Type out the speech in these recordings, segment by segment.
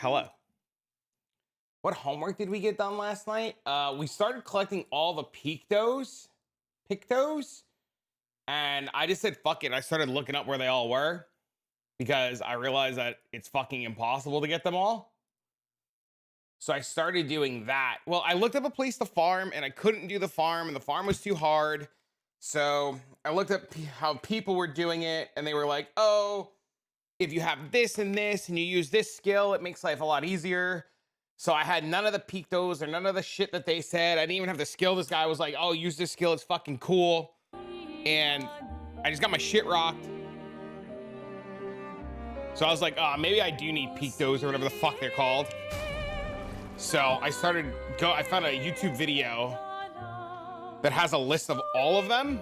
Hello. What homework did we get done last night? We started collecting all the pictos, and I just said fuck it. I started looking up where they all were because I realized that it's fucking impossible to get them all. So I started doing that. Well, I looked up a place to farm and I couldn't do the farm and the farm was too hard. So I looked up how people were doing it and they were like, oh, if you have this and this and you use this skill, it makes life a lot easier. So I had none of the pictos or none of the shit that they said. I didn't even have the skill. This guy was like, oh, use this skill. It's fucking cool. And I just got my shit rocked. So I was like, oh, maybe I do need pictos or whatever the fuck they're called. So I found a YouTube video that has a list of all of them.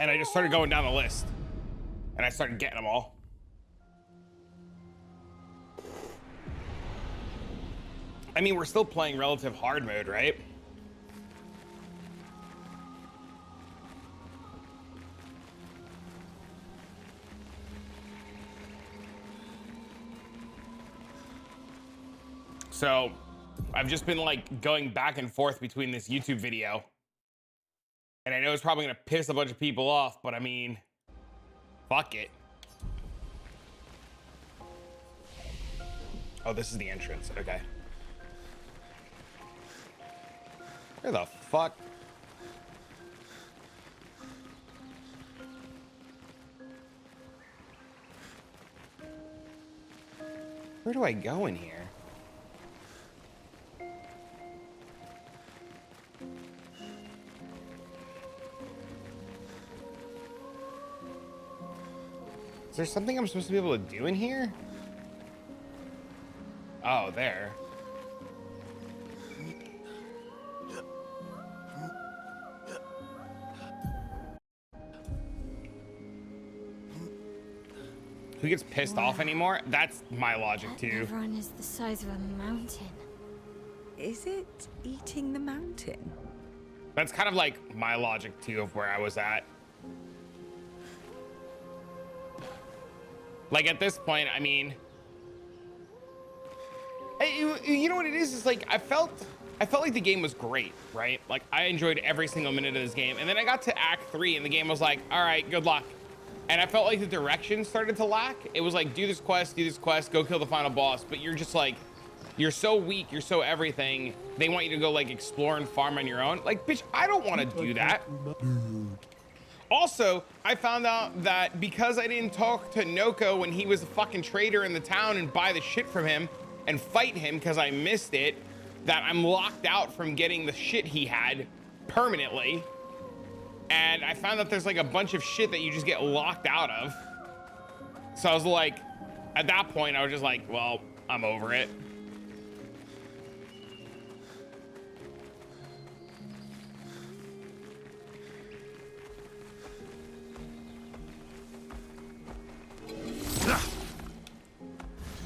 And I just started going down the list. And I started getting them all. I mean, we're still playing relative hard mode, right? So I've just been like going back and forth between this YouTube video. And I know it's probably gonna piss a bunch of people off, but I mean, fuck it. Oh, this is the entrance, okay. Where the fuck? Where do I go in here? Is there something I'm supposed to be able to do in here? Oh, there. Who gets pissed off anymore? That's my logic too. Everyone is the size of a mountain. Is it eating the mountain? That's kind of like my logic too of where I was at. Like at this point, I mean, you know what it is? It's like I felt like the game was great, right? Like I enjoyed every single minute of this game, and then I got to Act 3, and the game was like, all right, good luck. And I felt like the direction started to lack. It was like, do this quest, go kill the final boss. But you're just like, you're so weak, you're so everything. They want you to go like explore and farm on your own. Like, bitch, I don't want to do that. Also, I found out that because I didn't talk to Noko when he was a fucking trader in the town and buy the shit from him and fight him because I missed it, that I'm locked out from getting the shit he had permanently. And I found that there's like a bunch of shit that you just get locked out of. So I was like, at that point, I was just like, well, I'm over it.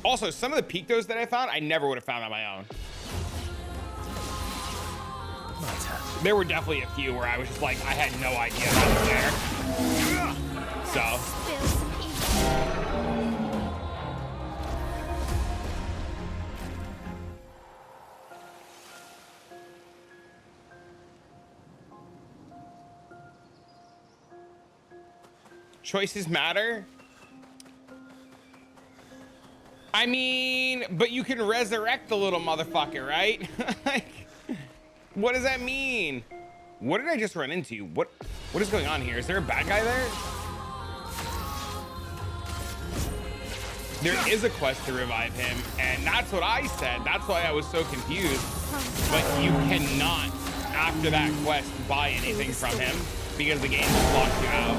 Also, some of the pictos that I found, I never would have found on my own. There were definitely a few where I was just like, I had no idea that was there. So. Choices matter. I mean, but you can resurrect the little motherfucker, right? Like, what does that mean? What did I just run into? What is going on here? Is there a bad guy there? There is a quest to revive him, and that's what I said. That's why I was so confused. But you cannot, after that quest, buy anything from him because the game just locks you out.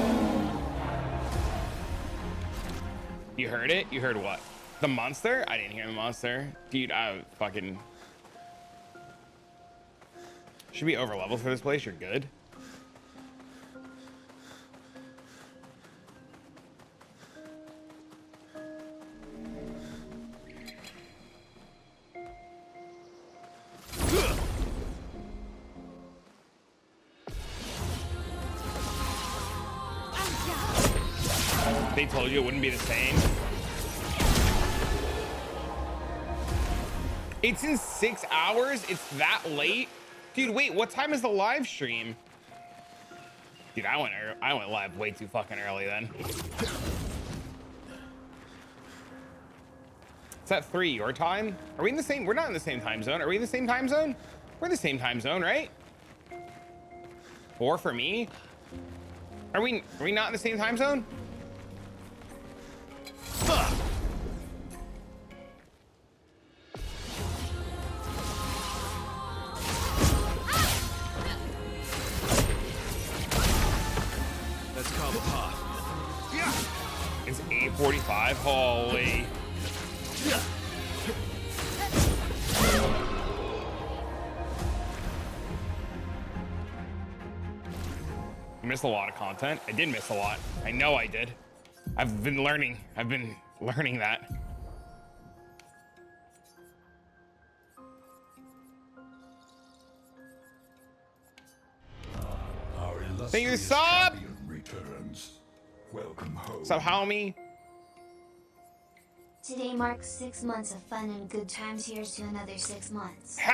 You heard it? You heard what? The monster? I didn't hear the monster. Dude, I fucking... Should be over level for this place. You're good. They told you it wouldn't be the same. It's in 6 hours? It's that late? Dude, wait, what time is the live stream? Dude, I went live way too fucking early then. It's at 3 your time? Are we in the same? We're not in the same time zone. Are we in the same time zone? We're in the same time zone, right? 4 for me? Are we not in the same time zone? Fuck. Let's call the pop. Yeah. It's 8:45. Holy. I missed a lot of content. I did miss a lot. I know I did. I've been learning that. Thank you, sub. Returns. Welcome home. What's up, homie? Today marks 6 months of fun and good times. Here's to another 6 months. Hell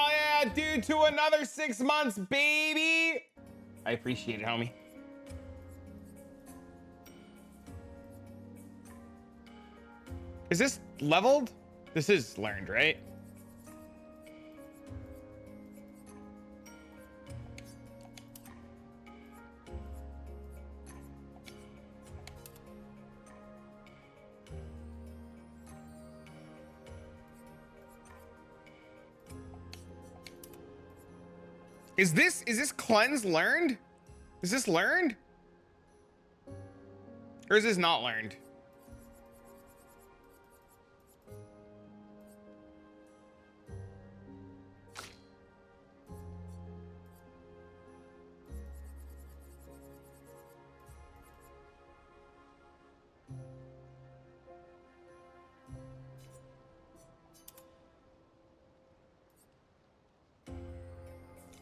yeah, dude, to another 6 months, baby. I appreciate it, homie. Is this leveled? This is learned, right? Is this cleanse learned? Is this learned? Or is this not learned?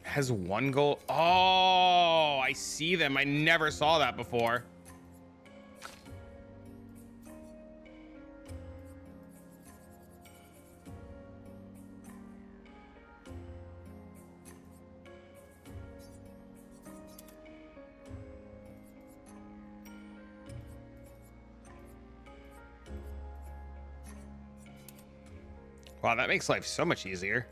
Has 1 goal. Oh, I see them. I never saw that before. Wow, that makes life so much easier.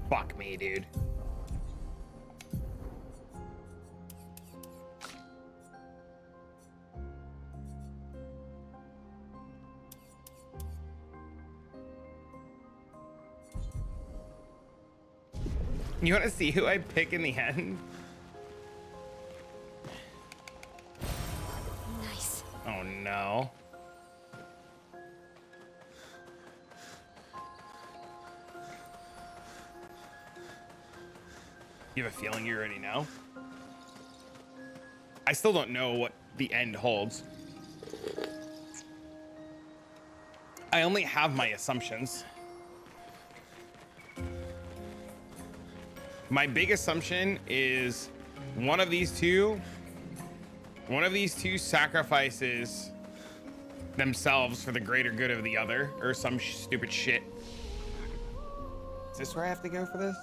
Fuck me, dude. You want to see who I pick in the end? Nice. Oh no. You have a feeling you already know? I still don't know what the end holds. I only have my assumptions. My big assumption is one of these two sacrifices themselves for the greater good of the other, or some stupid shit. Is this where I have to go for this?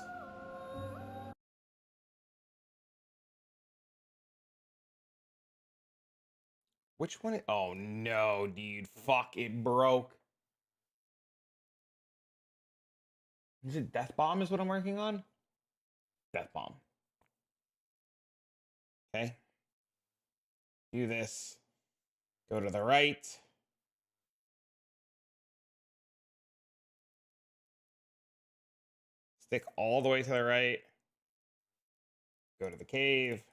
Which one? Oh no, dude. Fuck, it broke. Is it Death Bomb is what I'm working on? Death Bomb. Okay. Do this. Go to the right. Stick all the way to the right. Go to the cave.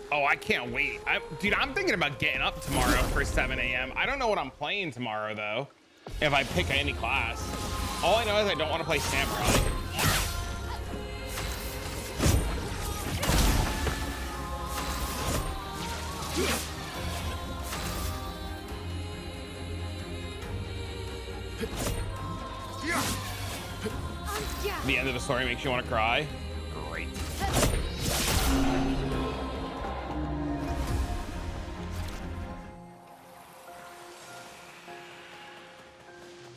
Oh, I can't wait. Dude, I'm thinking about getting up tomorrow for 7 a.m. I don't know what I'm playing tomorrow, though, if I pick any class. All I know is I don't want to play Samurai. The end of the story makes you want to cry. Great.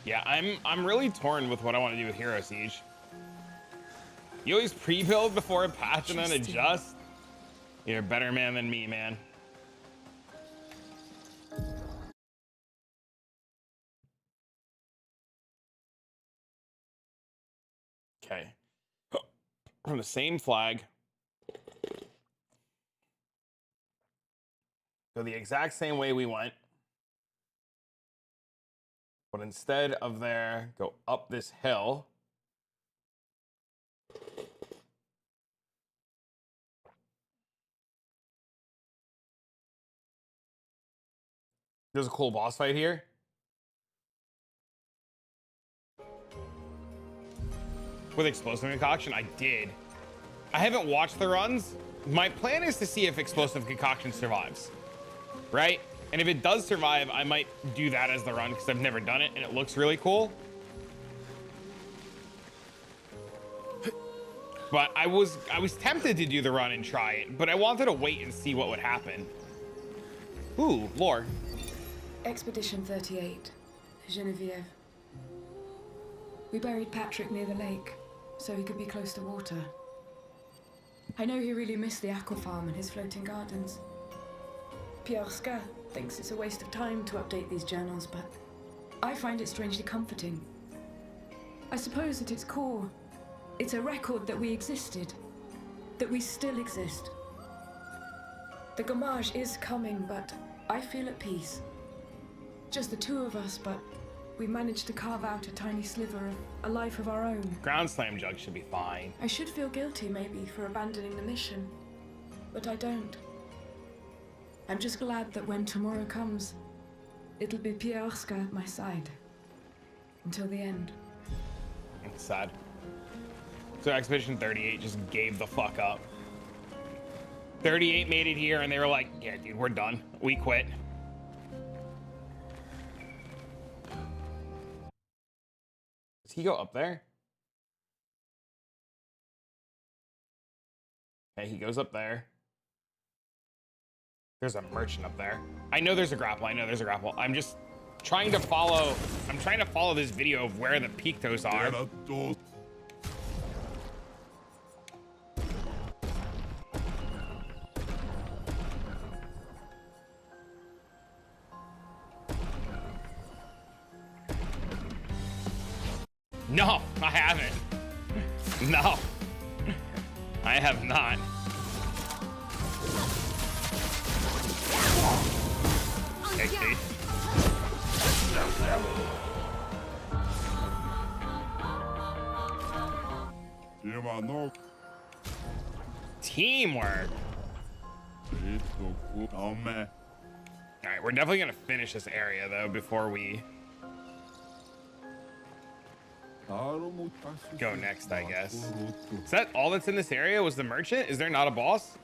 Yeah, I'm really torn with what I want to do with Hero Siege. You always pre-build before a patch and then adjust. You're a better man than me, man. Okay. From the same flag. Go the exact same way we went. But instead of there, go up this hill. There's a cool boss fight here. With explosive concoction, I did. I haven't watched the runs. My plan is to see if explosive concoction survives, right? And if it does survive, I might do that as the run because I've never done it and it looks really cool. But I was tempted to do the run and try it, but I wanted to wait and see what would happen. Ooh, lore. Expedition 38, Genevieve. We buried Patrick near the lake, so he could be close to water. I know he really missed the aqua farm and his floating gardens. Pierre thinks it's a waste of time to update these journals, but I find it strangely comforting. I suppose at its core, it's a record that we existed, that we still exist. The Gommage is coming, but I feel at peace. Just the two of us, but we managed to carve out a tiny sliver of a life of our own. Ground slam jug should be fine. I should feel guilty, maybe, for abandoning the mission, but I don't. I'm just glad that when tomorrow comes, it'll be Pierre at my side. Until the end. It's sad. So Expedition 38 just gave the fuck up. 38 made it here and they were like, yeah, dude, we're done. We quit. Does he go up there? Okay, he goes up there. There's a merchant up there. I know there's a grapple. I know there's a grapple. I'm just trying to follow. I'm trying to follow this video of where the Pictos are. No, I haven't. No, I have not. Okay. Teamwork. All right, we're definitely gonna finish this area though before we go next, I guess. Is that all that's in this area? Was the merchant? Is there not a boss?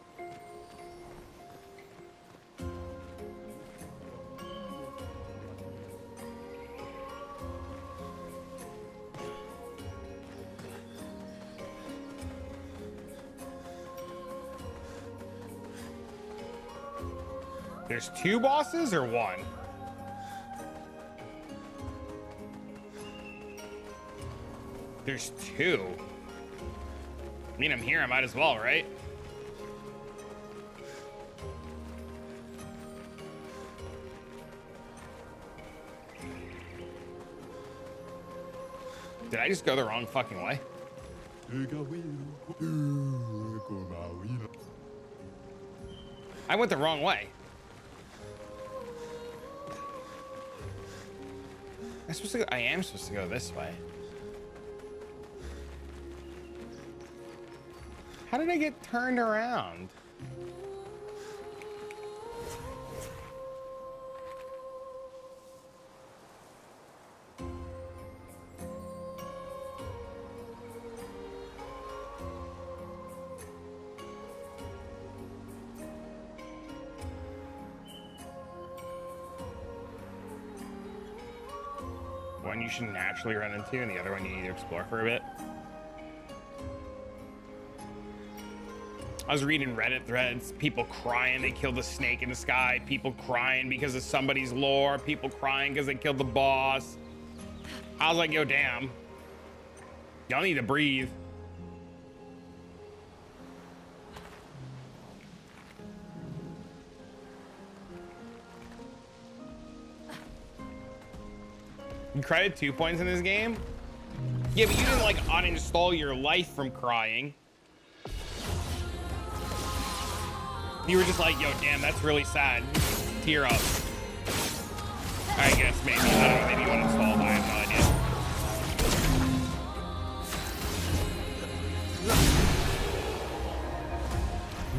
There's two bosses or one? There's two. I mean, I'm here, I might as well, right? Did I just go the wrong fucking way? I went the wrong way. I am supposed to go this way. How did I get turned around? one you should naturally run into, and the other one you need to explore for a bit. I was reading Reddit threads, people crying they killed a snake in the sky, people crying because of somebody's lore, people crying because they killed the boss. I was like, yo, damn. Y'all need to breathe. You cried 2 points in this game? Yeah, but you didn't like uninstall your life from crying. You were just like, yo, damn, that's really sad. Tear up. I guess maybe. I don't know, maybe you uninstalled. I have no idea.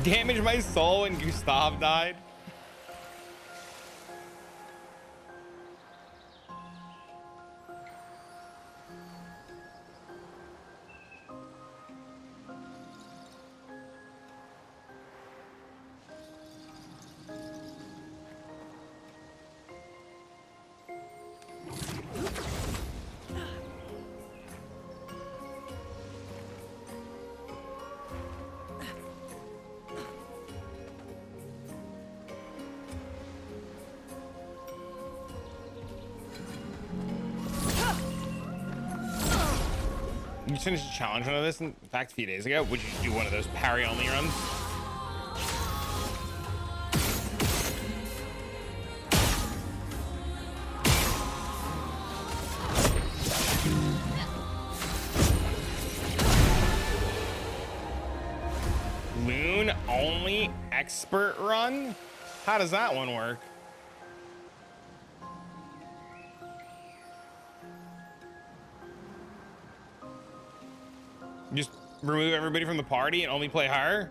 Damaged my soul when Gustav died. You just finished a challenge on this, in fact, a few days ago. Would you do one of those parry-only runs? Loon only expert run? How does that one work? Just remove everybody from the party and only play her?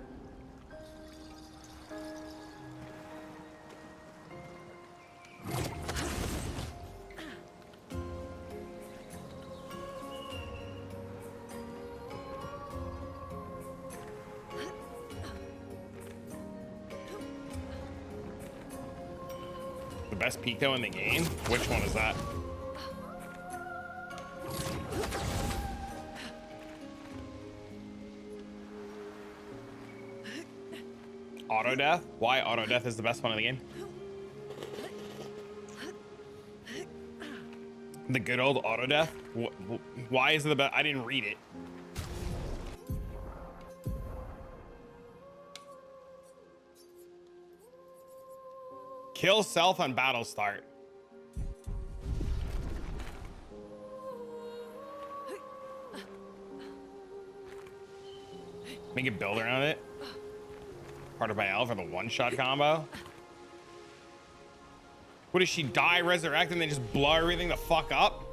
The best Pico in the game? Which one is that? Auto death? Why auto death is the best one in the game? The good old auto death? Why is it the best? I didn't read it. Kill self on battle start. Make it build around it. Part of by L for the one-shot combo. What does she die, resurrect, and then just blow everything the fuck up?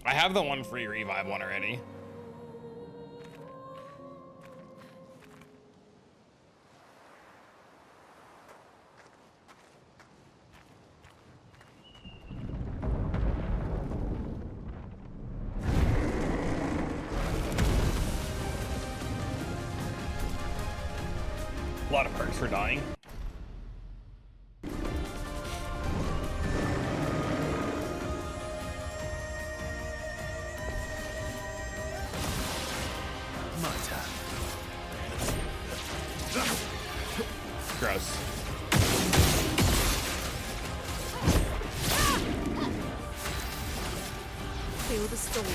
I have the one free revive one already. A lot of perks for dying. My turn. Gross. Feel the storm.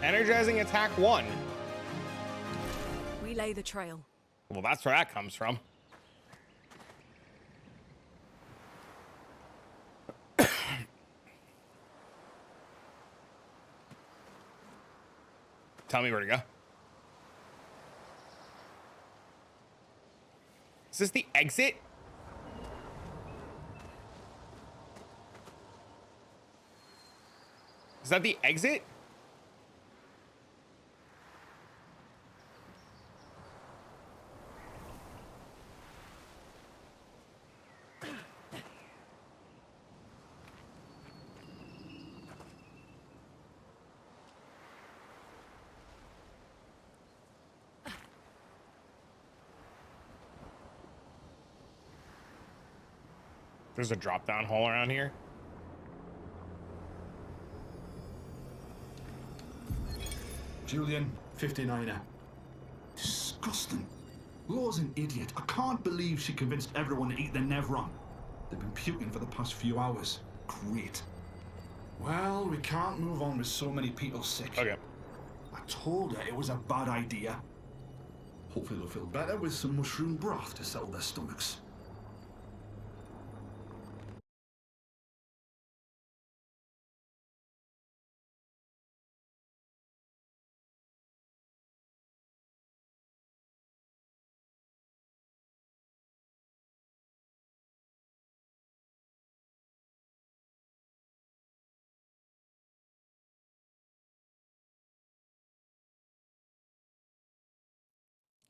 Energizing attack 1. Relay the trail. Well, that's where that comes from. Tell me where to go. Is this the exit? Is Is that the exit? There's a drop down hole around here. Julian, 59er. Disgusting. Laura's an idiot. I can't believe she convinced everyone to eat the Nevron. They've been puking for the past few hours. Great. Well, we can't move on with so many people sick. Okay. I told her it was a bad idea. Hopefully they'll feel better with some mushroom broth to settle their stomachs.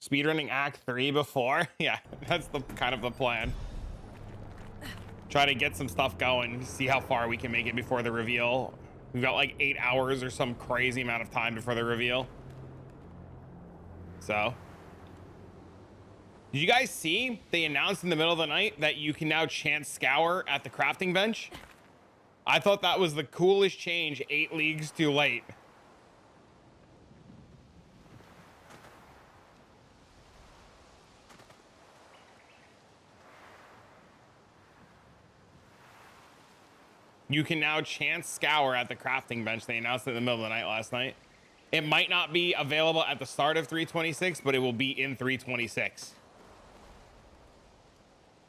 Speedrunning Act 3 before. Yeah, that's the kind of the plan. Try to get some stuff going, see how far we can make it before the reveal. We've got like 8 hours or some crazy amount of time before the reveal. So, did you guys see they announced in the middle of the night that you can now chance scour at the crafting bench? I thought that was the coolest change 8 leagues too late. You can now chance scour at the crafting bench. They announced it in the middle of the night last night. It might not be available at the start of 326, but it will be in 326.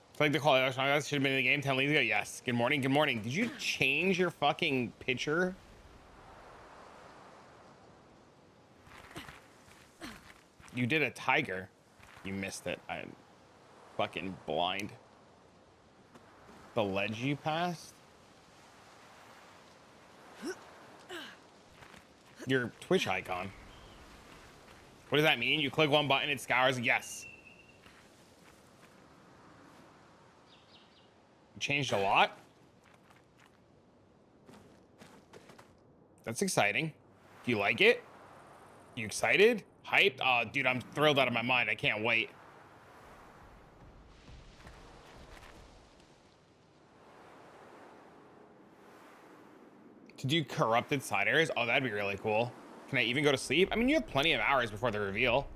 It's like the call. That should have been in the game 10 leagues ago. Yes. Good morning. Good morning. Did you change your fucking picture? You did a tiger. You missed it. I'm fucking blind. The ledge you passed? Your Twitch icon. What does that mean? You click one button, it scours. Yes. You changed a lot. That's exciting. Do you like it? You excited? Hyped? Oh, dude, I'm thrilled out of my mind. I can't wait. To do corrupted side areas? Oh, that'd be really cool. Can I even go to sleep? I mean, you have plenty of hours before the reveal.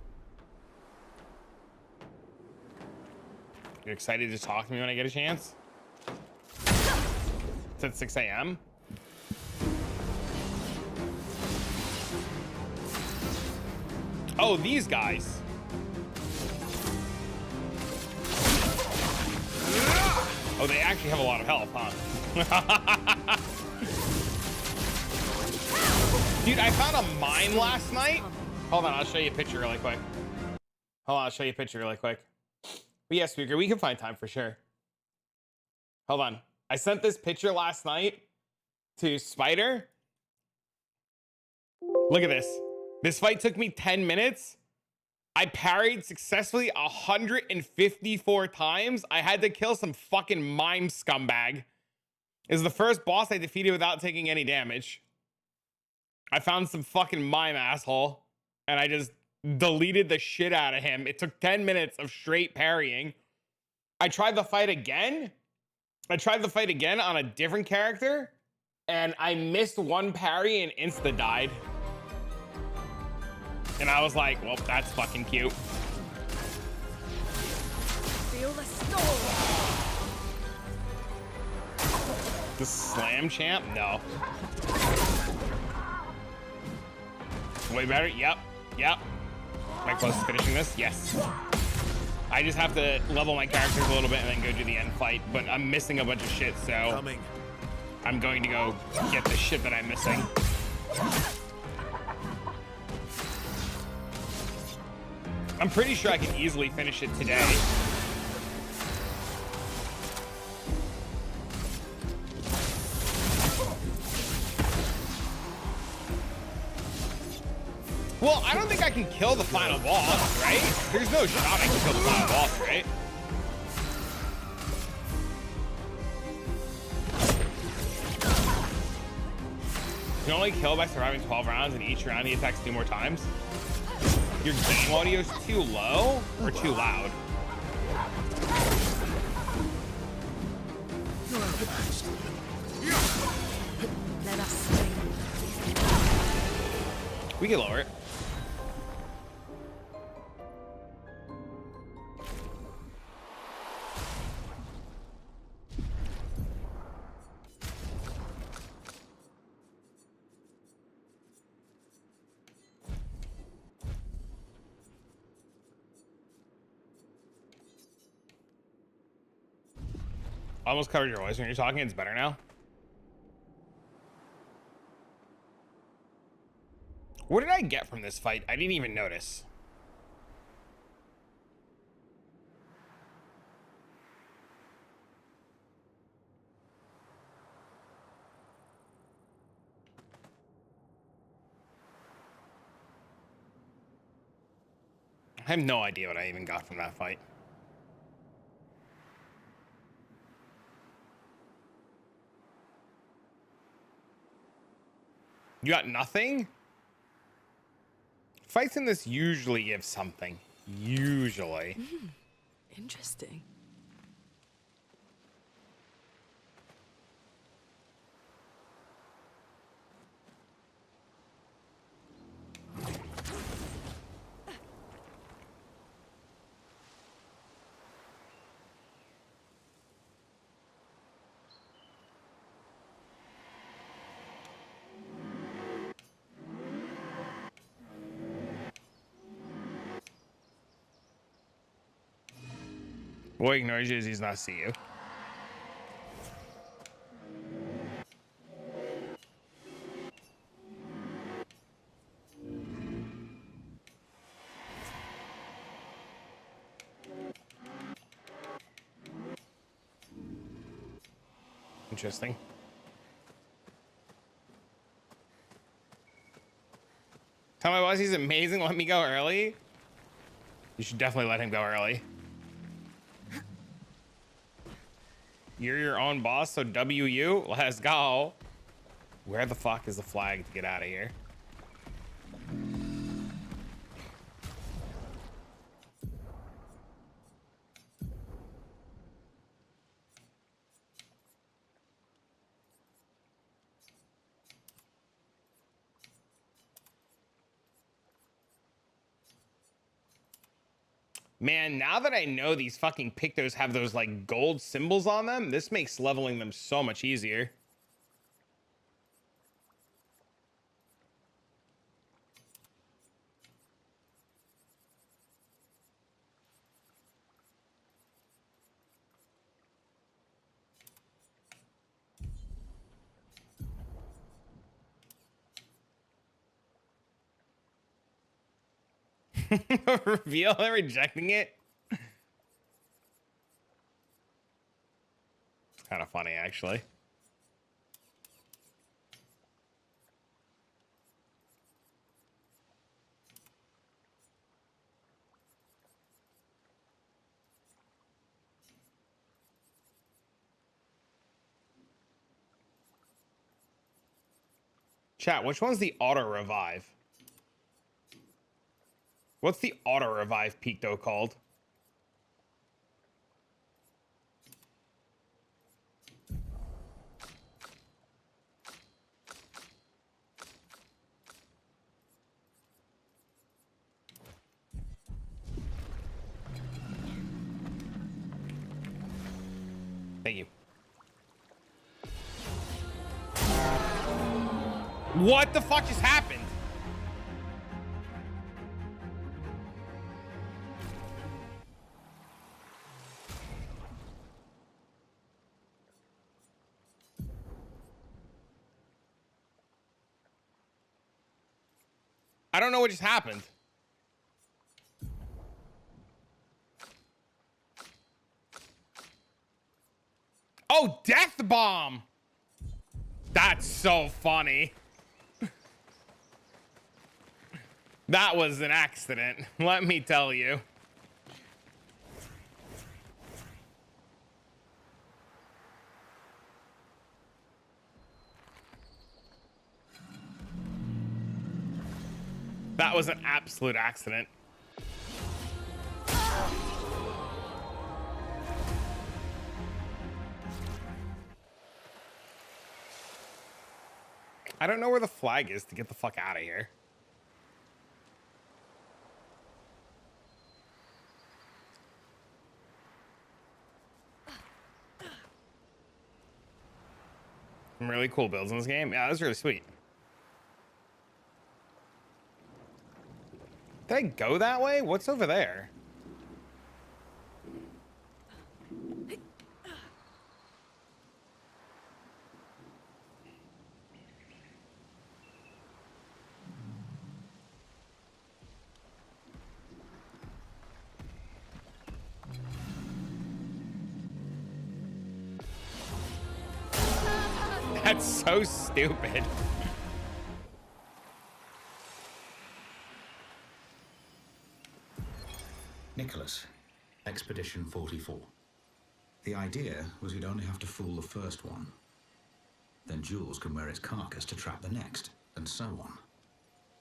You excited to talk to me when I get a chance? It's at 6 a.m. Oh, these guys. Oh, they actually have a lot of health, huh? Dude, I found a mine last night. Hold on, I'll show you a picture really quick. Hold on, I'll show you a picture really quick. But yeah, Speaker, we can find time for sure. Hold on. I sent this picture last night to Spider. Look at this. This fight took me 10 minutes. I parried successfully 154 times. I had to kill some fucking mime scumbag. This is the first boss I defeated without taking any damage. I found some fucking mime asshole and I just deleted the shit out of him. It took 10 minutes of straight parrying. I tried the fight again. On a different character and I missed one parry and insta died. And I was like, well, that's fucking cute. Feel the storm. The slam champ? No. Way better? Yep. Am I close to finishing this? Yes. I just have to level my characters a little bit and then go do the end fight, but I'm missing a bunch of shit, so I'm going to go get the shit that I'm missing. I'm pretty sure I can easily finish it today. Well, I don't think I can kill the final boss, right? There's no shot I can kill the final boss, right? You can only kill by surviving 12 rounds, and each round he attacks 2 more times. Your game audio is too low or too loud? Let us swing. We can lower it. Almost covered your voice when you're talking. It's better now. What did I get from this fight? I didn't even notice. I have no idea what I even got from that fight. You got nothing? Fights in this usually give something. Usually. Interesting. Boy ignores you as he's not see you. Interesting. Tell my boss he's amazing. Let me go early. You should definitely let him go early. You're your own boss, so WU. Let's go. Where the fuck is the flag to get out of here? Man, now that I know these fucking Pictos have those like gold symbols on them, this makes leveling them so much easier. Reveal, they're rejecting it. It's kind of funny, actually. Chat, which one's the auto revive? What's the auto revive Picto called? Thank you. What the fuck just happened? I don't know what just happened. Oh, death bomb. That's so funny. That was an accident, let me tell you. That was an absolute accident. I don't know where the flag is to get the fuck out of here. Some really cool builds in this game. Yeah, that's really sweet. Did I go that way? What's over there? That's so stupid. Nicholas, Expedition 44. The idea was you'd only have to fool the first one. Then Jules can wear its carcass to trap the next, and so on,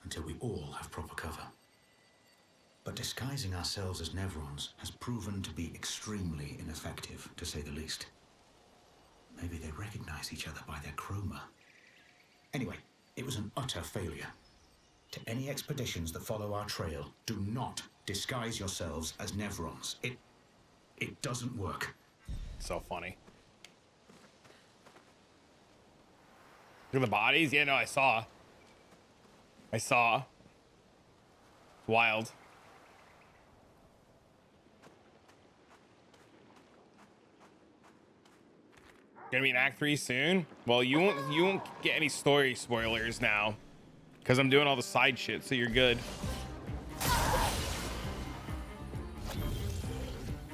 until we all have proper cover. But disguising ourselves as Nevrons has proven to be extremely ineffective, to say the least. Maybe they recognize each other by their chroma. Anyway, it was an utter failure. To any expeditions that follow our trail, do not disguise yourselves as Nevrons. It doesn't work. So funny. Look at the bodies. Yeah, no, I saw. Wild. Gonna be in Act 3 soon. Well, you won't get any story spoilers now, because I'm doing all the side shit. So you're good.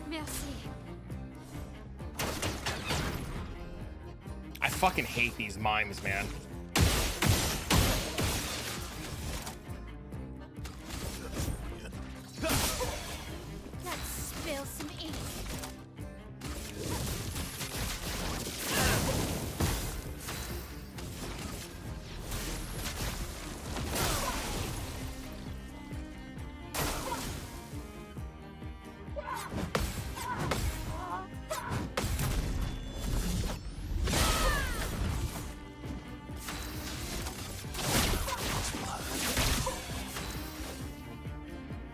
Merci. I fucking hate these mimes, man. Let's spill some ink.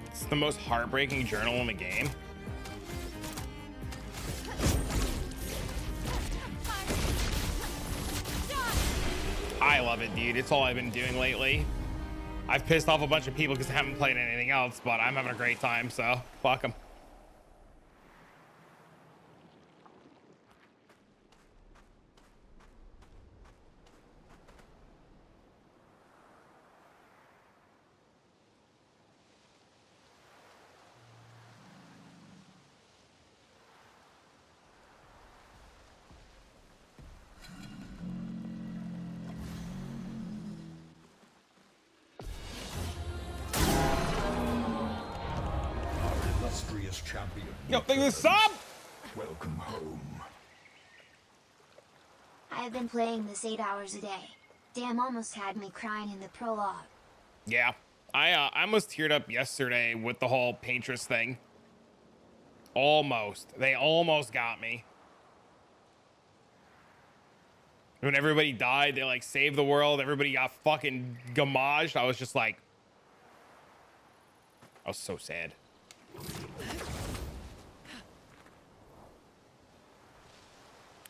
It's the most heartbreaking journal in the game. I love it, dude. It's all I've been doing lately. I've pissed off a bunch of people because I haven't played anything else, but I'm having a great time, so fuck them. Illustrious champion. Yo, think this up? Welcome home. I've been playing this 8 hours a day. Damn almost had me crying in the prologue. Yeah, I almost teared up yesterday with the whole Paintress thing. Almost. They almost got me. When everybody died, they like saved the world. Everybody got fucking gamaged. I was just like, I was so sad.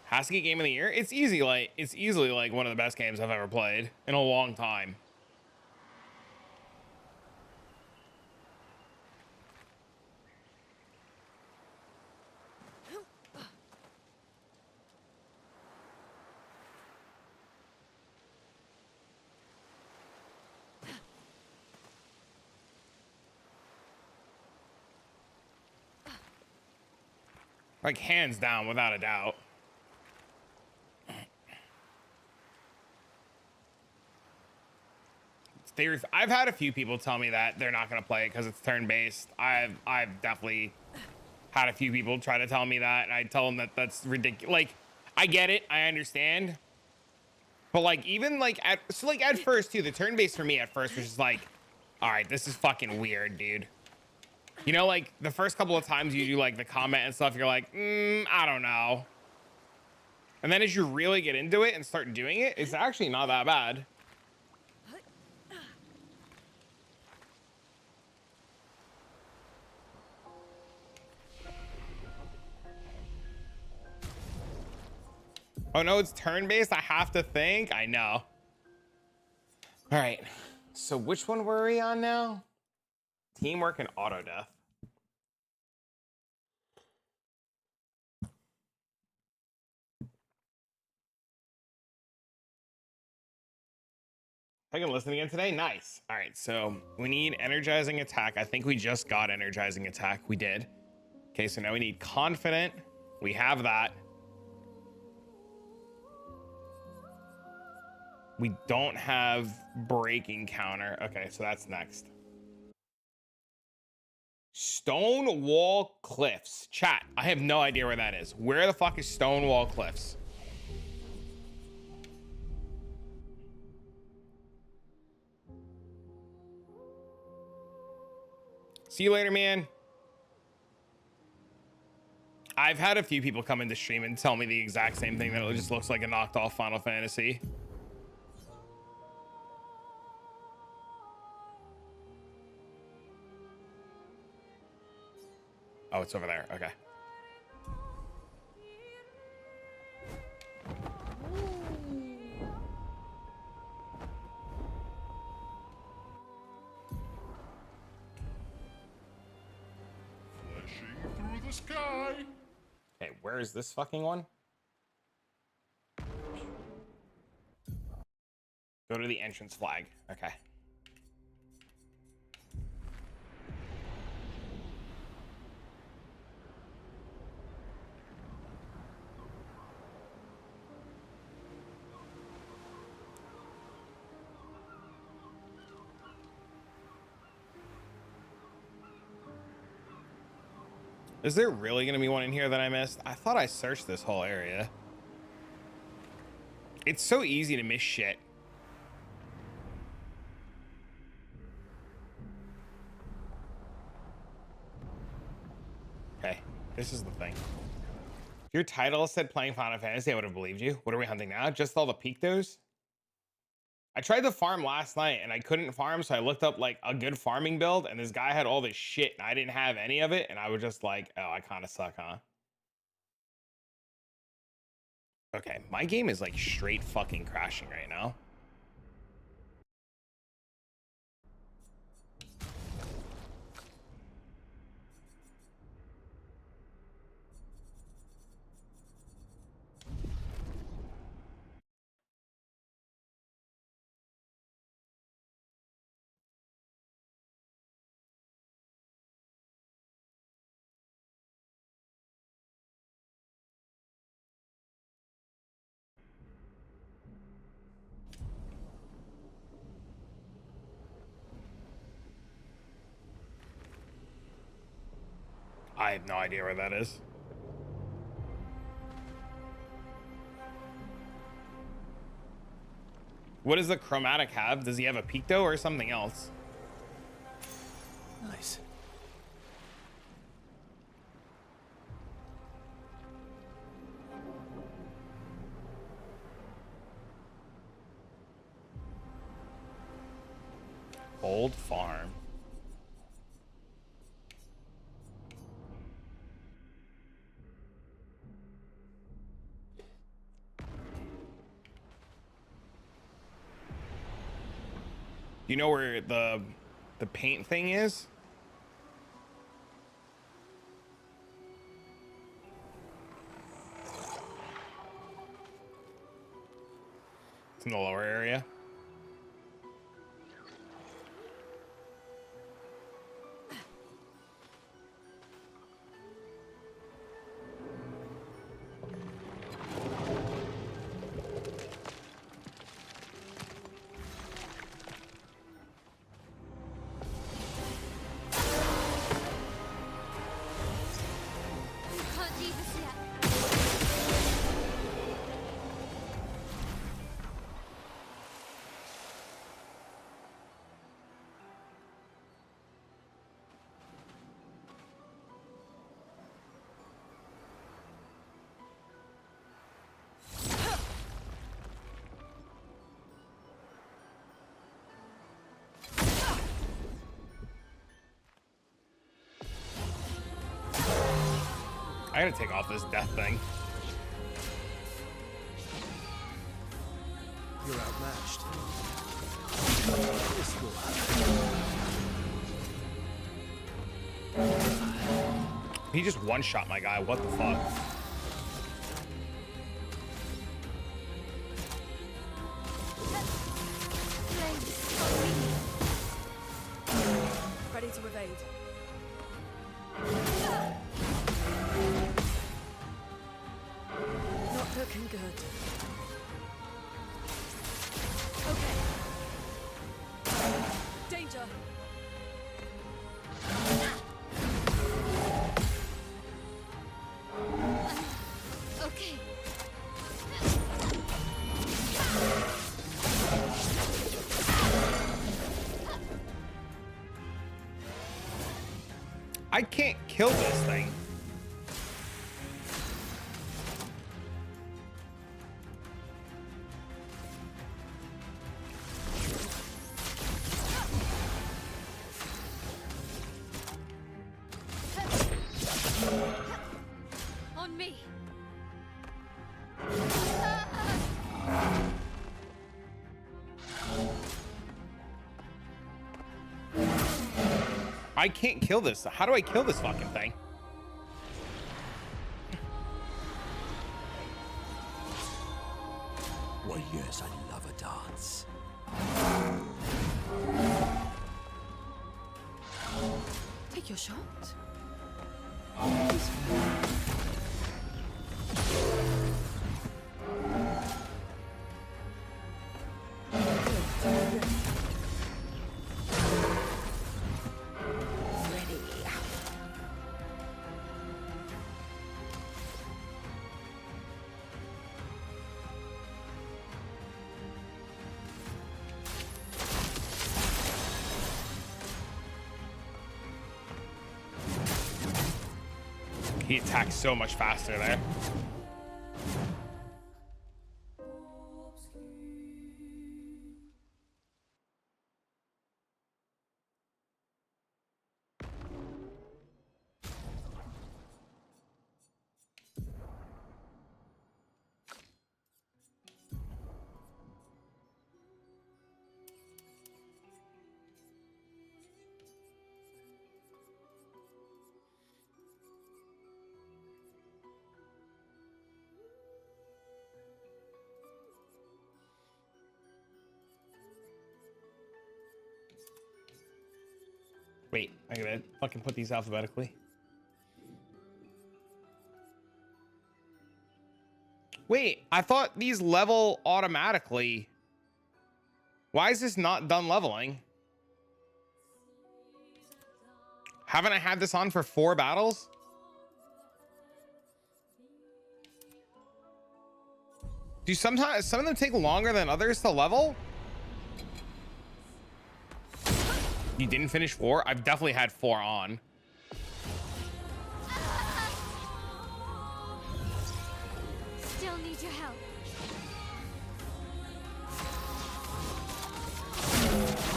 Husky game of the year? It's easily like one of the best games I've ever played in a long time. Like hands down, without a doubt. I've had a few people tell me that they're not gonna play it because it's turn-based. I've definitely had a few people try to tell me that, and I tell them that that's ridiculous. Like, I get it, I understand, but like even like at first too, the turn-based for me at first was just like, all right, this is fucking weird, dude. You know, like the first couple of times you do like the comment and stuff, you're like, I don't know. And then as you really get into it and start doing it, it's actually not that bad. Oh no, it's turn-based. I have to think. I know. All right. So which one were we on now? Teamwork and auto death. I can listen again today. Nice. All right. So we need energizing attack. I think we just got energizing attack. We did. Okay. So now we need confident. We have that. We don't have breaking counter. Okay, so that's next. Stone Wall Cliffs. Chat, I have no idea where that is. Where the fuck is Stone Wall Cliffs? See you later, man. I've had a few people come into stream and tell me the exact same thing, that it just looks like a knocked off Final Fantasy. Oh, it's over there. Okay. Flashing through the sky. Okay, where is this fucking one? Go to the entrance flag. Okay. Is there really going to be one in here that I missed? I thought I searched this whole area. It's so easy to miss shit. Okay, this is the thing. If your title said playing Final Fantasy, I would have believed you. What are we hunting now? Just all the Pictos? I tried to farm last night and I couldn't farm, so I looked up like a good farming build, and this guy had all this shit and I didn't have any of it, and I was just like, oh, I kind of suck, huh? Okay, my game is like straight fucking crashing right now. I have no idea where that is. What does the chromatic have? Does he have a Picto or something else? Nice. Old farm. Do you know where the paint thing is? It's in the lower area. I gotta take off this death thing. You're outmatched. This will He just one-shot my guy. What the fuck? Ready to evade. Not looking good. Okay. Danger. Okay. I can't kill this thing. On me. I can't kill this. How do I kill this fucking thing? Why, yes, I love a dance. Take your shot. He attacks so much faster there. Wait, I gotta fucking put these alphabetically. Wait, I thought these level automatically. Why is this not done leveling? Haven't I had this on for 4 battles? Do sometimes some of them take longer than others to level? You didn't finish 4? I've definitely had 4 on. Still need your help.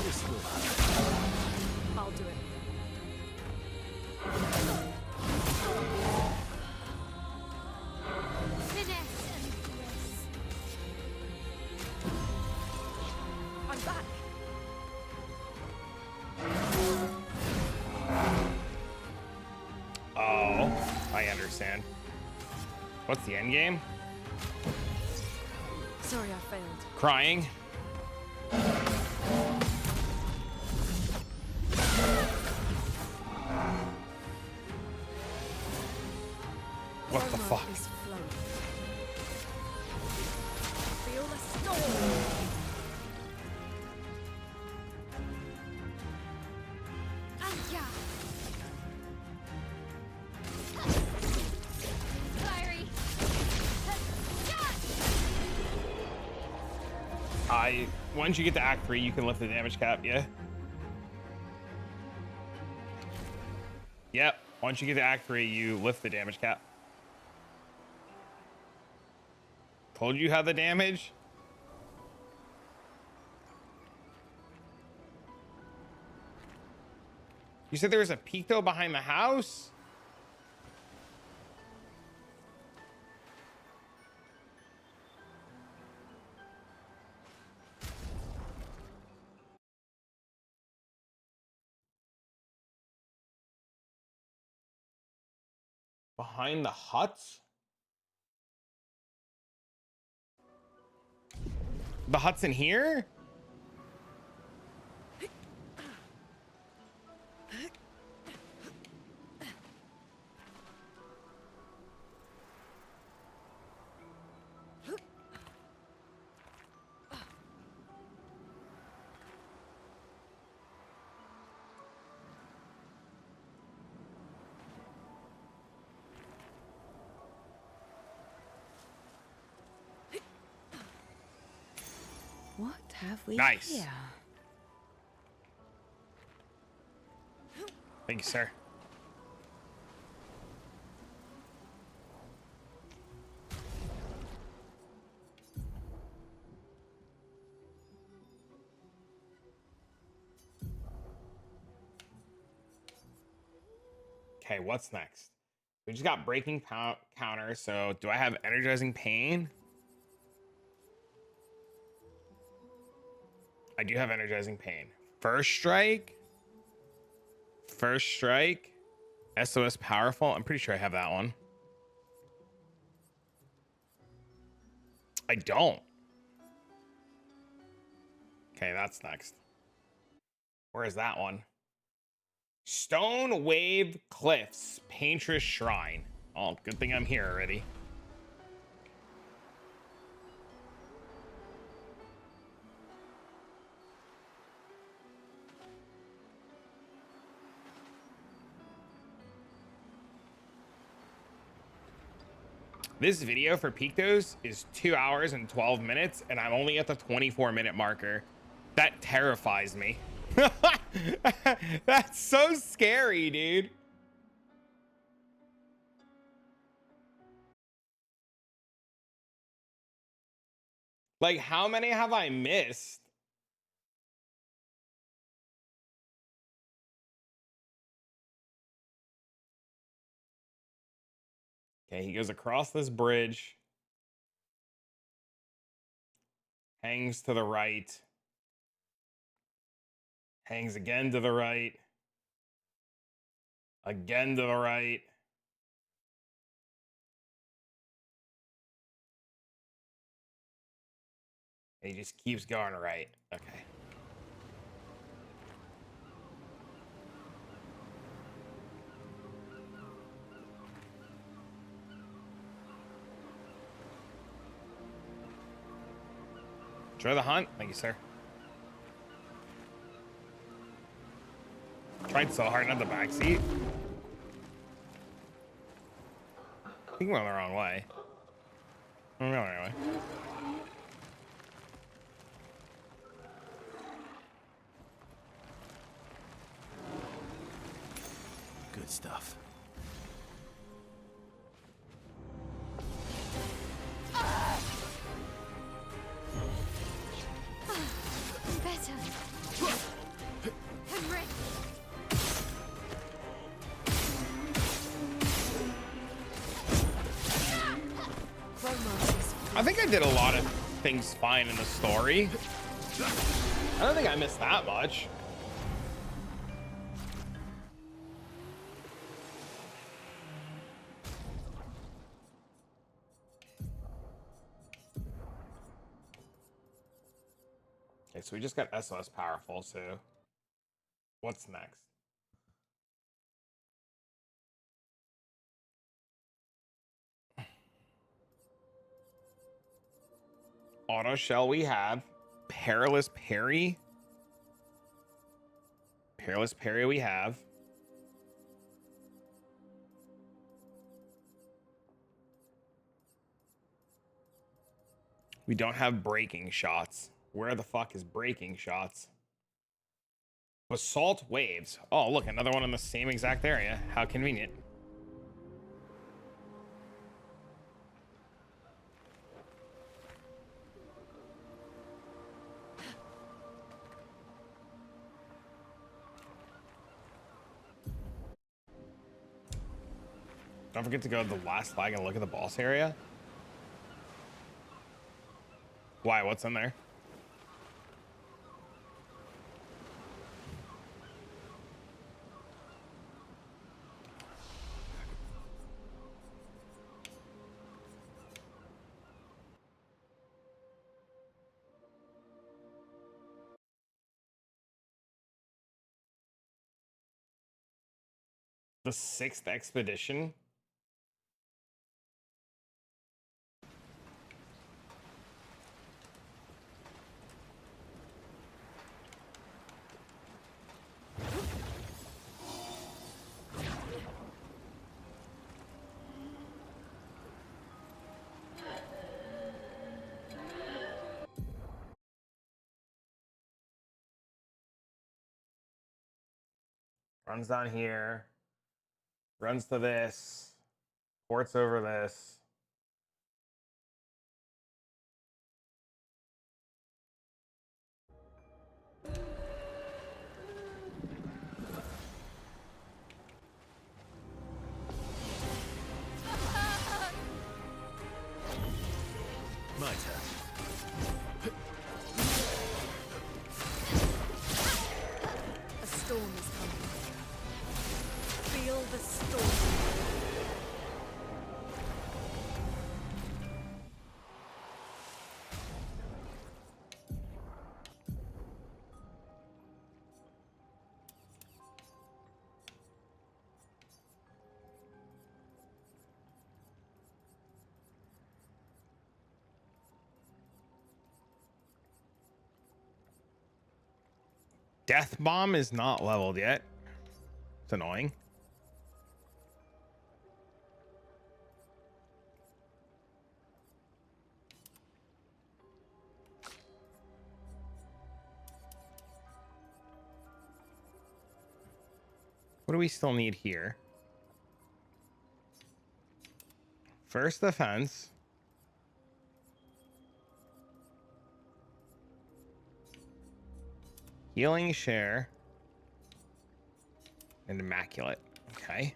This will I'll do it. Finesse and grace. I'm back. Oh, I understand. What's the end game? Sorry, I failed. Crying. What the Armor fuck? is flowing. Feel the storm. Anja. Fiery. Once you get to Act 3, you can lift the damage cap, yeah? Yep. Once you get to Act 3, you lift the damage cap. Told you how the damage. You said there was a Pico behind the house? Behind the huts? The huts in here? What have we Nice. here? Thank you, sir. Okay, what's next? We just got breaking counter. So do I have energizing pain? I do have energizing pain. First strike. First strike. SOS powerful. I'm pretty sure I have that one. I don't. Okay, that's next. Where is that one? Stone Wave Cliffs, Paintress Shrine. Oh, good thing I'm here already. This video for Pictos is 2 hours and 12 minutes, and I'm only at the 24-minute marker. That terrifies me. That's so scary, dude. Like, how many have I missed? Okay, he goes across this bridge. Hangs to the right. Hangs again to the right. Again to the right. He just keeps going right. Okay. Enjoy the hunt. Thank you, sir. Tried so hard not the back seat. I think we're on the wrong way. We're going the right way. Good stuff. Better. I'm ready. I think I did a lot of things fine in the story. I don't think I missed that much. Okay, so we just got SOS powerful, so what's next? Auto shell we have. Perilous parry. Perilous parry we have. We don't have breaking shots. Where the fuck is breaking shots? Basalt waves. Oh, look, another one in the same exact area. How convenient. Don't forget to go to the last flag and look at the boss area. Why? What's in there? The 6th expedition? Runs down here. Runs to this. Ports over this. My turn. A storm is coming. Feel the storm. Death bomb is not leveled yet. It's annoying. What do we still need here? First defense. Healing share. And immaculate. Okay.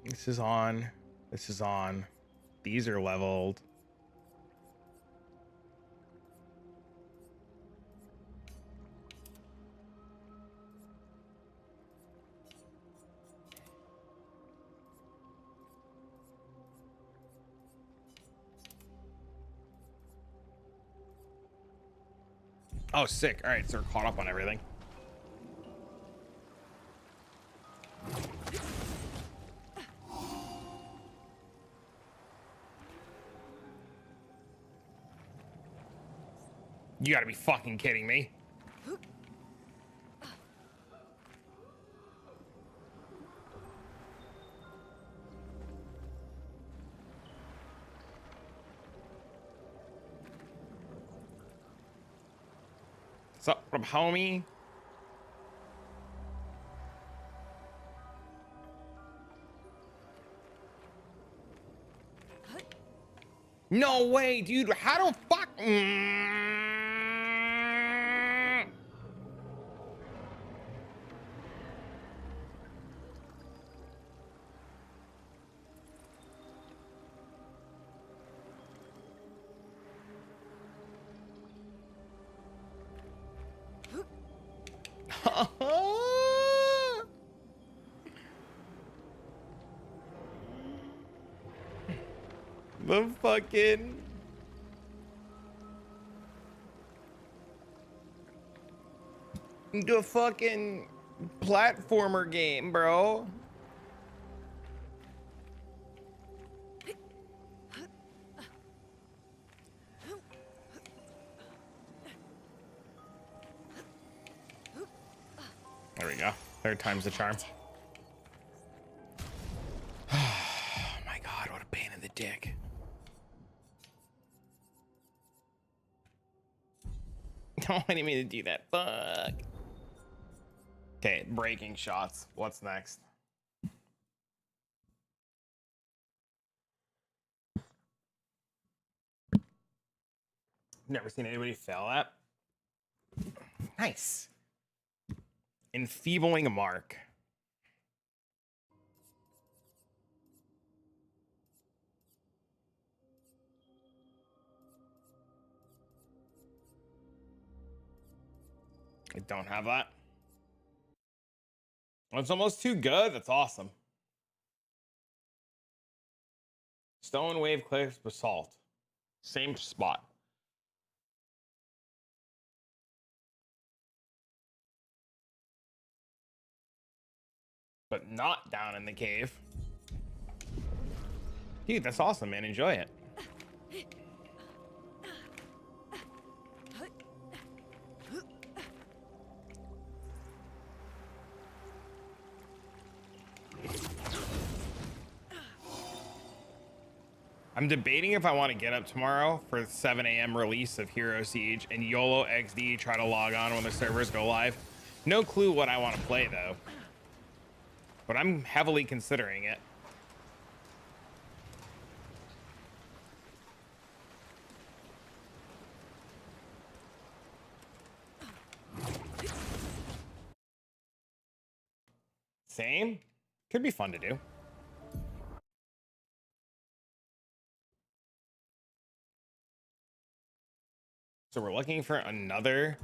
This is on. This is on. These are leveled. Oh, sick. All right, so we're caught up on everything. You gotta be fucking kidding me. What's up, from homie? No way, dude. How the fuck? The fucking platformer game, bro. There we go. Third time's the charm. Oh my god, what a pain in the dick. No, I didn't mean to do that. Fuck. Okay, breaking shots. What's next? Never seen anybody fail that. Nice. Enfeebling a mark. I don't have that. It's almost too good. That's awesome. Stone, wave, cliffs, basalt. Same spot. but not down in the cave. Dude, that's awesome, man. Enjoy it. I'm debating if I want to get up tomorrow for the 7 a.m. release of Hero Siege and YOLO XD try to log on when the servers go live. No clue what I want to play though, but I'm heavily considering it. Same. Could be fun to do. So we're looking for another.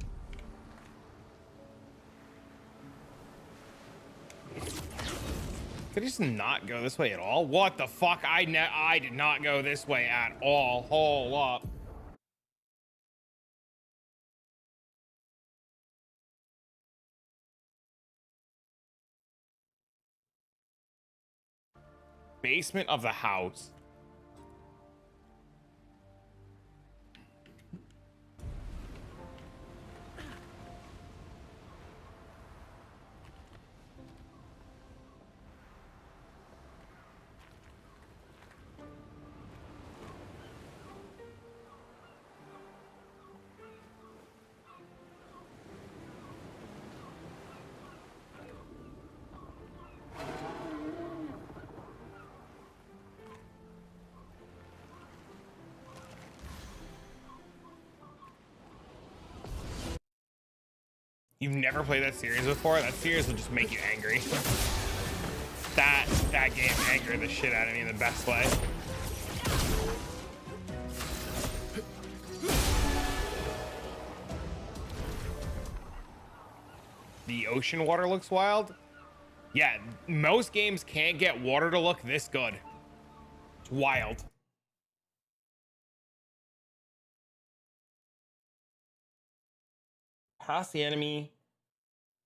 Could I just not go this way at all? What the fuck? I did not go this way at all. Hold up. Basement of the house. You've never played that series before? That series will just make you angry. That game angered the shit out of me in the best way. The ocean water looks wild. Yeah, most games can't get water to look this good. It's wild. Past the enemy,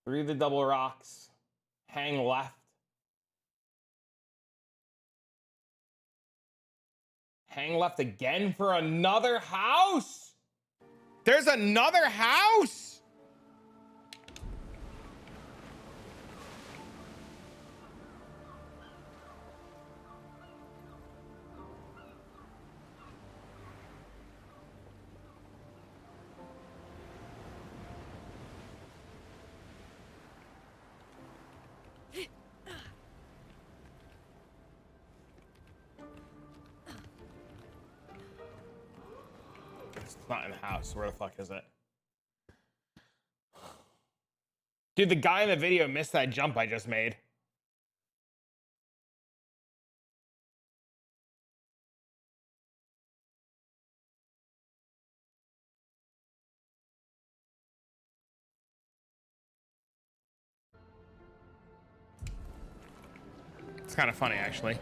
through the double rocks, hang left. Hang left again for another house. There's another house. It's not in the house. Where the fuck is it? Dude, the guy in the video missed that jump I just made. It's kind of funny, actually.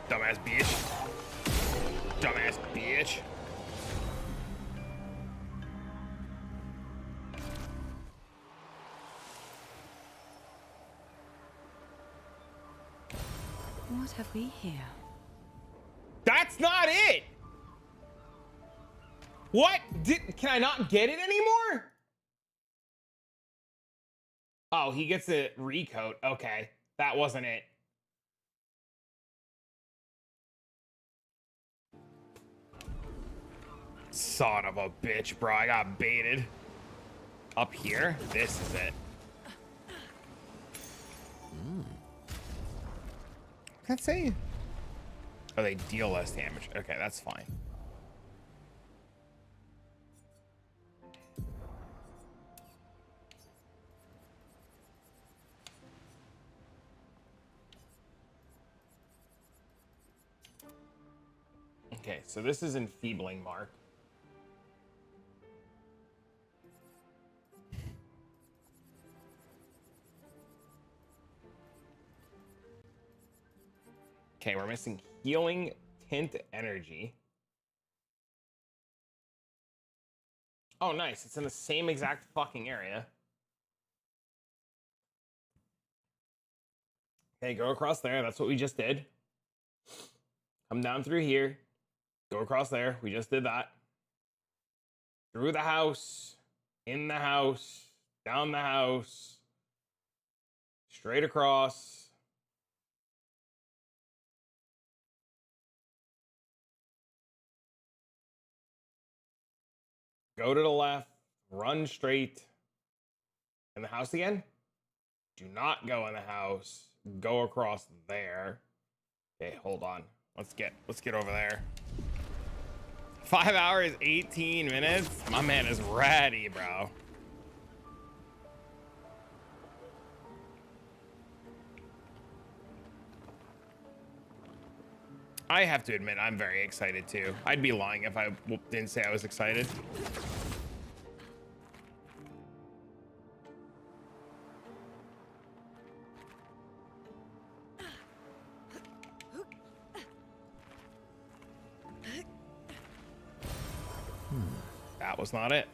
Dumbass bitch. Dumbass bitch. What have we here? That's not it. What? Can I not get it anymore? Oh, he gets a recoat. Okay, that wasn't it. Son of a bitch, bro. I got baited. Up here? This is it. Let's see. Oh, they deal less damage. Okay, that's fine. Okay, so this is enfeebling mark. Okay, we're missing healing tint energy. Oh, nice. It's in the same exact fucking area. Okay, go across there. That's what we just did. Come down through here. Go across there. We just did that. Through the house. In the house. Down the house. Straight across. Go to the left. Run straight. In the house again? Do not go in the house. Go across there. Okay, hold on. Let's get over there. 5 hours, 18 minutes. My man is ready, bro. I have to admit, I'm very excited too. I'd be lying if I didn't say I was excited. That was not it.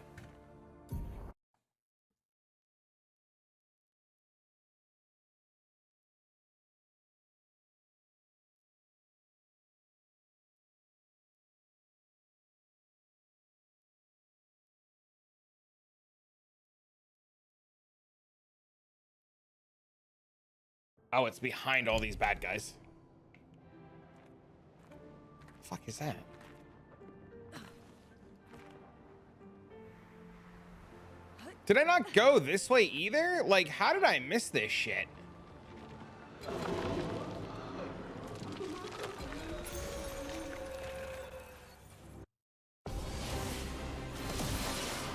Oh, it's behind all these bad guys. The fuck is that? Did I not go this way either? Like, how did I miss this shit?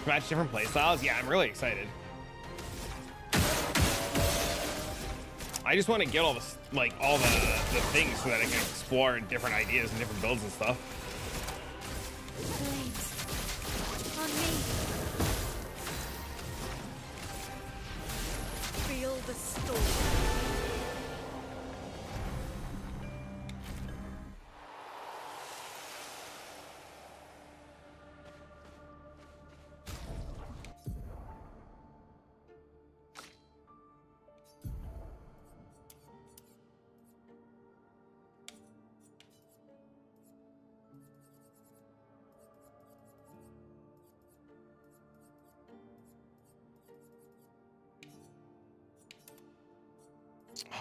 Match different playstyles? Yeah, I'm really excited. I just want to get all this, like, all the things so that I can explore different ideas and different builds and stuff. Flames. On me. Feel the storm.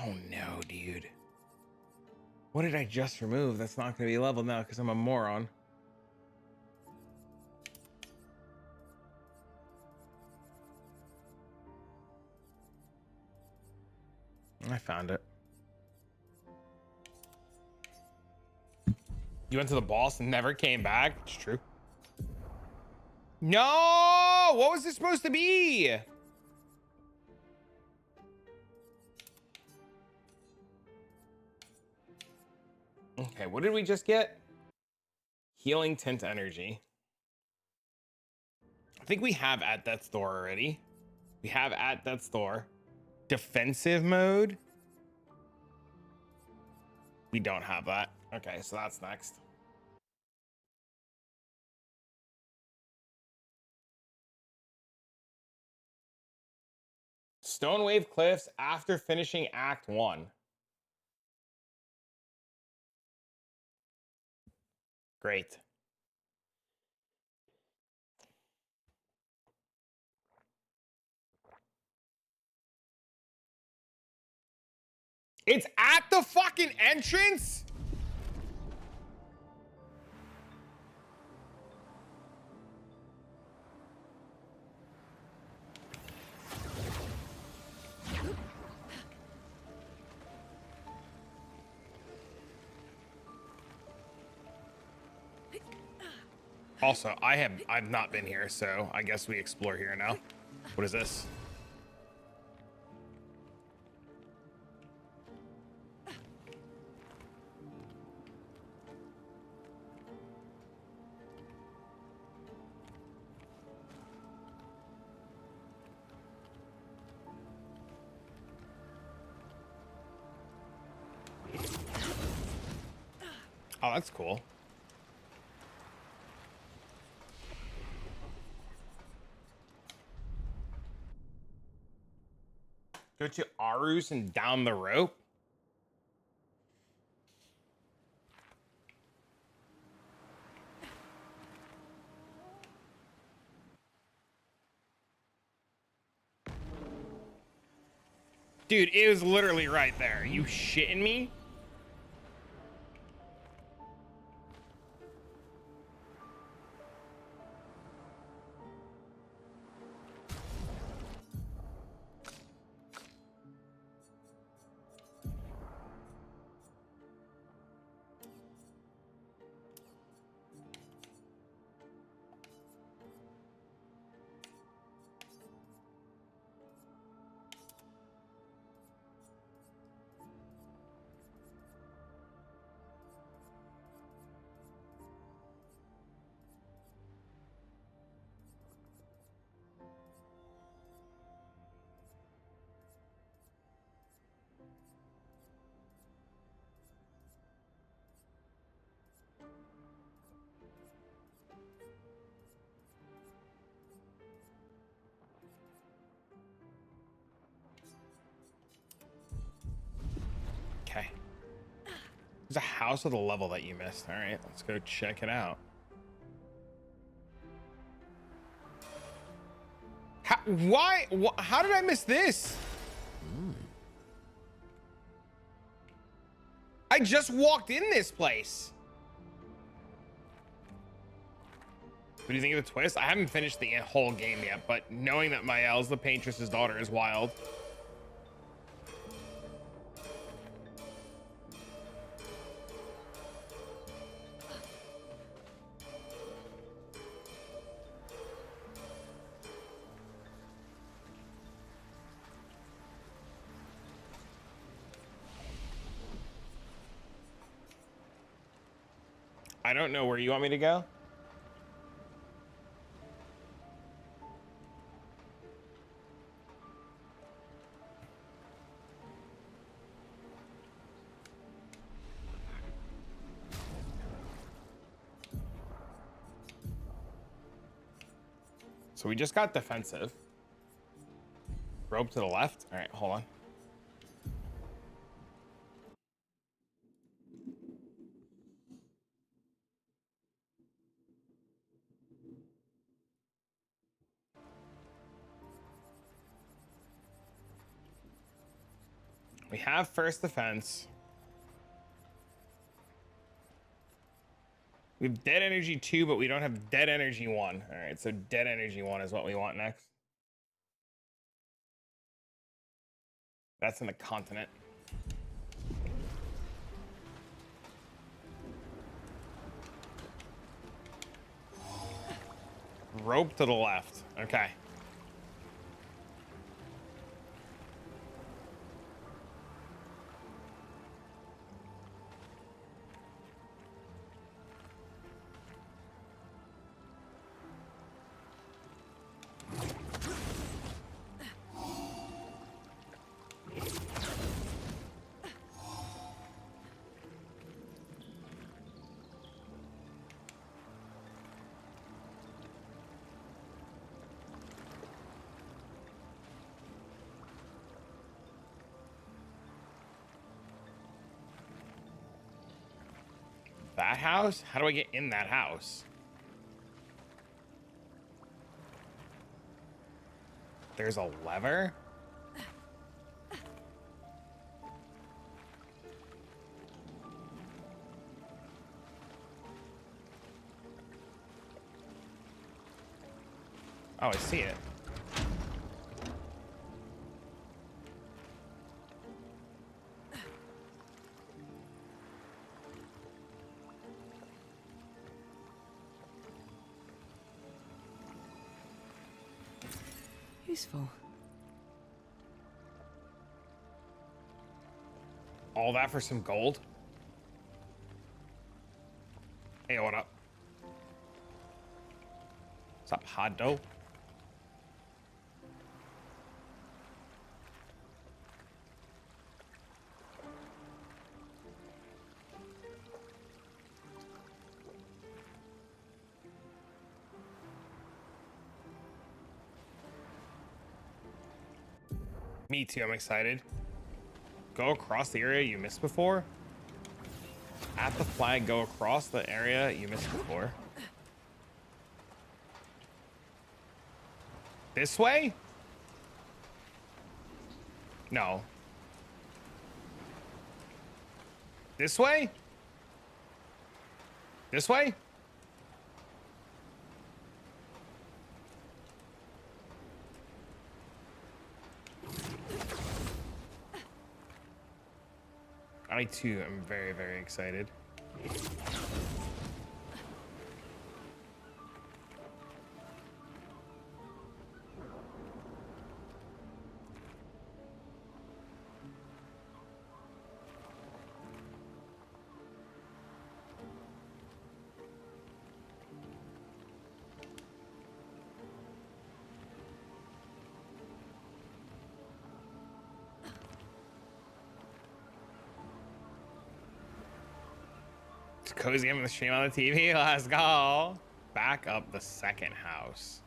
Oh no, dude. What did I just remove? That's not going to be leveled now because I'm a moron. I found it. You went to the boss and never came back? It's true. No! What was this supposed to be? Okay, what did we just get? Healing tint energy. I think we have at that store already. We have at that store. Defensive mode. We don't have that. Okay, so that's next. Stone Wave Cliffs after finishing Act 1. Great. It's at the fucking entrance? Also, I've not been here, so I guess we explore here now. What is this? Oh, that's cool. Go to Arus and down the rope. Dude, it was literally right there. You shitting me? Okay. There's a house with a level that you missed. All right, let's go check it out. Why? How did I miss this? I just walked in this place. What do you think of the twist? I haven't finished the whole game yet, but knowing that Mael's the paintress's daughter is wild. I don't know where you want me to go. So we just got defensive. Rope to the left. All right, hold on. We have first defense. We have dead energy 2, but we don't have dead energy 1. All right, so dead energy 1 is what we want next. That's in the continent. Rope to the left. Okay. That house? How do I get in that house? There's a lever? Oh, I see it. Useful. All that for some gold? Hey, what up? What's up, hot dough? Me too, I'm excited. Go across the area you missed before. At the flag, go across the area you missed before. This way? No. This way? This way? I too am very, very excited. Cozy in the stream on the TV. Let's go. Back up the second house.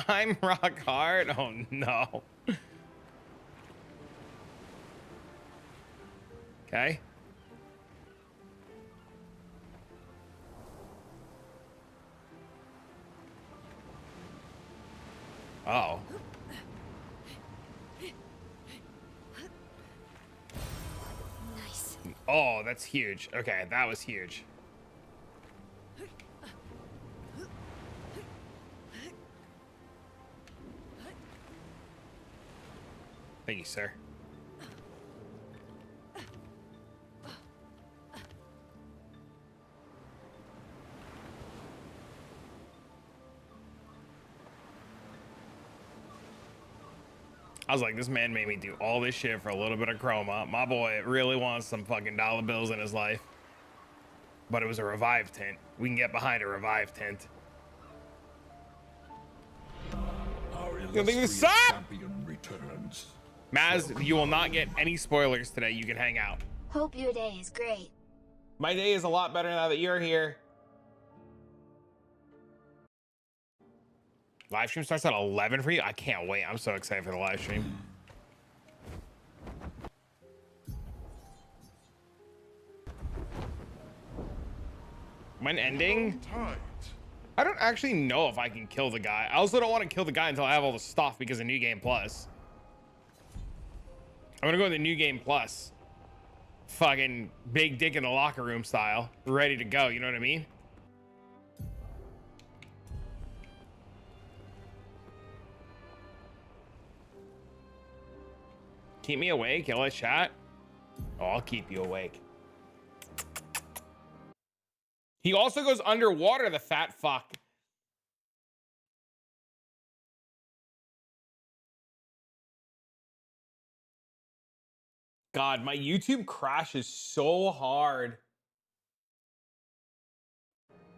I'm rock hard. Oh no. Okay. Oh. Nice. Oh, that's huge. Okay, that was huge. Thank you, sir. I was like, this man made me do all this shit for a little bit of chroma. My boy really wants some fucking dollar bills in his life. But it was a revive tent. We can get behind a revive tent. Our You think illustrious this up? champion returns. Maz, you will not get any spoilers today. You can hang out. Hope your day is great. My day is a lot better now that you're here. Live stream starts at 11 for you? I can't wait. I'm so excited for the live stream. When ending? I don't actually know if I can kill the guy. I also don't want to kill the guy until I have all the stuff because of New Game Plus. I'm gonna go to the New Game Plus. Fucking big dick in the locker room style. Ready to go, you know what I mean? Keep me awake, yell at chat. Oh, I'll keep you awake. He also goes underwater, the fat fuck. God, my YouTube crashes so hard.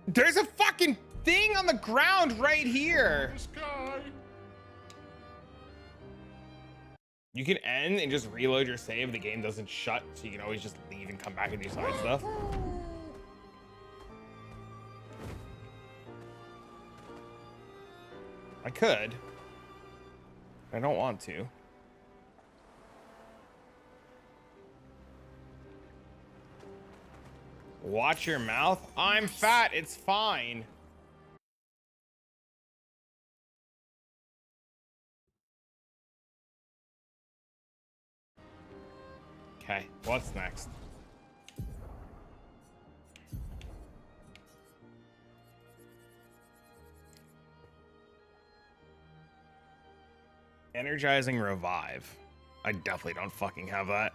There's a fucking thing on the ground right here. You can end and just reload your save. The game doesn't shut, so you can always just leave and come back and do side stuff. I could. I don't want to. Watch your mouth. I'm fat. It's fine. Okay, what's next? Energizing revive. I definitely don't fucking have that.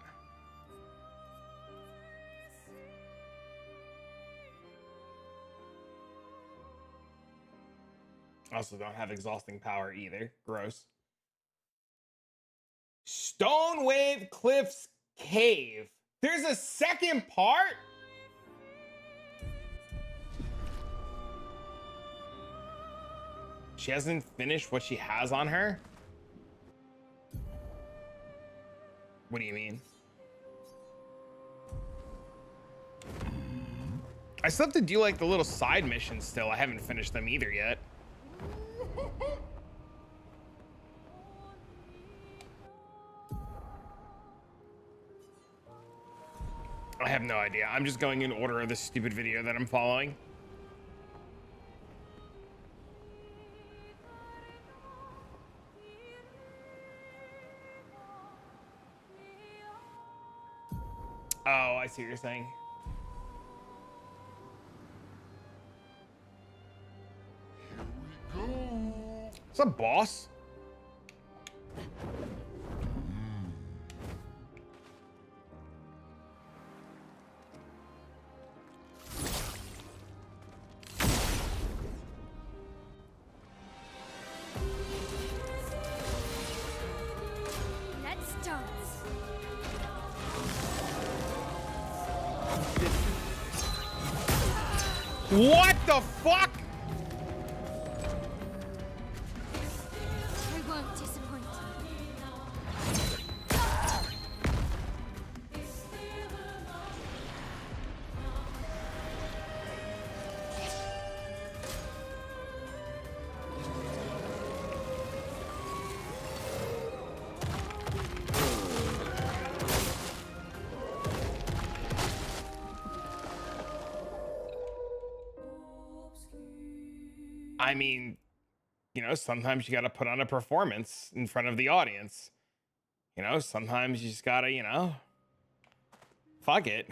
Also don't have exhausting power either. Gross. Stone Wave Cliffs Cave. There's a second part? She hasn't finished what she has on her? What do you mean? I still have to do like the little side missions still. I haven't finished them either yet. I have no idea. I'm just going in order of this stupid video that I'm following. Oh, I see what you're saying. What's up, boss? Let's dance. What the fuck? I won't disappoint. I mean, you know, sometimes you got to put on a performance in front of the audience. You know, sometimes you just got to, you know, fuck it.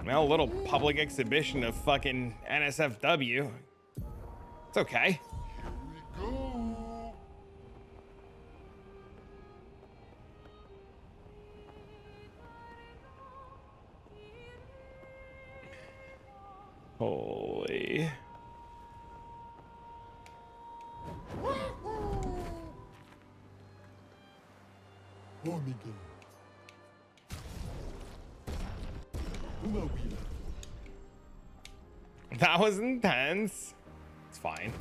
Well, a little public exhibition of fucking NSFW. It's okay. Holy. That was intense. It's fine.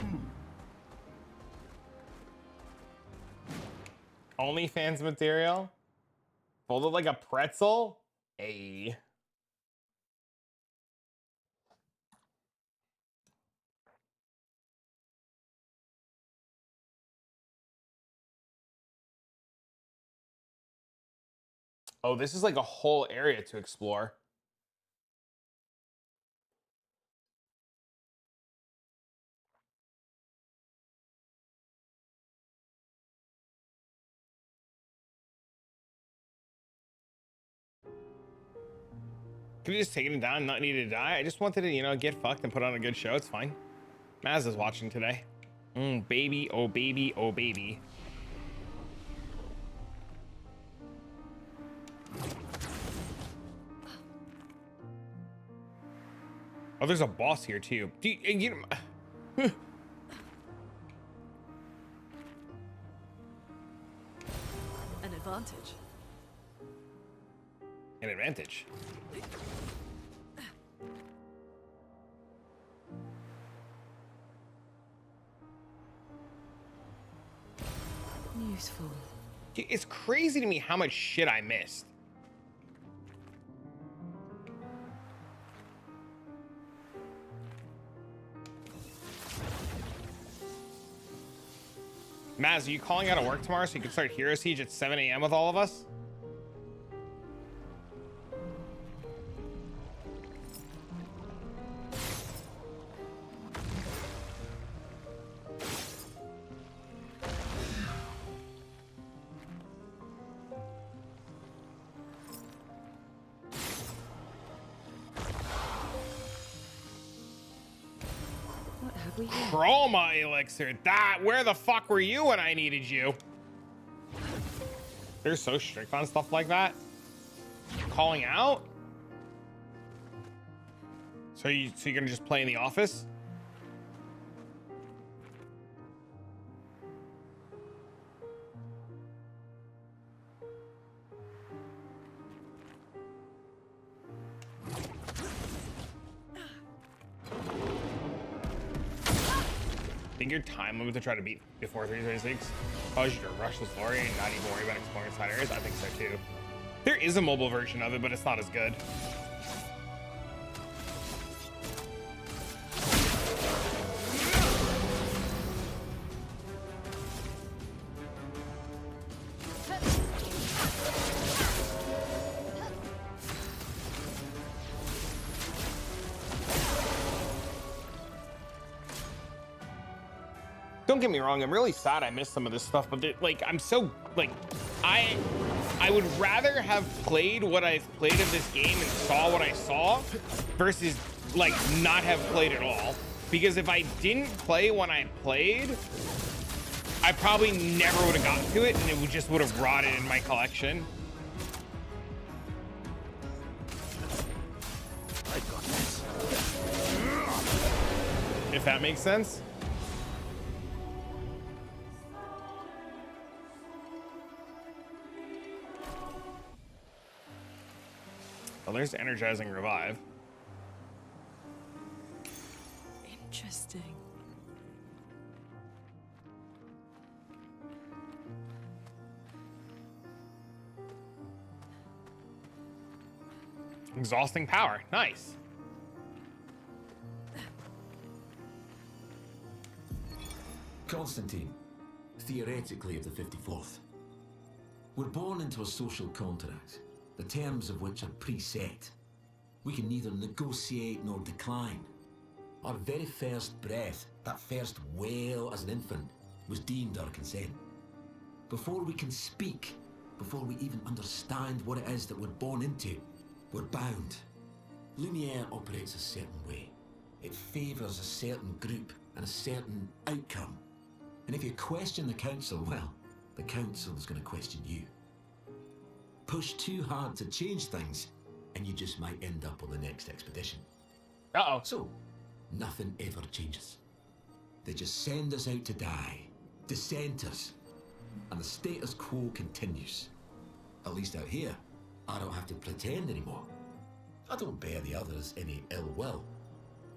OnlyFans material? Folded like a pretzel? Ayy. Oh, this is like a whole area to explore. Could you just taken it down and not needed to die? I just wanted to, you know, get fucked and put on a good show. It's fine. Maz is watching today. Baby, oh baby, oh baby. Oh, there's a boss here too. Do you An advantage. An advantage. Useful. It's crazy to me how much shit I missed. Maz, are you calling out of work tomorrow so you can start Hero Siege at 7 a.m. with all of us? What have we here? Chroma elixir. Where the fuck were you when I needed you? They're so strict on stuff like that. Calling out? So you're gonna just play in the office? Think your time limit to try to beat before 336? cause you to rush the story and not even worry about exploring side areas? I think so too. There is a mobile version of it, but it's not as good. Don't get me wrong, I'm really sad I missed some of this stuff, but like, I'm so, like, I would rather have played what I've played of this game and saw what I saw versus like not have played at all. Because if I didn't play when I played, I probably never would have gotten to it and it just would have rotted in my collection. I got this. If that makes sense. Well, there's energizing revive. Interesting. Exhausting power. Nice. Constantine, theoretically of the 54th. We're born into a social contract, the terms of which are preset. We can neither negotiate nor decline. Our very first breath, that first wail as an infant, was deemed our consent. Before we can speak, before we even understand what it is that we're born into, we're bound. Lumiere operates a certain way. It favours a certain group and a certain outcome. And if you question the council, well, the council is going to question you. Push too hard to change things, and you just might end up on the next expedition. Uh-oh. So, nothing ever changes. They just send us out to die, dissent us, and the status quo continues. At least out here, I don't have to pretend anymore. I don't bear the others any ill will.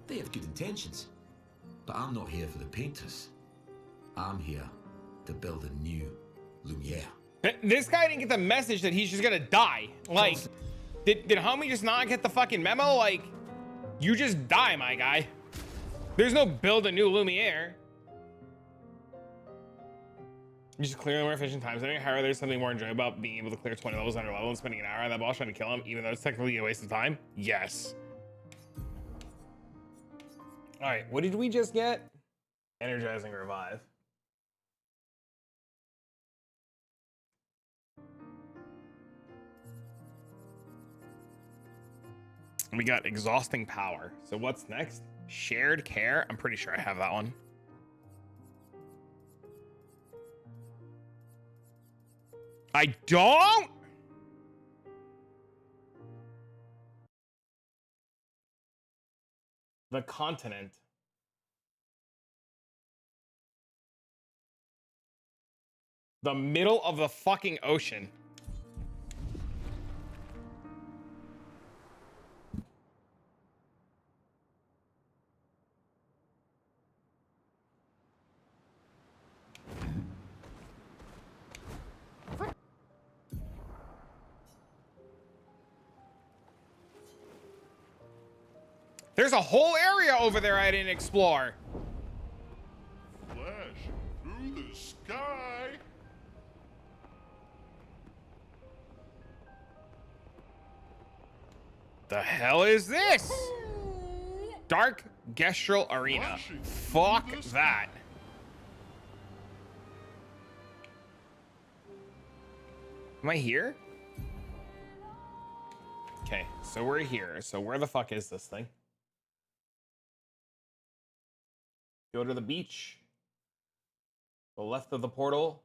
They have good intentions. But I'm not here for the painters. I'm here to build a new Lumiere. This guy didn't get the message that he's just gonna die. Like, did homie just not get the fucking memo? Like, you just die, my guy. There's no build a new Lumiere. You just clear more efficient times. However, there's something more enjoyable about being able to clear 20 levels under level and spending an hour on that boss trying to kill him, even though it's technically a waste of time. Yes. All right, what did we just get? Energizing revive. We got exhausting power. So what's next? Shared care. I'm pretty sure I have that one. I don't. The continent. The middle of the fucking ocean. There's a whole area over there I didn't explore. Flash through the sky. The hell is this? Dark Gestural Arena. Fuck that. Am I here? Okay, so we're here. So where the fuck is this thing? Go to the beach. Go left of the portal.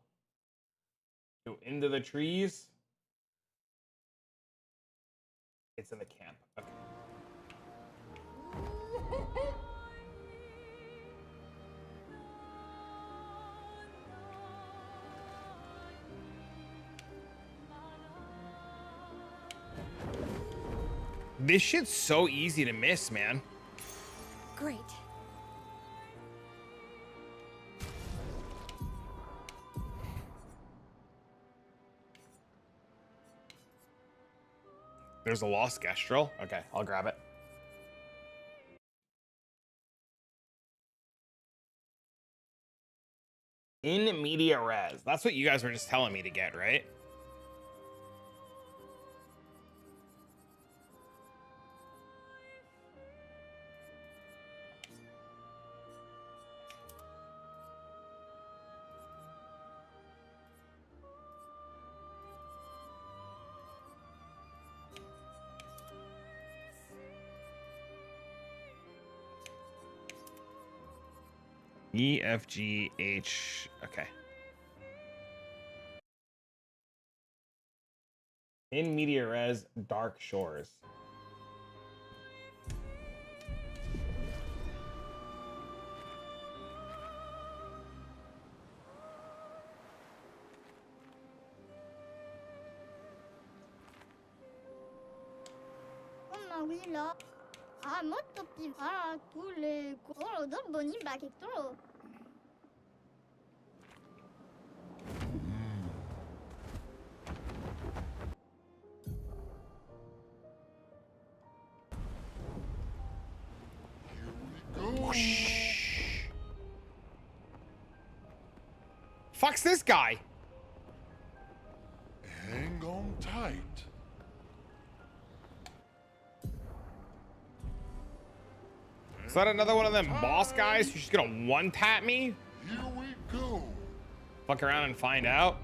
Go into the trees. It's in the camp. Okay. This shit's so easy to miss, man. Great. There's a lost Kestrel. Okay, I'll grab it. In media res. That's what you guys were just telling me to get, right? E, F, G, H. Okay. In media res, Dark Shores. Là. Ah, molto più tu le coloro dopo ni ba che tro. Fuck's this guy? Hang on tight. Is that another one of them boss guys who's just gonna one-tap me? Here we go. Fuck around and find out.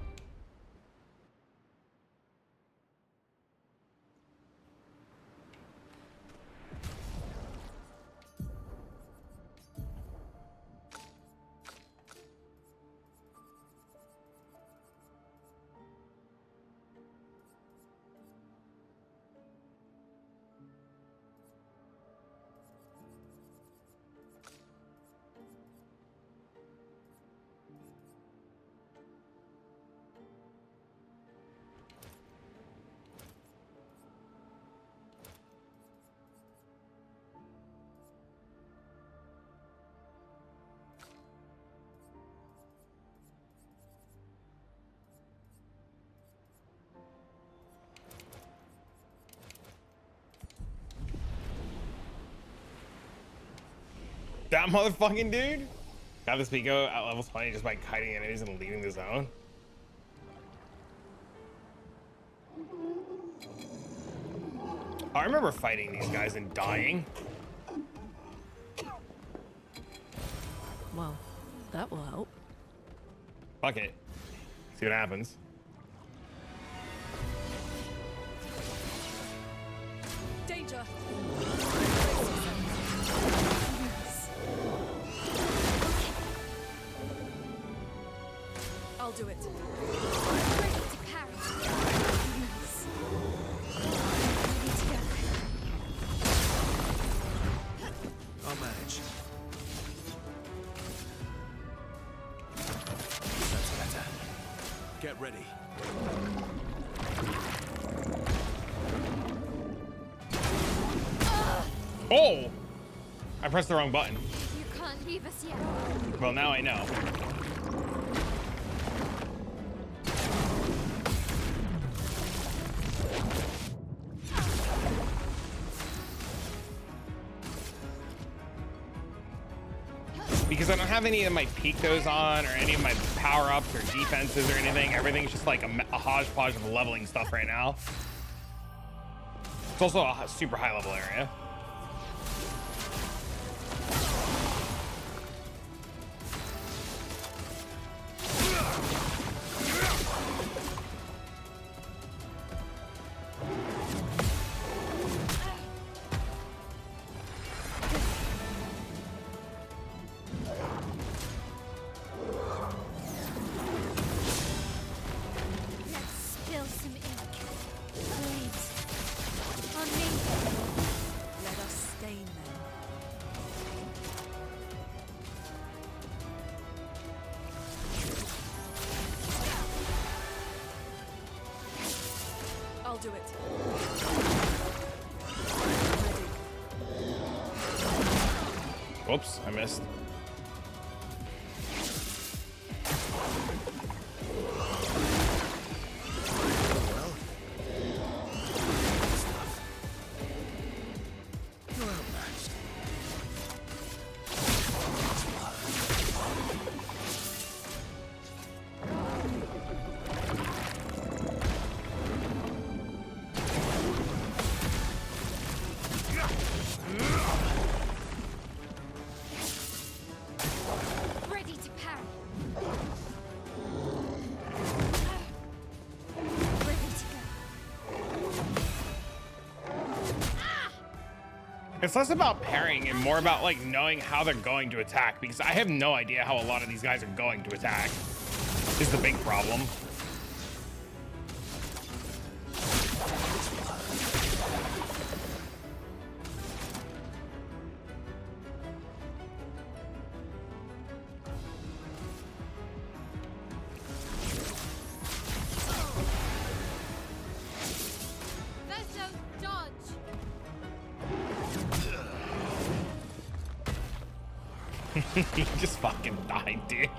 That motherfucking dude got this Pico at level 20 just by kiting enemies and leaving the zone. I remember fighting these guys and dying. Well, that will help. Fuck it. See what happens. Danger. I'll do it. Ready to carry. Yes. Ready to go. I'll manage. That's better. Get ready. Oh! I pressed the wrong button. You can't leave us yet. Well, now I know. Because I don't have any of my picos on or any of my power-ups or defenses or anything. Everything's just like a hodgepodge of leveling stuff right now. It's also a super high level area. I'll do it. Whoops, I missed. Well, stuff. It's less about parrying and more about like knowing how they're going to attack, because I have no idea how a lot of these guys are going to attack. Is the big problem. He just fucking died, dude.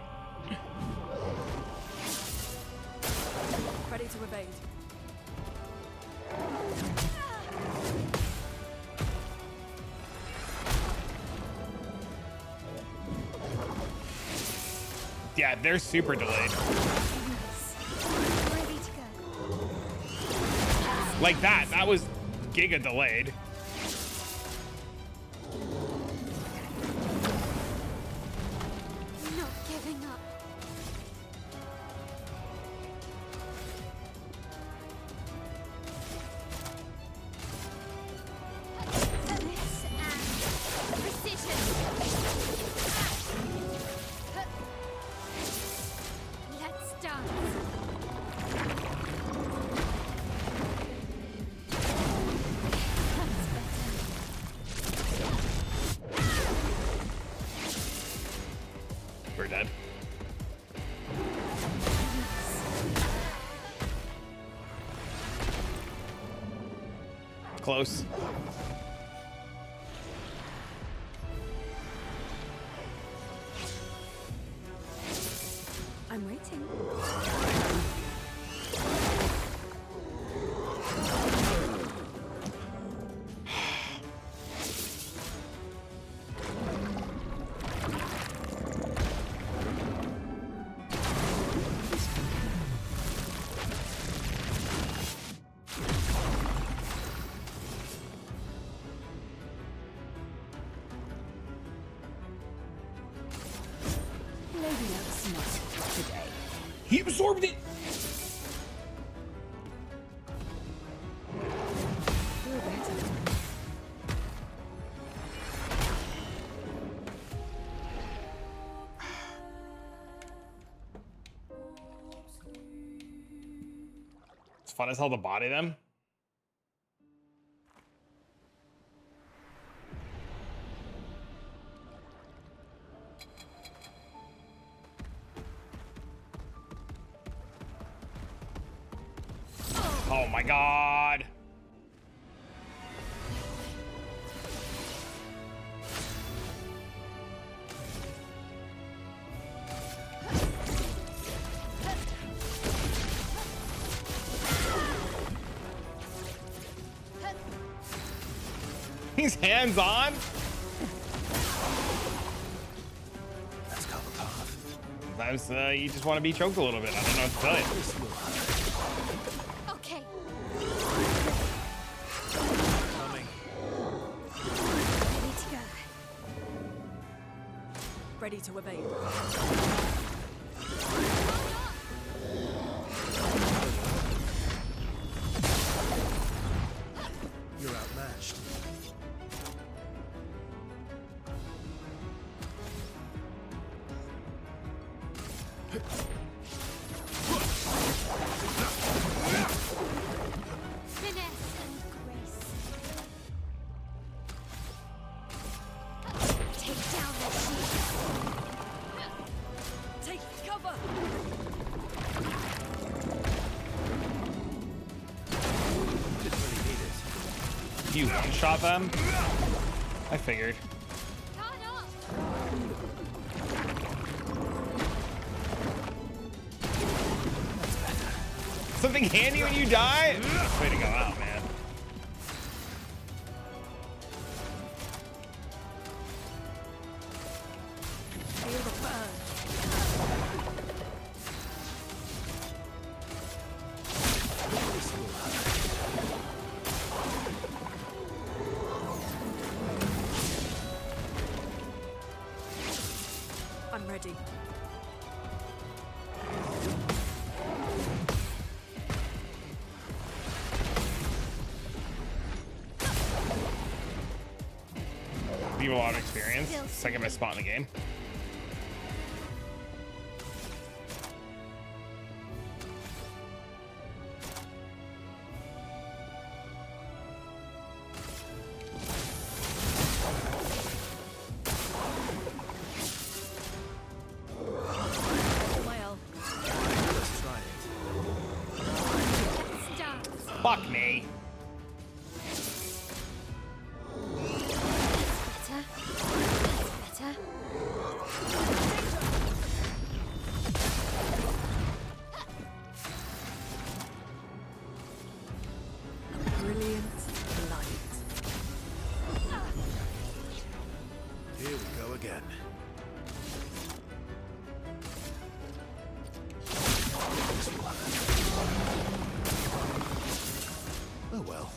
Ready to evade. Yeah, they're super delayed. Ready to go. Like that. That was giga delayed. Not giving up. Finesse and precision. Let's dance. That's better. We're dead. Close. I'm waiting. Maybe that's not today. He absorbed it. You're better. It's fun as hell to body them. Oh my god. He's hands on. That's got the path. Sometimes you just want to be choked a little bit. I don't know what to tell you. Okay. Coming. Ready to go. Ready to evade. You're outmatched. Finesse and grace. Take down the shield. Take cover! Didn't really need it. You one-shot them? I figured. Caught up. Something handy when you die? Way to go out, man. Feel the burn. I'm ready. people a lot of experience. Second best spot in the game. Let's try it. Stop. Fuck me. Better. That's better. Brilliant light. Here we go again. This will hurt. Oh well.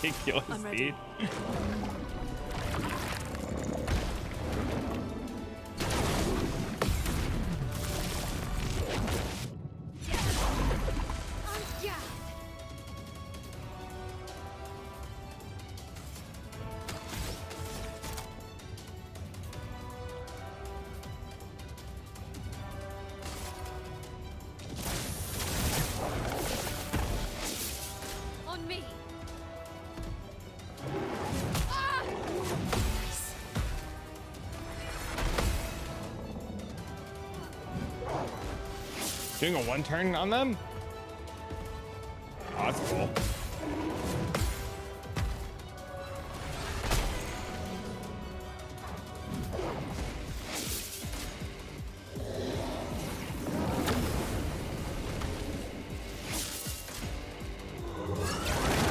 Ridiculous, I'm ready. dude. On guard. On me. Ah! Nice. Doing a one turn on them? Oh, that's cool.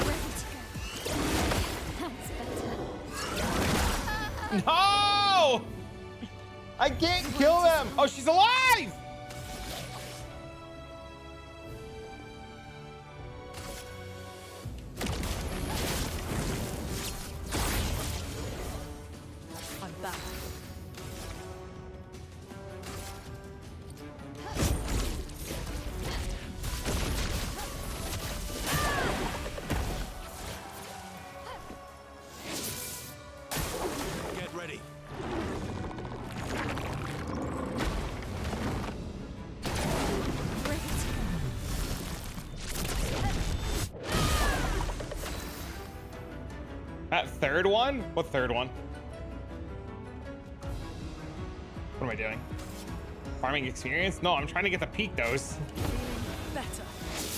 Ready to go. That's better. No! I can't kill them. Oh, she's alive! I'm back. Get ready. Ready to go. That third one? What third one? What am I doing? Farming experience? No, I'm trying to get the peak dose. Better.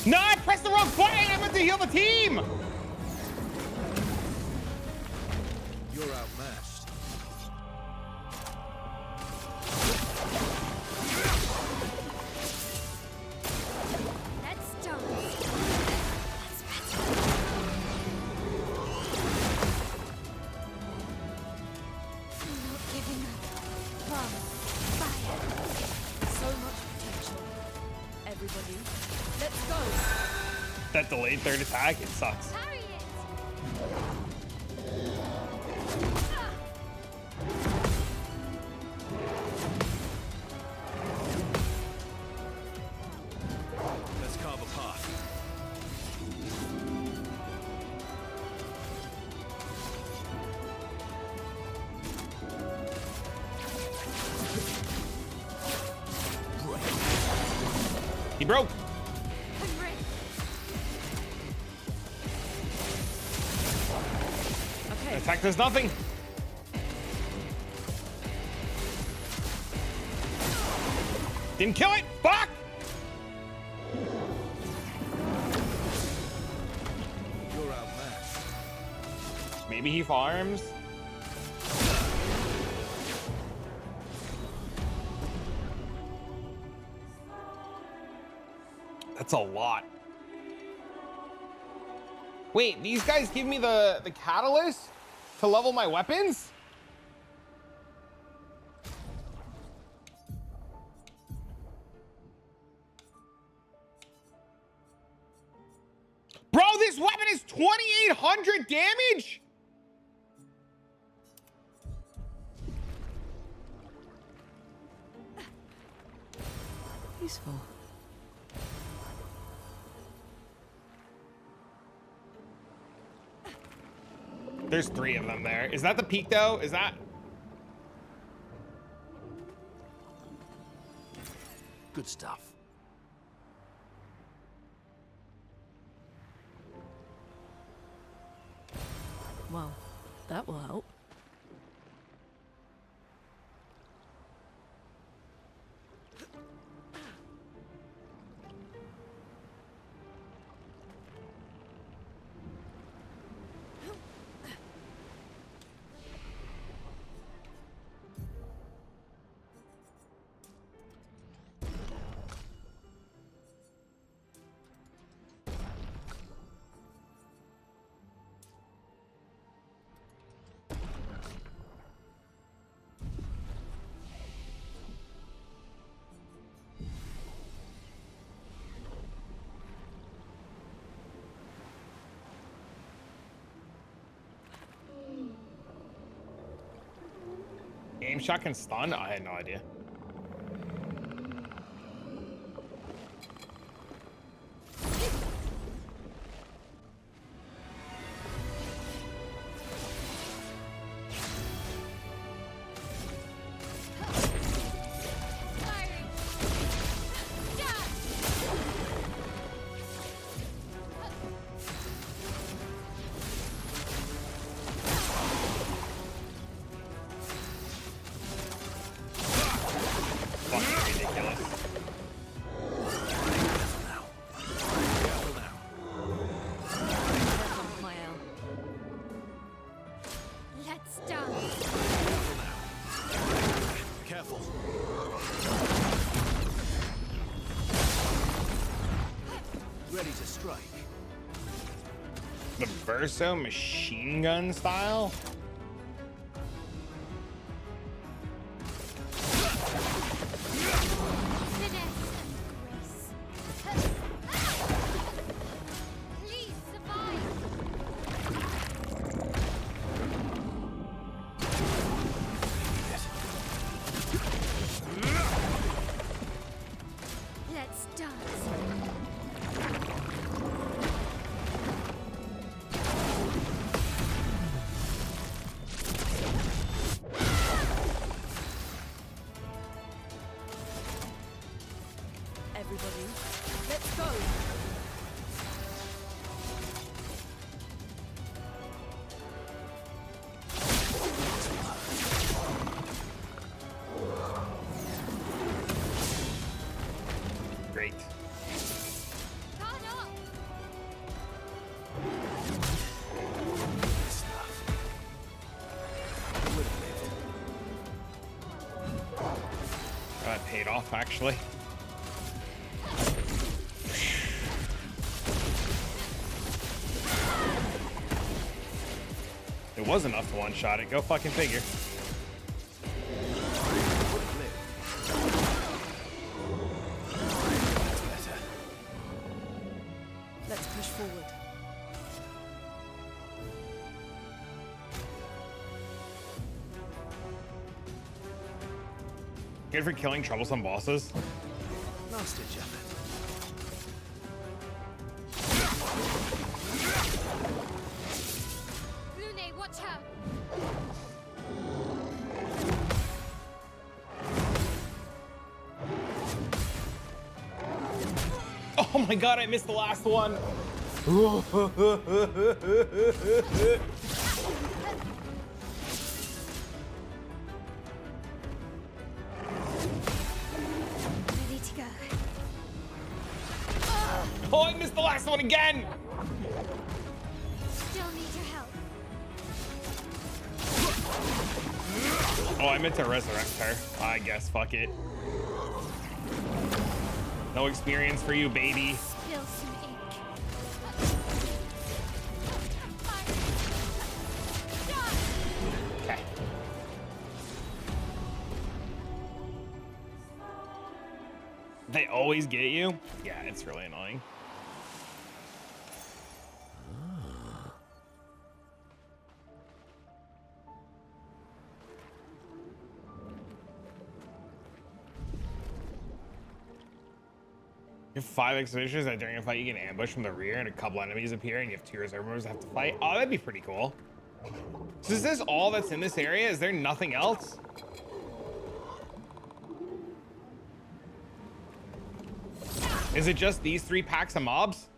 No, I pressed the wrong button. I meant to heal the team. You're outmatched. Let's dance. That's better. I'm not giving up. Promise. Fire. So much potential. Everybody, let's go. That delayed third attack, it sucks. Parry it. Let's carve a path. He broke. I'm ready. Okay. Attack does nothing. Didn't kill it. Fuck. You're outmatched. Maybe he farms. That's a lot. Wait, these guys give me the catalyst to level my weapons? Bro, this weapon is 2,800 damage? useful. There's 3 of them there. Is that the peak though? Is that? Good stuff. Well, that will help. Aim shot can stun? I had no idea. Ready to strike. The Verso machine gun style? Let's dance. Everybody, let's go. Great. That paid off actually. It was enough to one-shot it. Go fucking figure. Let's push forward. Good for killing troublesome bosses. Last ditch effort. Lune, watch out. Oh my god, I missed the last one. Ready to go. Oh, I missed the last one again. Still need your help. Oh, I meant to resurrect her. I guess, fuck it. No experience for you, baby. Spill some ink. Okay. They always get you? Yeah, it's really annoying. You have 5 expeditions that during a fight you get ambushed from the rear and a couple enemies appear and you have 2 reserve members that have to fight. Oh, that'd be pretty cool. So is this all that's in this area? Is there nothing else? Is it just these 3 packs of mobs?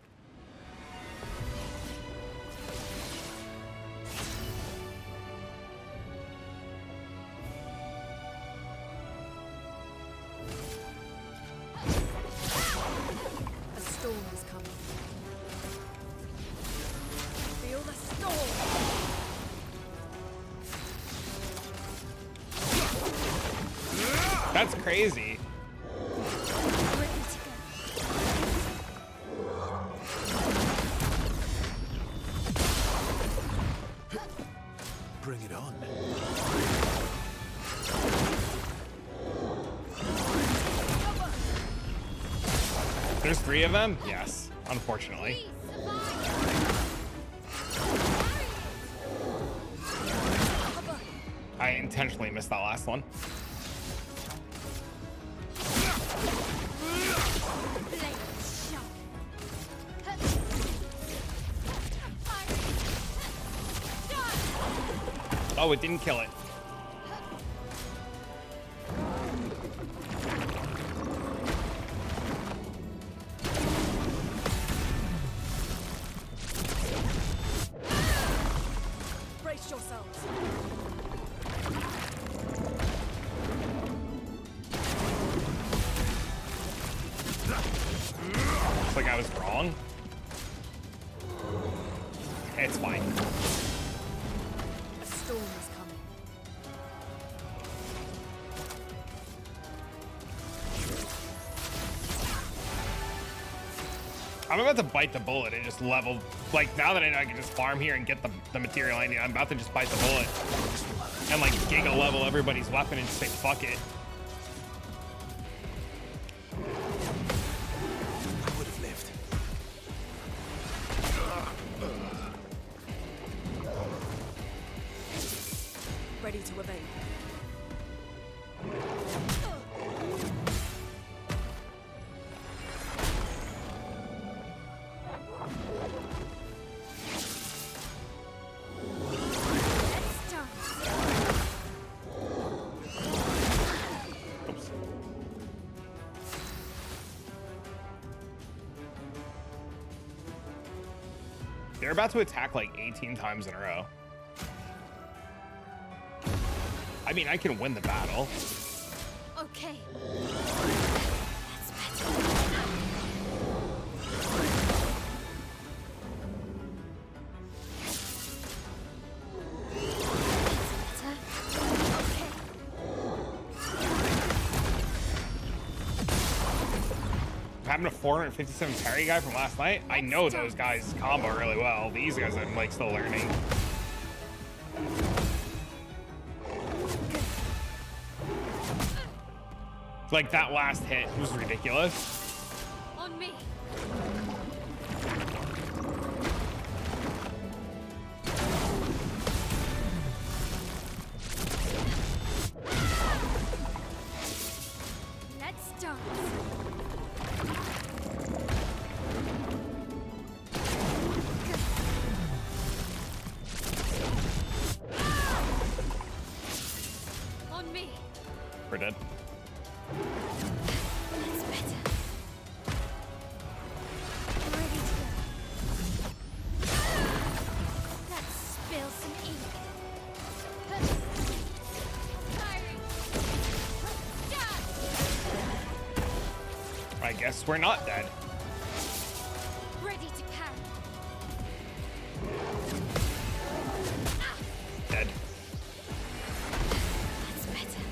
A storm is coming. Feel the storm. That's crazy. Ready to go. Bring it on. There's 3 of them? Yes, unfortunately. I intentionally missed that last one. Oh, it didn't kill it. Brace yourselves. Looks like I was wrong. It's fine. A storm is coming. I'm about to bite the bullet and just level. Like, now that I know I can just farm here and get the material I need, I'm about to just bite the bullet and like giga level everybody's weapon and just say fuck it. I would have lived. Ready to evade. Let's start. Oops. They're about to attack like 18 times in a row. I mean, I can win the battle. Okay. That's better. Okay. Having a 457 parry guy from last night, I know those guys combo really well. These guys I'm like still learning. Like that last hit was ridiculous. On me. Let's dance. On me. We're dead. That's better. Ready to go. Let's spill some ink. Firing. Done. I guess we're not dead. Ready to parry. Dead. That's better.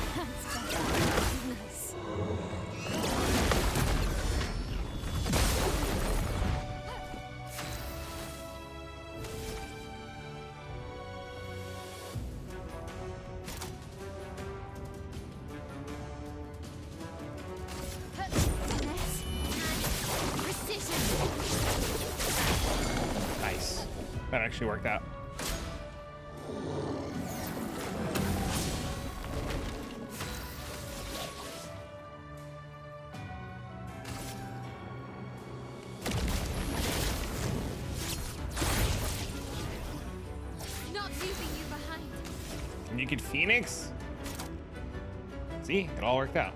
That's better. Nice. Finesse and precision. Nice. That actually worked out. leaving you behind. And you could Phoenix? See, it all worked out.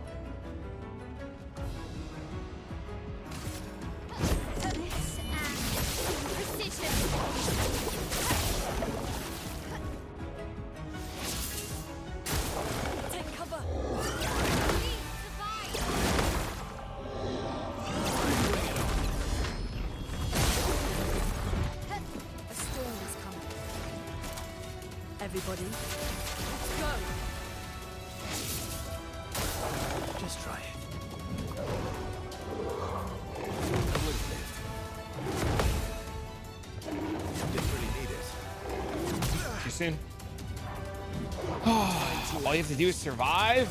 This and precision. Take cover. Please survive. A storm is coming. Everybody, let's go. Just try it. I would have lived. Didn't really need it. Too soon. All you have to do is survive.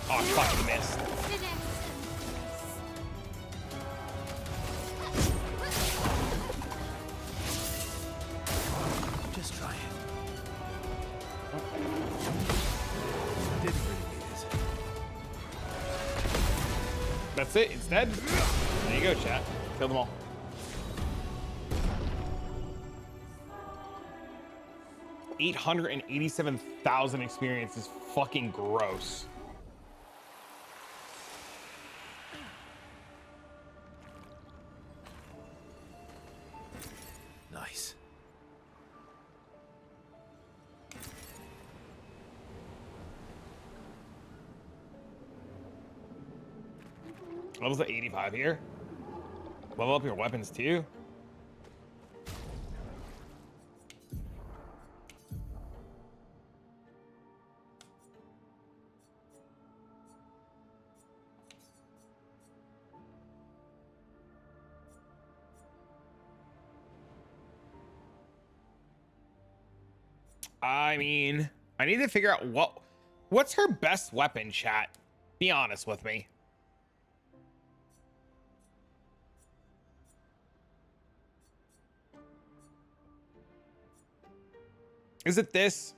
Oh, I fucking missed. Just try it. Didn't really need it. That's it. It's dead. There you go, chat. Kill them all. $887,000 experience is fucking gross. Nice. Levels at 85 here. Level up your weapons too. I mean, I need to figure out what's her best weapon, chat. Be honest with me. Is it this?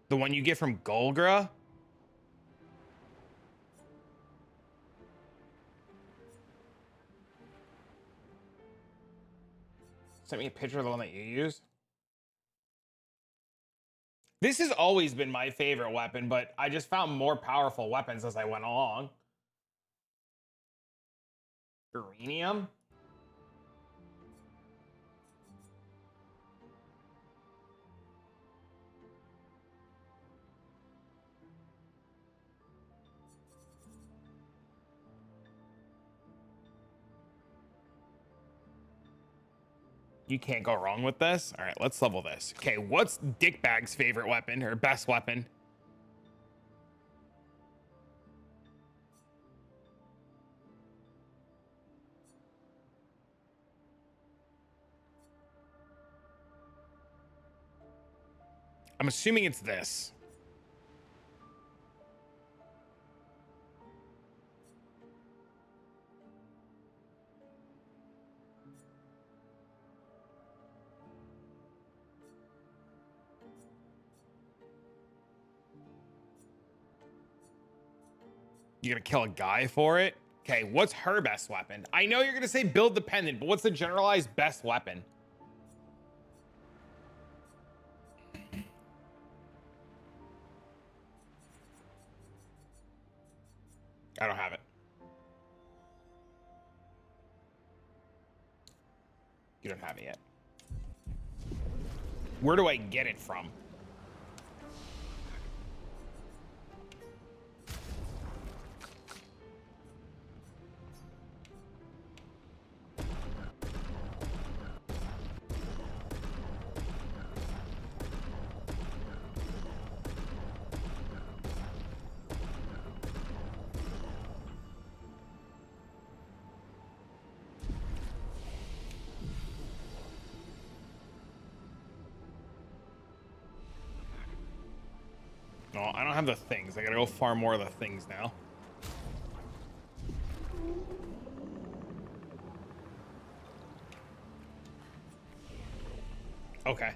The one you get from Golgra? Send me a picture of the one that you used. This has always been my favorite weapon, but I just found more powerful weapons as I went along. Uranium? You can't go wrong with this. All right, let's level this. Okay, what's Dickbag's favorite weapon or best weapon? I'm assuming it's this. You're gonna kill a guy for it? Okay, what's her best weapon? I know you're gonna say build dependent, but what's the generalized best weapon? I don't have it. You don't have it yet. Where do I get it from? No, I don't have the things. I gotta go farm more of the things now. Okay.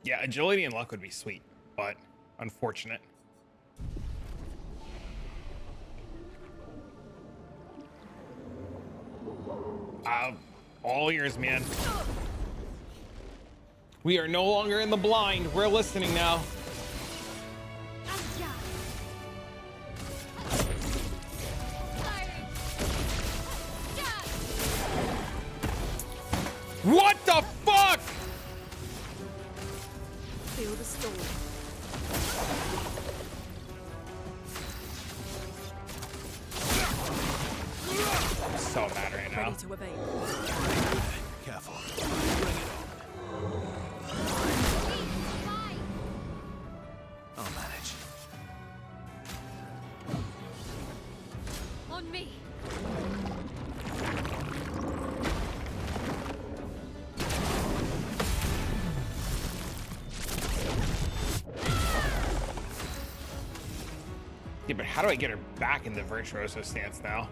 Yeah, agility and luck would be sweet, but unfortunate. All yours, man. We are no longer in the blind. We're listening now. What the fuck? Feel the storm. I'm so mad right now. Ready to evade. Careful. Bring it on. I'll manage. On me. Yeah, but how do I get her back in the virtuoso stance now?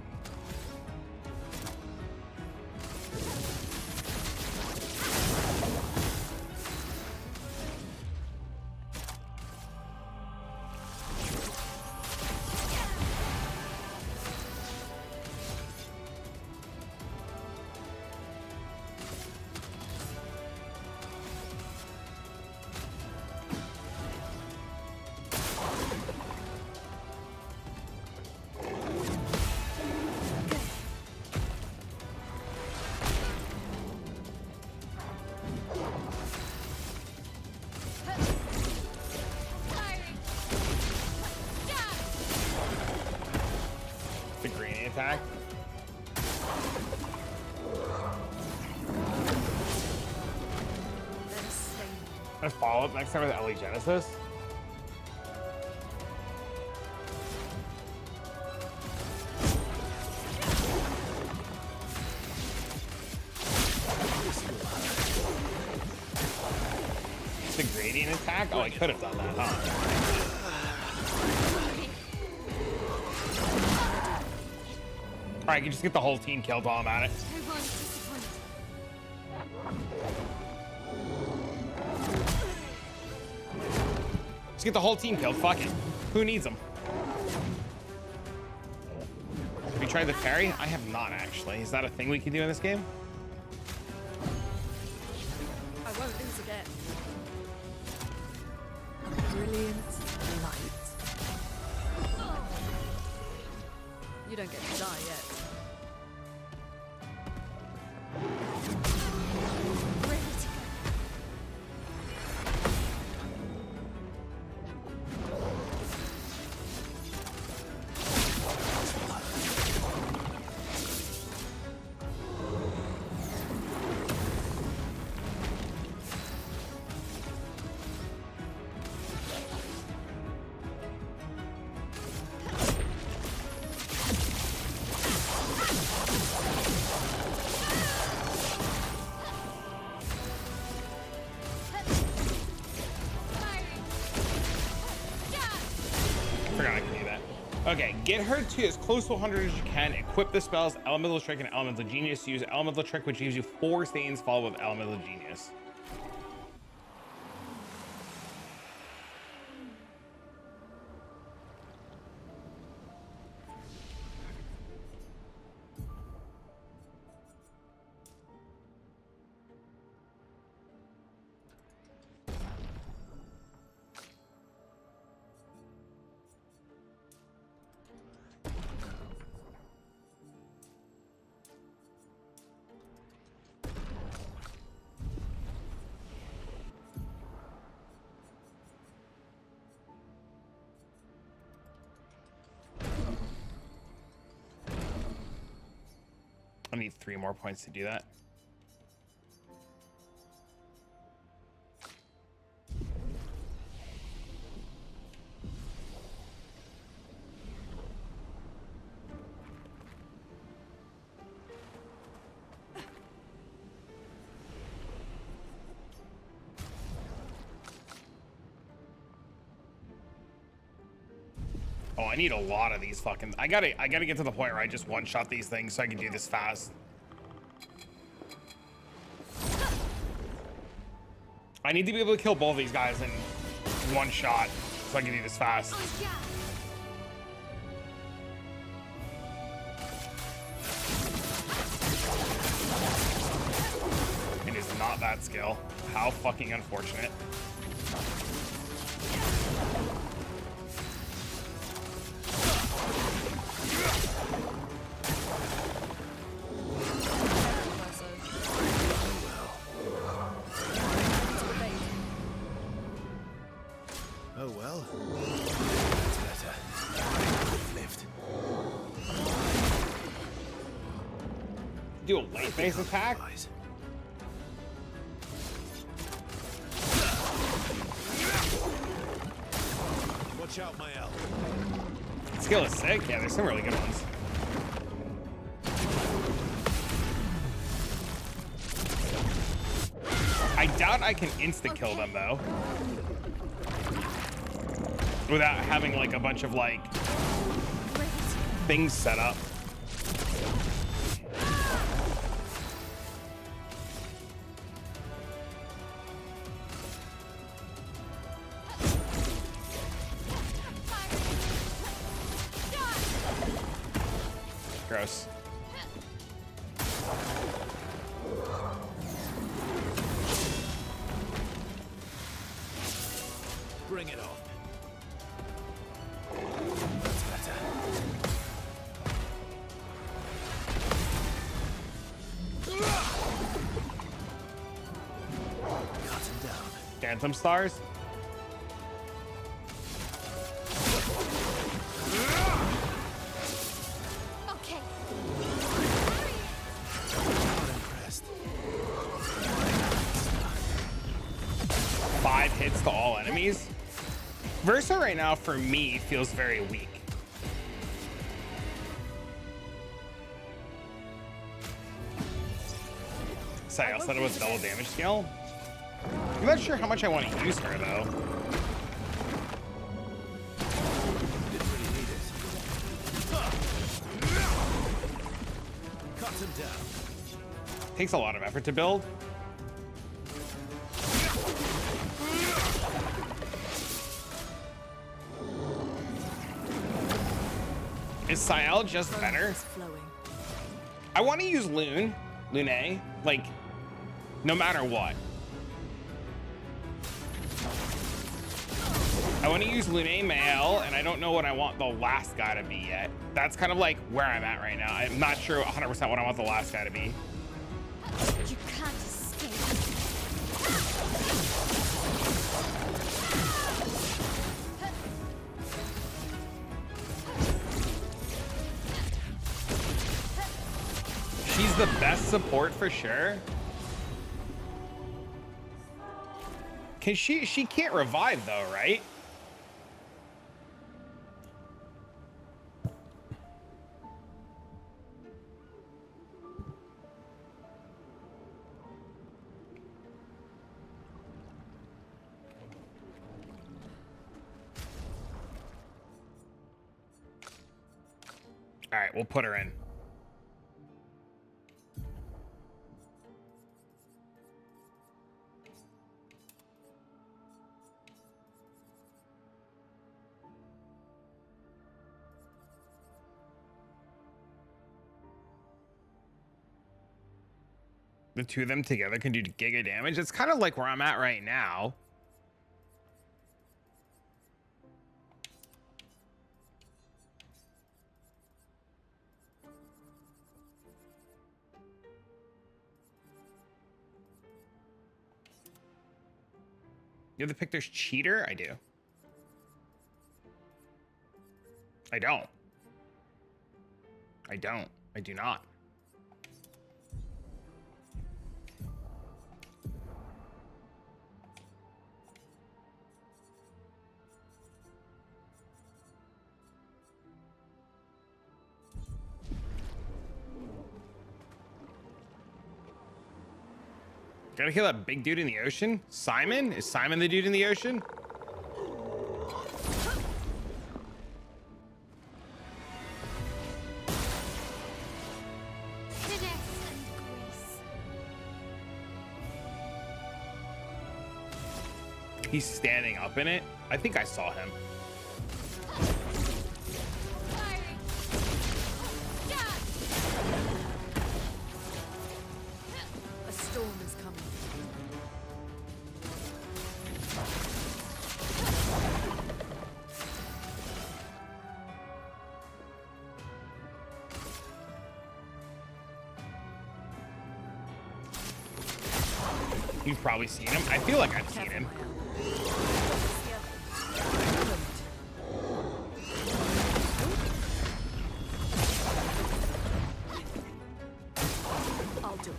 The granny attack. A follow up next time with Ellie Genesis. The gradient attack? Oh, I could have done that, huh? Alright, I can just get the whole team killed while I'm at it. Just get the whole team killed. Fuck it. Who needs them? Have you tried the parry? I have not, actually. Is that a thing we can do in this game? I won't lose again. A brilliant light. You don't get to die yet. Ready to go. Forgot I could do that. Okay, get her to as close to 100 as you can. Equip the spells Elemental Trick and Elemental Genius. Use Elemental Trick, which gives you 4 stains, followed with Elemental Genius. I need 3 more points to do that. Oh, I need a lot of these fucking... I gotta get to the point where I just one-shot these things so I can do this fast. I need to be able to kill both of these guys in one shot so I can do this fast. It is not that skill. How fucking unfortunate. Oh well. That's better. Lived. Do a late phase attack? Watch out, my L. Skill is sick. Yeah, there's some really good ones. I doubt I can insta-kill them, though. Without having, like, a bunch of, like, things set up. Gross. Bring it on. That's better. Cut him down. Phantom stars? Okay. Not impressed. 5 hits to all enemies. Versa right now for me feels very weak. Sorry, I said it was double damage scale. I'm not sure how much I want to use her though. Didn't really need it. Cut him down. Takes a lot of effort to build. Is Sael just better? I want to use Lune, like, no matter what. I want to use Lune Mael, and I don't know what I want the last guy to be yet. That's kind of like where I'm at right now. I'm not sure 100% what I want the last guy to be. You can't escape. She's the best support for sure. Can she can't revive though, right? All right, we'll put her in. The two of them together can do giga damage. It's kind of like where I'm at right now. You have the pick there's cheater? I do. I don't. I don't. I do not. Gotta kill that big dude in the ocean? Simon? Is Simon the dude in the ocean? Finesse and grace. He's standing up in it. I think I saw him. A storm is coming. You've probably seen him. I feel like I've seen him. I'll do it.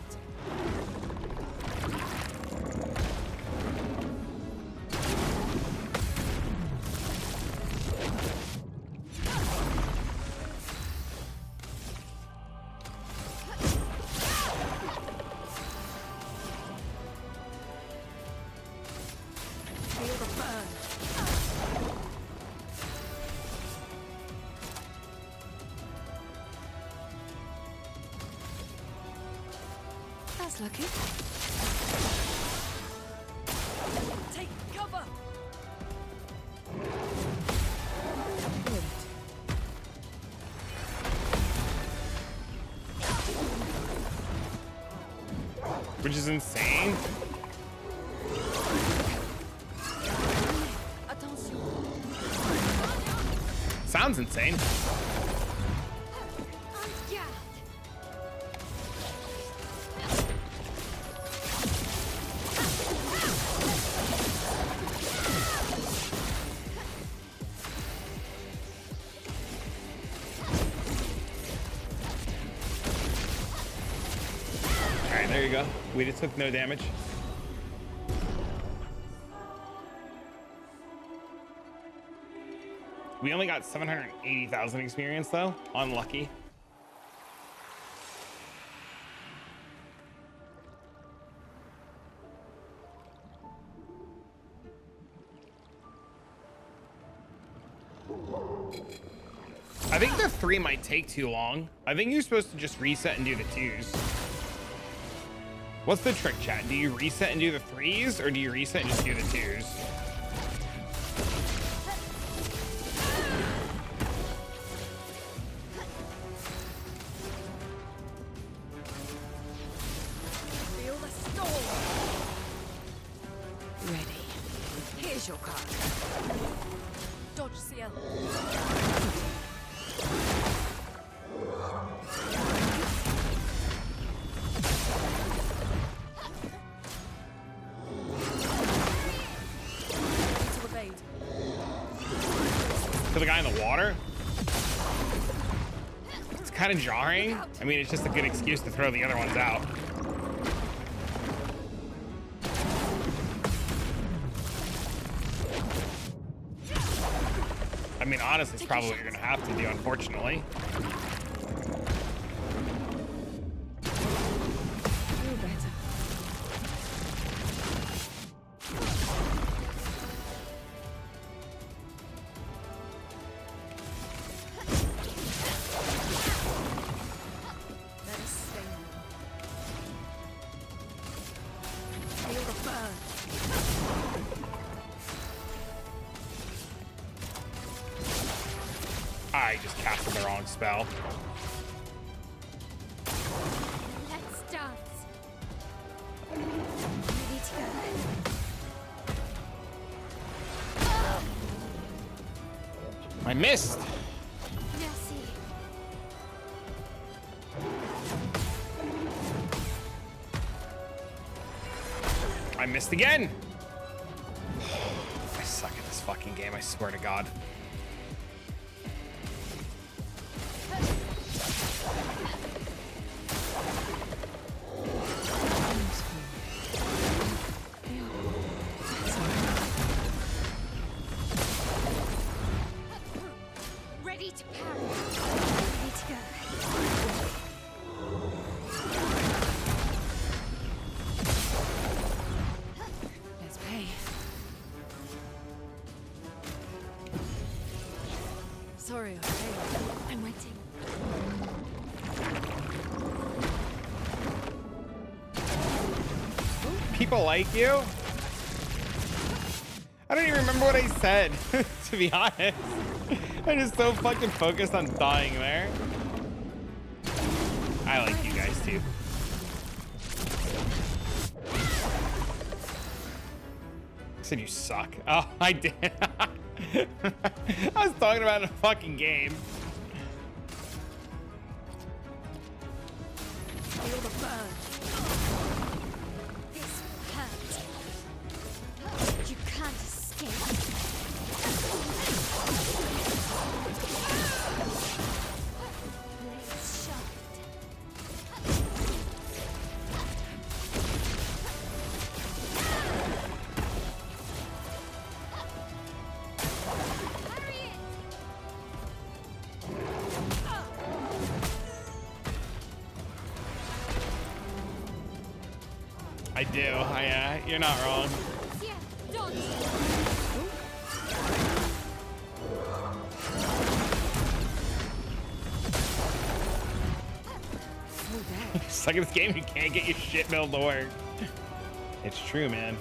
Feel the burn. That's lucky. Take cover. Good. Which is insane. Attention. Sounds insane. Alright, there you go. We just took no damage. We only got 780,000 experience though. Unlucky. I think the 3 might take too long. I think you're supposed to just reset and do the 2s. What's the trick, chat? Do you reset and do the 3s, or do you reset and just do the 2s? Feel the storm. Ready. Here's your card. Dodge CL. To evade. To the guy in the water? It's kind of jarring. I mean, it's just a good excuse to throw the other ones out. I mean, honestly, it's probably what you're gonna have to do, unfortunately. Feel better. Let us stay on. Feel the burn. I just casted the wrong spell. Let's dance. Ready to go. I missed. Merci. I missed again. I suck at this fucking game, I swear to God. Ready to parry. Ready to go. Let's pay. Sorry, I failed. I'm waiting. People like you? I don't even remember what I said, to be honest. I'm just so fucking focused on dying there. I like you guys too. I said you suck. Oh, I did. I was talking about a fucking game. Feel the burn. This hurt. You can't escape. Blades sharpened. Hurry it! I do. You're not wrong. Yeah, don't. Suck at this game, you can't get your shit built to work. It's true, man.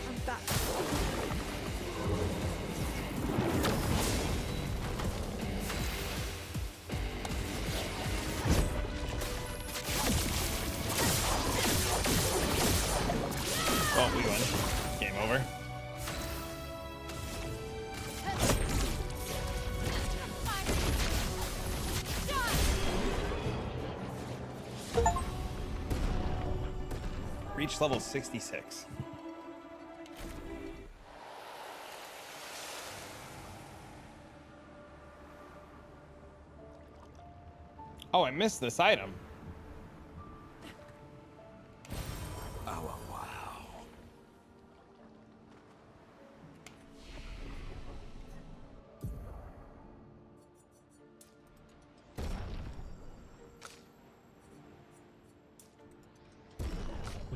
I'm back. Oh, we won. Game over. Reach level 66. Oh, I missed this item. Oh, wow.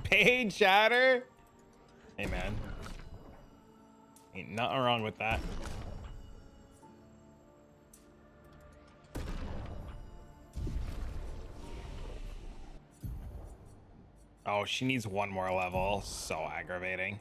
Paid chatter. Hey, man. Ain't nothing wrong with that. Oh, she needs one more level. So aggravating.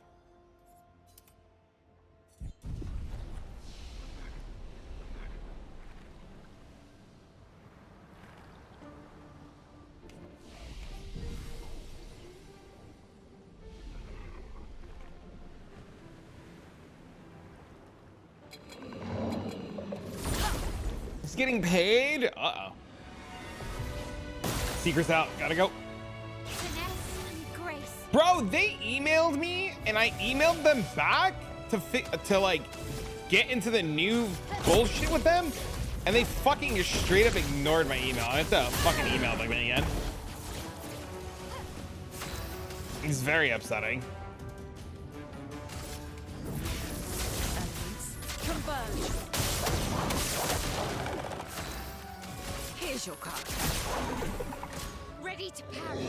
He's getting paid? Uh-oh. Secret's out. Gotta go. Finesse and grace. Bro, they emailed me and I emailed them back to like get into the new bullshit with them, and they fucking just straight up ignored my email. I have to fucking email them again. It's very upsetting. Converge. Here's your card. Ready to parry.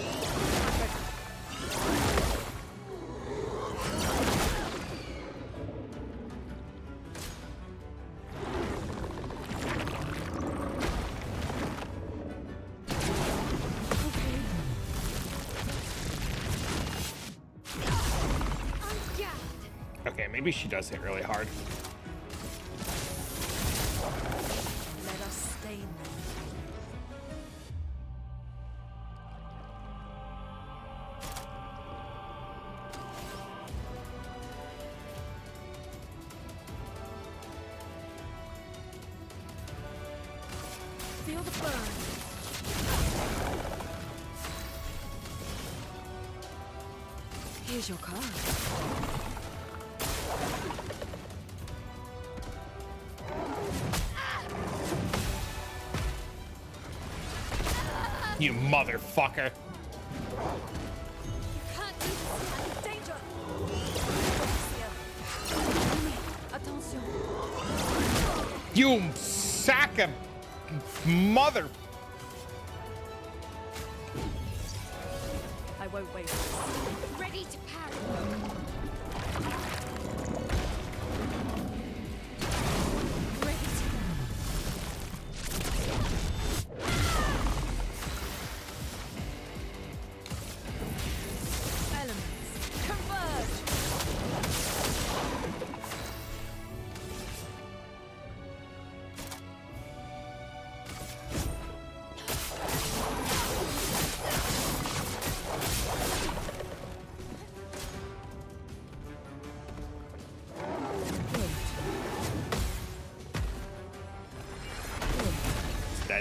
Okay, maybe she does hit really hard. Let us stain them. Feel the burn. Here's your card. You motherfucker. Can't do this. Danger! Attention. You sack of mother. I won't wait. Ready to parry.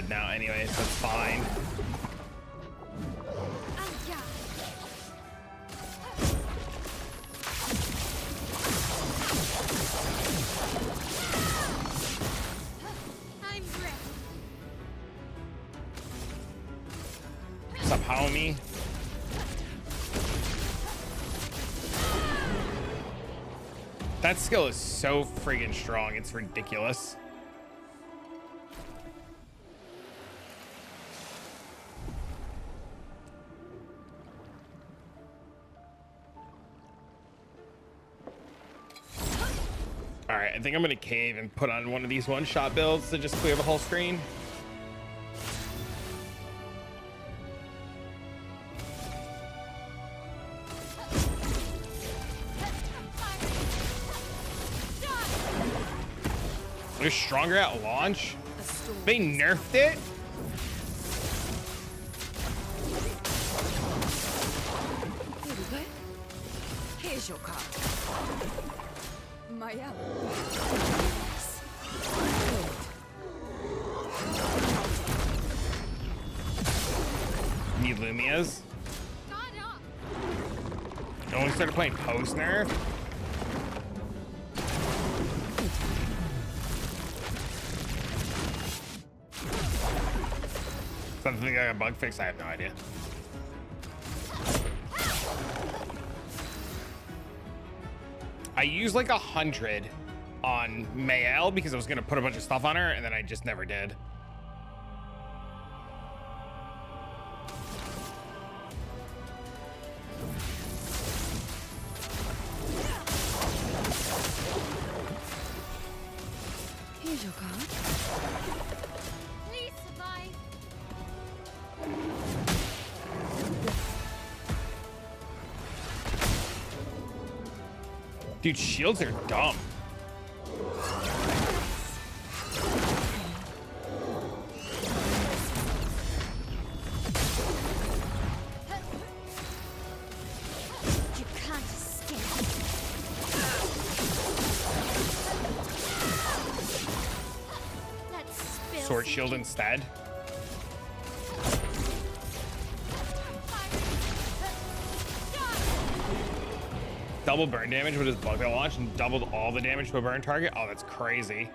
dead now anyway, so it's fine. I'm ready. What's up, homie? That skill is so friggin' strong, it's ridiculous. All right, I think I'm gonna cave and put on one of these one-shot builds to just clear the whole screen. They're stronger at launch. They nerfed it. Here we go. Here's your card. My ally. Need Lumias. And we started playing post nerf. Something like a bug fix, I have no idea. I used like 100 on Mayel because I was gonna put a bunch of stuff on her and then I just never did. Here's your card. Please survive. Dude, shields are dumb. You can't escape. Let's spill Sword some shield instead. Double burn damage with his bug that launch and doubled all the damage to a burn target. Oh, that's crazy.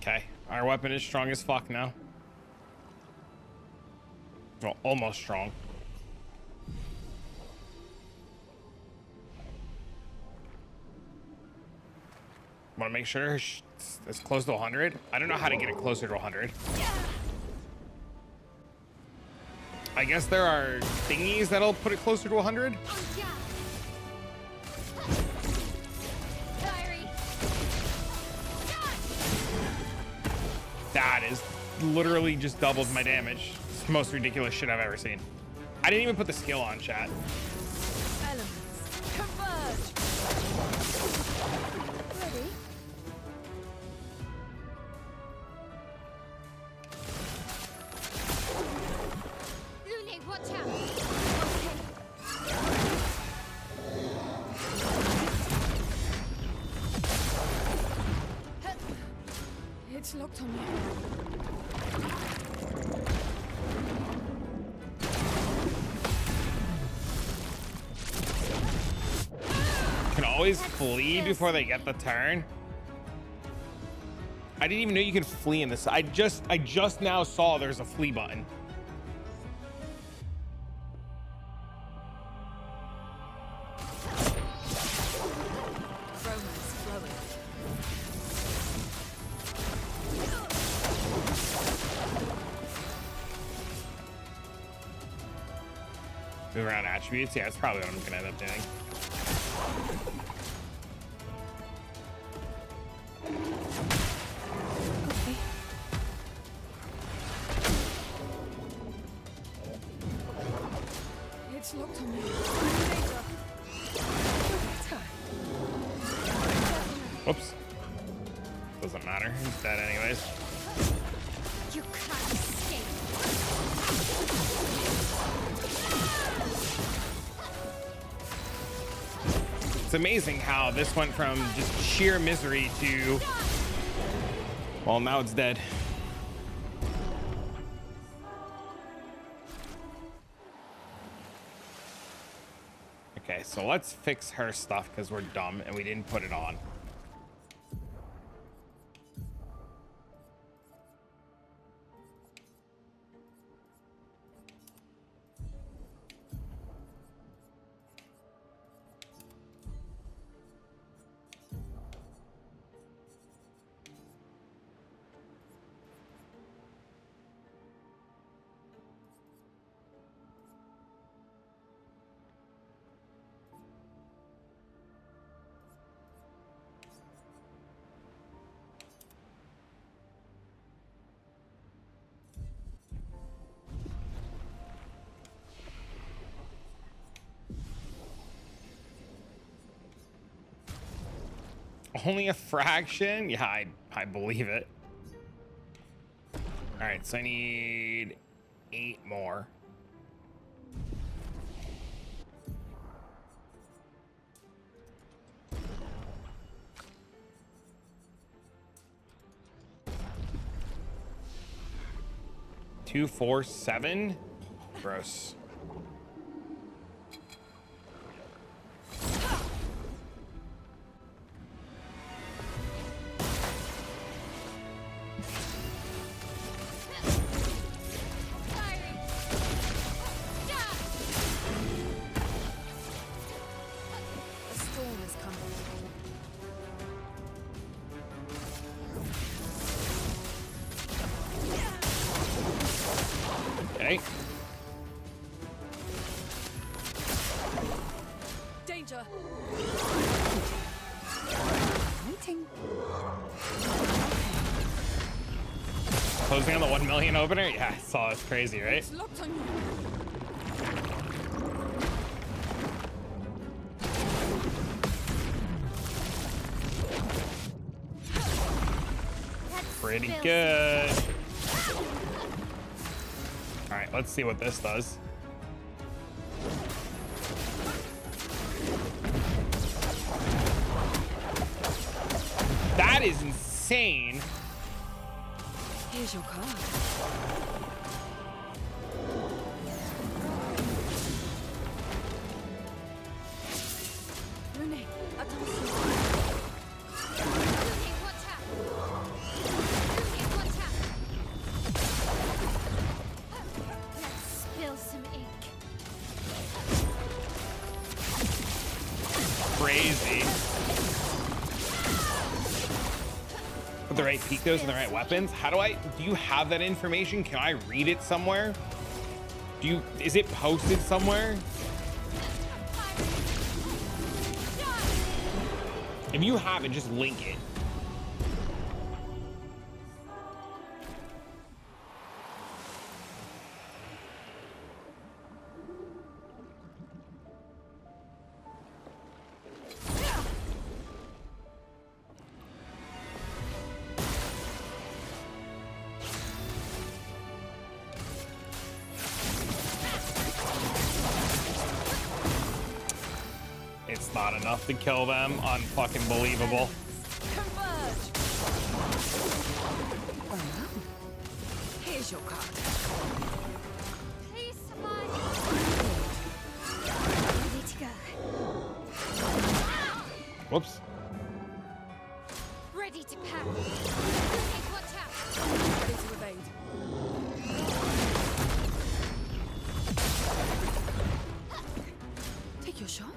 Okay, our weapon is strong as fuck now. Well, almost strong. Want to make sure it's close to 100? I don't know how to get it closer to 100. I guess there are thingies that'll put it closer to 100. That is literally just doubles my damage. It's the most ridiculous shit I've ever seen. I didn't even put the skill on, chat. Elements converge. Ready? Lune, watch out. It's locked on you. Can always flee before they get the turn. I didn't even know you could flee in this. I just now saw there's a flee button. Romance flowing. Move around attributes. Yeah, that's probably what I'm gonna end up doing. Okay. It's locked on you. Whoops. Doesn't matter. He's dead anyways. You can't escape. It's amazing how this went from just sheer misery to, well, now it's dead. Okay, so let's fix her stuff because we're dumb and we didn't put it on. Only a fraction? Yeah, I believe it. All right, so I need 8 more. Two, 4, 7. Gross. A storm is coming. Okay. Danger. Waiting. Closing on the 1 million opener? Yeah, I saw. It's crazy, right? It's locked on you. Pretty good. All right, let's see what this does. That is insane. Here's your card. Rune, attention. Rune, watch out. Rune, watch out. Let's spill some ink. Crazy. With the right picos and the right weapons. How do you have that information? Can I read it somewhere? Is it posted somewhere? If you have it, just link it. It's not enough to kill them. Unfucking believable. Converge. Oh no. Here's your card. Please survive. Ready to go. Whoops. Ready to parry. Okay, watch out. Ready to evade. Take your shot.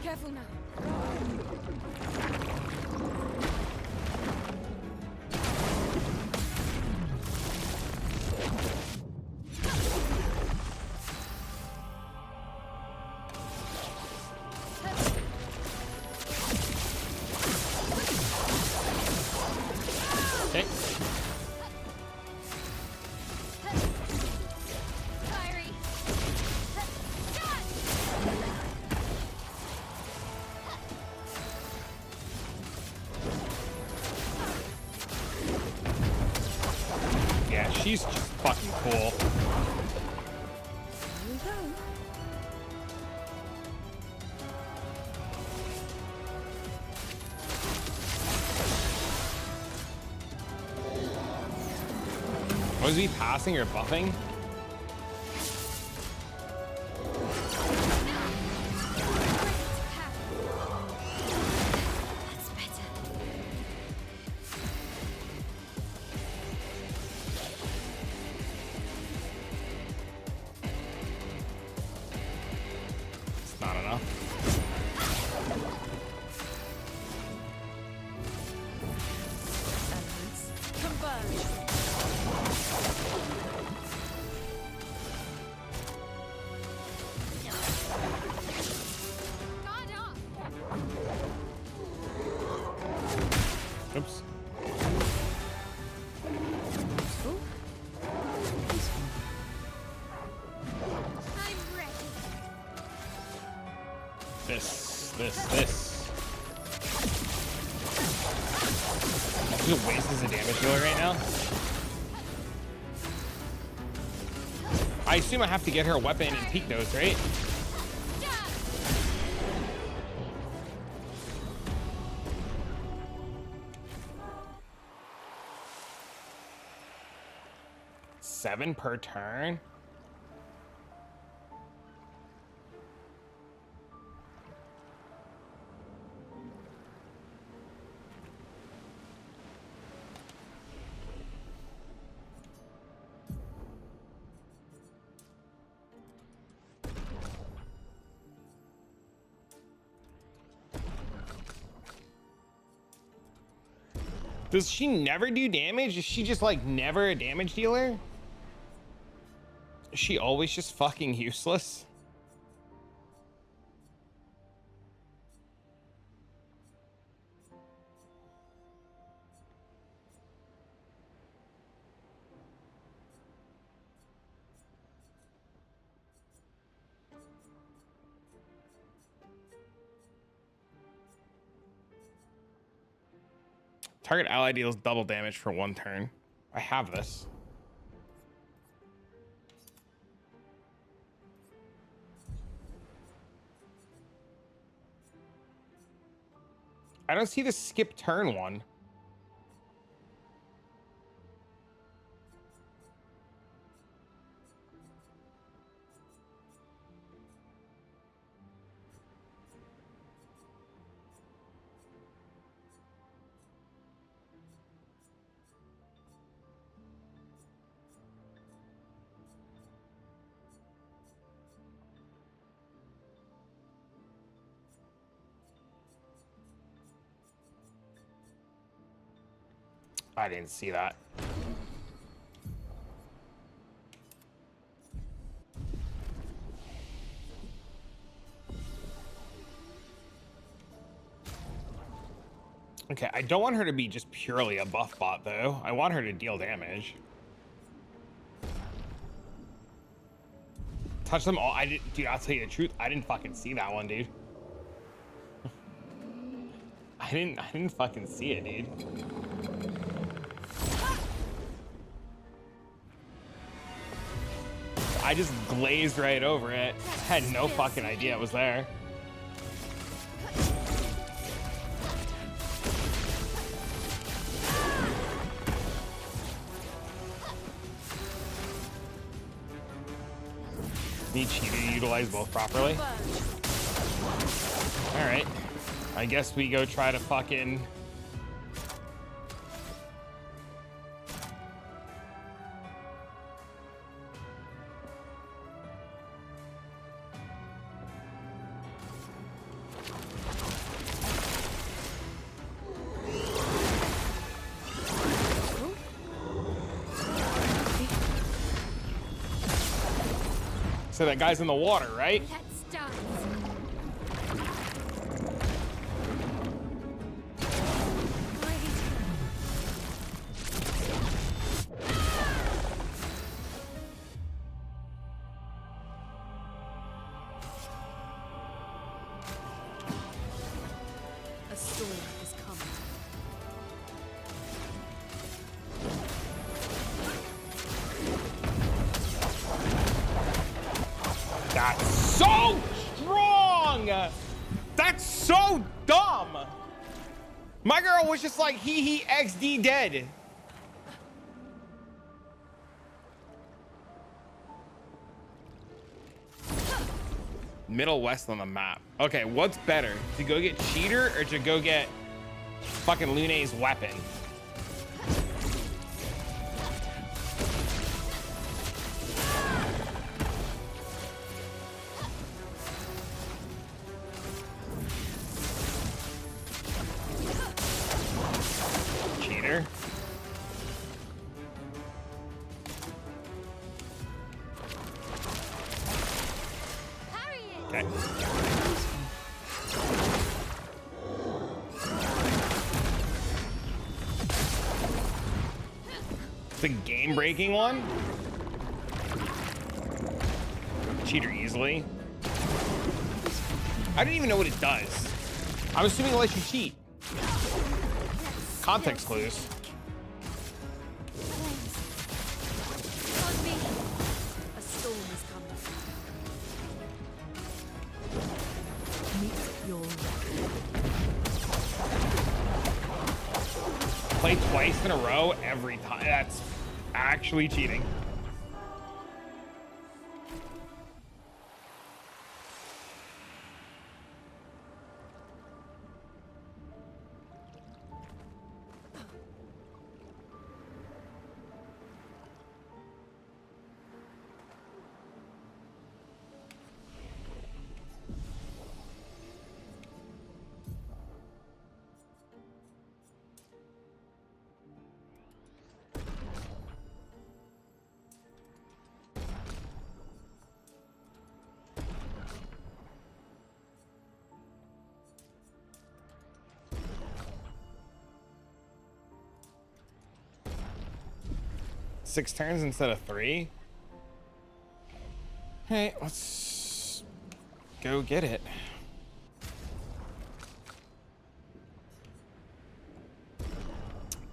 Careful now. Okay. Fiery. Yeah, she's just fucking cool. Here we go. Was he passing or buffing? That's better. It's not enough. Elements. Converge. Guard up. Oops. Useful. Useful. I'm ready. This. She's a waste as a damage dealer right now. I assume I have to get her a weapon and peek those, right? Jab. 7 per turn? Does she never do damage? Is she just like never a damage dealer? Is she always just fucking useless? Target ally deals double damage for 1 turn. I have this. I don't see the skip turn one. I didn't see that. Okay, I don't want her to be just purely a buff bot though. I want her to deal damage. Touch them all. I didn't, dude, I'll tell you the truth. I didn't fucking see that one, dude. I didn't fucking see it, dude. I just glazed right over it. I had no fucking idea it was there. Need cheater to utilize both properly. All right, I guess we go try to fucking. So that guy's in the water, right? Let's start. A storm is coming. That's so strong. That's so dumb. My girl was just like, he XD dead. Middle West on the map. Okay, what's better? To go get Cheater or to go get fucking Lune's weapon? Cheater. Okay. It's a game-breaking one. Cheater easily. I didn't even know what it does. I'm assuming it lets you cheat. Context clues. On me. A storm is coming. Meet your Play twice in a row every time. That's actually cheating. Six turns instead of 3. Hey, let's go get it.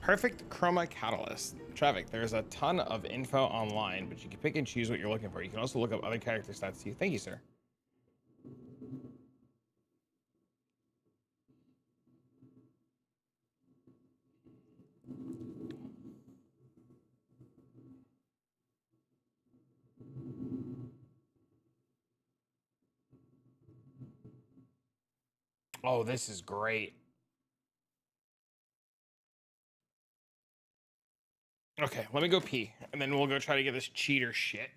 Perfect chroma catalyst. Traffic. There's a ton of info online, but you can pick and choose what you're looking for. You can also look up other character stats too. Thank you, sir. Oh, this is great. Okay, let me go pee, and then we'll go try to get this cheater shit.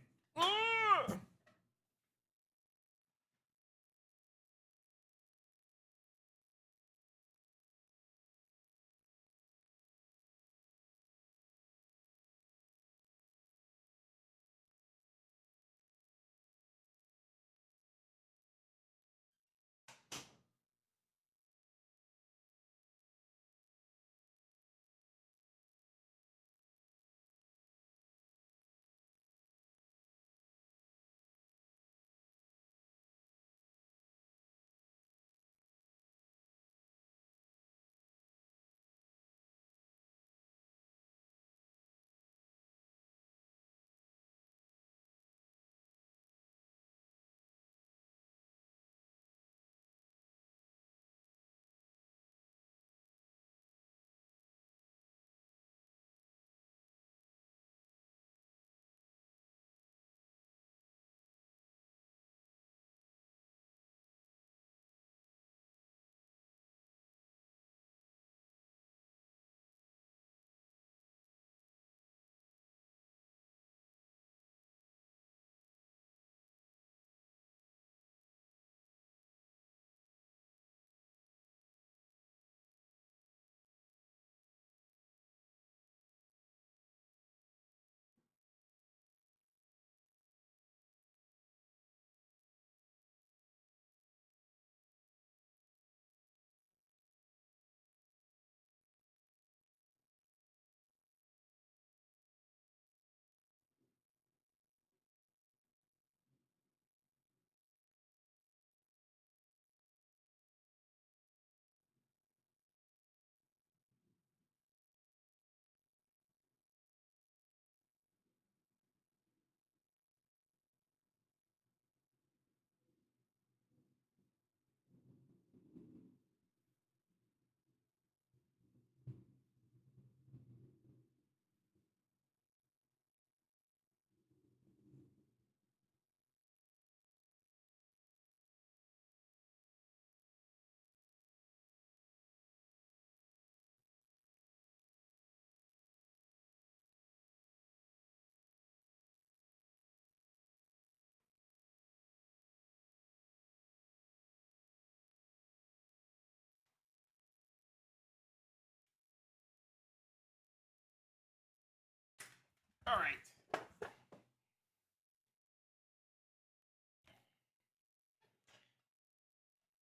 All right.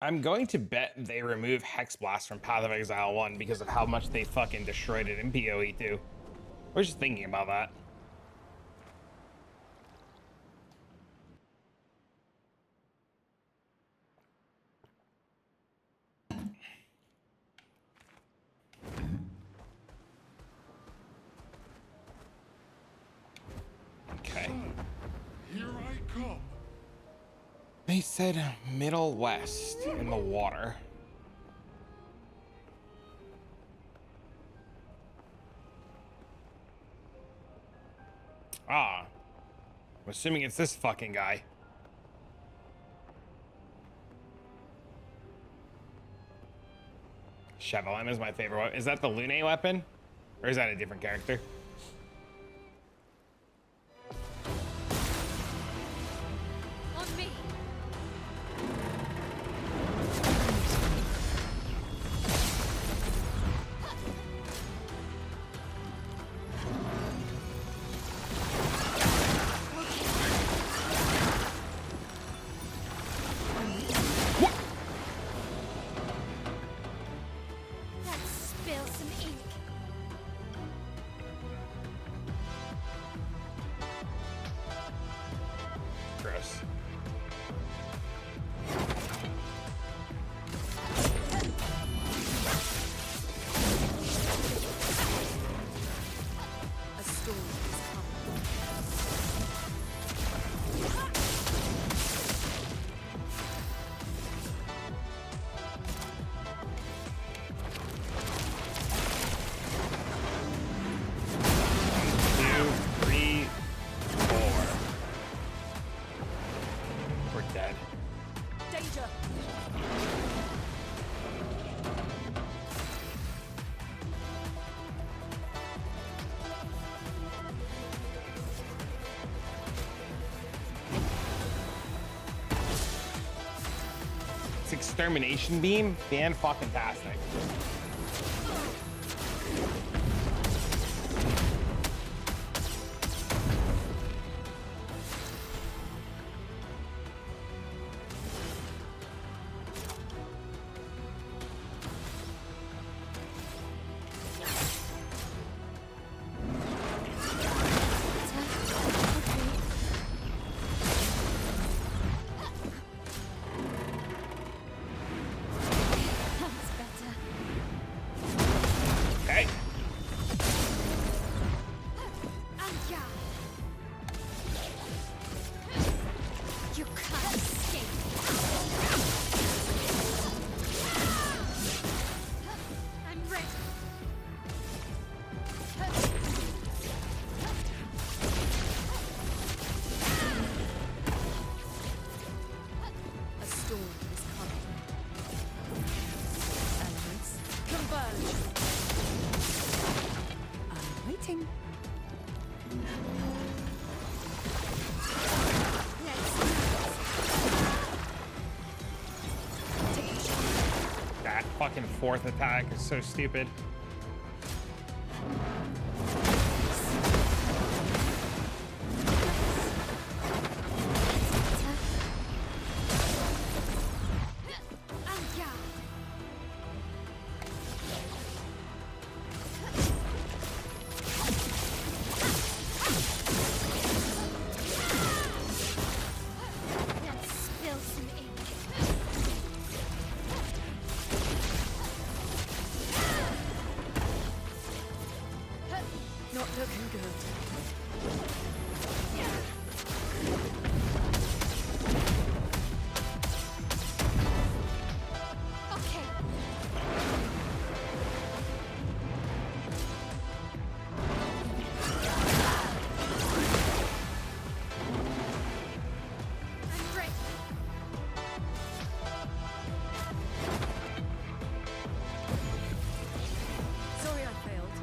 I'm going to bet they remove Hex Blast from Path of Exile 1 because of how much they fucking destroyed it in POE 2. I was just thinking about that. Okay. Here I come. They said Middle West in the water. Ah. I'm assuming it's this fucking guy. Chevelin is my favorite weapon. Is that the Lune weapon? Or is that a different character? On me. Let's spill some ink. Gross. A storm is coming. Two, three, four. We're dead. Danger! It's Extermination Beam. Fan-fucking-tastic. That's better. Okay. And yeah. You can't escape. I'm ready. A storm is coming. Elements converge. I'm waiting. That fucking fourth attack is so stupid. And yeah. Let's spill some ink. Not looking good. Okay. I'm ready. Sorry I failed.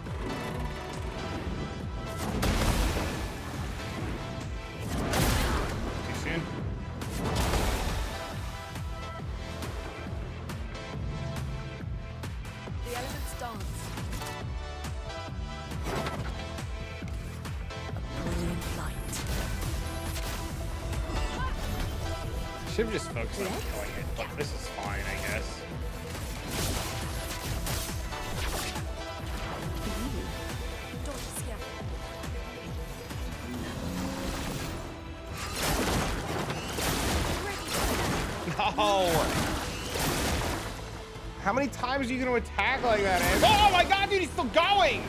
should have just focused on killing it, but this is fine, I guess. No! How many times are you going to attack like that, Ed? Oh my god, dude, he's still going!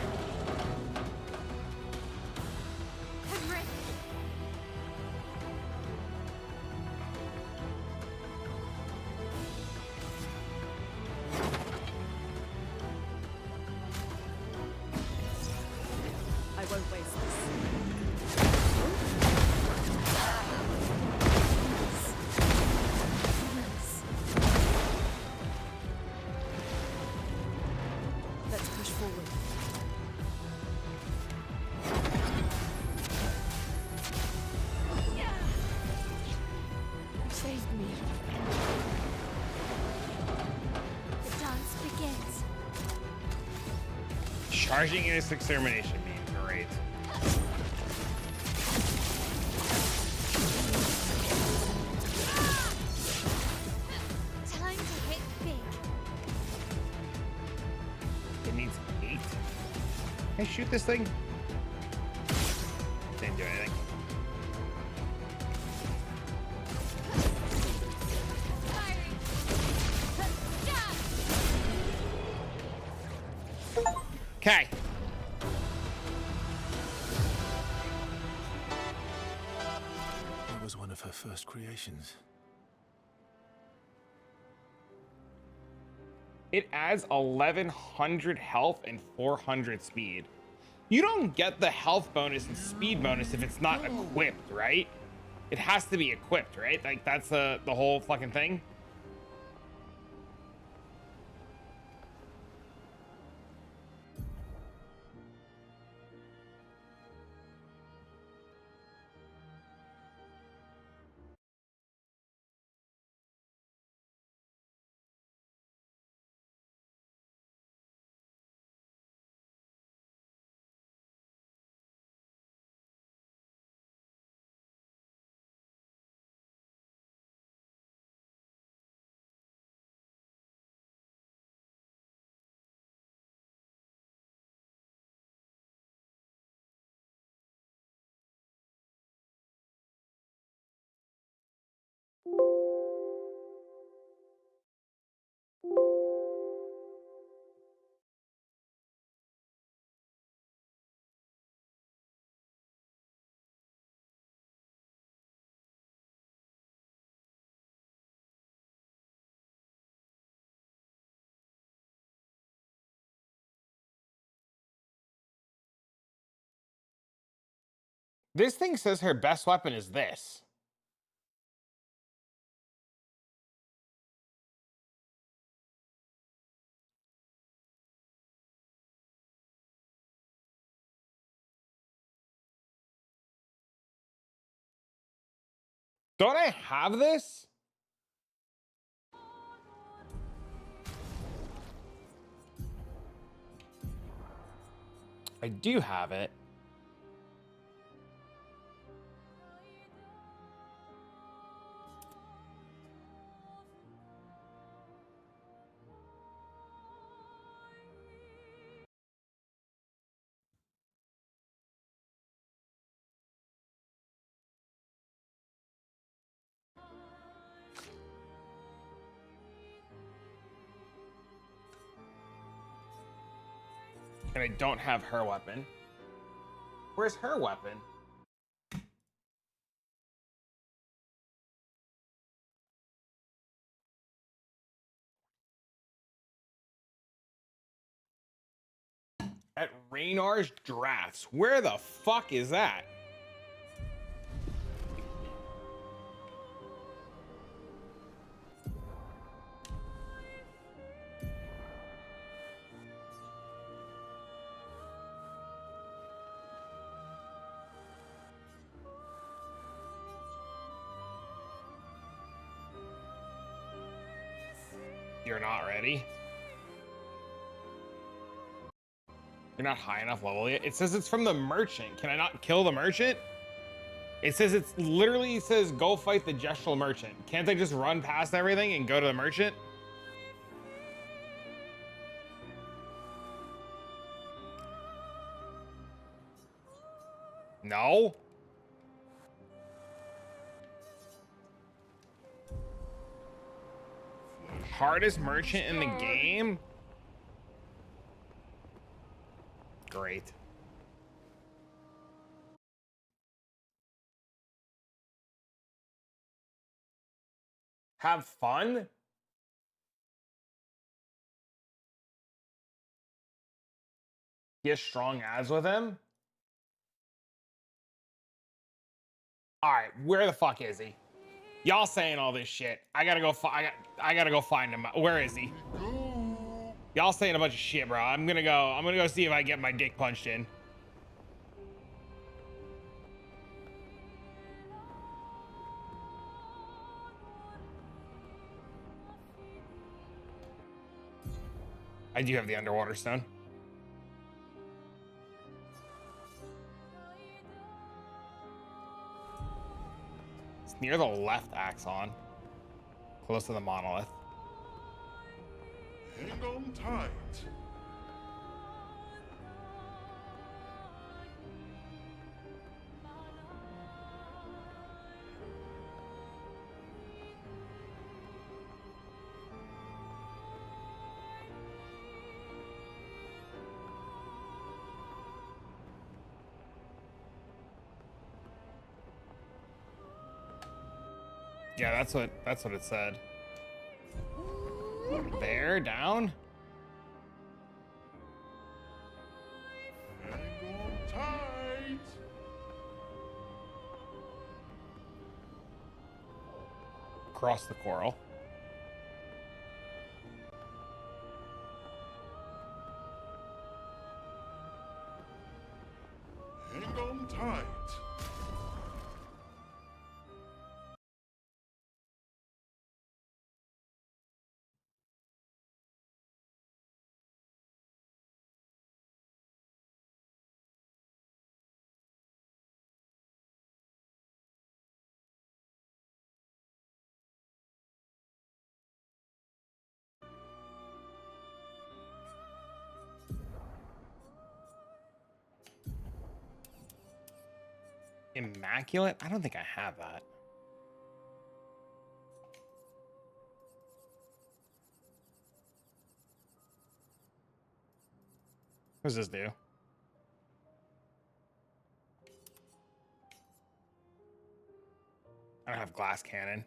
I won't waste this. Let's push forward. You saved me. The dance begins. Charging in its extermination beam, great. Time to hit big. It needs 8. Can I shoot this thing? Didn't do anything. Okay. That was one of her first creations. It adds 1100 health and 400 speed. You don't get the health bonus and speed bonus if it's not equipped, right? It has to be equipped, right? Like that's the whole fucking thing. This thing says her best weapon is this. Don't I have this? I do have it. And I don't have her weapon. Where's her weapon? At Raynar's Drafts. Where the fuck is that? You're not ready? You're not high enough level yet? It says it's from the merchant. Can I not kill the merchant? It says, it's literally says go fight the gestural merchant. Can't they just run past everything and go to the merchant? No. Hardest merchant in the game? Great. Have fun? He has strong ads with him? Alright, where the fuck is he? Y'all saying all this shit. I gotta go I gotta go find him. Where is he? Y'all saying a bunch of shit, bro. I'm gonna go see if I get my dick punched in. I do have the underwater stone. It's near the left axon, close to the monolith. Hang on tight. Yeah, that's what it said. There, down. Hang on tight. Across the coral. Hang on tight. Immaculate? I don't think I have that. What does this do? I don't have glass cannon.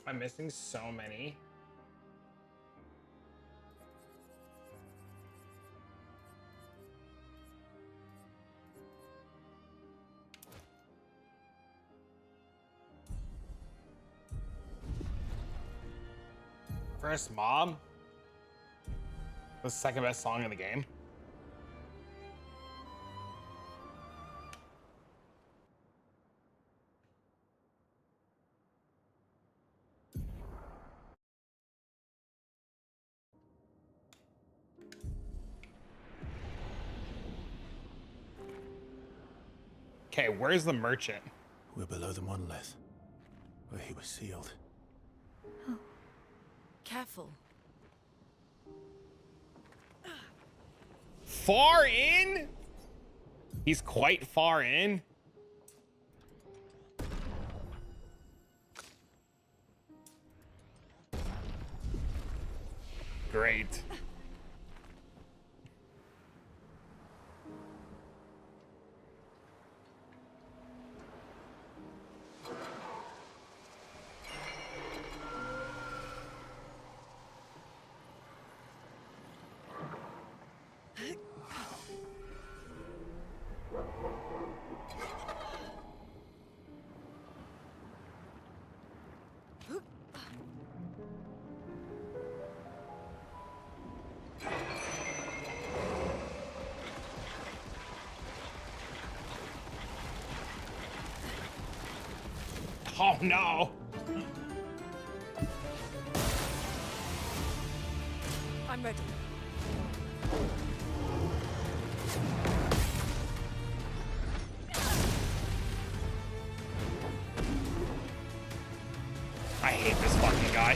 I'm missing so many. First Mob. The second best song in the game. Okay, where's the merchant? We're below the monolith, where he was sealed. Careful. Far in? He's quite far in. Great. Oh no. I'm ready. I hate this fucking guy.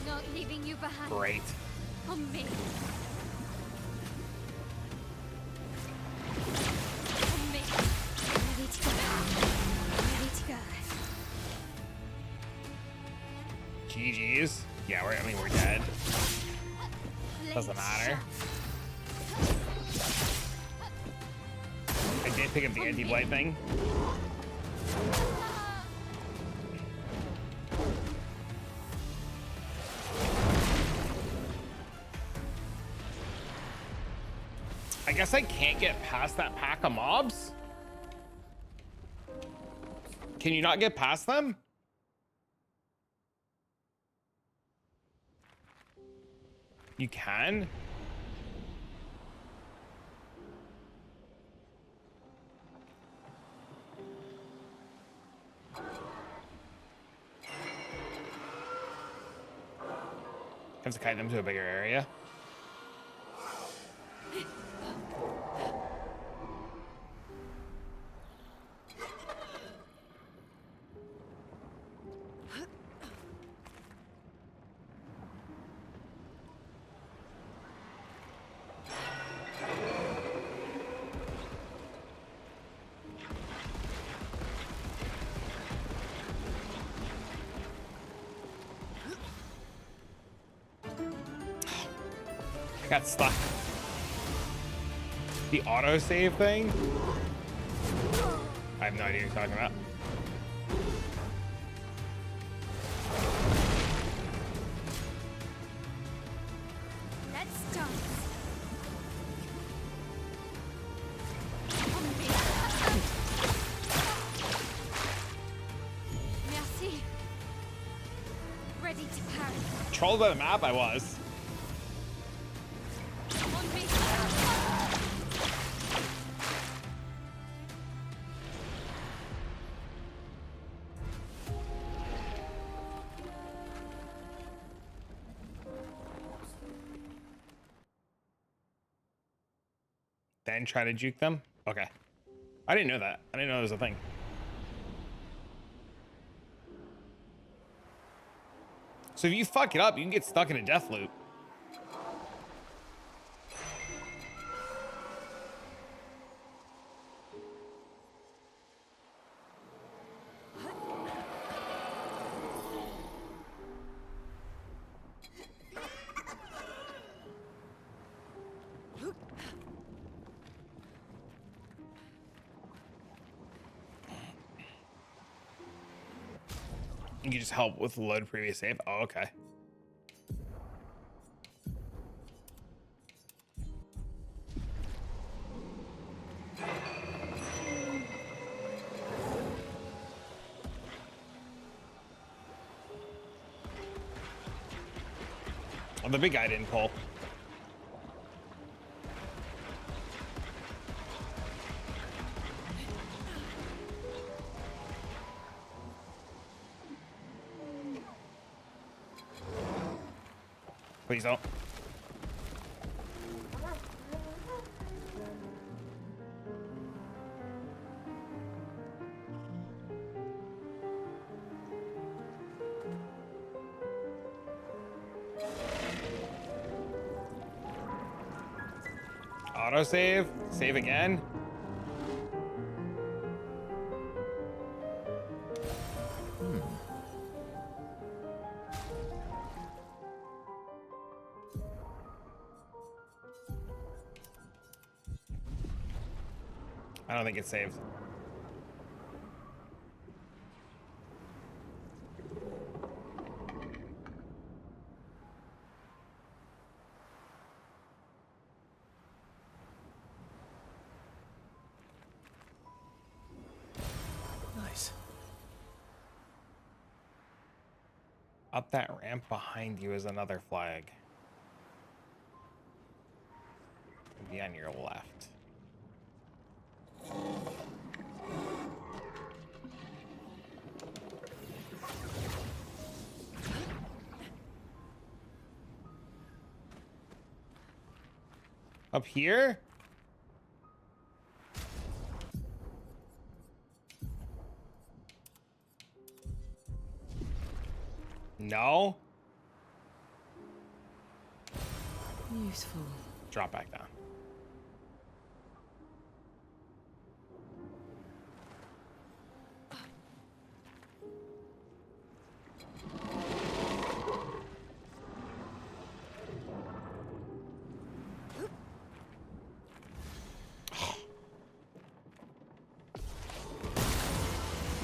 Not leaving you behind. Great. On me. On me. Ready to go. Ready to go. GG's. Yeah, I mean, we're dead. Doesn't matter. I did pick up the anti-blight thing. I guess I can't get past that pack of mobs. Can you not get past them? You can? Have to kite them to a bigger area. Got stuck. The autosave thing? I have no idea what you're talking about. Let's dance. Merci. Ready to parry. Trolled by the map, I was. On me. Then try to juke them? Okay. I didn't know that. I didn't know there was a thing. So if you fuck it up, you can get stuck in a death loop. You can just help with load previous save. Oh, okay. Oh, the big guy didn't pull. Please don't. Autosave? Save again? I don't think it's saved. Nice. Up that ramp behind you is another flag. It'll be on your left. Up here? No. Useful. Drop back down.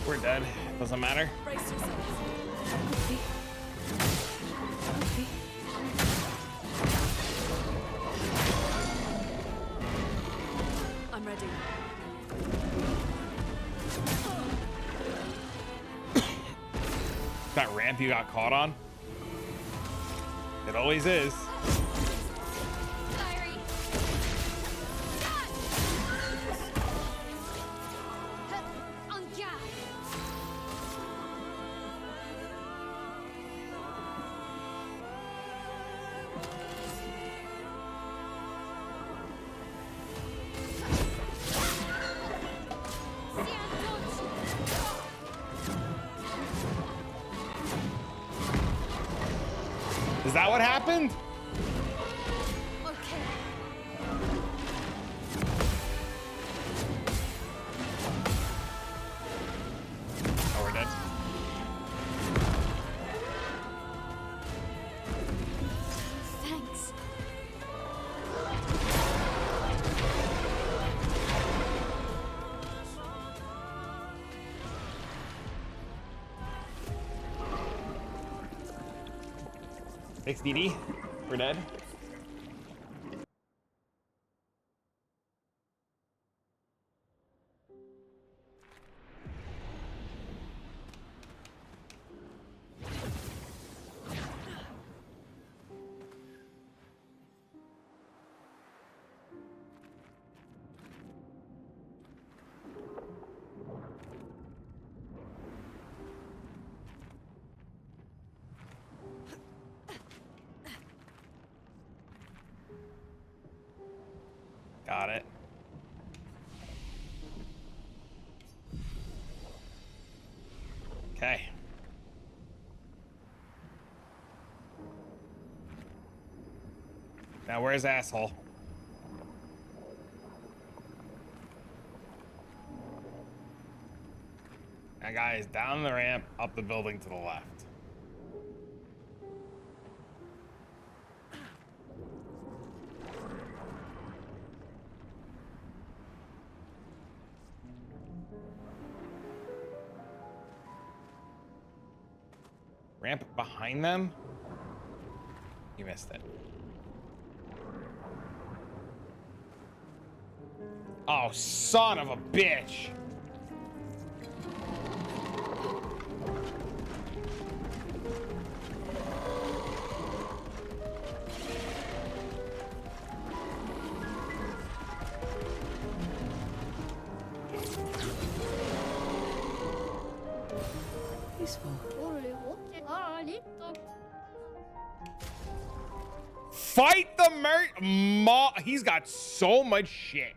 We're dead. Doesn't matter. Brace yourselves. I'm ready. That ramp you got caught on? It always is. Diary. On guard. Is that what happened? Okay. Oh, we're dead. Thanks. Thanks, DD. We're dead. Got it. Okay. Now where's asshole? That guy is down the ramp, up the building to the left. Ramp behind them? You missed it. Oh, son of a bitch! Useful. Fight the he's got so much shit.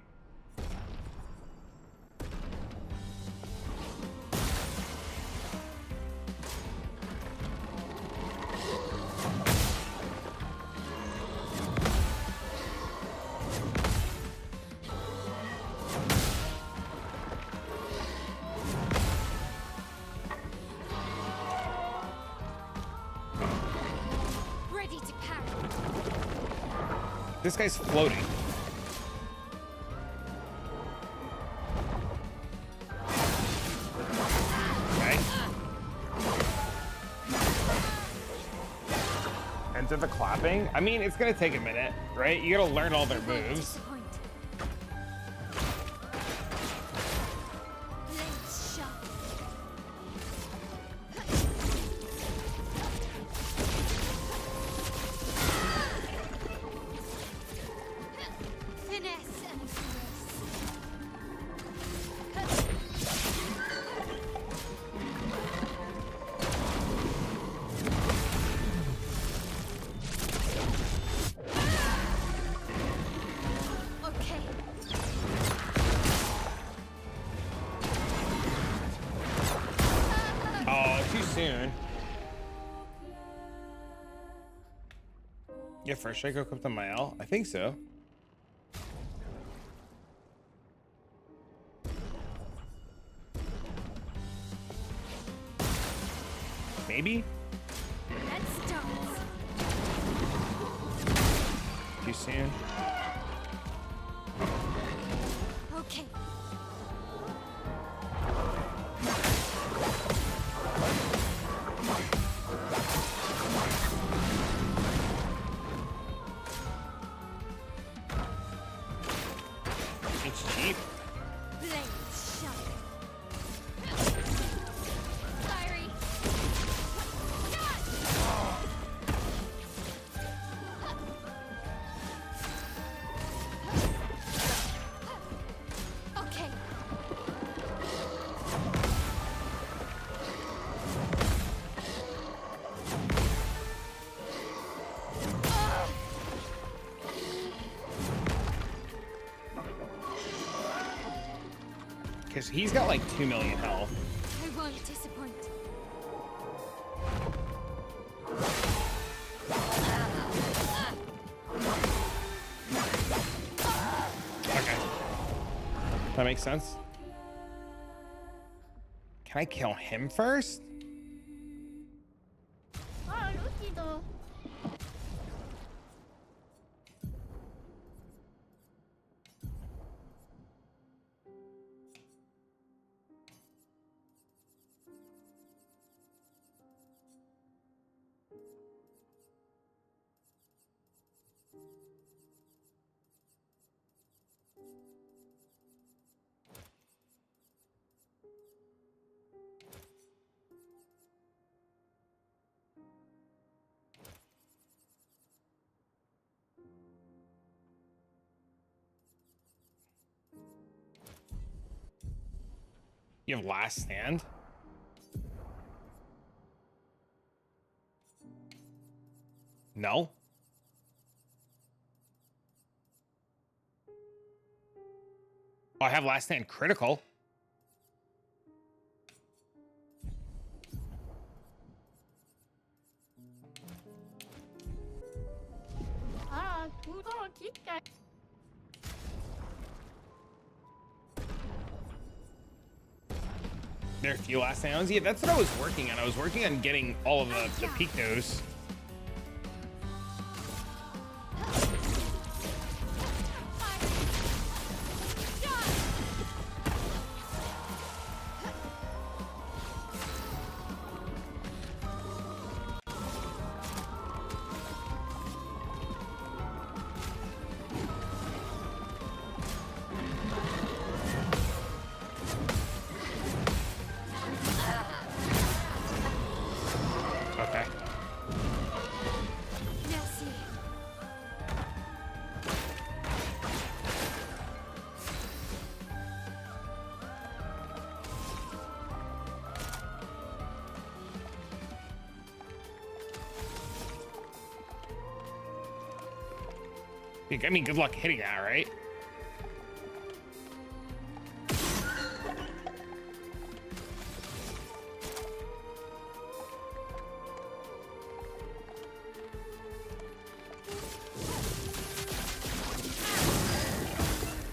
Ready to parry. This guy's floating. Okay. Enter the clapping. I mean, it's gonna take a minute, right? You gotta learn all their moves. Blades sharp. Finesse and grace. Okay. Oh, too soon. Yeah, first strike equipped on my L? I think so. Maybe? Let's dance. Too soon. Okay. It's cheap. Blades sharp. Fiery. Okay. Because he's got like 2 million health. I won't disappoint. Okay. That makes sense. Can I kill him first? 아, 루키도. You have last stand? No? Oh, I have last stand critical. 아, 그거 기가. There are a few last stands. Yeah, that's what I was working on. I was working on getting all of the peak nose. Okay. I mean, good luck hitting that, right?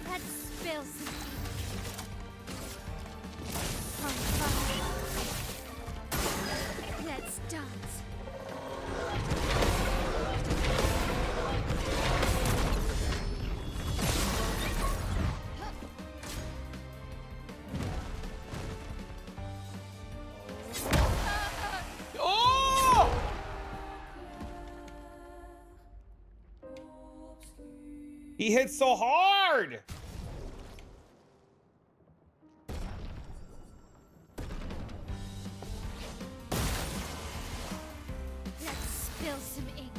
Let's spill some ink. On fire. Let's dance. Oh! He hit so hard. Let's spill some ink.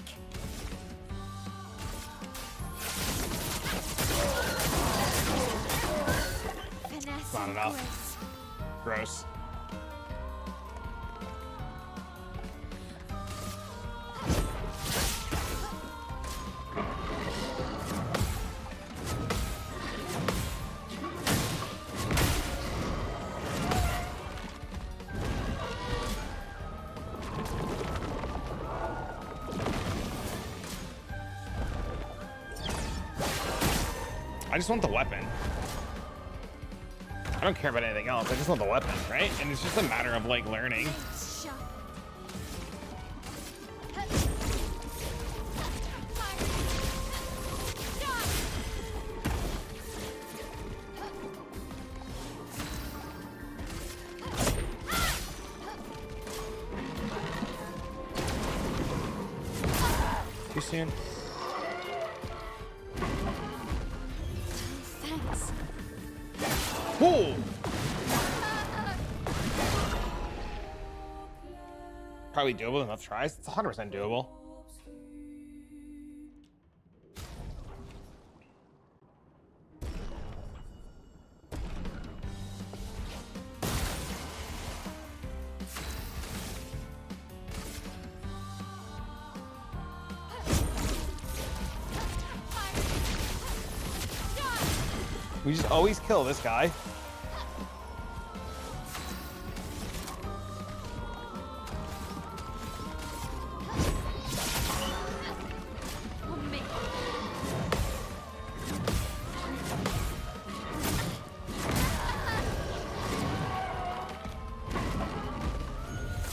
Finesse Not and enough. grace. Gross. I just want the weapon. I don't care about anything else. I just want the weapon, right? And it's just a matter of like learning. Shut. Too soon. Thanks. Whoa! Probably doable, enough tries. It's 100% doable. We just always kill this guy. On me.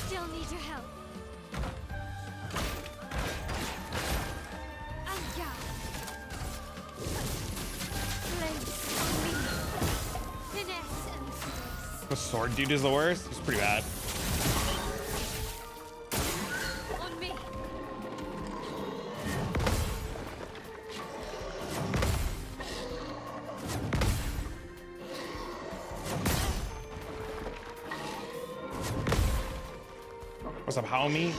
Still need your help. Anja. Place on me. Finesse and grace. The sword dude is the worst. He's pretty bad. On me. What's up, homie?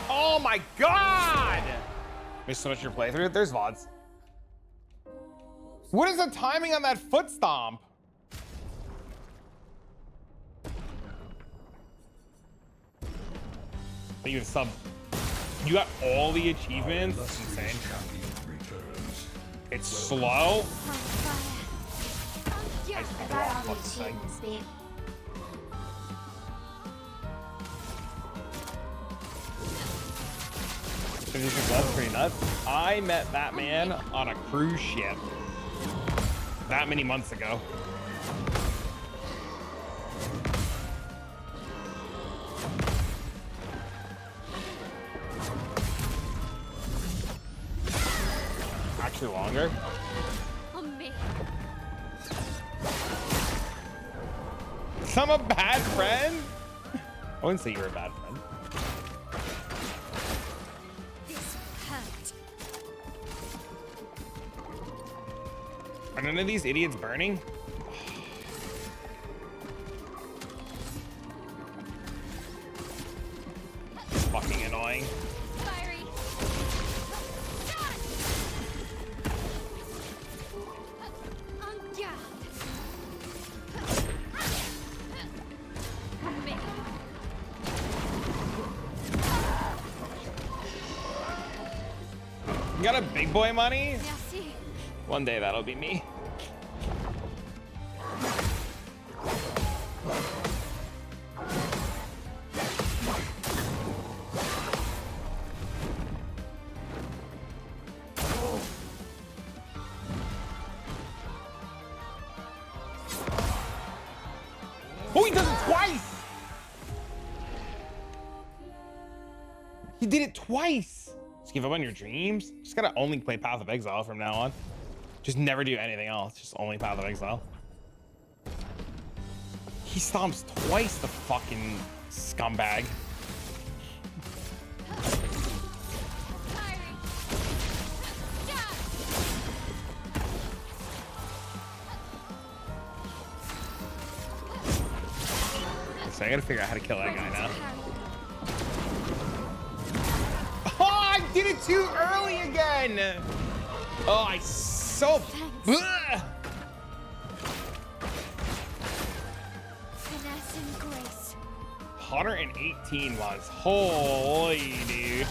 Oh my god! Missed so much of your playthrough. There's VODs. What is the timing on that foot stomp? You sub. You got all the achievements. That's insane. It's slow. On fire. Anja. I got all the achievements, babe. That's pretty nuts. I met that man on a cruise ship that many months ago. Actually longer. On me. I'm a bad friend? I wouldn't say you're a bad friend. This hurt. Are none of these idiots burning? Fucking annoying. Fiery. On guard. On me. got a big boy money? Merci. One day that'll be me. Oh, he does it twice! He did it twice! Just give up on your dreams? Just gotta only play Path of Exile from now on. Just never do anything else. Just only Path of Exile. He stomps twice, the fucking scumbag. So I gotta figure out how to kill that guy now. Oh, I did it too early again! Oh, I so... Ugh. Finesse and grace. 118 months. Holy dude.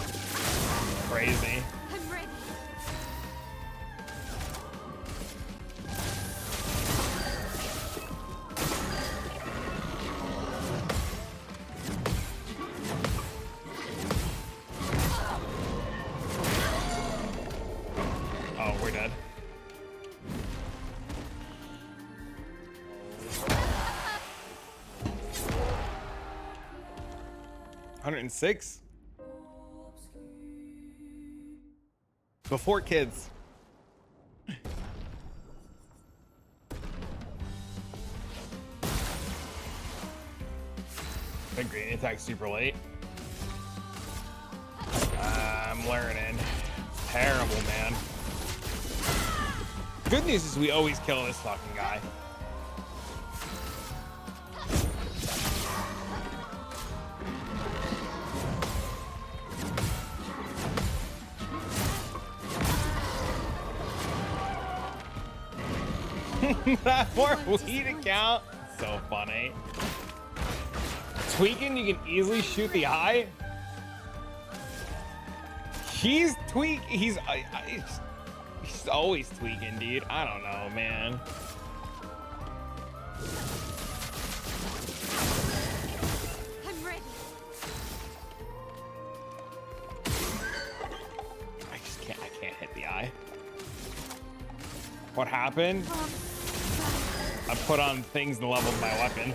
Crazy. I'm ready. Oh, we're dead. $106? Before kids. The green attack super late. I'm learning. Terrible, man. Good news is we always kill this fucking guy. That poor weed account. So funny. Tweaking, you can easily shoot the eye. He's he's always tweaking, dude. I don't know, man. I'm ready. I can't hit the eye. What happened? I put on things to level my weapon.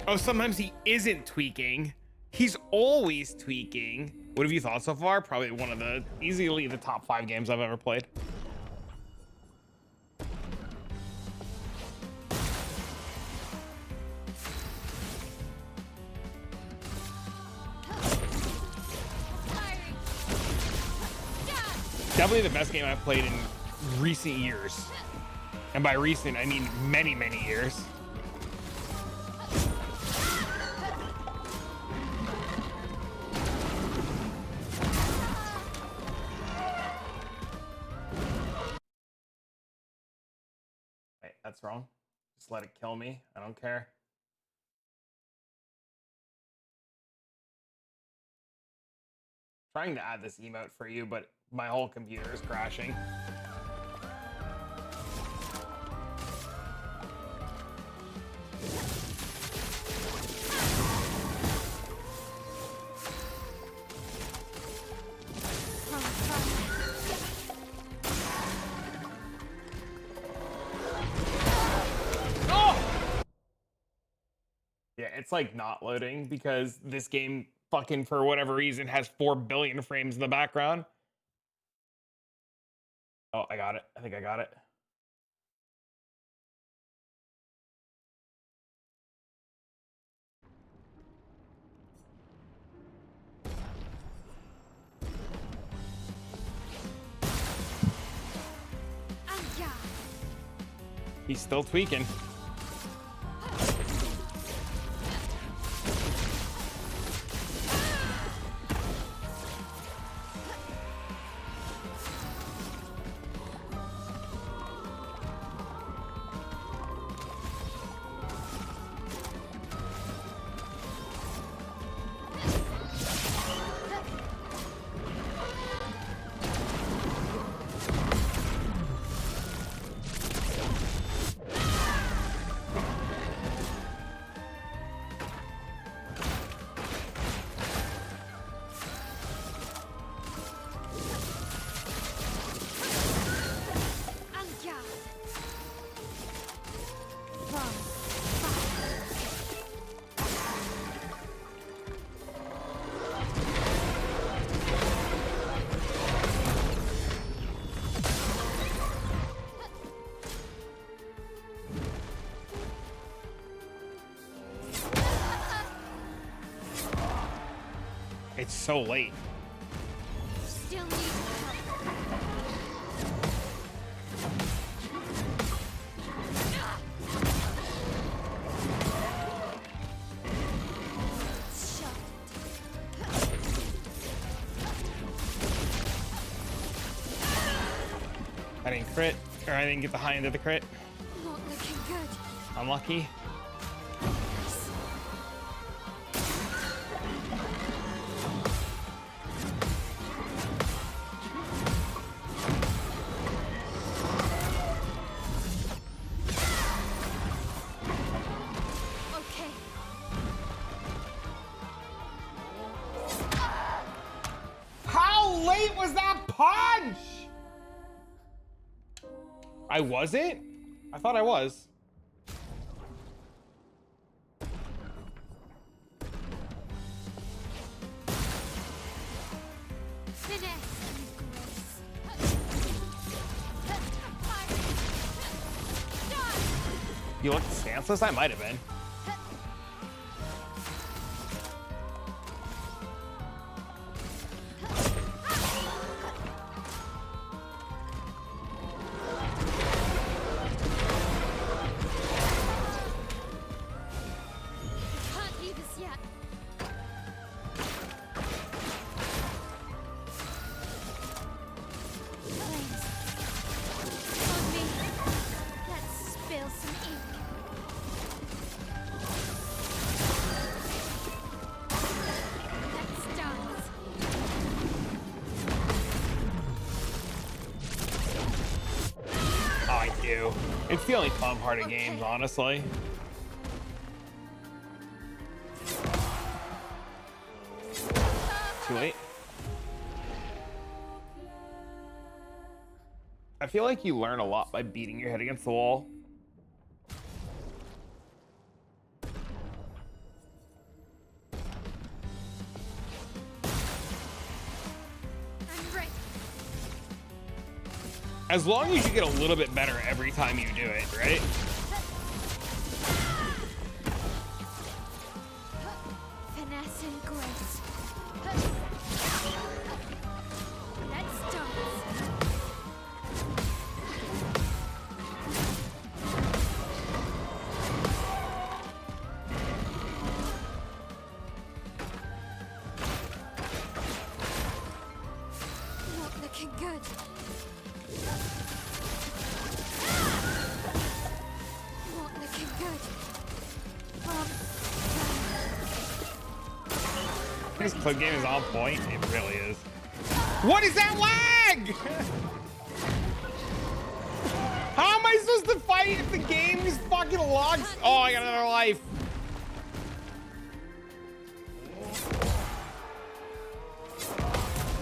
Oh, sometimes he isn't tweaking. He's always tweaking. What have you thought so far? Probably one of the, easily the top 5 games I've ever played. Definitely the best game I've played in recent years. And by recent, I mean many, many years. Wait, that's wrong. Just let it kill me. I don't care. Trying to add this emote for you, but my whole computer is crashing. Yeah, it's like not loading because this game fucking for whatever reason has 4 billion frames in the background. Oh, I got it. I think I got it. He's still tweaking. It's so late. Still need help. Shut. I didn't crit, or I didn't get the high end of the crit. Not looking good. Unlucky. Okay. How late was that punch? I wasn't? I thought I was. Finesse and grace. You looked stanceless? I might have been. Can't leave us yet. Flames. On me. Let's spill some ink. Let's dance. Oh, I do. It's the only fun part of games, honestly. Too late. I feel like you learn a lot by beating your head against the wall. I'm ready. As long as you get a little bit better every time you do it, right? Finesse and grace. Let's dance. Not looking good. Not looking good. This clip game is on point. It really is. What is that lag? How am I supposed to fight if the game is fucking locked? Oh, I got another life.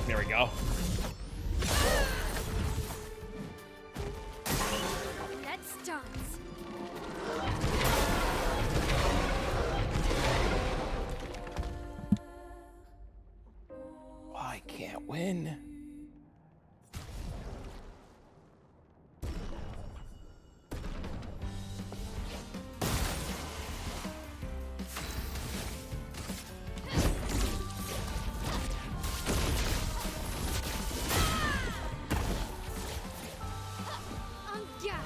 There we go. Let's dance. I can't win. On guard.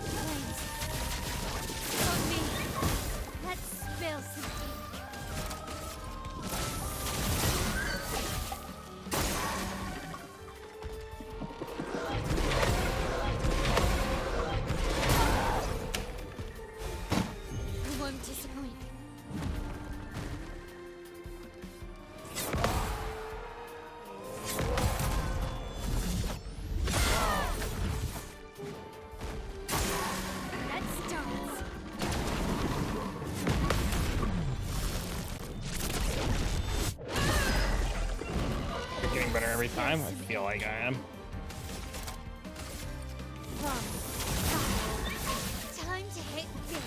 Flames. On me. Let's spill some ink. You won't disappoint. Let's dance. You're getting better every time. I feel like I am. Time to hit big.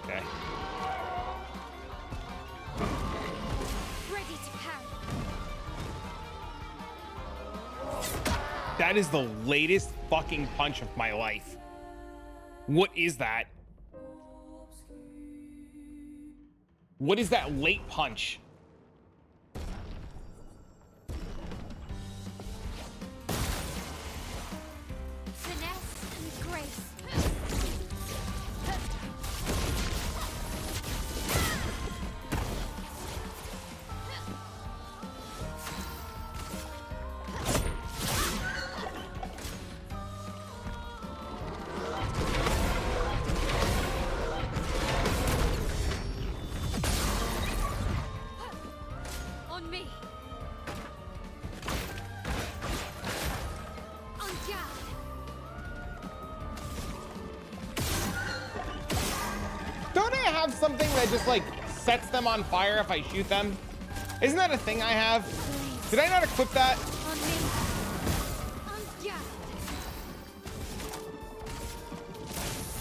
Okay. Ready to parry. That is the latest fucking punch of my life. What is that? What is that late punch? Finesse and grace. On me. On guard. Don't I have something that just like sets them on fire if I shoot them? Isn't that a thing I have? Did I not equip that? On me. On guard.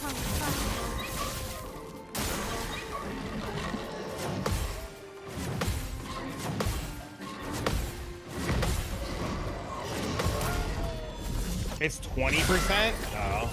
On fire. It's 20%? Oh.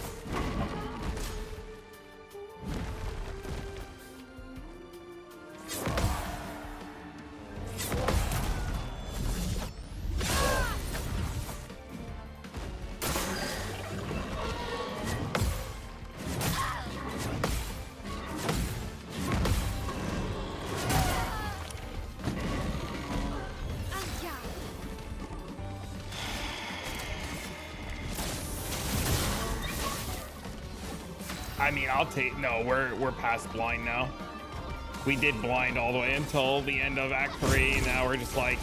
On guard. I mean, I'll take. No, we're past blind now. We did blind all the way until the end of Act 3. Now we're just like.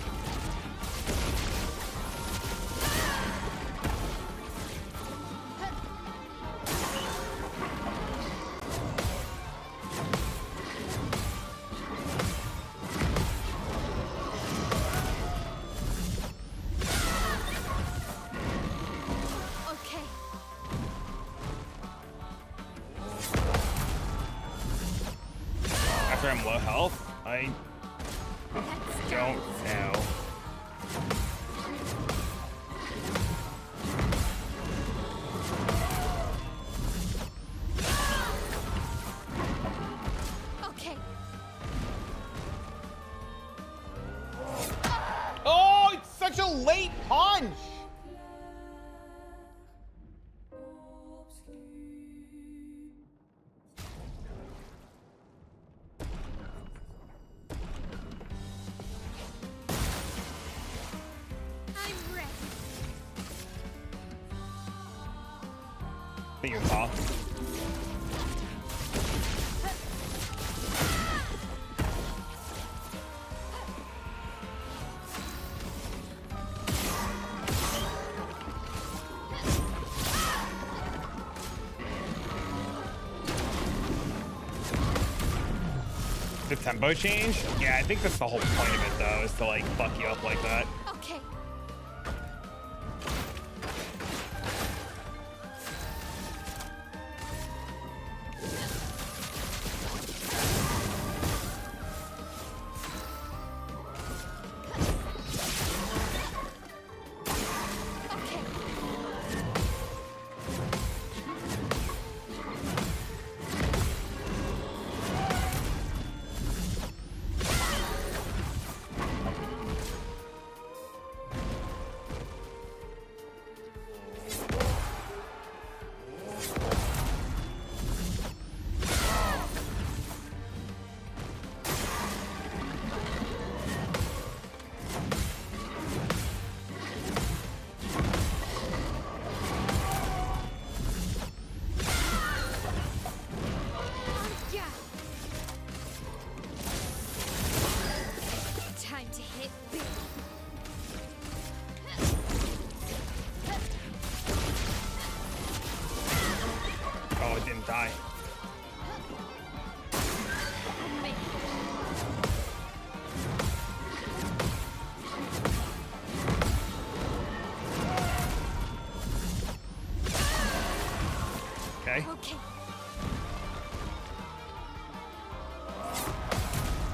Okay. After I'm low health, I Let's don't know. Okay. Oh, it's such a late punch. I'm ready. Think you're off. The tempo change? Yeah, I think that's the whole point of it, though, is to like fuck you up like that. Okay.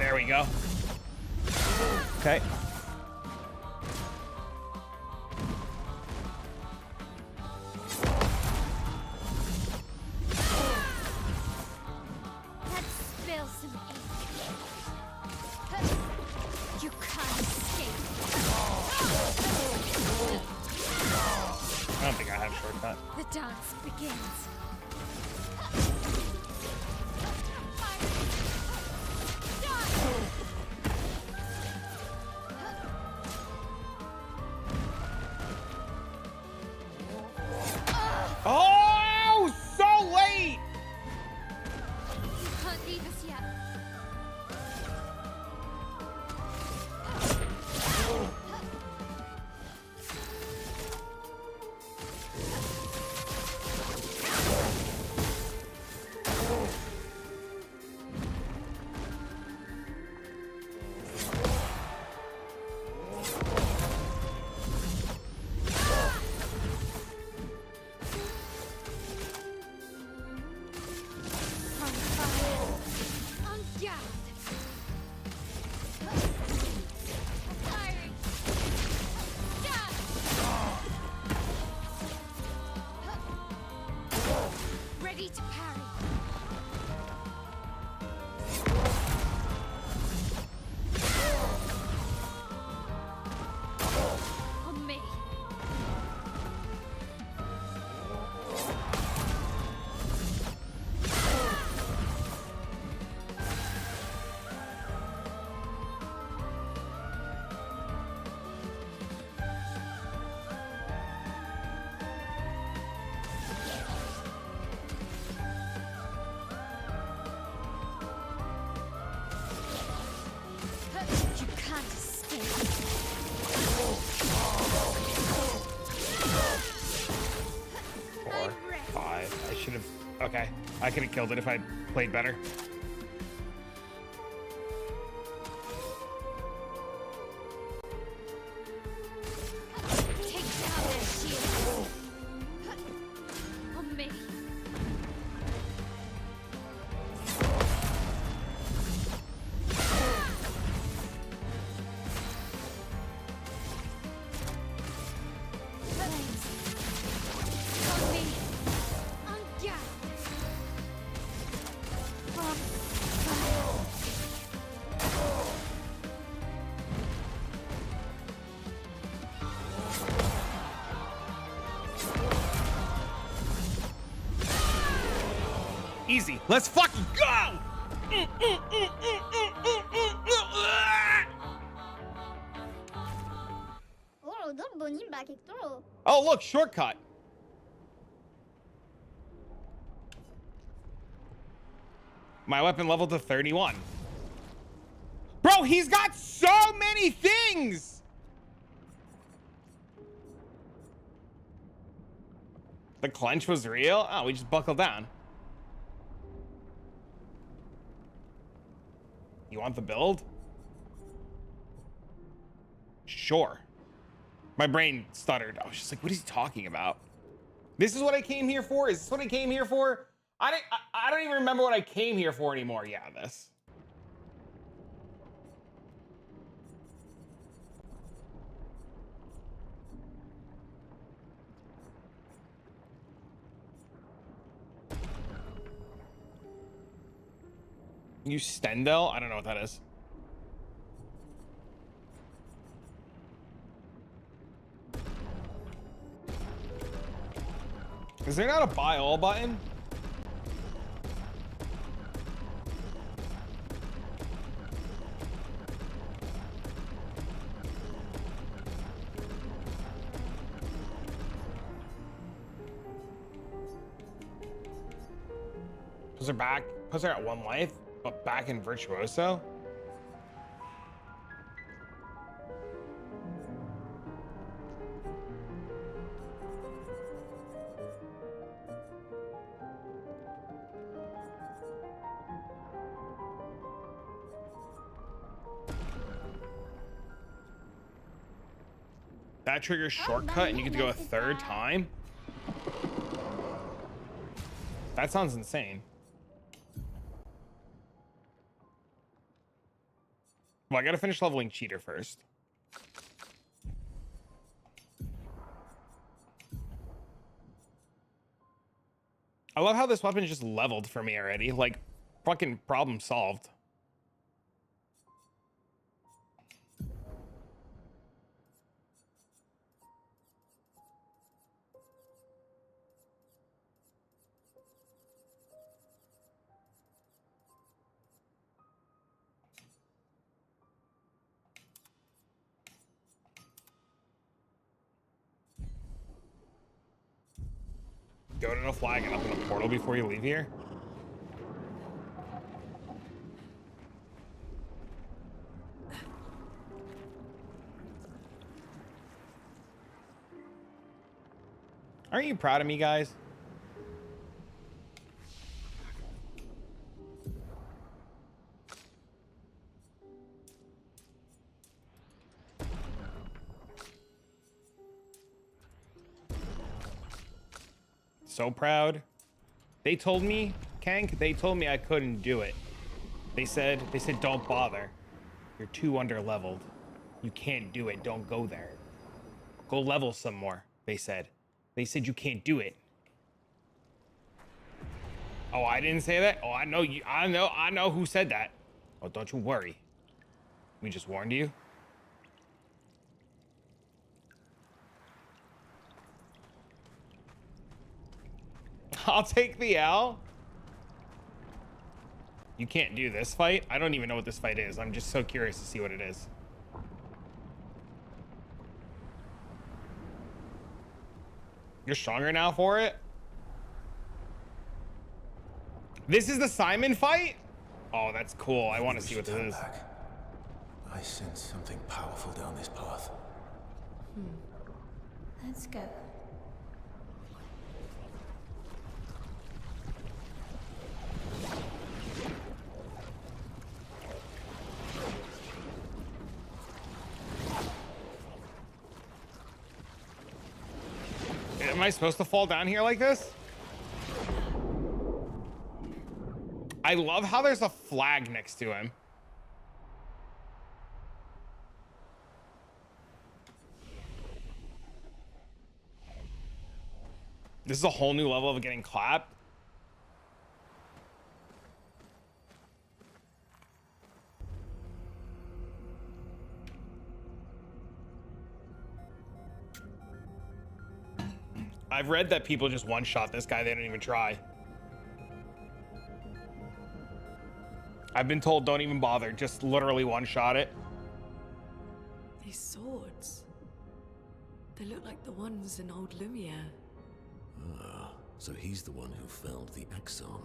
There we go. Okay. Let's spill some ink. You can't escape. I don't think I have shortcut. The dance begins. Oh, so late. You can't leave us yet. Ready to parry. On me. You can't escape. 4, 5. I should have. Okay. I could have killed it if I played better. Take down their shield. On me. On me. On ya. On fire. Easy. Let's fucking go. Oh, 너 뭐니 마객도로. Oh, look, shortcut. My weapon level to 31. Bro, he's got so many things. The clench was real? Oh, we just buckled down. You want the build? Sure. My brain stuttered. I was just like, what is he talking about? This is what I came here for? Is this what I came here for? I don't even remember what I came here for anymore. Yeah, this. You Stendel? I don't know what that is. Is there not a buy all button? Puts her back, puts her at 1 life, but back in Virtuoso? That triggers shortcut and you get to go a 3rd time? That sounds insane. Well, I gotta finish leveling Cheater first. I love how this weapon just leveled for me already. Like, fucking problem solved. Go to no flag and open a portal before you leave here. Aren't you proud of me, guys? So proud. They told me, Kank, they told me I couldn't do it. They said don't bother. You're too under leveled. You can't do it. Don't go there. Go level some more, they said. They said you can't do it. Oh, I didn't say that? Oh, I know you. I know who said that. Oh, don't you worry. We just warned you. I'll take the L. You can't do this fight? I don't even know what this fight is. I'm just so curious to see what it is. You're stronger now for it? This is the Simon fight? Oh, that's cool. I want to see what this is. I sense something powerful down this path. Let's go. Am I supposed to fall down here like this? I love how there's a flag next to him. This is a whole new level of getting clapped. I've read that people just one-shot this guy. They don't even try. I've been told don't even bother. Just literally one-shot it. These swords. They look like the ones in old Lumiere. Ah, so he's the one who felled the Exxon.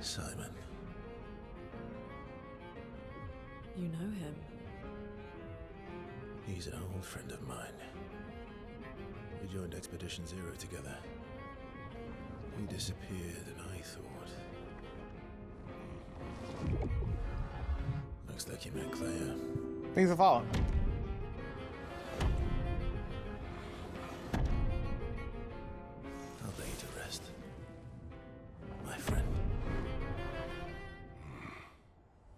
Simon. You know him? He's an old friend of mine. We joined Expedition Zero together. He disappeared and I thought... Looks like you met Claire. Things to follow. I'll lay you to rest. My friend.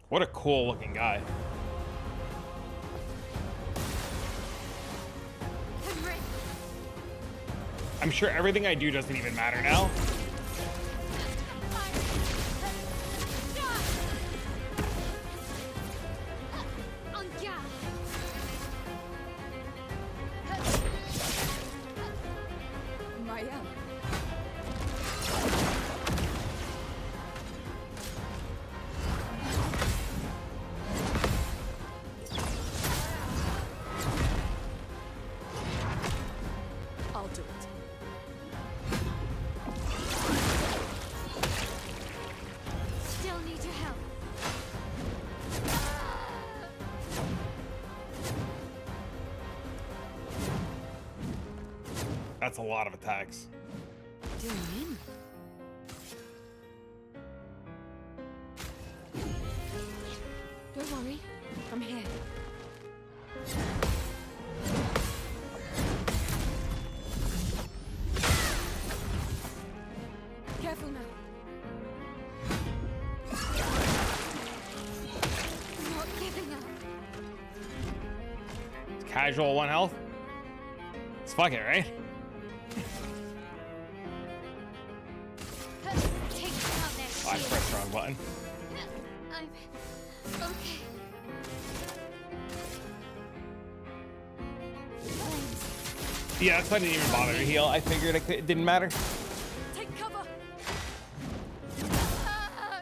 What a cool looking guy. I'm sure everything I do doesn't even matter now. That's a lot of attacks. Don't worry, I'm here. casual 1 health. Let's fuck it, right? Take down that Oh, I shield. pressed the wrong button. I'm okay. Yeah, that's why I didn't even bother to heal. I figured it didn't matter. Take cover. Ah!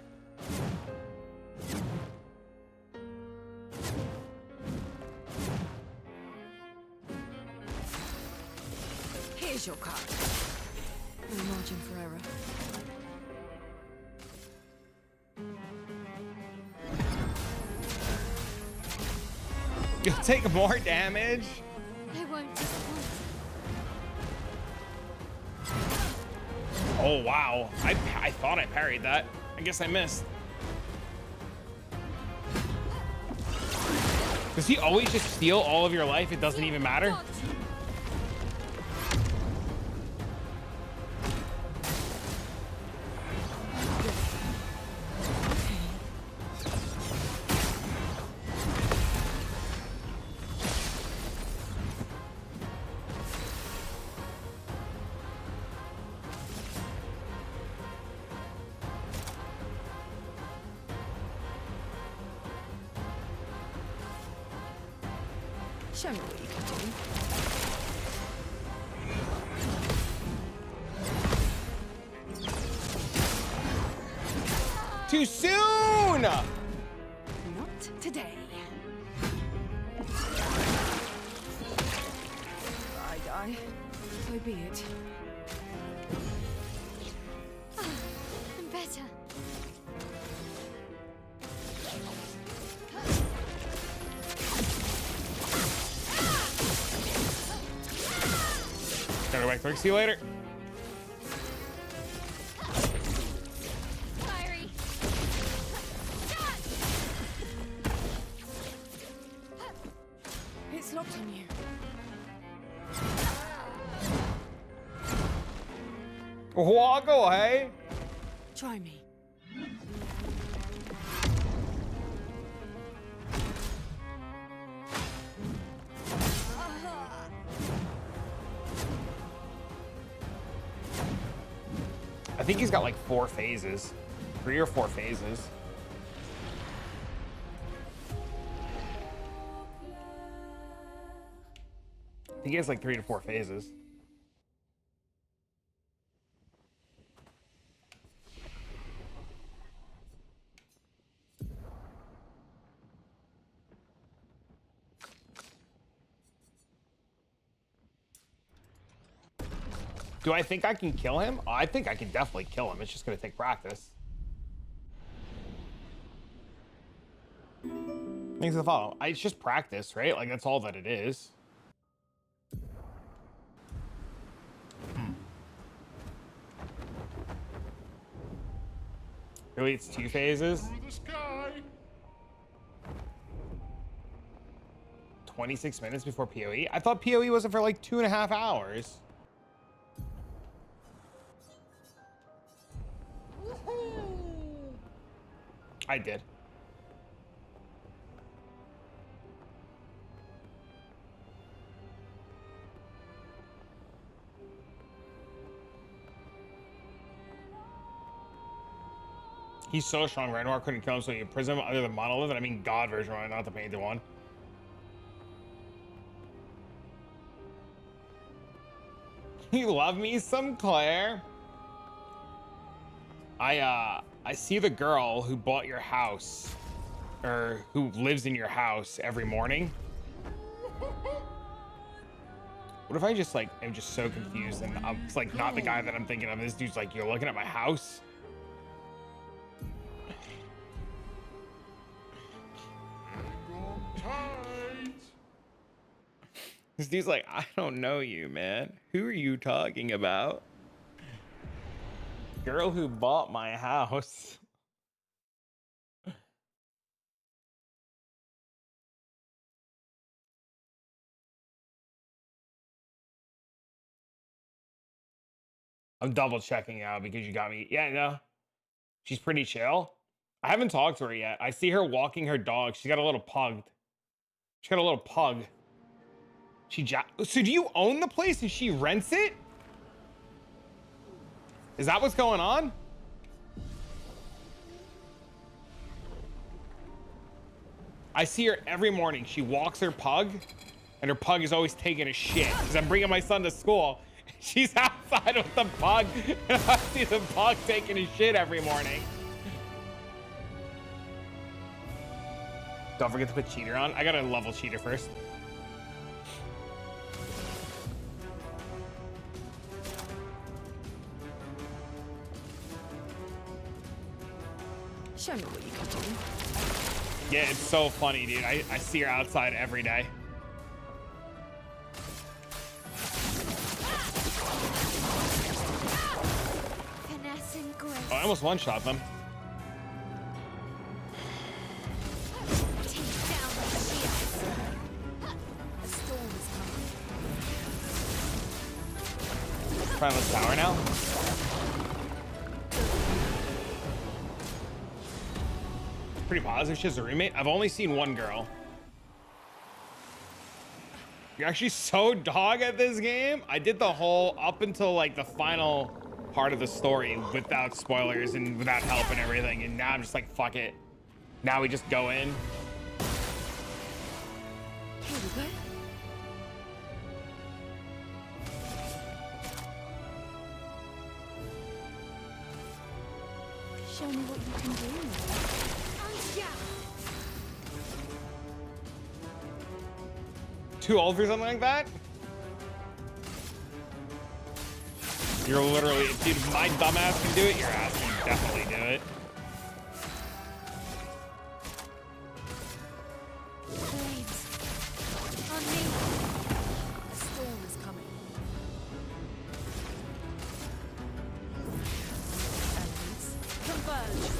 Here's your card. No margin for error. You'll take more damage. I won't disappoint. Oh, wow. I thought I parried that. I guess I missed. Does he always just steal all of your life? It doesn't even matter? Show me what you can do. Too soon! Not today. I die. So be it. I'm better. Gotta go back. See you later. Fiery. It's locked on you. Walk away. Try me. I think he's got like 4 phases. 3 or 4 phases. I think he has like 3 to 4 phases. Do I think I can kill him? Oh, I think I can definitely kill him. It's just gonna take practice. Thanks for the follow. It's just practice, right? Like that's all that it is. Really, it's 2 phases. Through the sky. 26 minutes before POE. I thought POE wasn't for like 2.5 hours. I did. He's so strong. Renoir couldn't kill him, so you prism other than monolith. And I mean God version, right? Not the painted one. You love me some Claire. I see the girl who bought your house, or who lives in your house every morning. What if I just like am just so confused and I'm it's like not the guy that I'm thinking of? This dude's like, you're looking at my house. This dude's like, I don't know you, man. Who are you talking about? Girl who bought my house. I'm double checking out because you got me. Yeah, no. She's pretty chill. I haven't talked to her yet. I see her walking her dog. She's got a little pug. She's got a little pug. So do you own the place and she rents it? Is that what's going on? I see her every morning. She walks her pug, and her pug is always taking a shit. Because I'm bringing my son to school. She's outside with the pug, and I see the pug taking a shit every morning. Don't forget to put cheater on. I gotta level cheater first. Show me what you can do. Yeah, it's so funny, dude. I see her outside every day. Finesse and grace. Oh, I almost one-shot them. Take down the shields. A storm is coming. Find this tower now. Pretty positive she has a roommate. I've only seen one girl. You're actually so dog at this game. I did the whole up until like the final part of the story without spoilers and without help and everything, and now I'm just like, fuck it. Now we just go in. Here we go. Show me what you can do. Too old for something like that? You're literally, dude, if my dumbass can do it, your ass can definitely do it. Flames. On me. A storm is coming. Elements. Converge.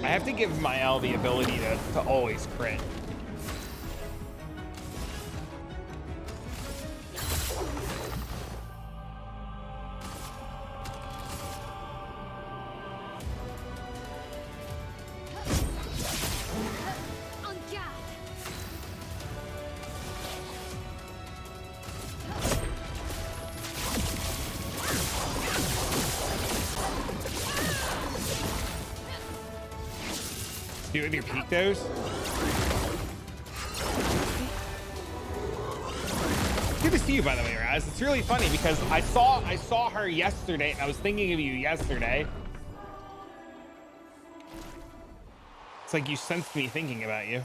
I have to give my L the ability to always crit. On guard. Do it with your peak dose. Good to see you, by the way, Raz. It's really funny because I saw her yesterday, and I was thinking of you yesterday. It's like you sensed me thinking about you.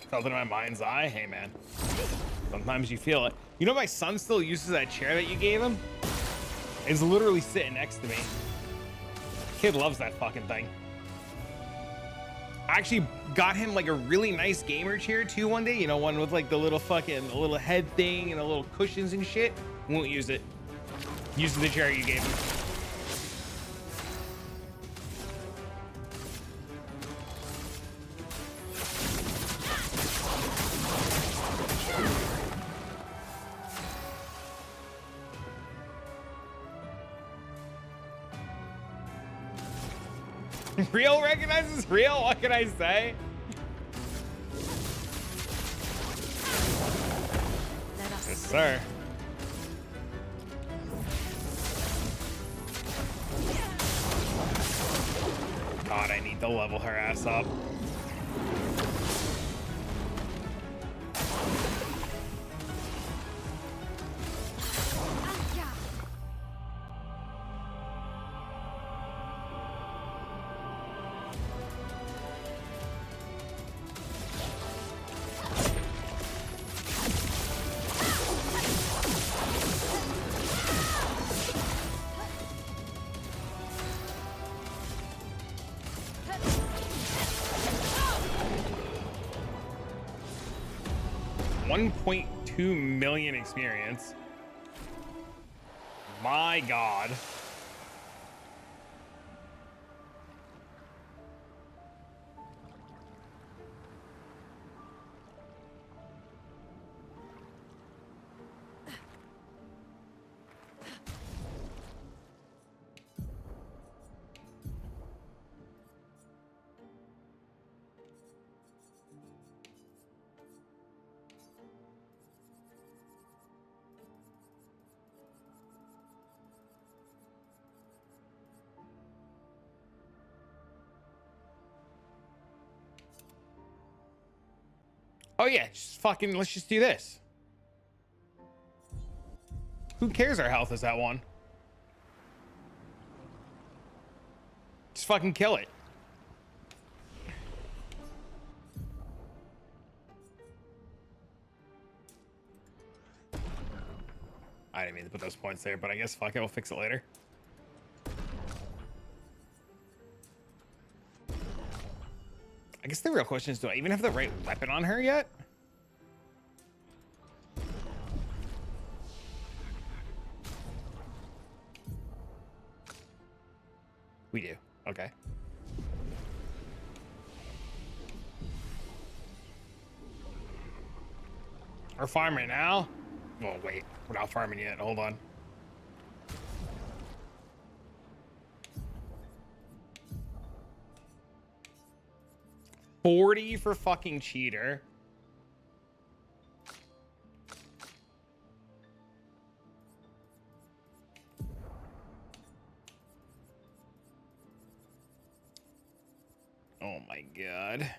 Felt it in my mind's eye. Hey, man. Sometimes you feel it. You know, my son still uses that chair that you gave him. It's literally sitting next to me. Kid loves that fucking thing. I actually got him like a really nice gamer chair too one day. You know, one with like the little head thing and the little cushions and shit. Won't use it. Uses the chair you gave him. Real recognizes real? What can I say? Yes, sir. God, I need to level her ass up. $1.2 million experience. My God. Oh yeah, just fucking, let's just do this. Who cares our health is at 1? Just fucking kill it. I didn't mean to put those points there, but I guess fuck it, we'll fix it later. I guess the real question is, do I even have the right weapon on her yet? We do. Okay. We're farming now? Well, wait. We're not farming yet. Hold on. $40 for fucking cheater. Oh my god.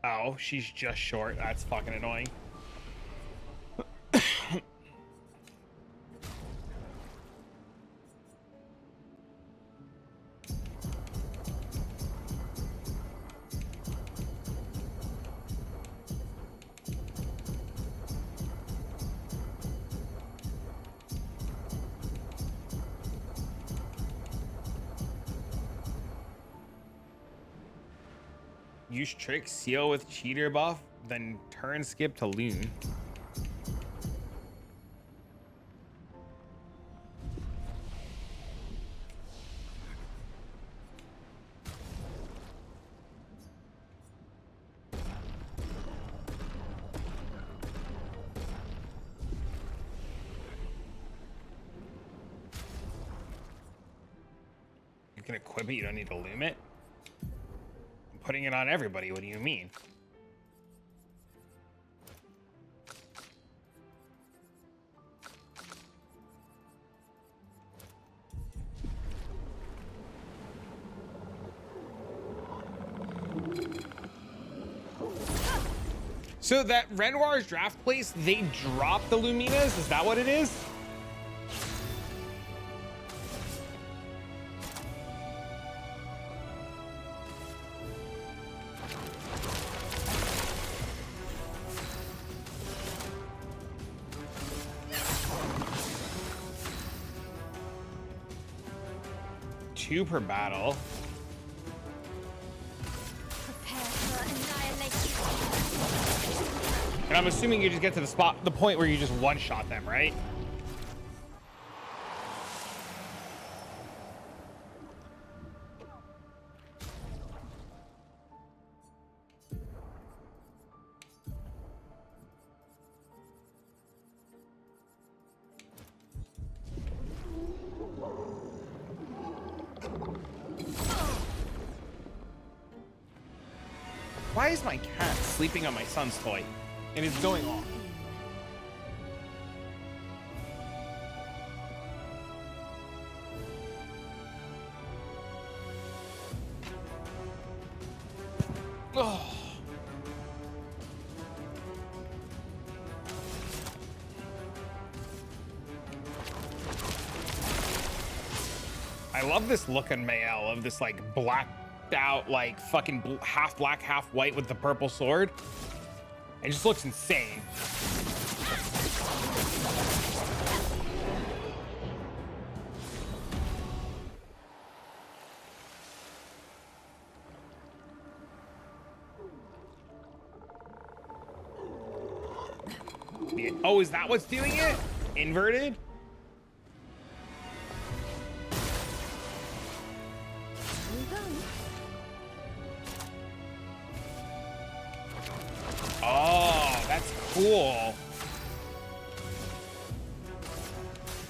Oh, she's just short. That's fucking annoying. Use trick, seal with cheater buff, then turn skip to loon. You can equip it, you don't need to loom it. I'm putting it on everybody, what do you mean? So that Renoir's draft place, they drop the Luminas? Is that what it is? Two per battle. Prepare for annihilation. And I'm assuming you just get to the point where you just one-shot them, right? Why is my cat sleeping on my son's toy? And it's going off. Oh. I love this look on Mael of this like blacked out, like fucking half black, half white with the purple sword. It just looks insane. Oh, is that what's doing it? Inverted? Oh, that's cool.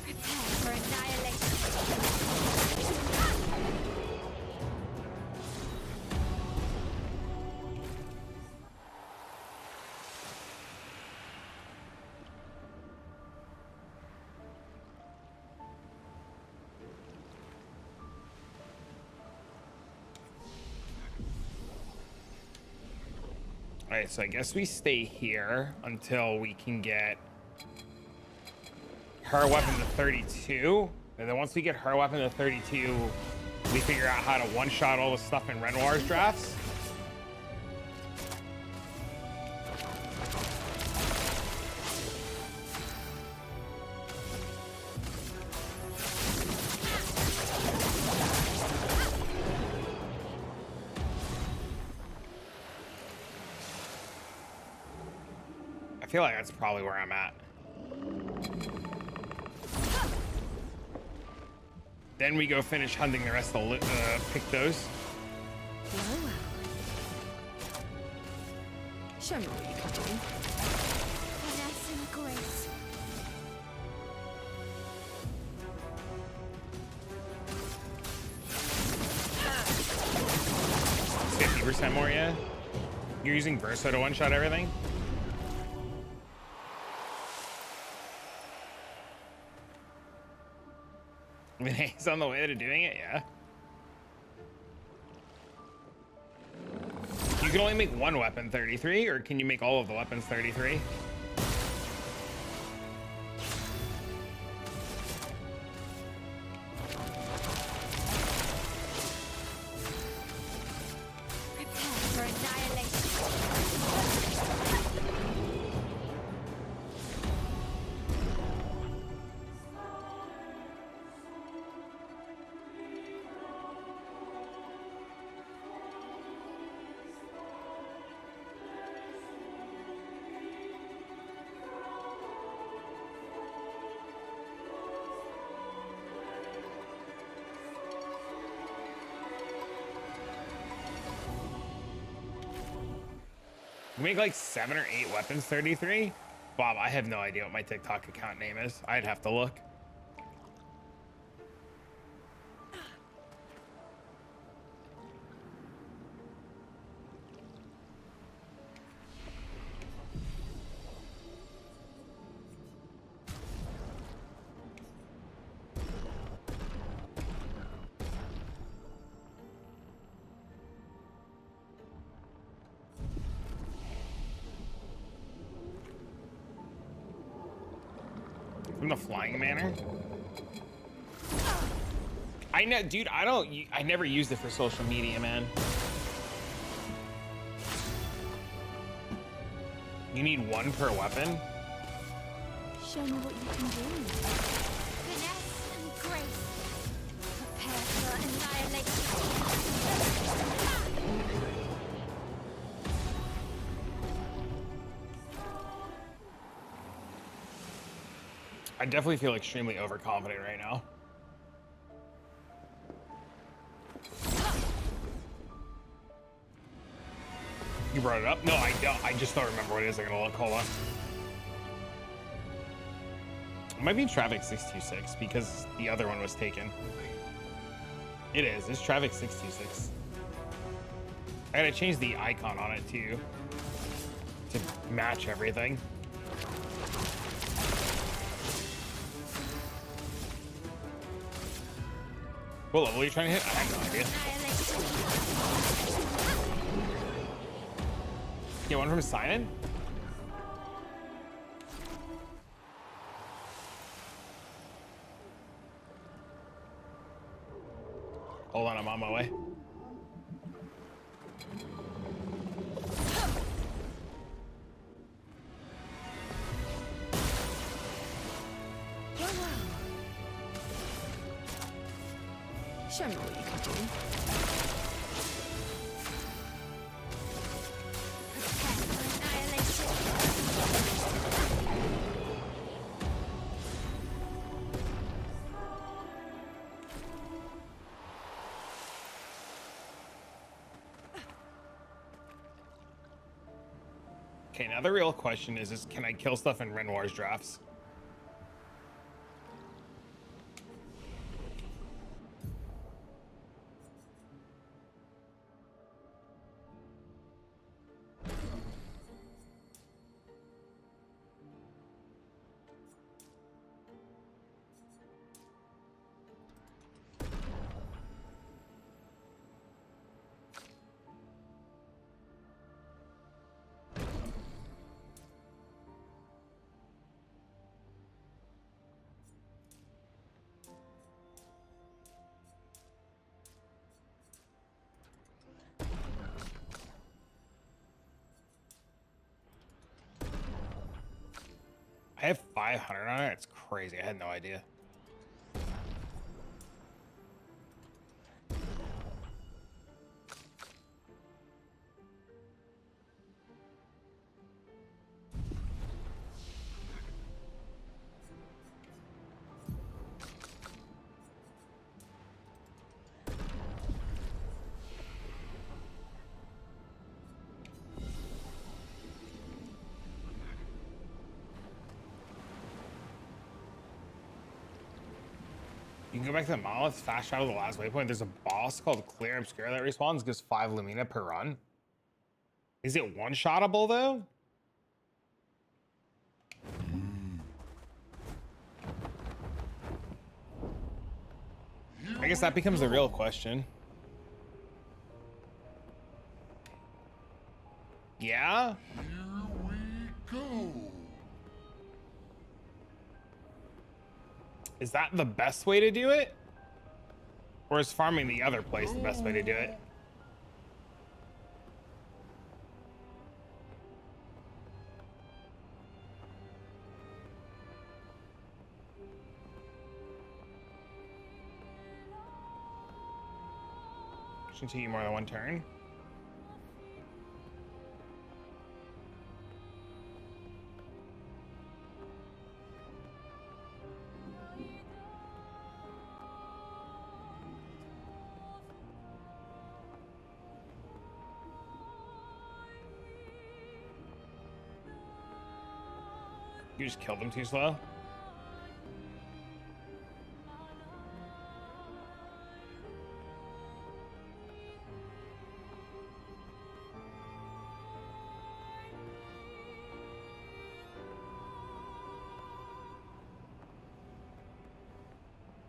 Prepare for annihilation. All right, so I guess we stay here until we can get her weapon to 32. And then once we get her weapon to 32, we figure out how to one-shot all the stuff in Renoir's drafts. I feel like that's probably where I'm at. Then we go finish hunting the rest of the pick those. Well, well. Show me what you can do. Finesse and grace. 50% more, yeah? You're using Verso to one-shot everything? I mean, he's on the way to doing it, yeah. You can only make one weapon 33, or can you make all of the weapons 33? Prepare for annihilation. You make like 7 or 8 weapons 33? Bob, I have no idea what my TikTok account name is. I'd have to look. From the flying manor? I know, dude, I never used it for social media, man. You need one per weapon? Show me what you can do. Finesse and grace. Prepare for annihilation. I definitely feel extremely overconfident right now. You brought it up? No, I don't. I just don't remember what it is. I'm gonna look. Hold on. It might be traffic 626 because the other one was taken. It is. It's traffic 626. I gotta change the icon on it too to match everything. What level are you trying to hit? I have no idea. Get one from Simon? Hold on, I'm on my way. Show me what you can do. Prepare for annihilation. Okay, now the real question is can I kill stuff in Renoir's drafts? I have 500 on it. It's crazy. I had no idea. You can go back to the monolith, fast travel to the last waypoint. There's a boss called Clear Obscure that respawns, gives 5 Lumina per run. Is it one-shottable though? I guess that becomes the real question. Yeah? Here we go. Is that the best way to do it? Or is farming the other place the best way to do it? Shouldn't take you more than one turn. You just killed them too slow.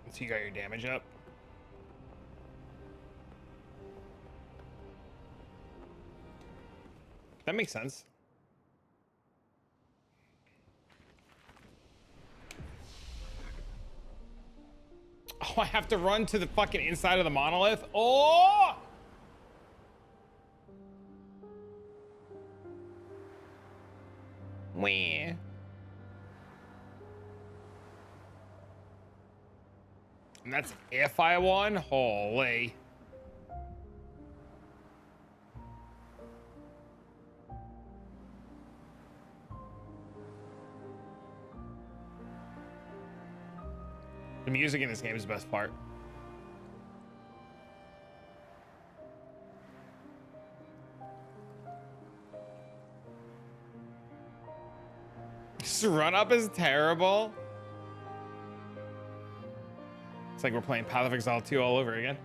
So you got your damage up. That makes sense. Oh, I have to run to the fucking inside of the monolith. Oh! Wah. And that's if I won. Holy. The music in this game is the best part. This run up is terrible. It's like we're playing Path of Exile 2 all over again.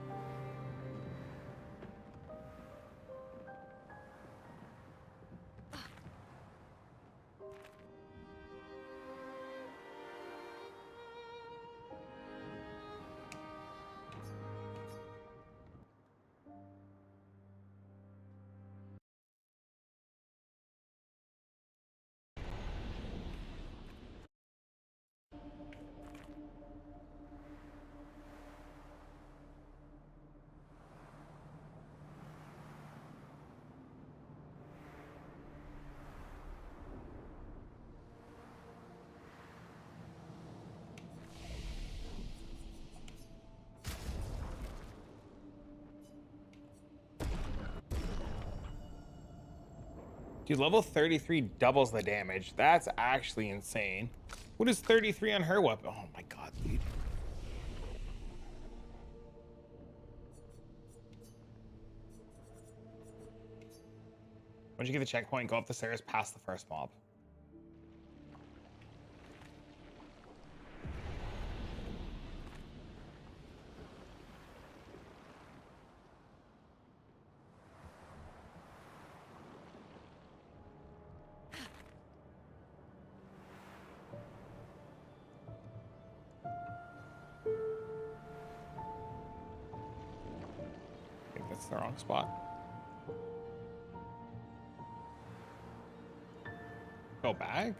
Dude, level 33 doubles the damage. That's actually insane. What is 33 on her weapon? Oh my god, dude. Once you get the checkpoint, go up the stairs past the first mob. I think that's the wrong spot. Go back?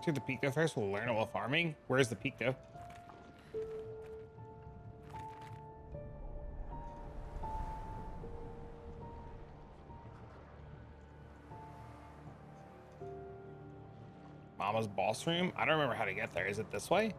To the peak though first, we'll learn it while farming. Where's the peak though? Mama's boss room? I don't remember how to get there. Is it this way?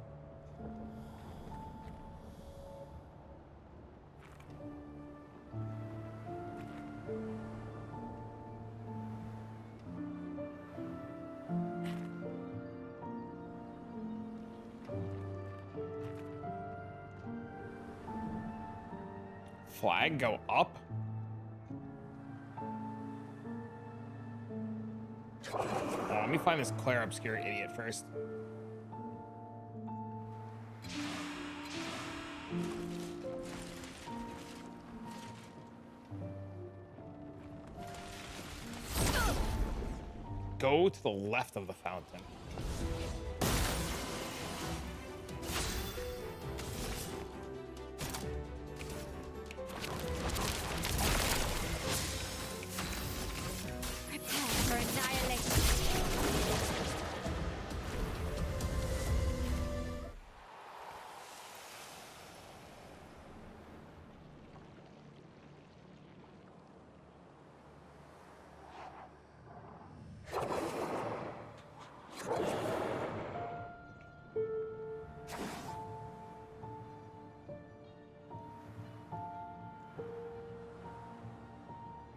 Flag go up? Oh, let me find this Claire obscure idiot first. Go to the left of the fountain.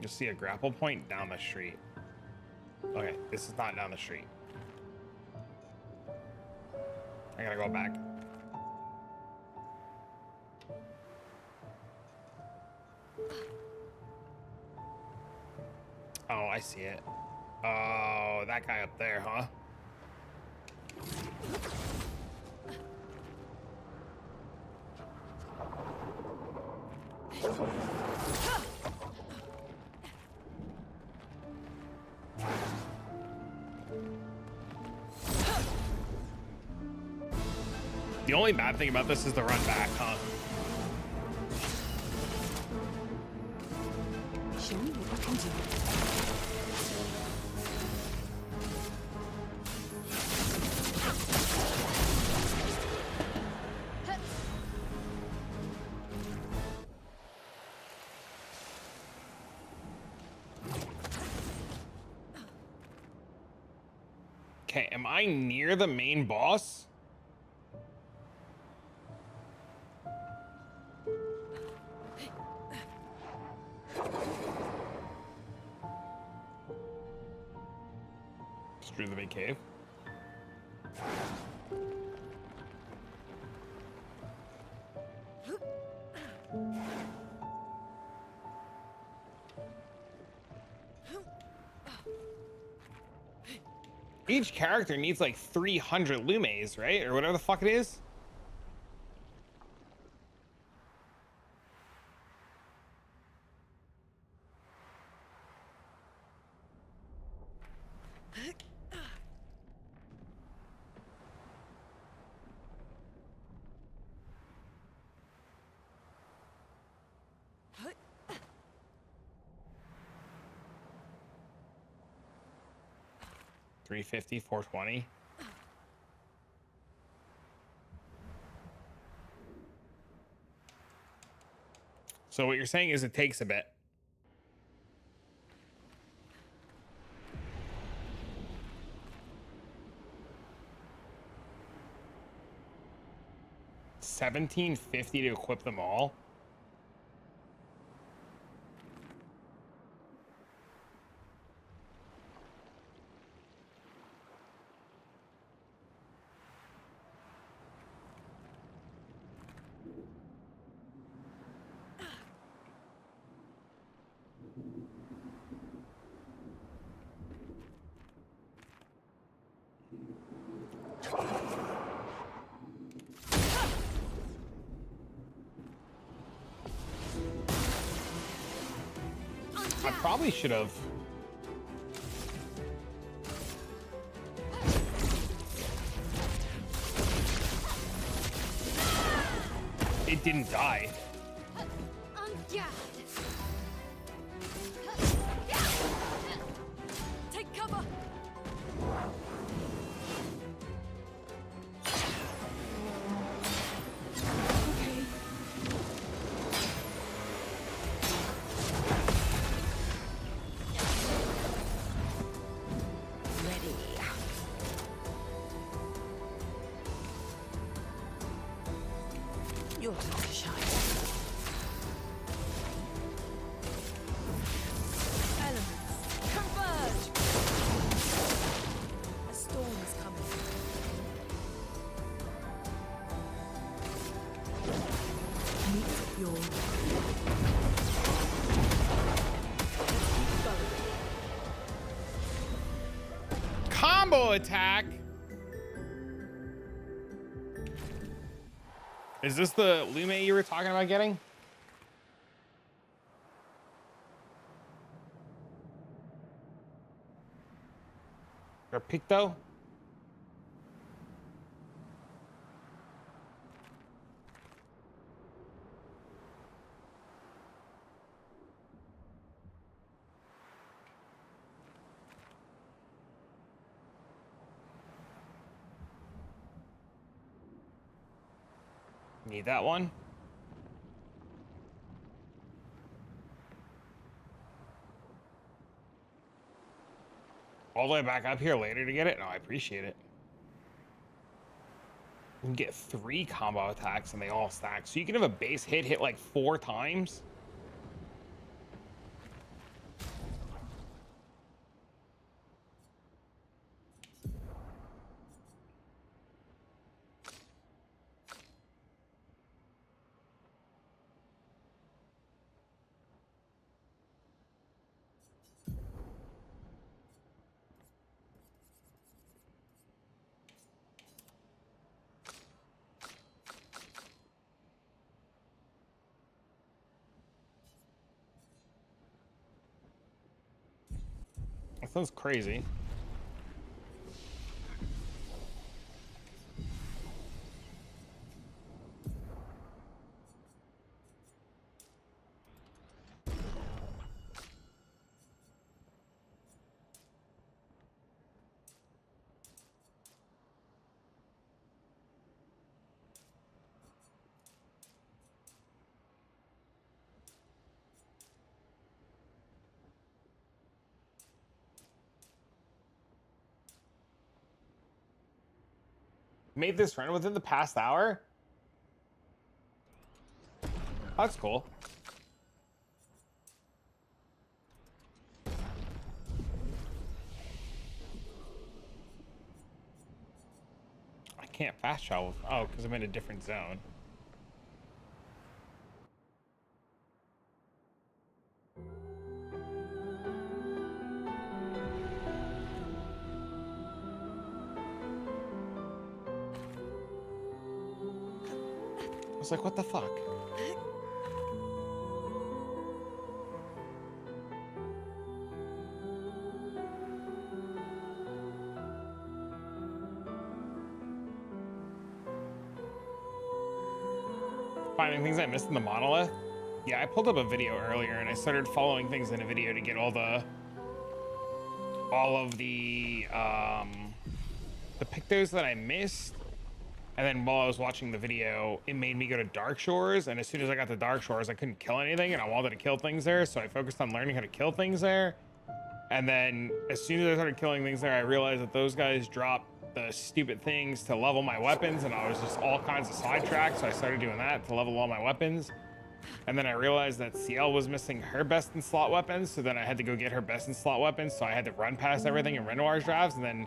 You'll see a grapple point down the street. Okay, this is not down the street. I gotta go back. Oh, I see it. Oh, that guy up there, huh? The only bad thing about this is the run back, huh? Show me what you can do. Okay, am I near the main boss? Through the big cave. Each character needs like 300 lumes, right? Or whatever the fuck it is. $350, $420. So what you're saying is it takes a bit. $1,750 to equip them all. I probably should have. It didn't die. Take cover. your time to shine. Elements, converge! A storm is coming. Meet your... Let's keep going. Combo attack. Is this the Lume you were talking about getting? Or Picto? Need that one? All the way back up here later to get it? No, I appreciate it. You can get 3 combo attacks and they all stack. So you can have a base hit like 4 times. That sounds crazy. Made this run within the past hour? That's cool. I can't fast travel. Oh, because I'm in a different zone. I was like, what the fuck? Finding things I missed in the monolith? Yeah, I pulled up a video earlier and I started following things in a video to get all of the pictos that I missed. And then while I was watching the video, it made me go to Dark Shores. And as soon as I got to Dark Shores, I couldn't kill anything and I wanted to kill things there. So I focused on learning how to kill things there. And then as soon as I started killing things there, I realized that those guys dropped the stupid things to level my weapons. And I was just all kinds of sidetracked. So I started doing that to level all my weapons. And then I realized that CL was missing her best in slot weapons. So then I had to go get her best in slot weapons. So I had to run past everything in Renoir's drafts. And then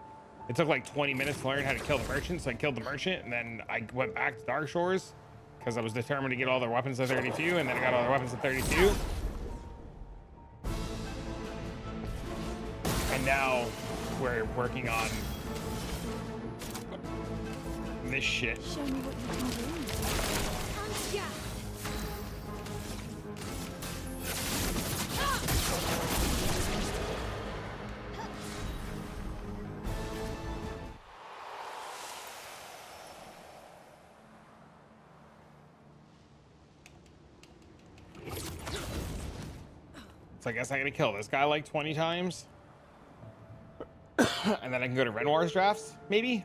it took like 20 minutes to learn how to kill the merchant. So I killed the merchant. And then I went back to Dark Shores because I was determined to get all their weapons at 32. And then I got all their weapons at 32. And now we're working on this shit. Show me what you can do. Yeah. So I guess I gotta kill this guy like 20 times. And then I can go to Renoir's drafts, maybe?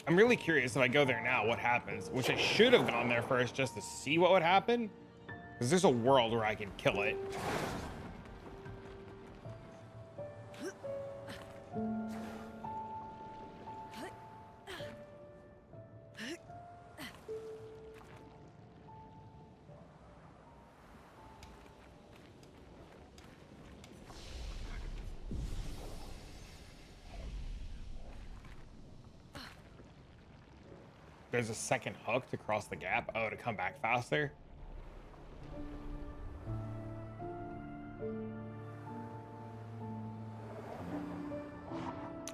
I'm really curious if I go there now, what happens? Which I should have gone there first just to see what would happen. Because there's a world where I can kill it. There's a second hook to cross the gap. Oh, to come back faster.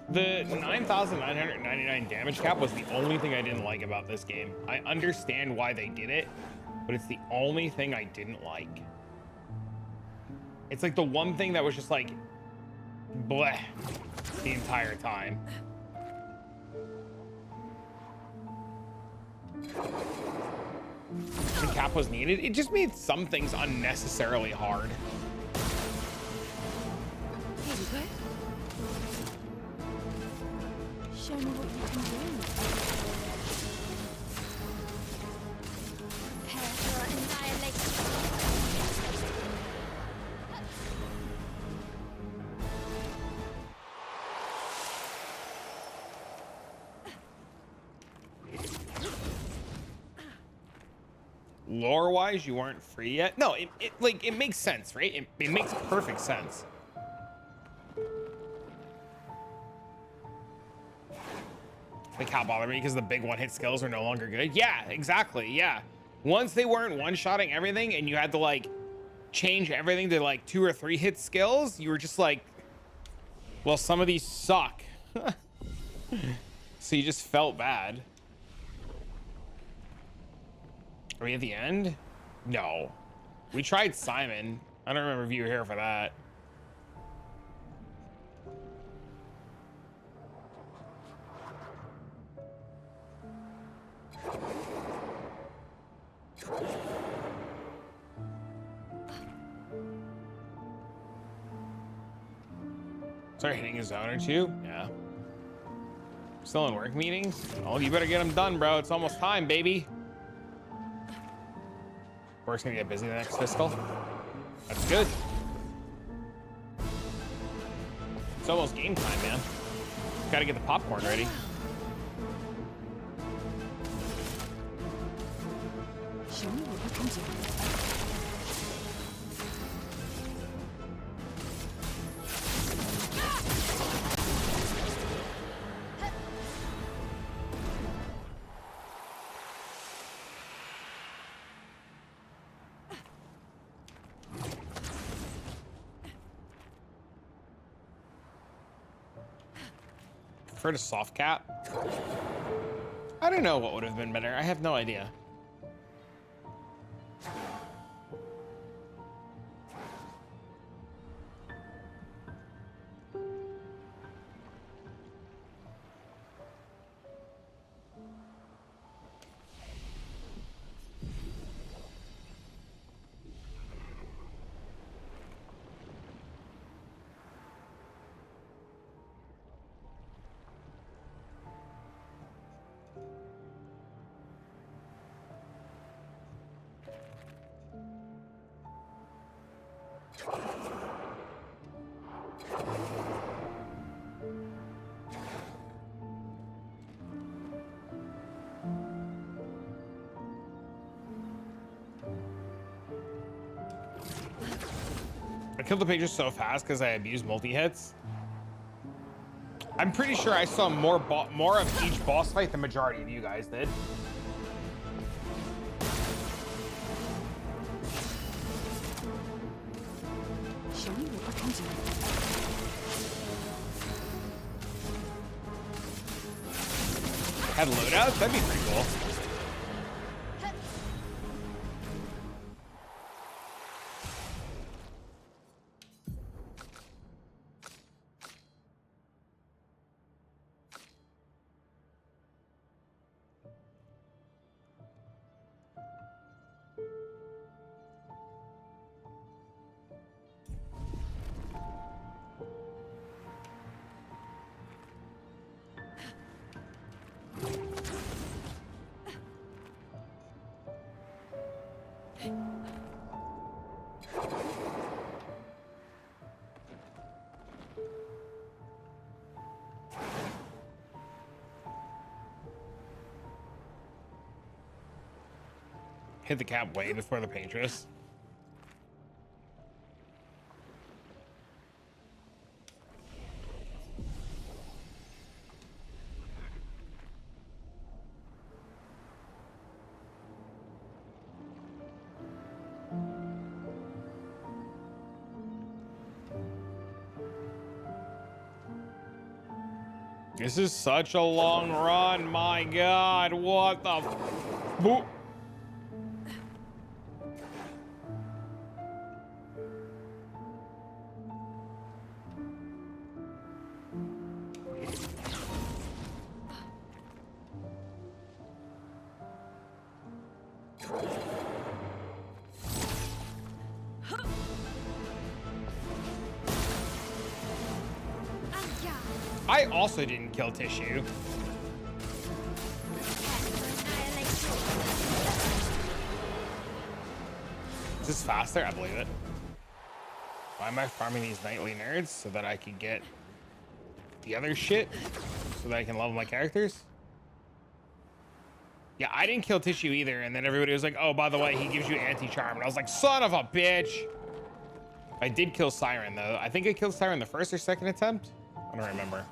The 9,999 damage cap was the only thing I didn't like about this game. I understand why they did it, but it's the only thing I didn't like. It's like the one thing that was just like, bleh, the entire time. The cap was needed. It just made some things unnecessarily hard. Here we go. Show me what you can do. Prepare for annihilation. Lore-wise, you weren't free yet. No, it makes sense, right? It makes perfect sense. The cap bother me because the big one-hit skills are no longer good. Yeah, exactly. Yeah. Once they weren't one-shotting everything and you had to like change everything to like 2 or 3 hit skills, you were just like, well, some of these suck. So you just felt bad. Are we at the end? No. We tried Simon. I don't remember if you were here for that. Start hitting a zone or two? Yeah. Still in work meetings? Oh, you better get them done, bro. It's almost time, baby. Work's gonna get busy the next fiscal. That's good. It's almost game time, man. Gotta get the popcorn ready. Show me what you can do. Prefer to soft cap. I don't know what would have been better. I have no idea. I killed the pages so fast because I abused multi-hits. I'm pretty sure I saw more of each boss fight than majority of you guys did. Show me what you can do. Had loadouts? That'd be pretty cool. Hit the cap way before the paintress. This is such a long run. My God, what the? Boop. I also didn't kill Tissue. Is this faster? I believe it. Why am I farming these nightly nerds? So that I can get the other shit? So that I can level my characters? Yeah, I didn't kill Tissue either. And then everybody was like, oh, by the way, he gives you anti-charm. And I was like, son of a bitch. I did kill Siren, though. I think I killed Siren the first or second attempt. I don't remember.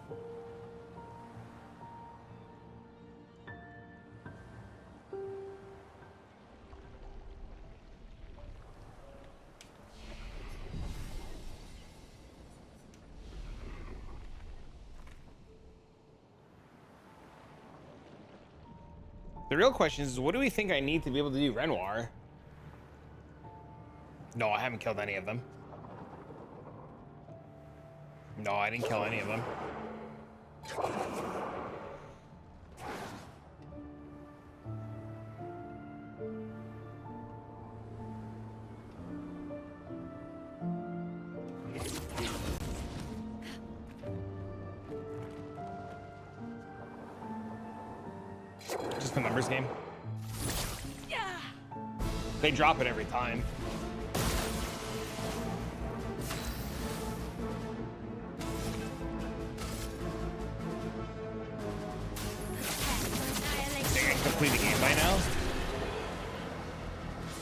The real question is, what do we think I need to be able to do Renoir? No, I haven't killed any of them. No, I didn't kill any of them. Just a numbers game. They drop it every time. Think I can complete the game by now?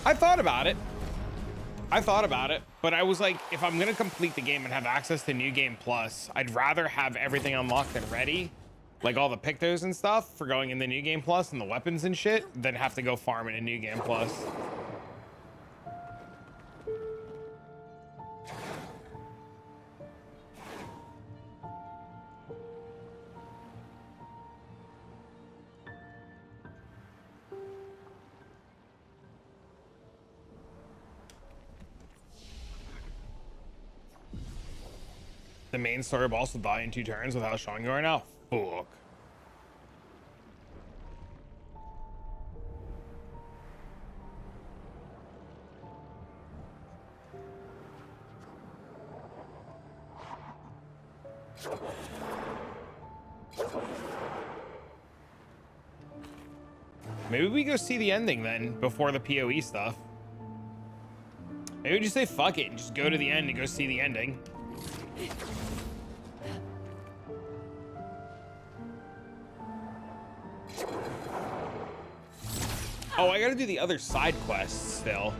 I thought about it. But I was like, if I'm gonna complete the game and have access to New Game Plus, I'd rather have everything unlocked and ready, like all the Pictos and stuff for going in the New Game Plus and the weapons and shit, than have to go farm in a New Game Plus. The main story boss will die in 2 turns with how strong you are now. Fuck. Maybe we go see the ending then before the POE stuff. Maybe we just say fuck it and just go to the end and go see the ending. Oh, I gotta do the other side quests still.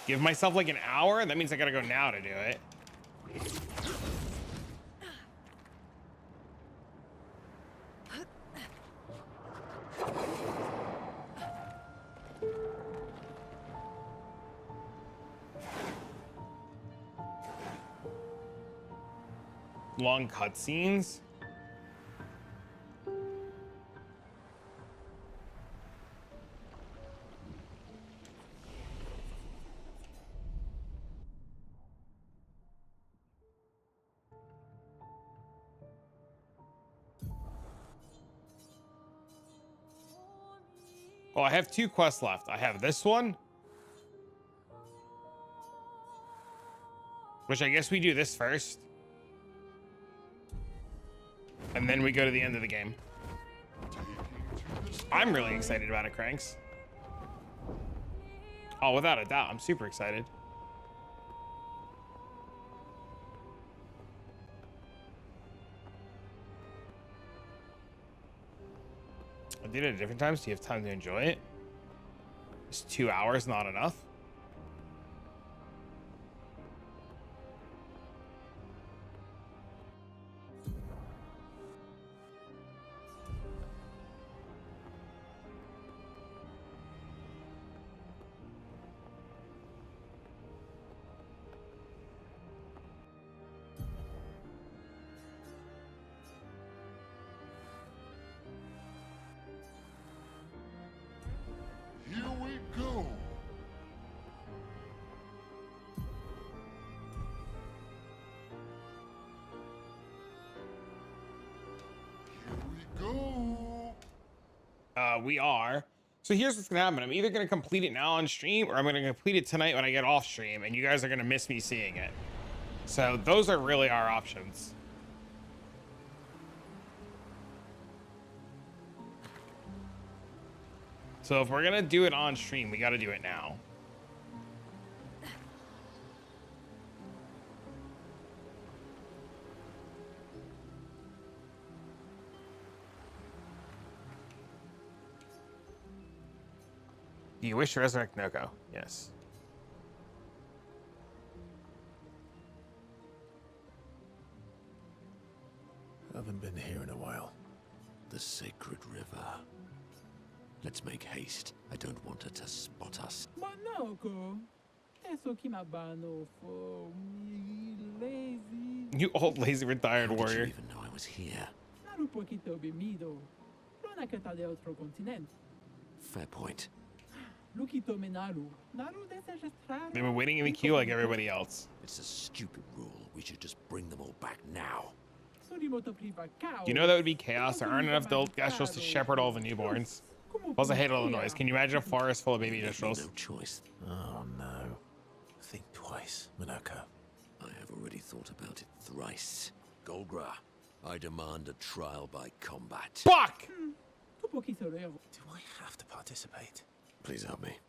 Give myself like an hour? That means I gotta go now to do it. Long cutscenes. Well, I have 2 quests left. I have this one, which I guess we do this first. And then we go to the end of the game. I'm really excited about it, Cranks. Oh, without a doubt, I'm super excited. I did it at different times. Do you have time to enjoy it? Is 2 hours not enough? We are. So here's what's gonna happen. I'm either gonna complete it now on stream, or I'm gonna complete it tonight when I get off stream, and you guys are gonna miss me seeing it. So those are really our options. So if we're gonna do it on stream, we gotta do it now. Do you wish to resurrect Noko? Yes. Haven't been here in a while. The sacred river. Let's make haste. I don't want her to spot us. Manoko, eso que mabano for me lazy. You old lazy retired How warrior. did you even know I was here? Naru poquito bemido. Lona que está de otro continente. Fair point. Lukito me Naru. Naru deseja estar. They've been waiting in the queue like everybody else. It's a stupid rule. We should just bring them all back now. You know that would be chaos. There aren't enough Distros to shepherd all the newborns. Plus, I hate all the noise. Can you imagine a forest full of baby Distros? No choice. Oh no. Think twice, Minoko. I have already thought about it thrice. Golgra, I demand a trial by combat. Fuck! Do I have to participate? Please help me.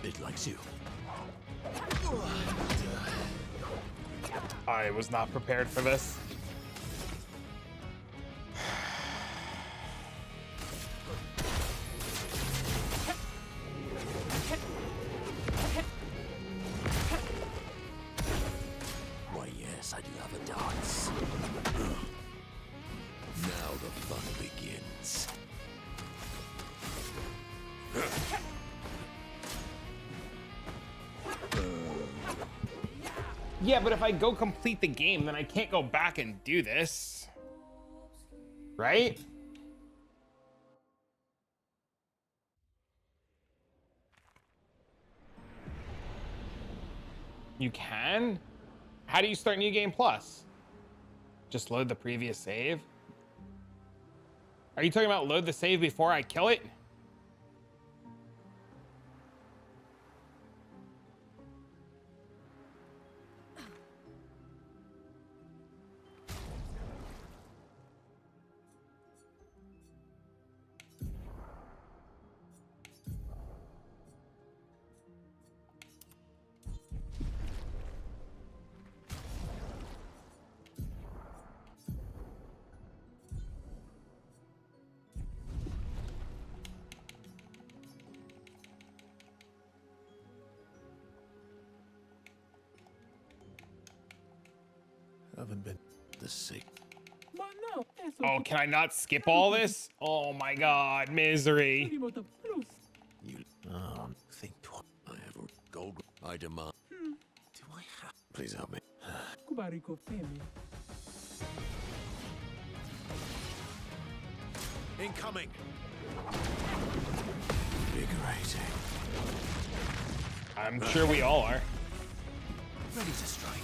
It likes you. I was not prepared for this. Why, yes, I do have a dance. Now the fun begins. Yeah, but if I go complete the game, then I can't go back and do this. Right? You can? How do you start New Game Plus? Just load the previous save? Are you talking about load the save before I kill it? Haven't been the sick. Oh, can I not skip all this? Oh my god, misery. You think twice. I have a gold. I demand. Do I have? Please help me. Incoming. Invigorating. I'm sure we all are. Ready to strike.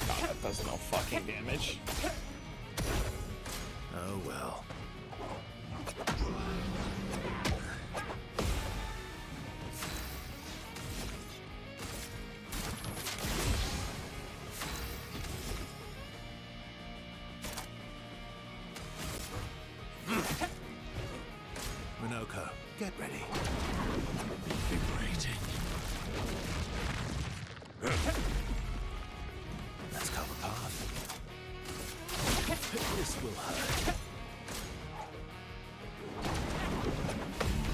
God, that does no fucking damage. Oh well. Minoko, get ready. Invigorating. Let's cover path. This will hurt.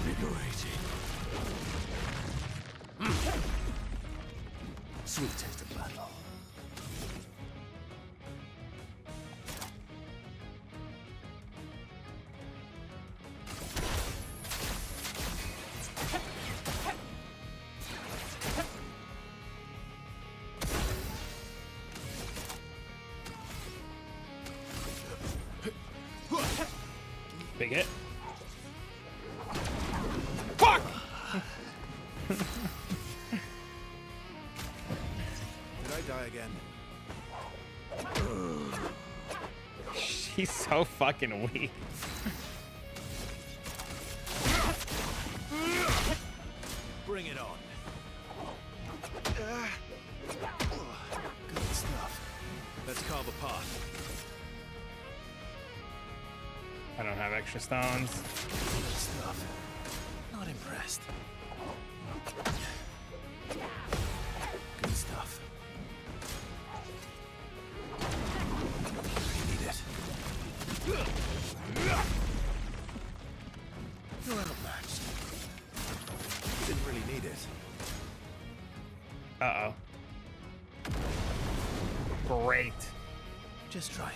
Invigorating. Sweet taste of battle. Big hit. Fuck! Did I die again? She's so fucking weak. Bring it on. Good stuff. Let's carve a path. I don't have extra stones. Good stuff. Not impressed. Good stuff. Need it. You're outmatched. Didn't really need it. Uh-oh. Great. Just try it.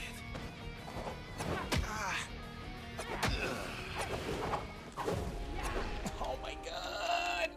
Oh my god.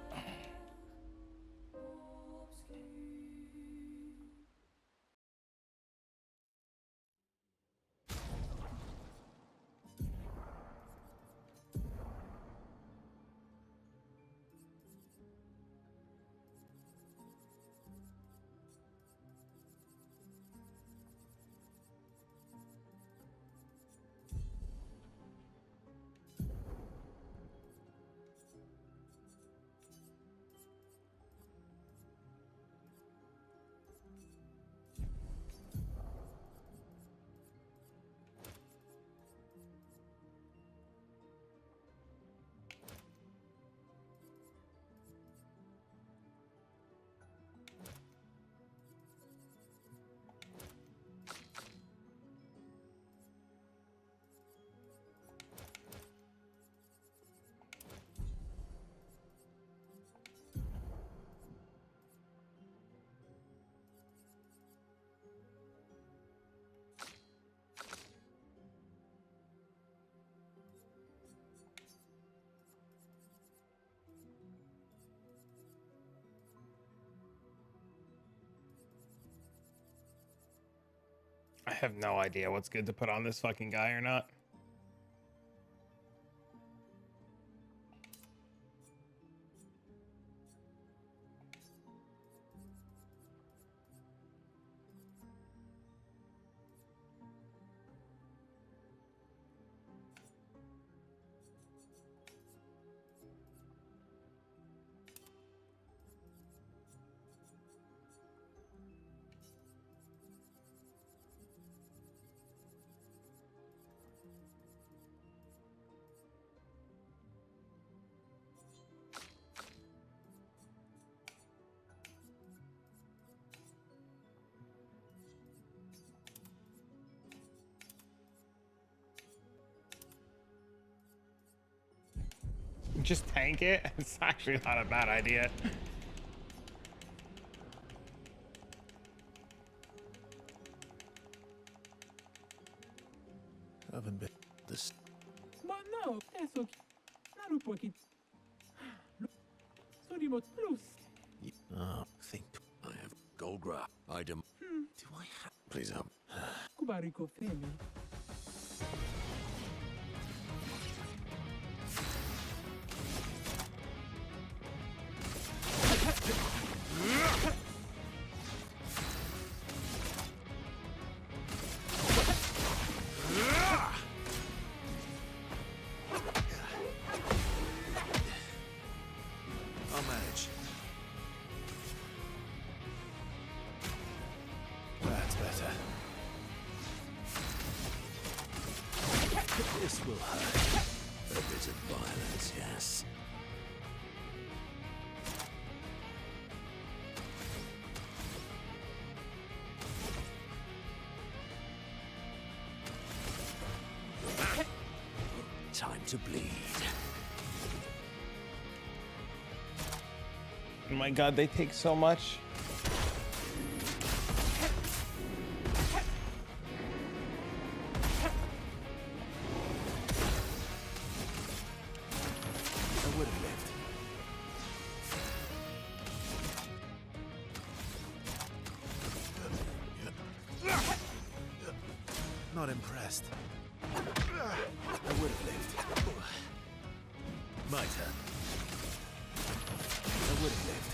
I have no idea what's good to put on this fucking guy or not. Just tank it. It's actually not a bad idea. Haven't been this. Ma no, eso que... Naru pochi... Sorimo plus. Oh, think I have gold grab. Item. Do I have? Please help. Kubariko femi. I'll manage. That's better. This will hurt. A bit of violence, yes. Time to bleed. Oh my god, they take so much. I would have lived. Not impressed. I would have lived. My turn. I would have lived.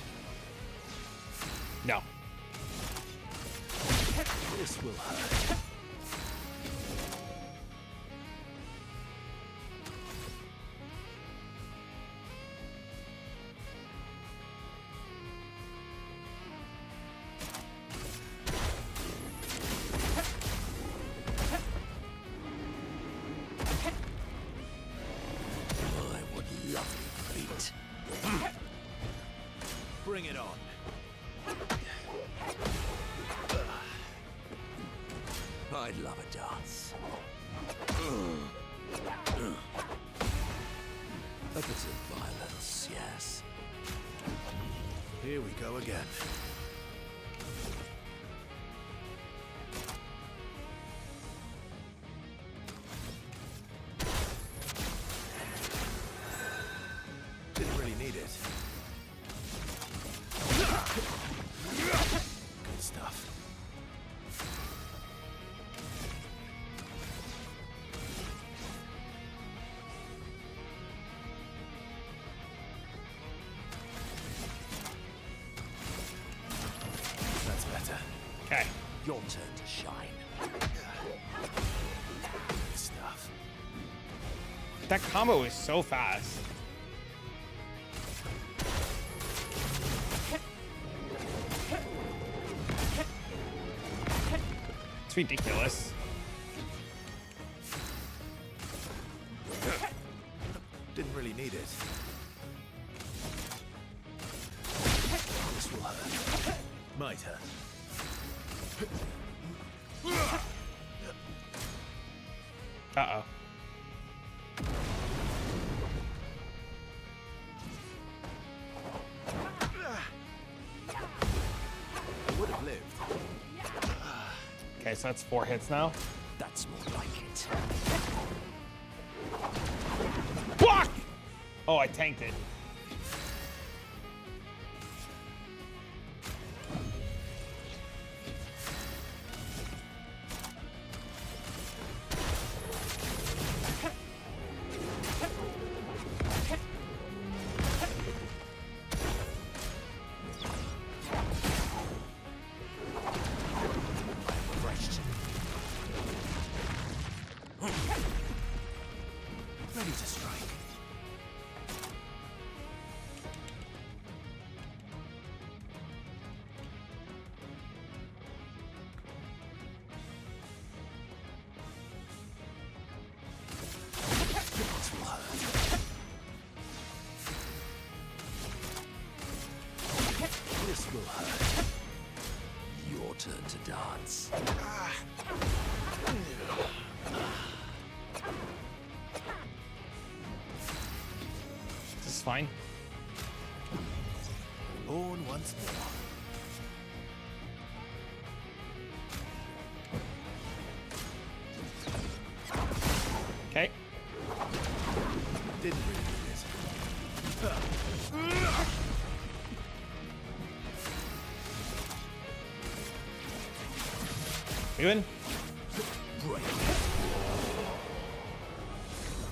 No. This will hurt. Bring it on. I'd love a dance. A bit of violence, yes. Here we go again. Didn't really need it. Good stuff. That's better. Okay. Your turn to shine. Good stuff. That combo is so fast. It's ridiculous. Didn't really need it. This will hurt. My turn. Uh-oh. I would have lived. Okay, so that's 4 hits now. That's more like it. Fuck! Oh, I tanked it. Ready to strike. This will hurt. This will hurt. Your turn to dance. This is fine. Born once more. Okay. Didn't really need it. You in?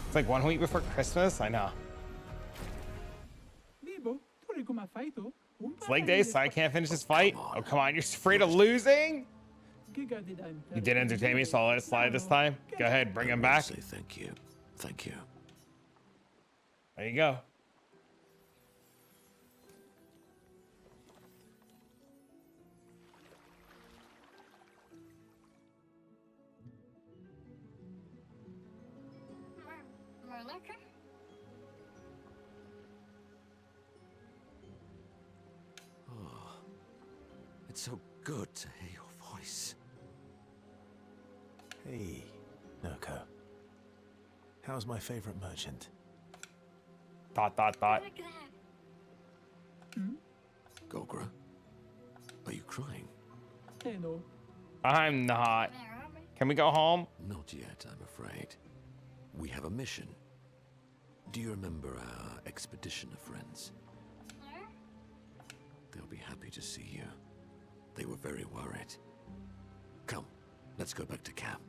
It's like 1 week before Christmas. I know. Vivo, tu eri come feito? It's leg day, so I can't finish this fight. Oh, come on. You're afraid of losing? Che gatti dai? You did entertain me, so I'll let it slide this time. Go ahead. Bring him back. Say thank you. Thank you. There you go. More liquor? Oh, it's so good to hear your voice. Hey, Noko. How's my favorite merchant? Dot, dot, dot. Gogra, are you crying? Eh no. I'm not. Can we go home? Not yet, I'm afraid. We have a mission. Do you remember our expeditioner friends? They'll be happy to see you. They were very worried. Come, let's go back to camp.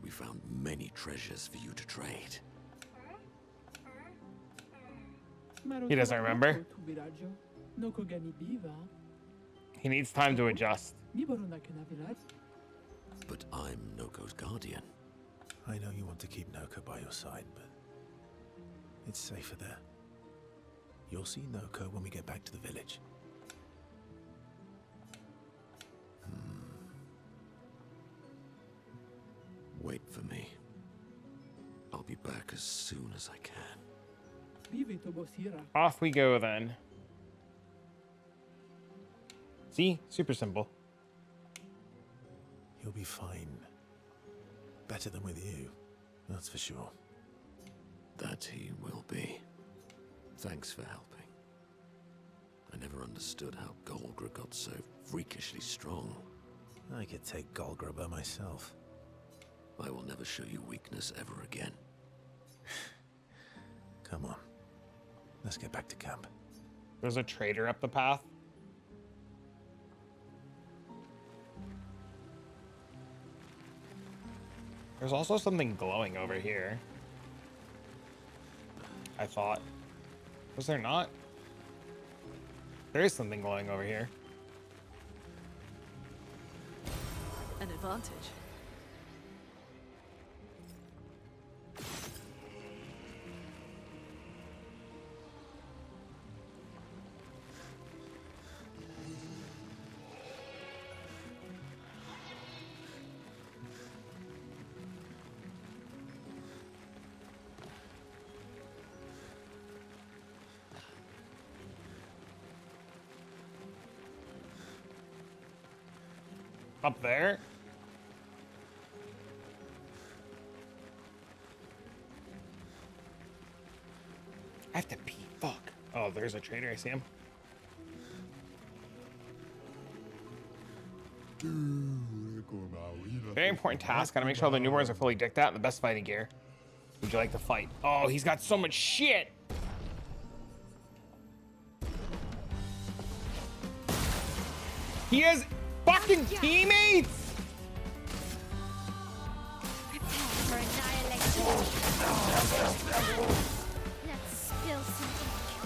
We found many treasures for you to trade. He doesn't remember. He needs time to adjust. But I'm Noko's guardian. I know you want to keep Noko by your side, but it's safer there. You'll see Noko when we get back to the village. Wait for me. I'll be back as soon as I can. Off we go then. See? Super simple. He'll be fine. Better than with you, that's for sure. That he will be. Thanks for helping. I never understood how Golgra got so freakishly strong. I could take Golgra by myself. I will never show you weakness ever again. Come on. Let's get back to camp. There's a trader up the path. There's also something glowing over here. I thought. Was there not? There is something glowing over here. An advantage. Up there? I have to pee. Fuck. Oh, there's a trader. I see him. Very important task. Gotta make sure all the newborns are fully decked out in the best fighting gear. Would you like to fight? Oh, he's got so much shit. He has fucking teammates. Prepare for annihilation. Let's spill some ink.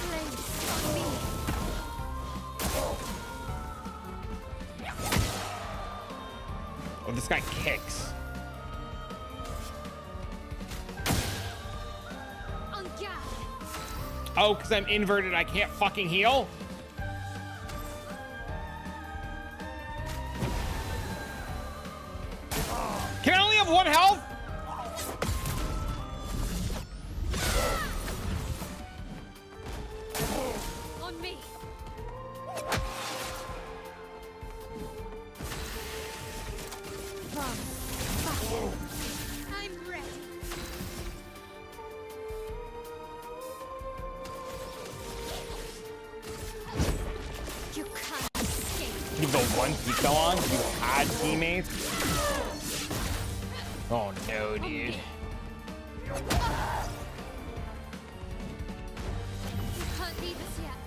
Place on me. Oh, this guy kicks. On guard. Oh, because I'm inverted, I can't fucking heal? Can I only have one health? On me. Bomb. Fire. I'm ready. You can't escape. You go one Pico on? You had teammates? Oh no, dude. You can't leave us yet.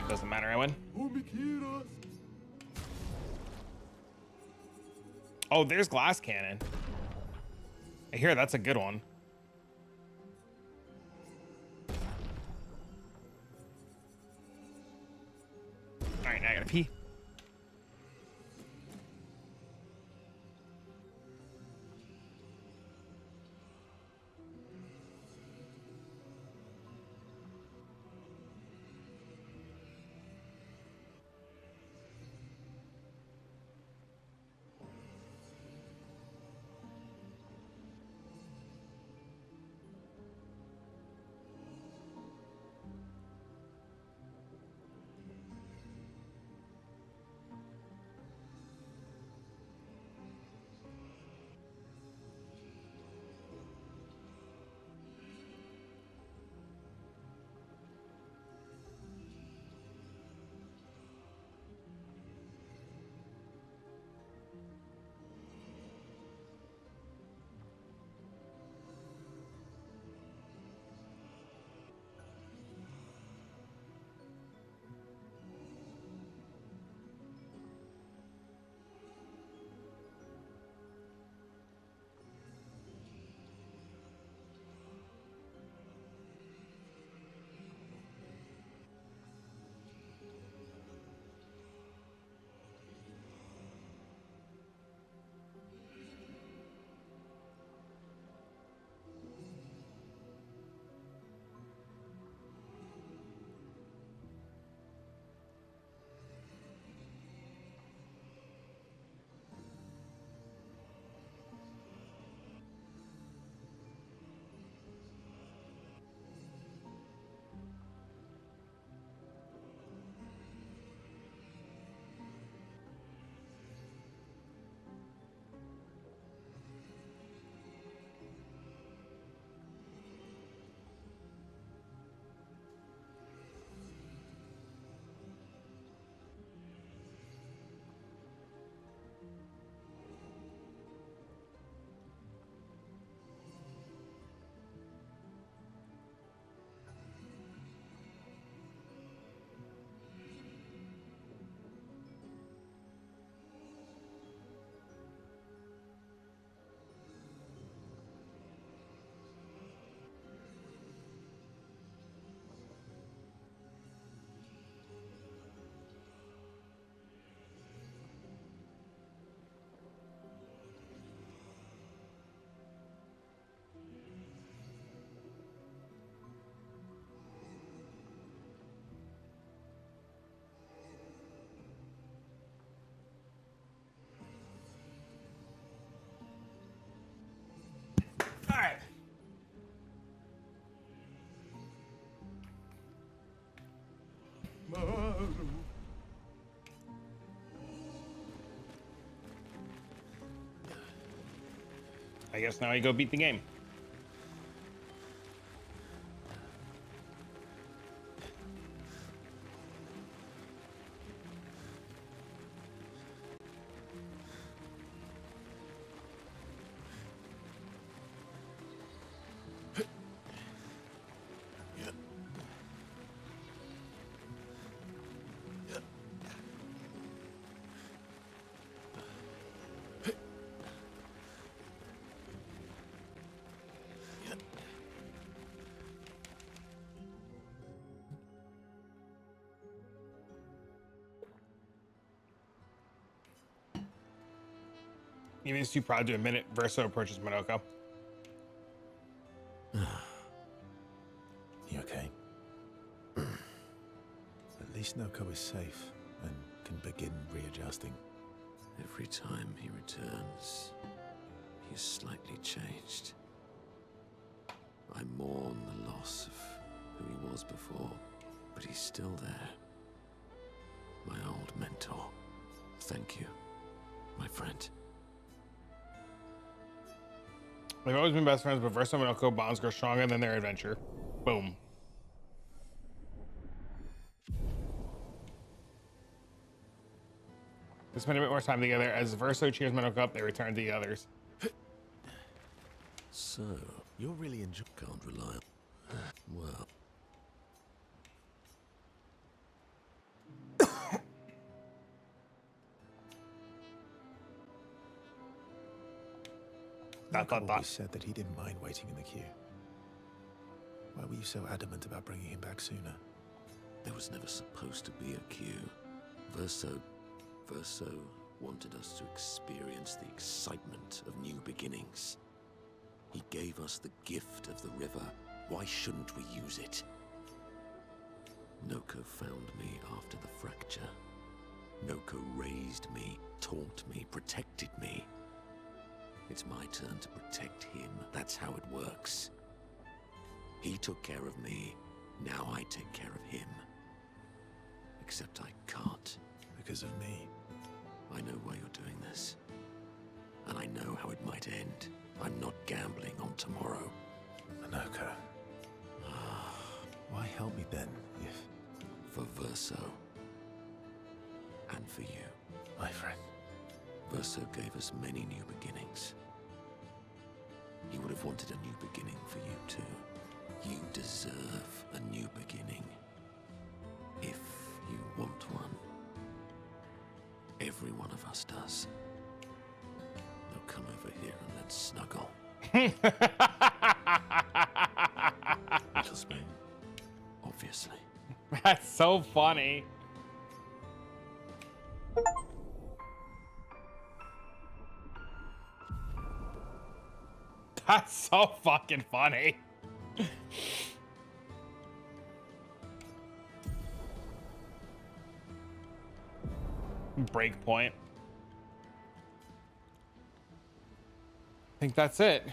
Doesn't matter, I win. Oh, there's glass cannon. I hear that's a good one. All right, now I gotta pee. I guess now you go beat the game. Even too proud to admit it, Verso approaches Minoko. You okay? At least Noko is safe and can begin readjusting. Every time he returns, he is slightly changed. I mourn the loss of who he was before, but he's still there. My old mentor. Thank you, my friend. They've always been best friends, but Verso and Minoko bonds grow stronger than their adventure. Boom. They spend a bit more time together. As Verso cheers Minoko up, they return to the others. So, you're really enjoying. Can't rely on. Well. Noko always said that he didn't mind waiting in the queue. Why were you so adamant about bringing him back sooner? There was never supposed to be a queue. Verso wanted us to experience the excitement of new beginnings. He gave us the gift of the river. Why shouldn't we use it? Noko found me after the fracture. Noko raised me, taught me, protected me. It's my turn to protect him. That's how it works. He took care of me. Now I take care of him. Except I can't. Because of me. I know why you're doing this. And I know how it might end. I'm not gambling on tomorrow. Noko. Why help me then, if... For Verso. And for you. My friend. Verso gave us many new beginnings. He would have wanted a new beginning for you too. You deserve a new beginning. If you want one. Every one of us does. Now come over here and let's snuggle. Little spoon. Obviously. That's so funny. That's so fucking funny. Breakpoint. I think that's it.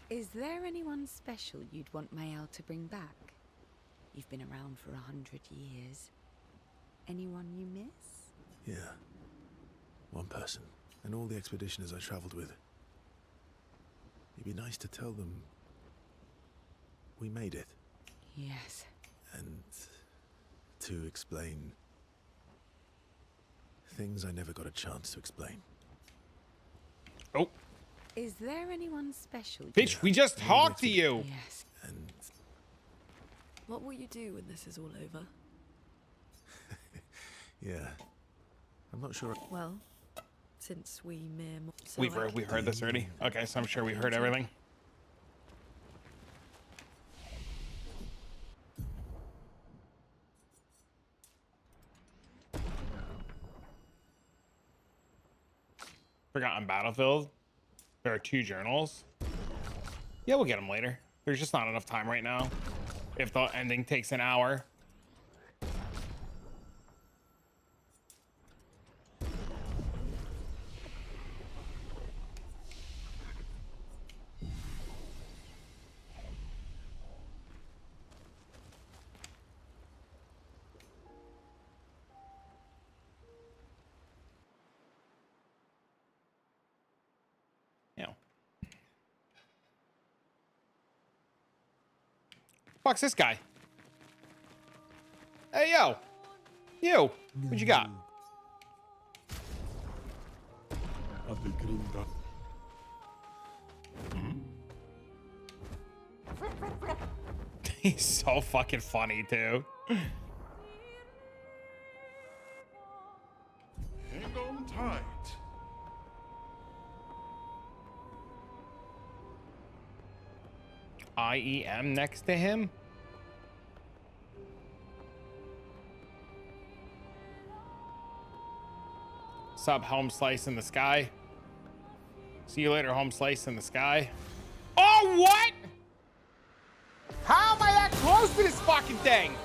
Is there anyone special you'd want Mael to bring back? You've been around for 100 years. Anyone you miss? Yeah. One person. And all the expeditioners I traveled with. It'd be nice to tell them we made it. Yes. And to explain things I never got a chance to explain. Oh. Is there anyone special? Bitch, we just talked to you. Yes. And what will you do when this is all over? yeah. I'm not sure. Well, since we mere... We heard this already. Okay, so I'm sure we heard everything. Forgotten battlefield. There are 2 journals. Yeah, we'll get them later. There's just not enough time right now. If the ending takes an hour. Fuck's this guy? Hey, yo. You. What you got? He's so fucking funny, too. Hang on tight. IEM next to him? Sub home slice in the sky. See you later, home slice in the sky. Oh, what? How am I that close to this fucking thing?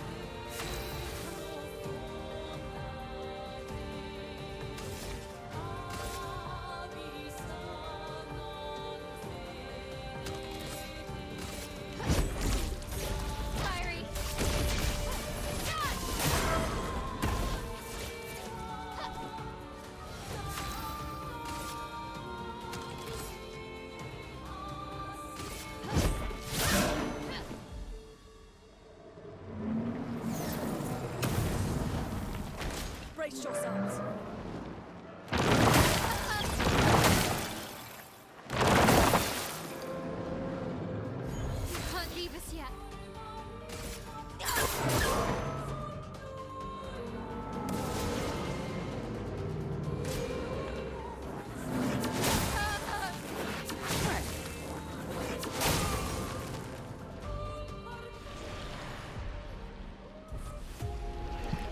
Brace yourselves. You can't leave us yet.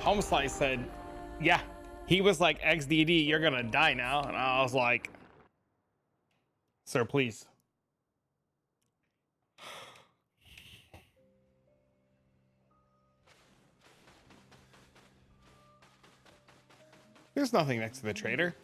Home slice said, yeah, he was like, XDD, you're gonna die now. And I was like, sir, please. There's nothing next to the trader.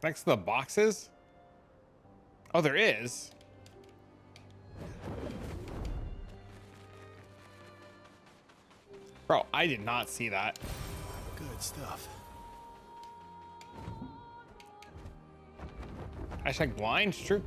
Next to the boxes? Oh, there is. Bro, I did not see that. Good stuff. Hashtag blind, true.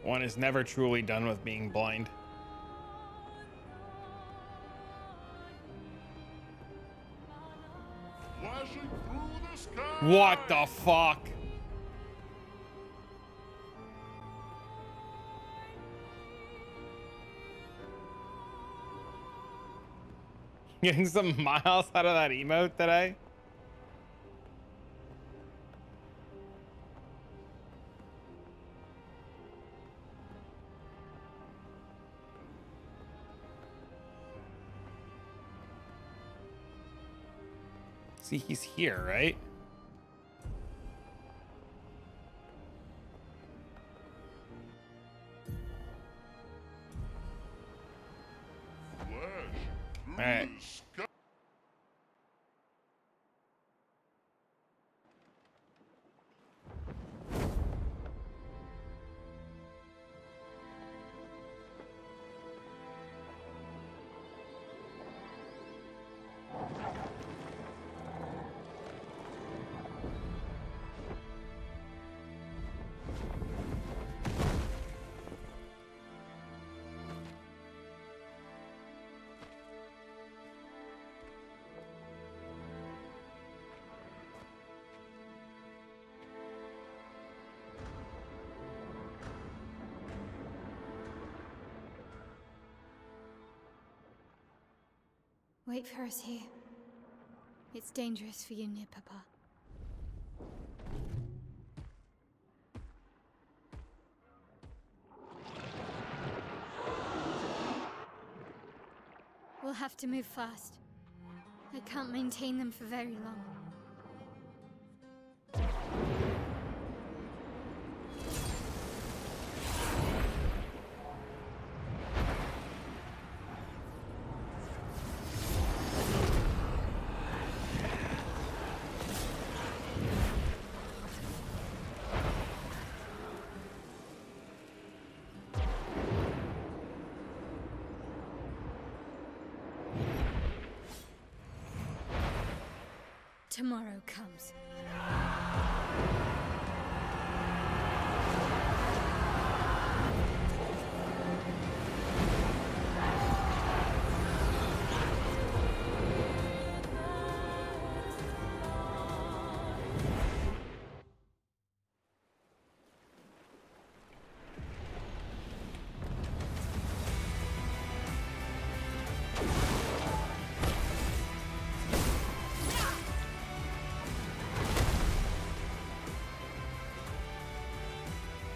One is never truly done with being blind. Flashing through the sky. What the fuck? Getting some miles out of that emote today? See, he's here, right? Flash through All right. the sky. Wait for us here. It's dangerous for you near Papa. We'll have to move fast. I can't maintain them for very long. tomorrow comes.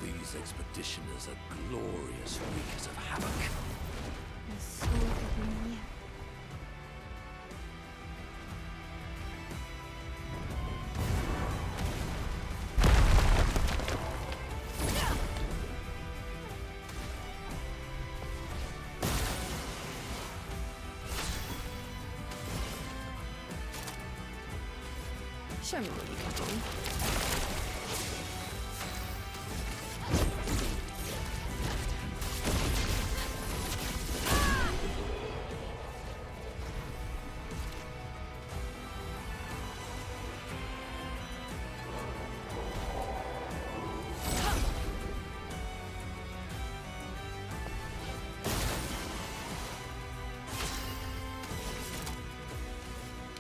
These expeditioners are glorious wreakers of havoc. The sword of me. Show me what you can do.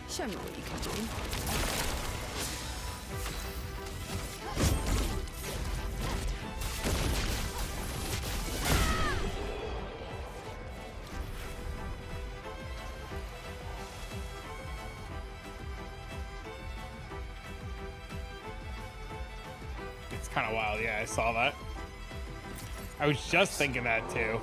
Show me what you can do. It's kind of wild. Yeah, I saw that. I was just thinking that too.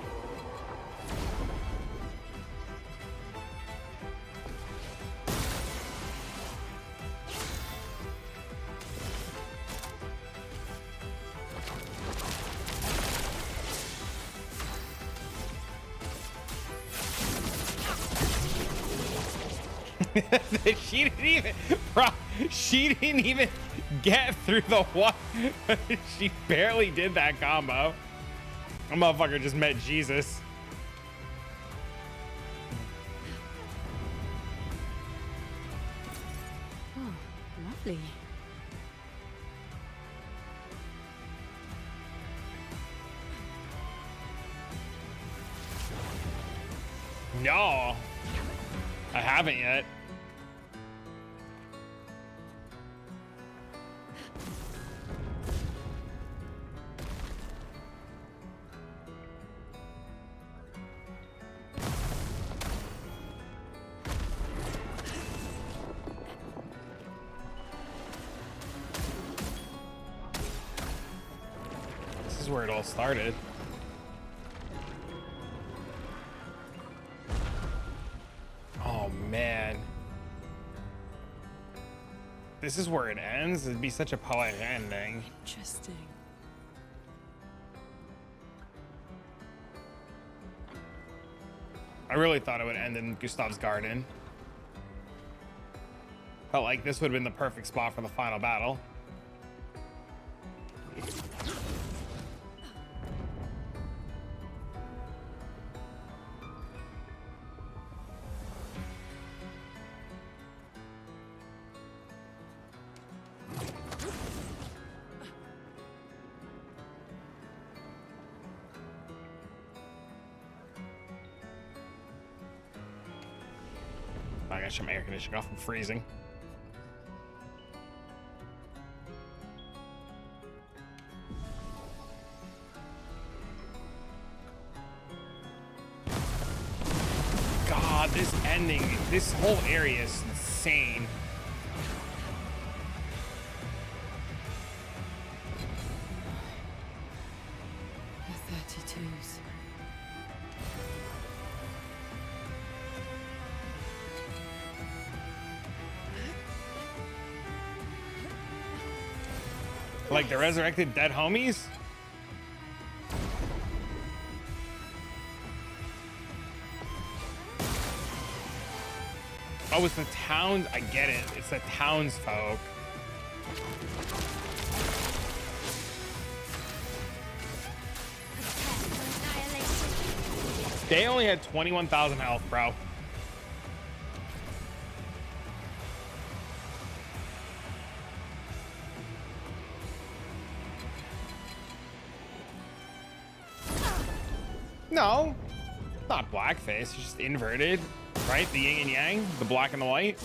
She didn't even, bro, she didn't even get through the one. She barely did that combo. A motherfucker just met Jesus. Oh, lovely. No, I haven't yet. This is where it all started. Oh man. This is where it ends? It'd be such a poetic ending. Interesting. I really thought it would end in Gustav's garden. Felt like this would have been the perfect spot for the final battle. I gotta shut my air conditioning off. I'm freezing. God, this ending, this whole area is insane. The 32s. Like the resurrected dead homies? Oh, it's the towns. I get it. It's the townsfolk. They only had 21,000 health, bro. No, not blackface. It's just inverted, right? The yin and yang, the black and the white.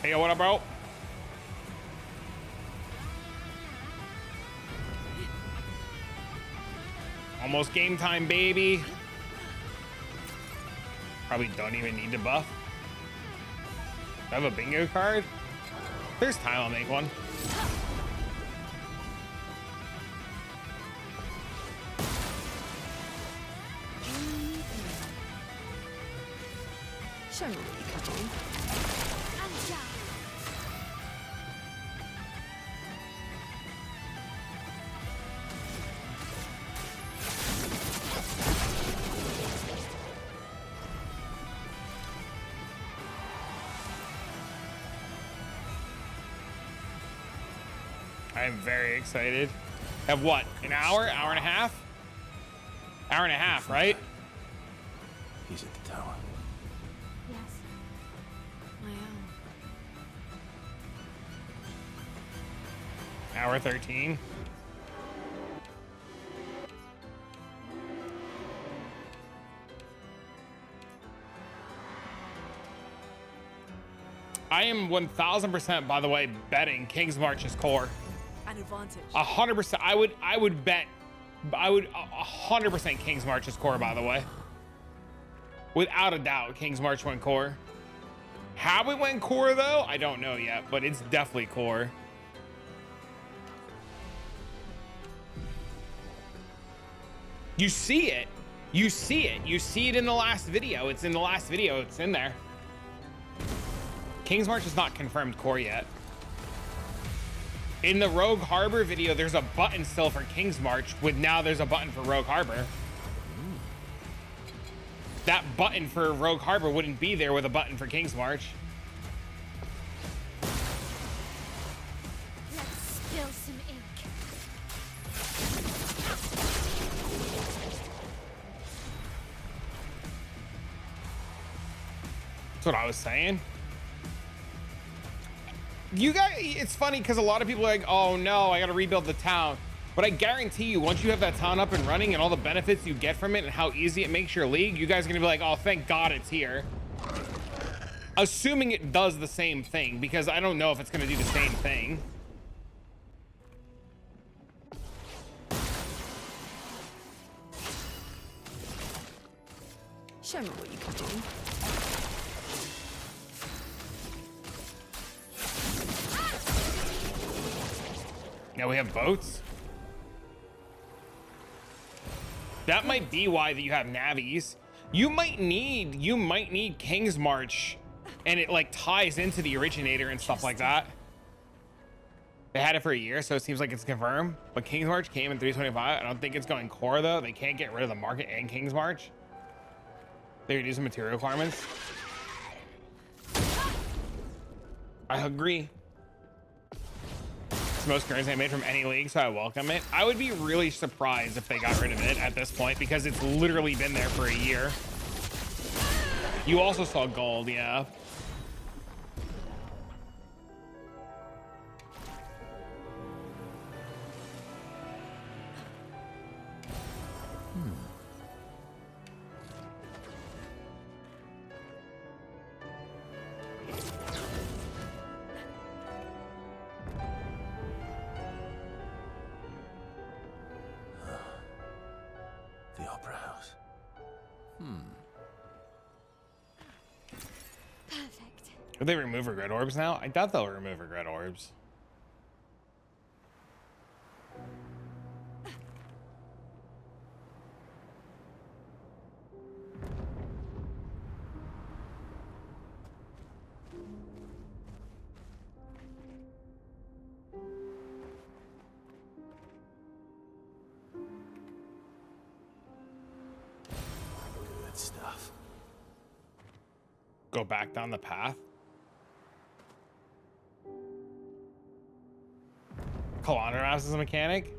Hey, what up, bro? Almost game time, baby. Probably don't even need to buff. Do I have a bingo card? If there's time, I'll make one. Show me what you can do. I'm very excited. Have what? An hour? Hour and a half? Hour and a half, right? He's at the tower. Yes. I am. Hour 13. I am 1000%, by the way, betting King's March is core. An advantage. 100%. I would bet. I would 100% King's March is core, by the way. Without a doubt, King's March went core. How it went core, though, I don't know yet, but it's definitely core. You see it. You see it. You see it in the last video. It's in the last video. It's in there. King's March is not confirmed core yet. In the Rogue Harbor video, there's a button still for King's March, with now there's a button for Rogue Harbor. That button for Rogue Harbor wouldn't be there with a button for King's March. Let's spill some ink. That's what I was saying. You guys, it's funny because a lot of people are like, oh no, I gotta rebuild the town. But I guarantee you, once you have that town up and running and all the benefits you get from it and how easy it makes your league, you guys are gonna be like, oh, thank God it's here. Assuming it does the same thing, because I don't know if it's gonna do the same thing. Show me what you can do. Now we have boats. That might be why that you have navies. You might need King's March, and it like ties into the originator and stuff like that. They had it for a year, so it seems like it's confirmed. But King's March came in 325. I don't think it's going core though. They can't get rid of the market and King's March. They reduce the material requirements. I agree. It's the most currency I made from any league, so I welcome it. I would be really surprised if they got rid of it at this point, because it's literally been there for a year. You also saw gold, yeah. The Opera House. Perfect. Would they remove regret orbs now? I doubt they'll remove regret orbs. Good stuff. Go back down the path. Kilometer maps as a mechanic.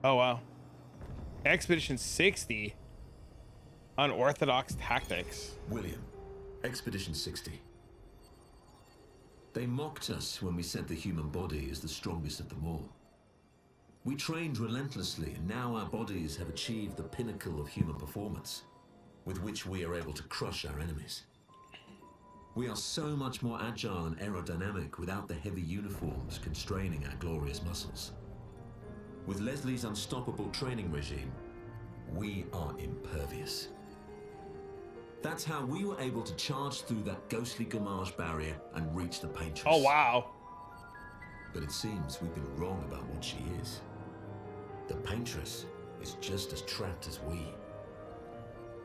Oh, wow. Expedition 60. Unorthodox tactics. William, Expedition 60. They mocked us when we said the human body is the strongest of them all. We trained relentlessly, and now our bodies have achieved the pinnacle of human performance, with which we are able to crush our enemies. We are so much more agile and aerodynamic without the heavy uniforms constraining our glorious muscles. With Leslie's unstoppable training regime, we are impervious. That's how we were able to charge through that ghostly Gamage barrier and reach the Paintress. Oh, wow. But it seems we've been wrong about what she is. The Paintress is just as trapped as we.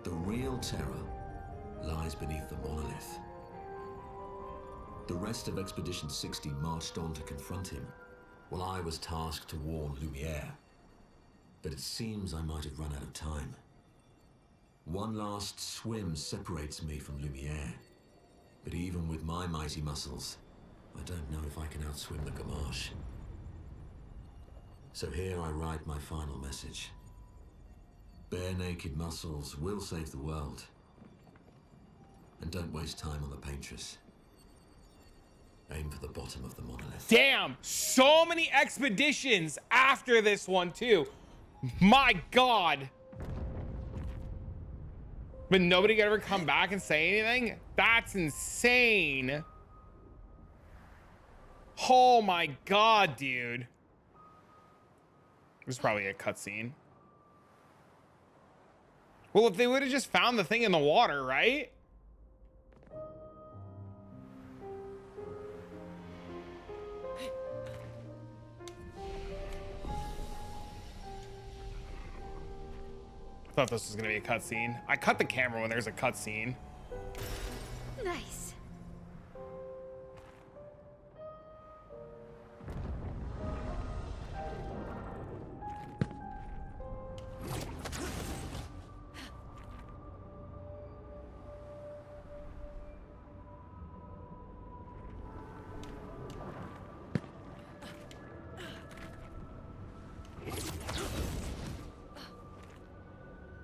The real terror lies beneath the monolith. The rest of Expedition 60 marched on to confront him, while I was tasked to warn Lumiere. But it seems I might have run out of time. One last swim separates me from Lumiere, but even with my mighty muscles, I don't know if I can outswim the Gamage. So here I write my final message. Bare naked muscles will save the world. And don't waste time on the Paintress. Aim for the bottom of the monolith. Damn, so many expeditions after this one too. My God. But nobody could ever come back and say anything? That's insane. Oh my God, dude. There's probably a cutscene. Well, if they would have just found the thing in the water, right? I thought this was gonna be a cutscene. I cut the camera when there's a cutscene. Nice.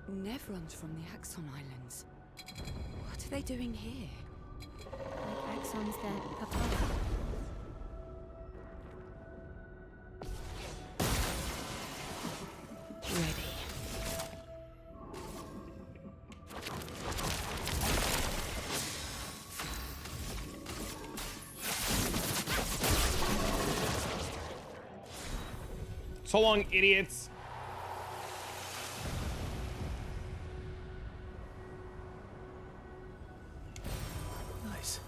Nevrons from the Axon Islands. What are they doing here? Like Axon's their papa. Ready. So long, idiots. Nice.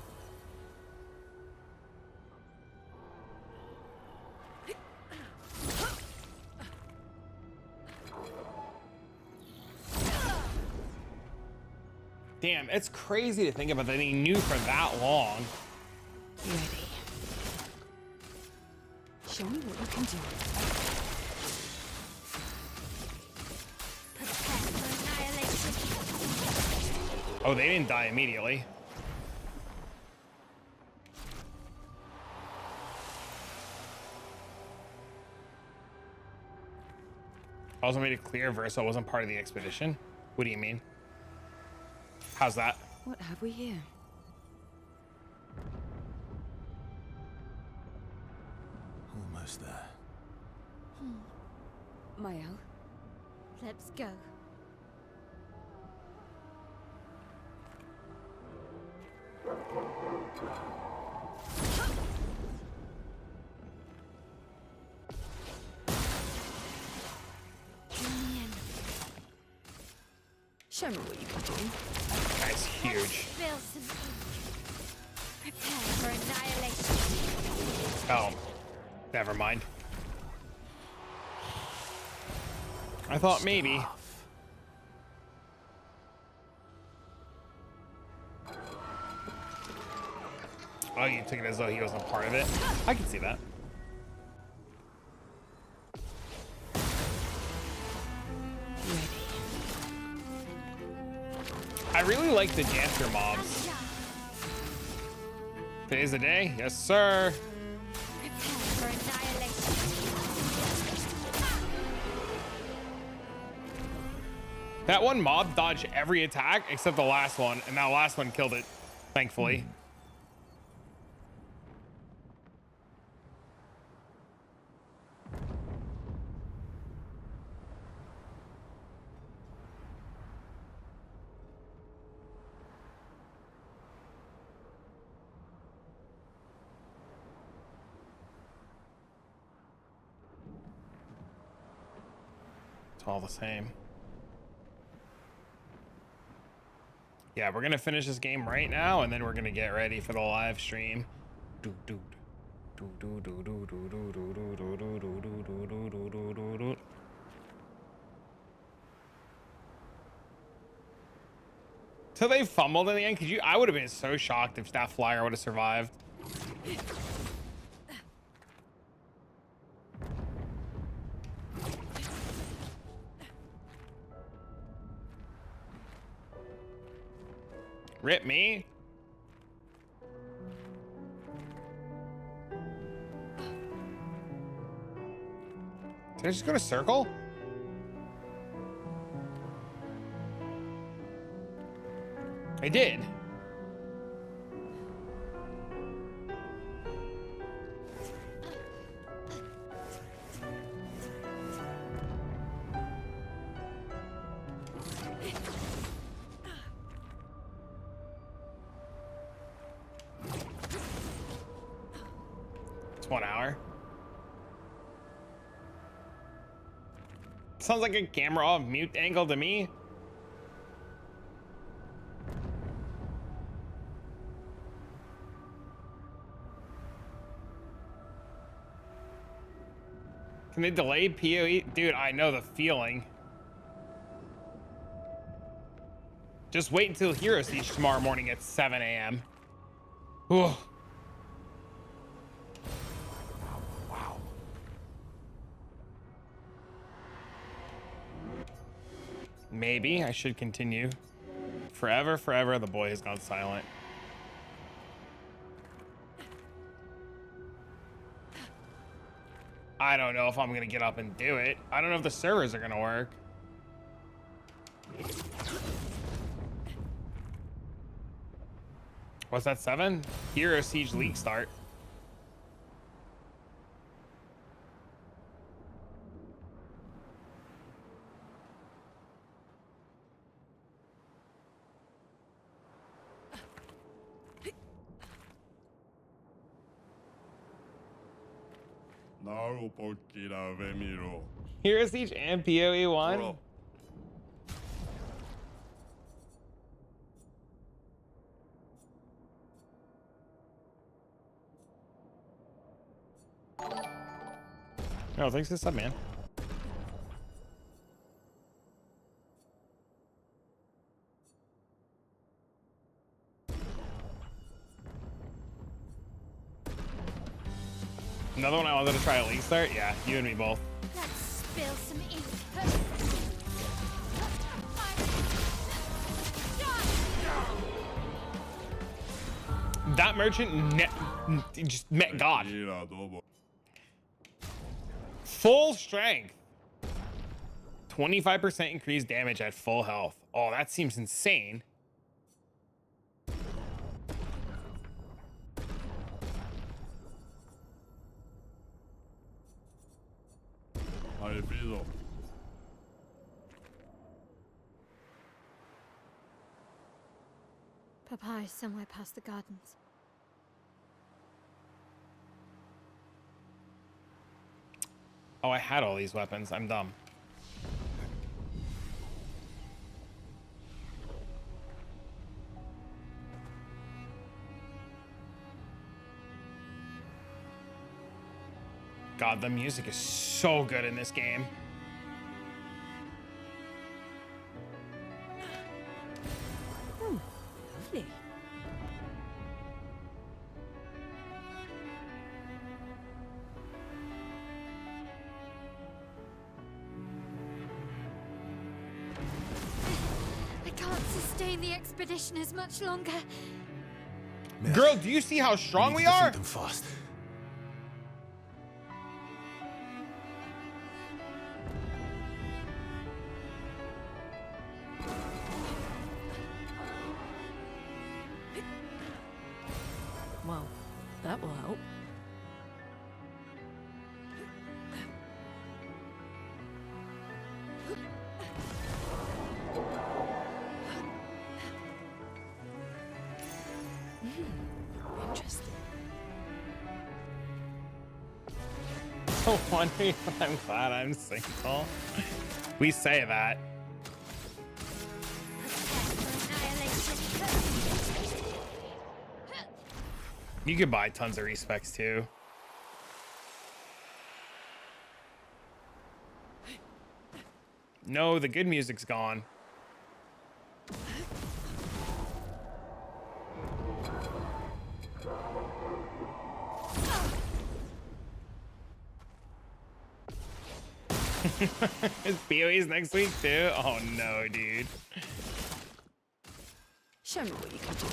Damn, it's crazy to think about that he knew for that long. Ready. Show me what you can do. Prepare for annihilation. Oh, they didn't die immediately. Also made it clear Versa wasn't part of the expedition. What do you mean? How's that? What have we here? Almost there. Mael? Let's go. Join me in. Show me what you can do. That's huge. Spill some ink. Prepare for annihilation. Oh, never mind. I thought maybe. Oh, you took it as though he wasn't part of it. I can see that. I really like the dancer mobs. Today's the day? Yes, sir. Prepare for annihilation. That one mob dodged every attack except the last one, and that last one killed it, thankfully. It's all the same. Yeah, we're gonna finish this game right now, and then we're gonna get ready for the live stream. So they fumbled in the end. Could you? I would have been so shocked if that flyer would have survived. Rip me. Did I just go to circle? I did. It's 1 hour. Sounds like a camera off mute angle to me. Can they delay POE? Dude, I know the feeling. Just wait until Hero Siege tomorrow morning at 7 a.m. Wow. Maybe I should continue. Forever, forever, the boy has gone silent. I don't know if I'm gonna get up and do it. I don't know if the servers are gonna work. What's that, 7? Hero Siege League start. Hero Siege and POE 1. No, thanks for the sub, man. Another one I wanted to try a league start? Yeah, you and me both. Let's spill some ink. That merchant just met God. Full strength. 25% increased damage at full health. Oh, that seems insane. Papa is somewhere past the gardens. Oh, I had all these weapons. I'm dumb. God, the music is so good in this game. Oh, lovely. I can't sustain the expedition as much longer. Girl, do you see how strong we are? Them fast. Well, that will help. Interesting. So wondering if I'm glad I'm single. We say that. You could buy tons of respects too. No, the good music's gone. Is POE's next week too? Oh no, dude. Show me what you can do.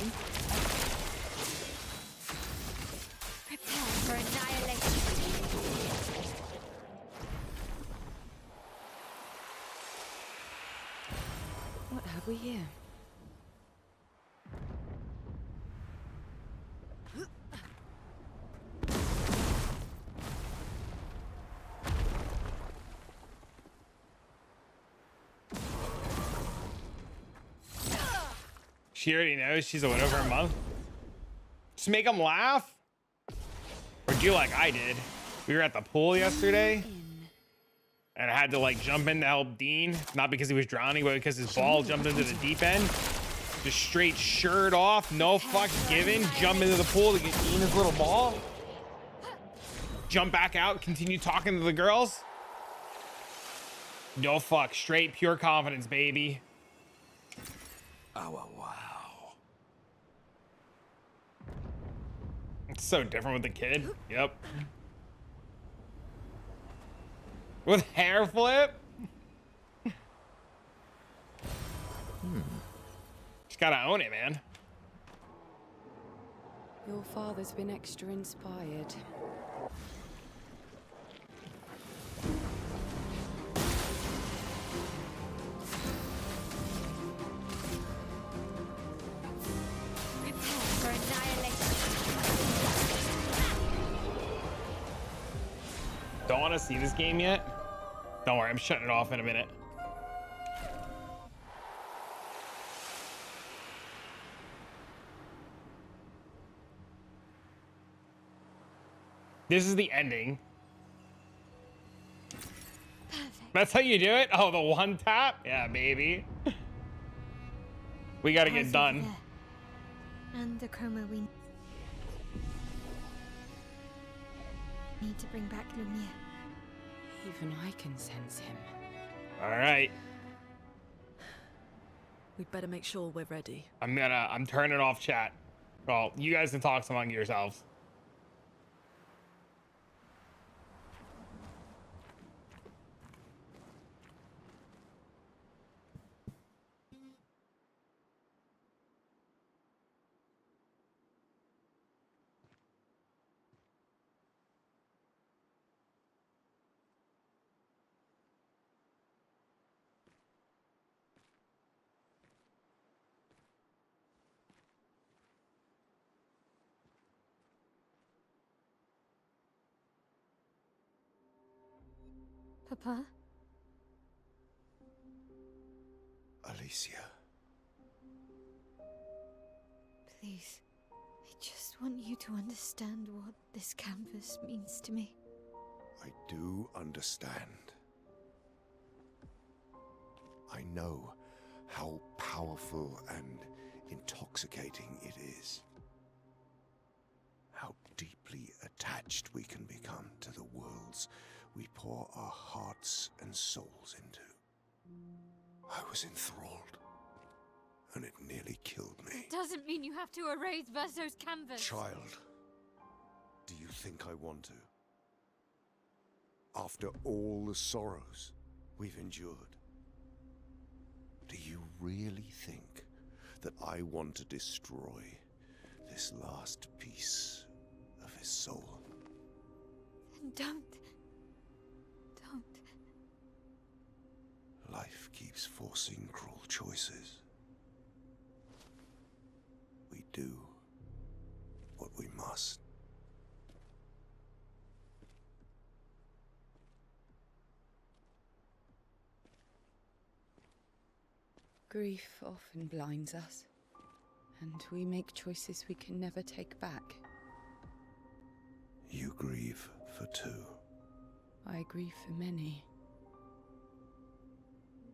Prepare for annihilation. What have we here? She already knows she's a widow for a month. Just make them laugh. Or do like I did. We were at the pool yesterday. And I had to like jump in to help Dean. Not because he was drowning, but because his ball jumped into the deep end. Just straight shirt off, no fucks given. Jump into the pool to get Dean his little ball. Jump back out, continue talking to the girls. No fuck, straight pure confidence, baby. Oh, wow. It's so different with the kid. Yep. With hair flip? Just gotta own it, man. Your father's been extra inspired. For annihilation. Don't want to see this game yet? Don't worry, I'm shutting it off in a minute. This is the ending. Perfect. That's how you do it? Oh, the one tap? Yeah, baby. We gotta get How's done. over there? And the chroma we need to bring back Lumiere. Even I can sense him. All right. We'd better make sure we're ready. I'm turning off chat. Well, you guys can talk among yourselves. Papa? Alicia. Please. I just want you to understand what this canvas means to me. I do understand. I know how powerful and intoxicating it is. How deeply attached we can become to the worlds we pour our hearts and souls into. I was enthralled, and it nearly killed me. It doesn't mean you have to erase Verso's canvas. Child, do you think I want to? After all the sorrows we've endured, do you really think that I want to destroy this last piece of his soul? Then don't. Life keeps forcing cruel choices. We do what we must. Grief often blinds us, and we make choices we can never take back. You grieve for two. I grieve for many.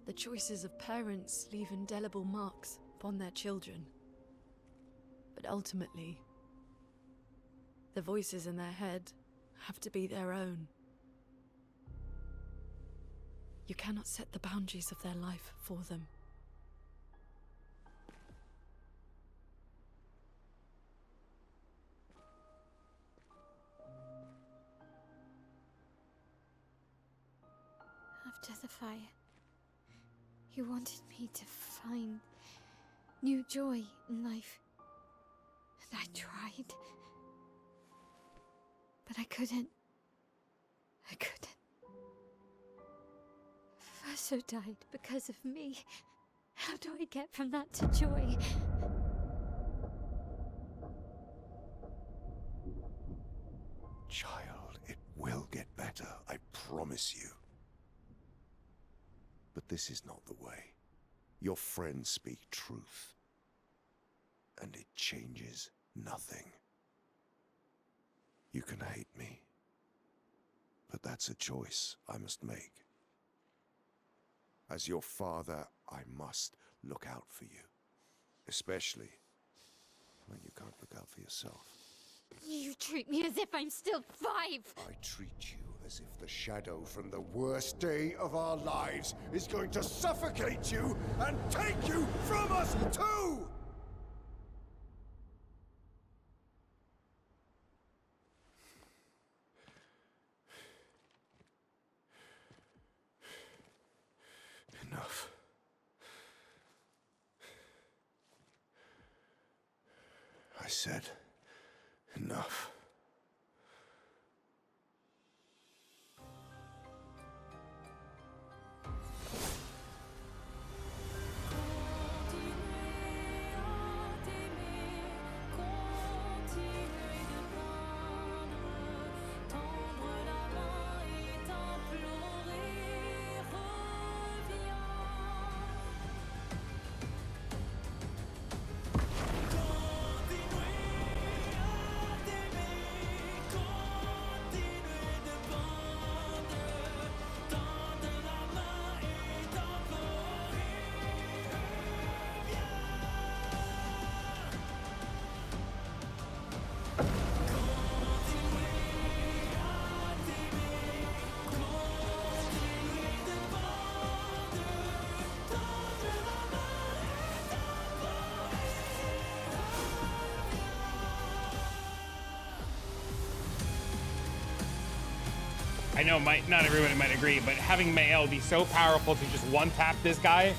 The choices of parents leave indelible marks upon their children. But ultimately, the voices in their head have to be their own. You cannot set the boundaries of their life for them. After the fire, you wanted me to find new joy in life. And I tried. But I couldn't. I couldn't. Faso died because of me. How do I get from that to joy? Child, it will get better, I promise you. But this is not the way. Your friends speak truth. And it changes nothing. You can hate me. But that's a choice I must make. As your father, I must look out for you. Especially when you can't look out for yourself. You treat me as if I'm still 5! I treat you as if the shadow from the worst day of our lives is going to suffocate you and take you from us too! Enough. I said enough. I know not everybody might agree, but having Mael be so powerful to just one-tap this guy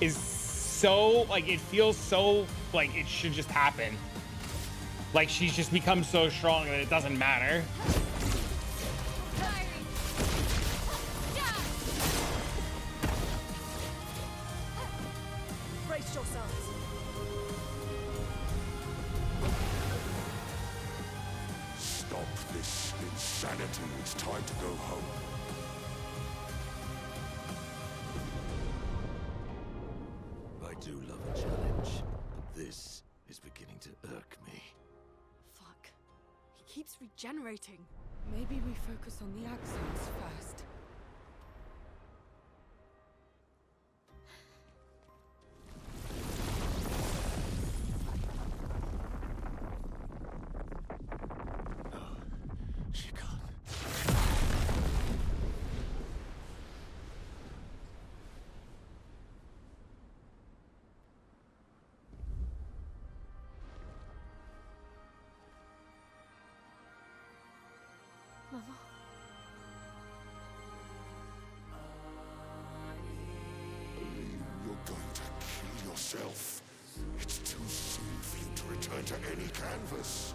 is so, like, it feels so, like, it should just happen. Like, she's just become so strong that it doesn't matter. Brace yourselves. Stop this insanity. It's time to go home. I do love a challenge, but this is beginning to irk me. Fuck. He keeps regenerating. Maybe we focus on the accents first. She can't. Mama. You're going to kill yourself. It's too soon for you to return to any canvas.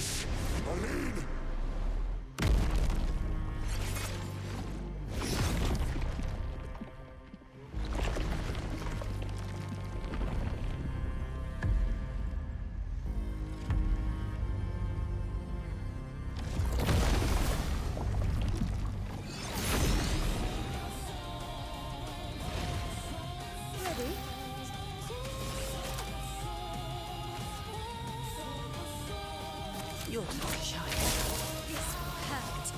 this, Aline! Ready? You're not shy. It's packed.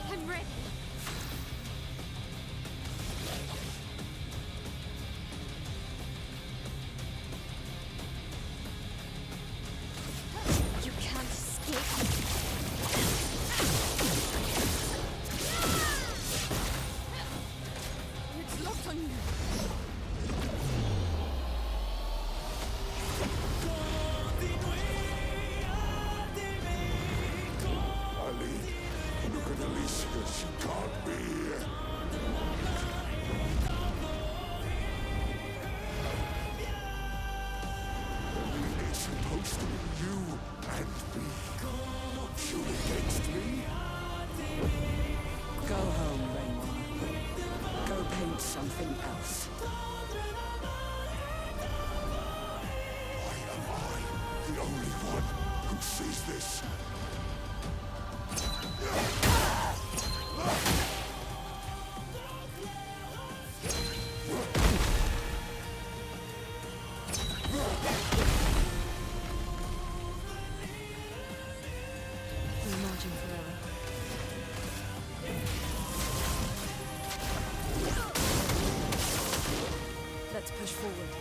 I'm ready. You can't escape. It's locked on you. Aline, look at Alicia. She can't be here. It's supposed to be you and me, not you against me. Go home, Renoir. Go paint something else. Why am I the only one who sees this? No margin for error. Let's push forward.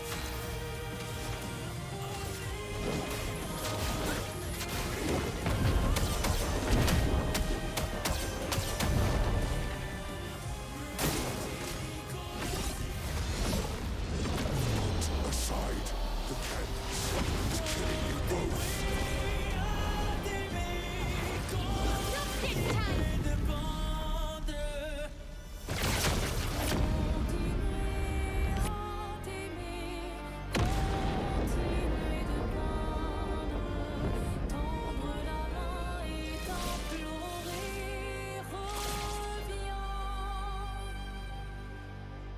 Put aside the canvas. It's killing you both.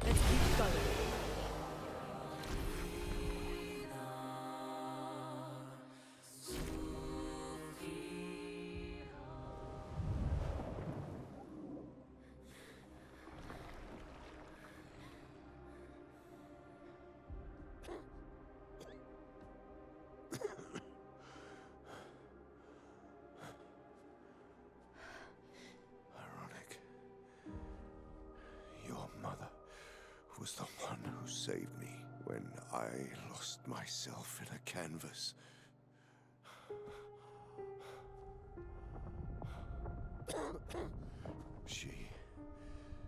Let's keep going. Ironic. Your mother was the one who saved me when I lost myself in a canvas.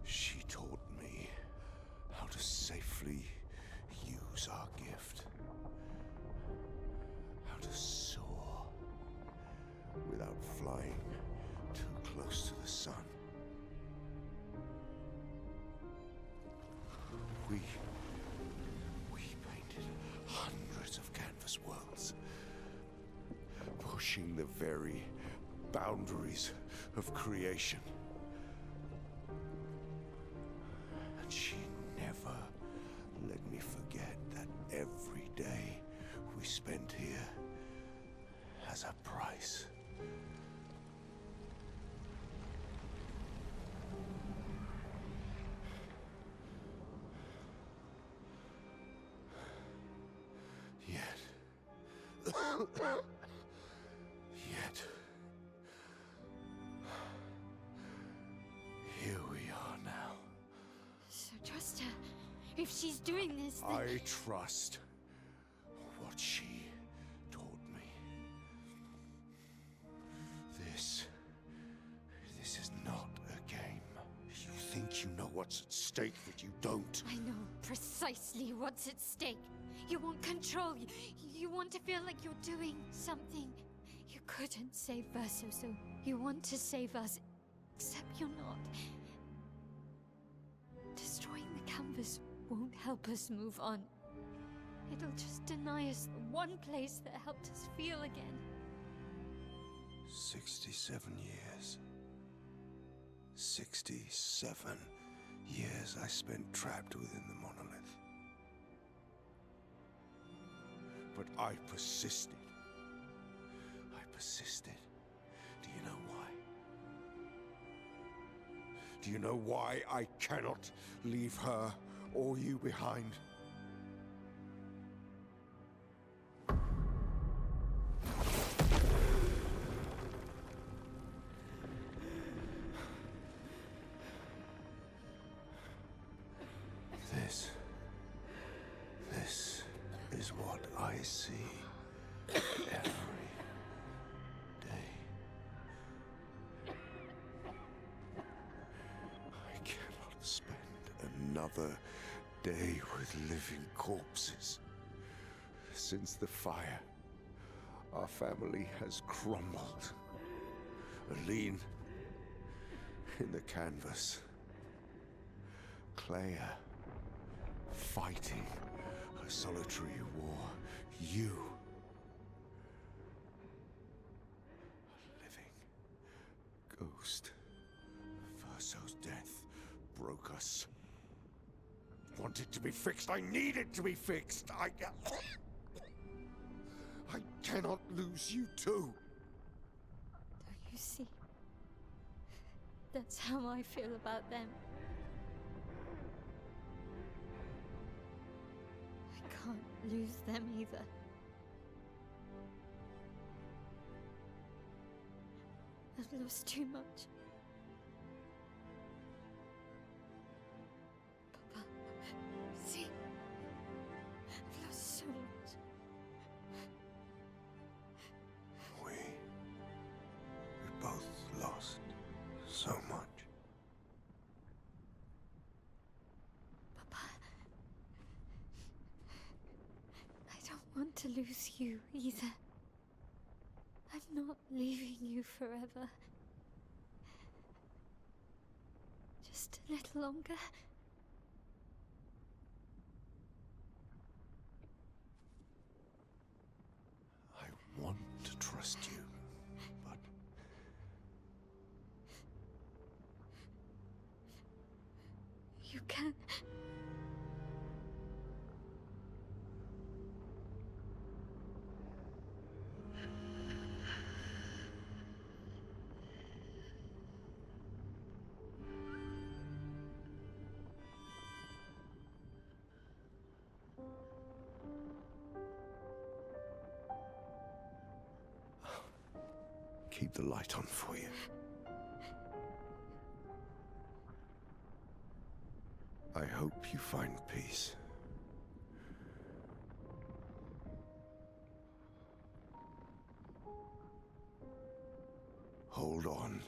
She taught me how to safely use our gift. How to soar without flying too close to the sun. We painted hundreds of canvas worlds, pushing the very boundaries of creation. And she never let me forget that every day we spent here has a price. Yet, here we are now. So trust her. If she's doing this, then... I trust what she taught me. This is not a game. You think you know what's at stake, but you don't. I know precisely what's at stake. You want control. You want to feel like you're doing something. You couldn't save Verso, so you want to save us. Except you're not. Destroying the canvas won't help us move on. It'll just deny us the one place that helped us feel again. 67 years. 67 years I spent trapped within the monolith. But I persisted. I persisted. Do you know why? Do you know why I cannot leave her or you behind? This is what I see every day. I cannot spend another day with living corpses. Since the fire, our family has crumbled. Aline in the canvas. Clea fighting a solitary war. You, a living ghost. Verso's death broke us. Wanted to be fixed. I need it to be fixed. I cannot lose you too. Don't you see? That's how I feel about them. I can't lose them either. I've lost too much. Papa, see? I've lost so much. We both lost so much. Papa, I don't want to lose you either. I'm not leaving you forever. Just a little longer. I want to trust you, but You can. keep the light on for you. I hope you find peace. Hold on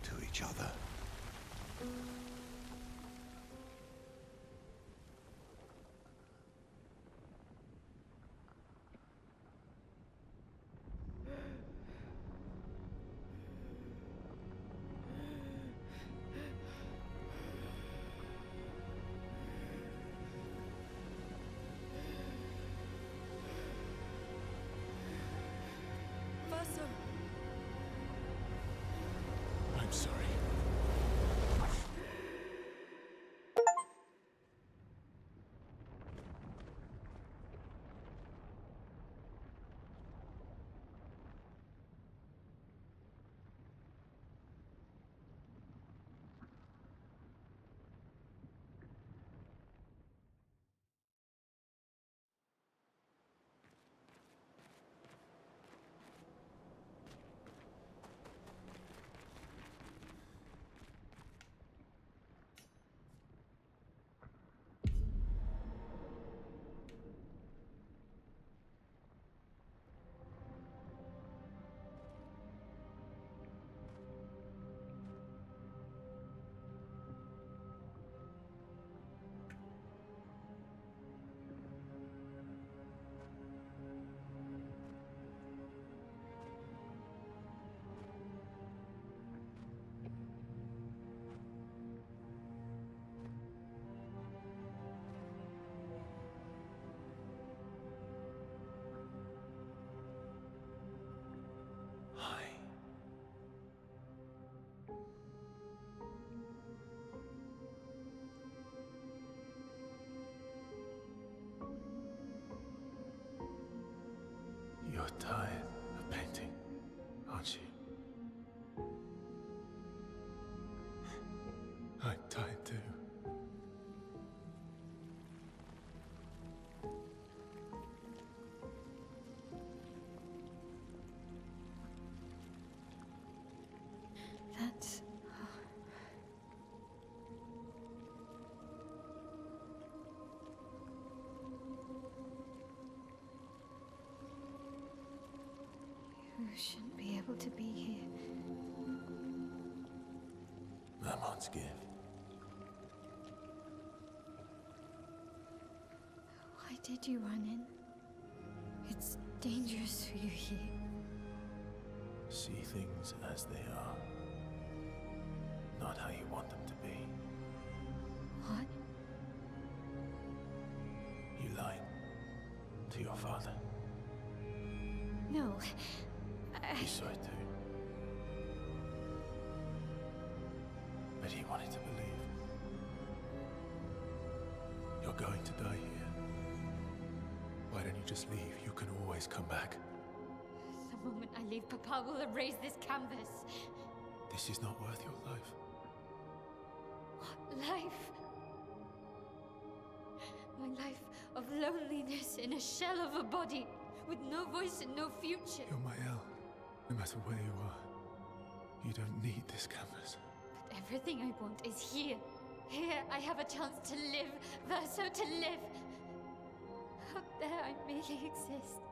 to each other. Verso! I'm sorry. I'm tired too. That's... You shouldn't be able to be here. Mamon's gift. Why did you run in? It's dangerous for you here. See things as they are, not how you want them to be. What? You lied to your father. No. He saw it too. But he wanted to believe. You're going to die here. Why don't you just leave? You can always come back. The moment I leave, Papa will erase this canvas. This is not worth your life. What life? My life of loneliness in a shell of a body, with no voice and no future. You're my El. No matter where you are, you don't need this canvas. But everything I want is here. Here I have a chance to live, Verso to live. Up there I merely exist.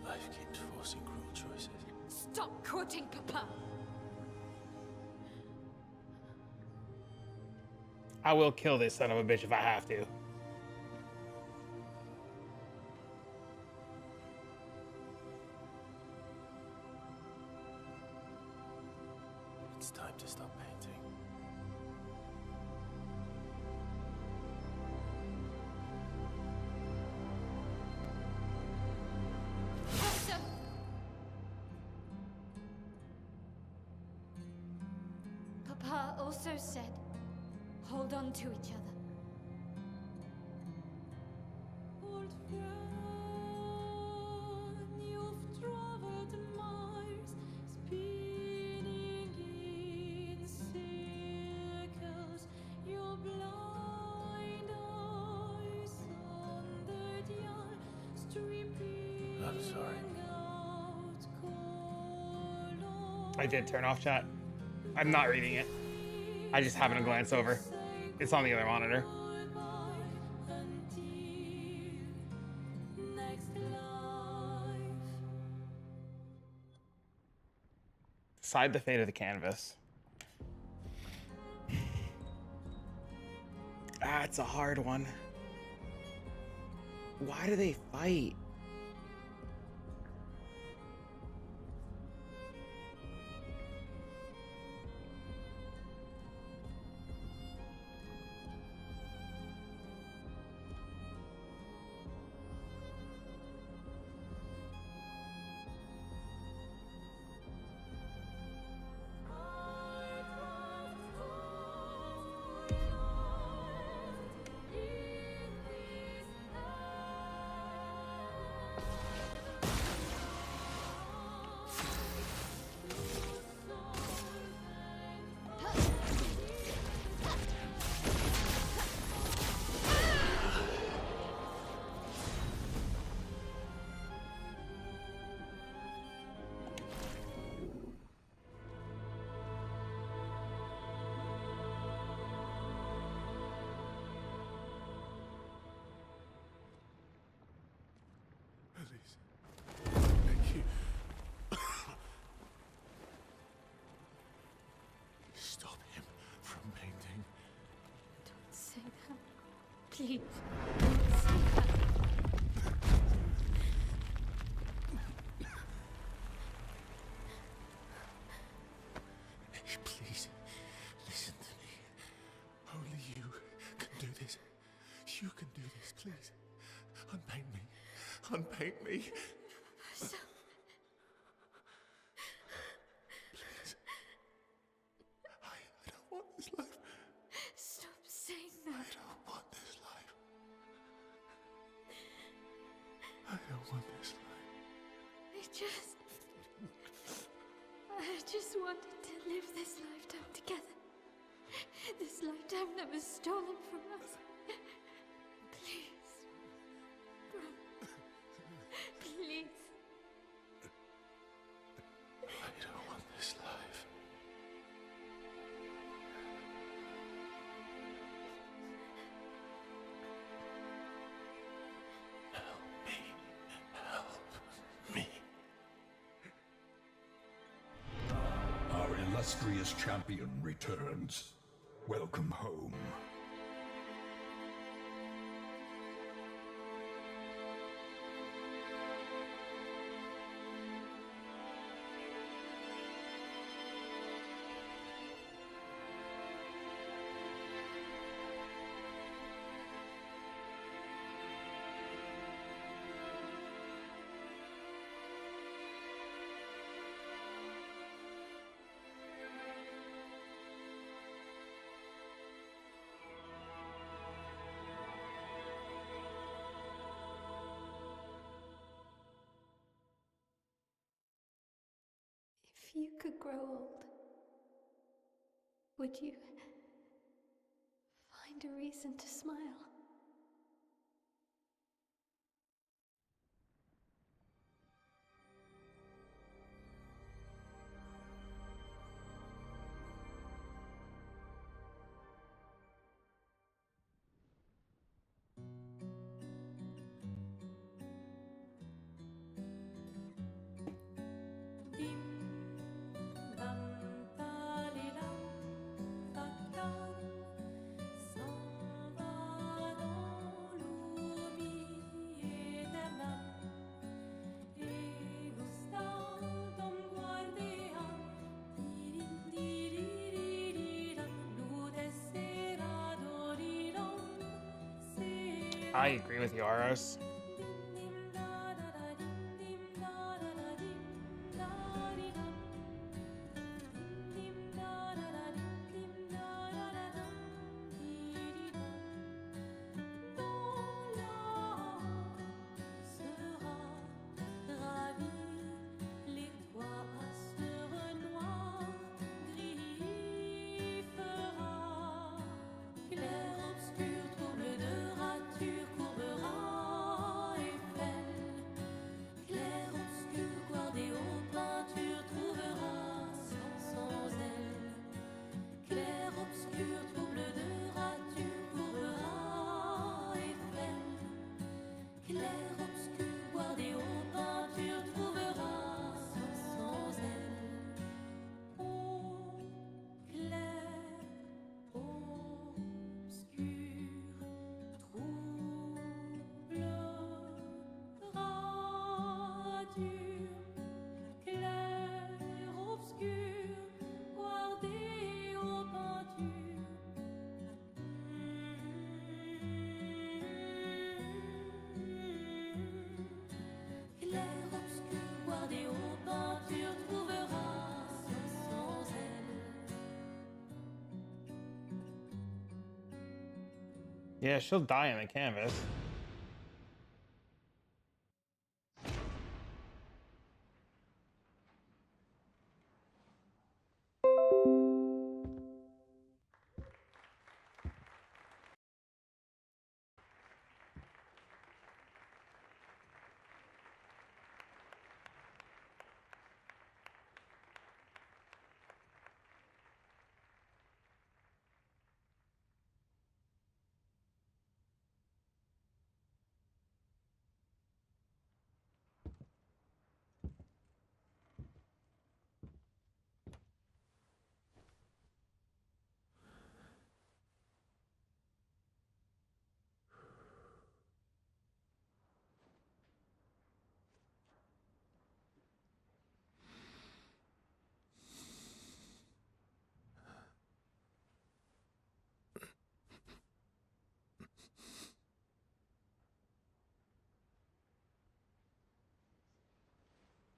Life keeps forcing cruel choices. Stop quoting Papa! I will kill this son of a bitch if I have to. It's time to stop painting. Verso! Papa also said, hold on to each other. Old friend, you've traveled miles, spinning in circles. Your blind eyes on the dial, stripping I'm sorry. out color. I did turn off chat. I'm not reading it. I just happened to glance over. It's on the other monitor. Decide the fate of the canvas. It's a hard one. Why do they fight? Please. Thank you. Stop him from painting. Don't say that. Please. Don't say that. Please, listen to me. Only you can do this. You can do this, please. Unpaint me. Unpaint me. So, Please. I don't want this life. stop saying that. I don't want this life. I don't want this life. I I just wanted to live this lifetime together. This lifetime that was stolen from us. Please. Bro. Please. I don't want this life. Help me. Our illustrious champion returns. Welcome home. If you could grow old, would you find a reason to smile? I agree with you, Aros. Yeah, she'll die on the canvas.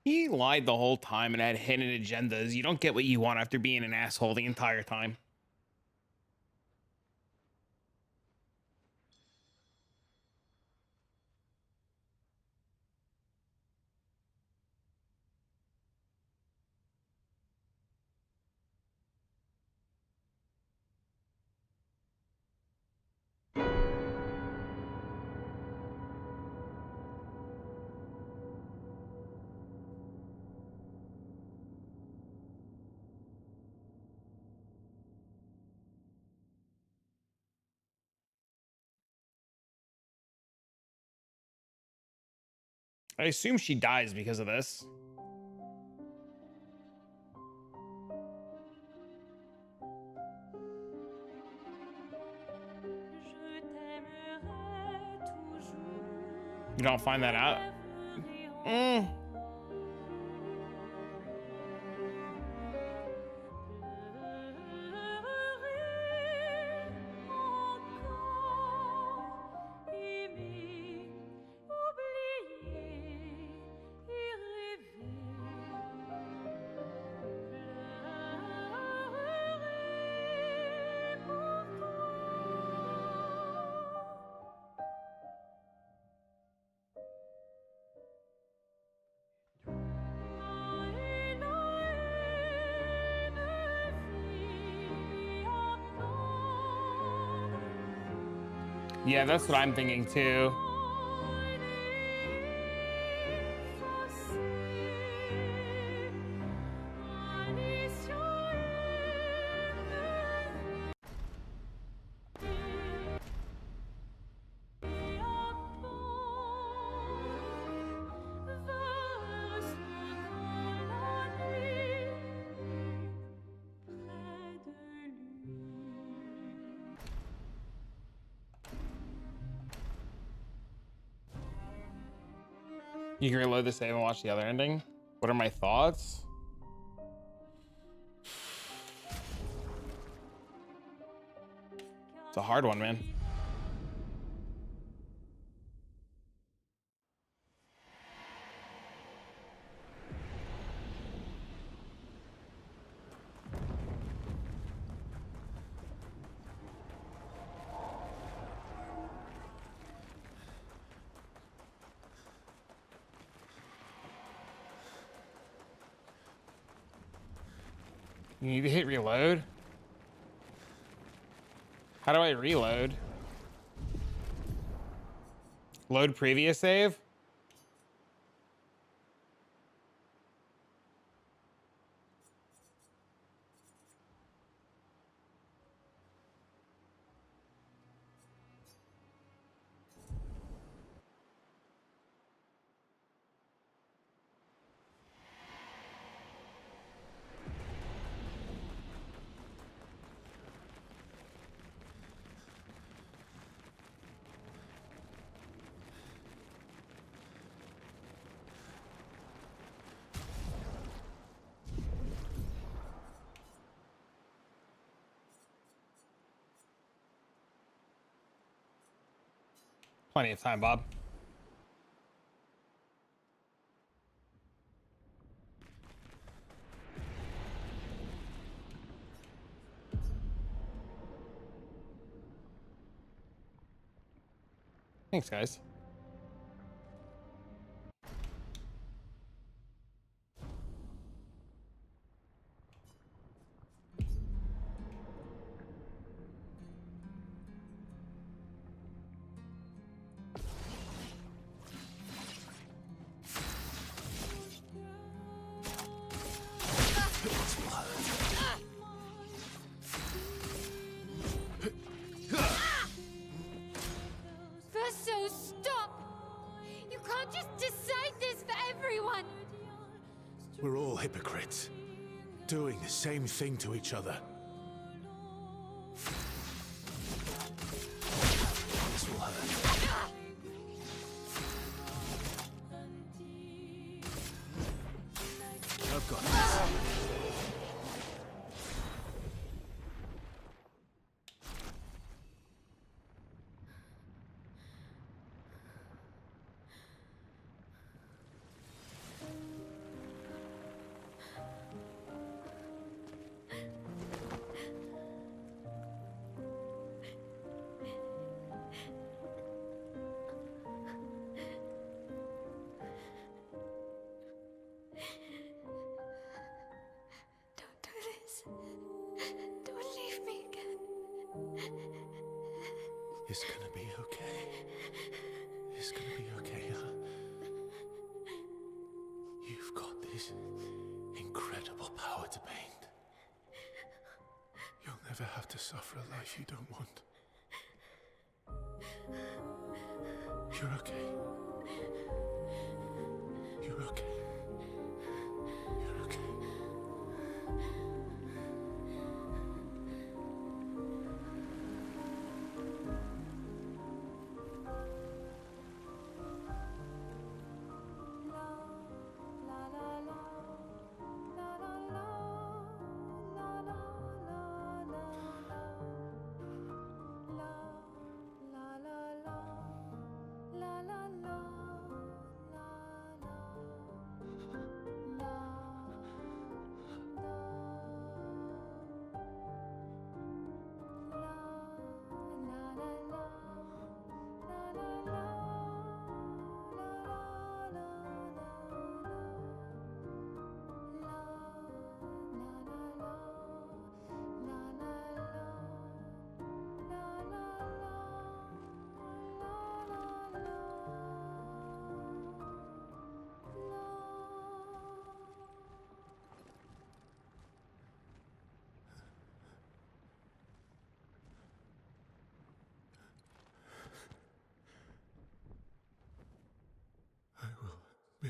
He lied the whole time and had hidden agendas. You don't get what you want after being an asshole the entire time. I assume she dies because of this. You don't find that out? Yeah, that's what I'm thinking too. You can reload the save and watch the other ending. What are my thoughts? It's a hard one, man. You need to hit reload. How do I reload? Load previous save? Plenty of time, Bob. Thanks, guys. Verso, stop! You can't just decide this for everyone! We're all hypocrites, doing the same thing to each other. This will hurt. I've got this. Don't do this. Don't leave me again. It's gonna be okay. It's gonna be okay, huh? You've got this incredible power to paint. You'll never have to suffer a life you don't want. You're okay.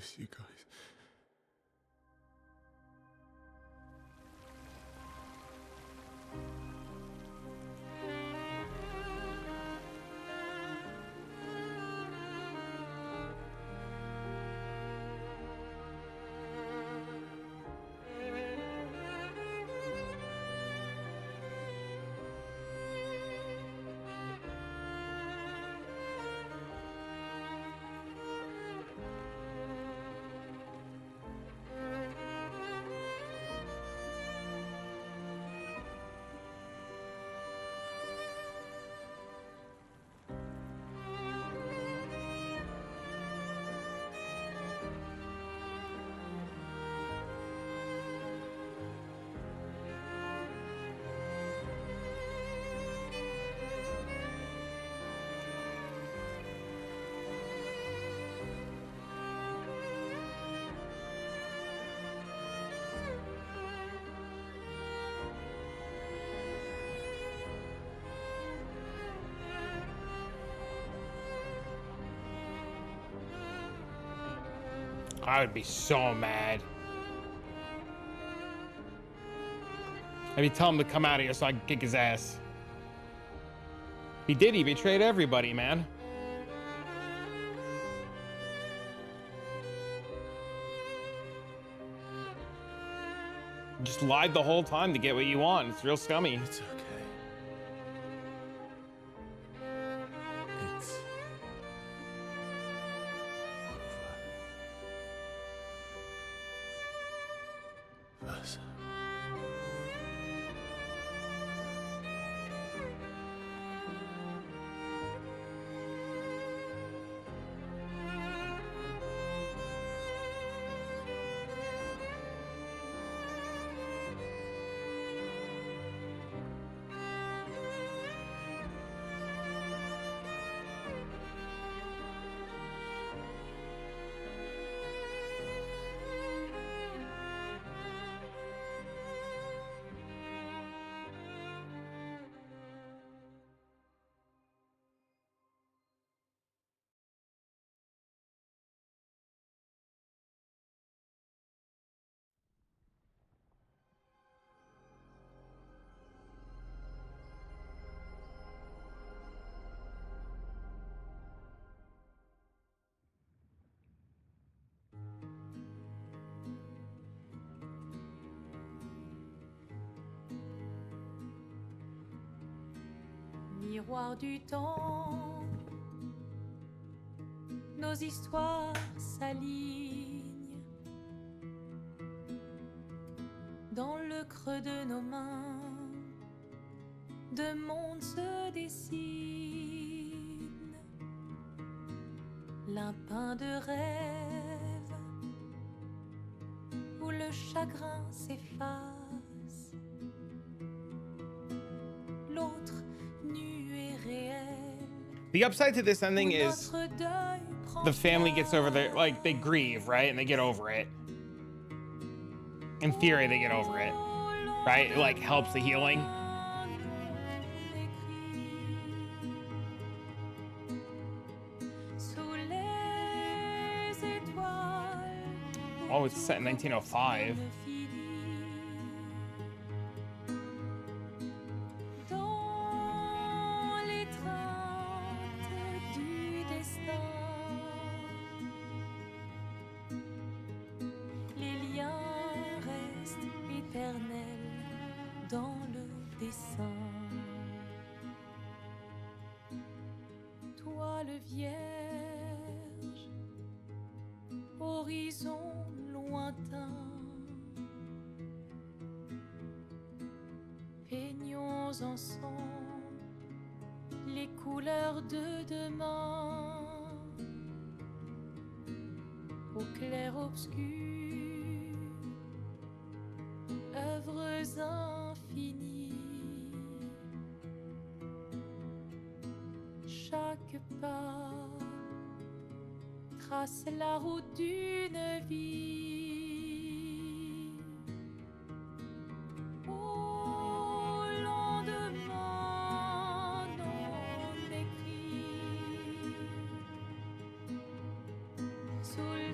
miss you guys. I would be so mad. Maybe tell him to come out of here so I can kick his ass. He did. He betrayed everybody, man. Just lied the whole time to get what you want. It's real scummy. It's okay. It's over. Versa. Miroir du temps, nos histoires s'alignent dans le creux de nos mains. Deux mondes se dessinent, l'un peint de rêve où le chagrin s'efface, l'autre nu et réel. The upside to this ending is the family gets over their, like, they grieve, right? And they get over it. In theory, they get over it, right? It, like, helps the healing. Oh, it's set in 1905. Dans le dessin, toi le vierge, horizon lointain, peignons ensemble les couleurs de demain, au clair obscur, œuvres infinies. Chaque pas trace la route d'une vie. Au lendemain non écrit, sous les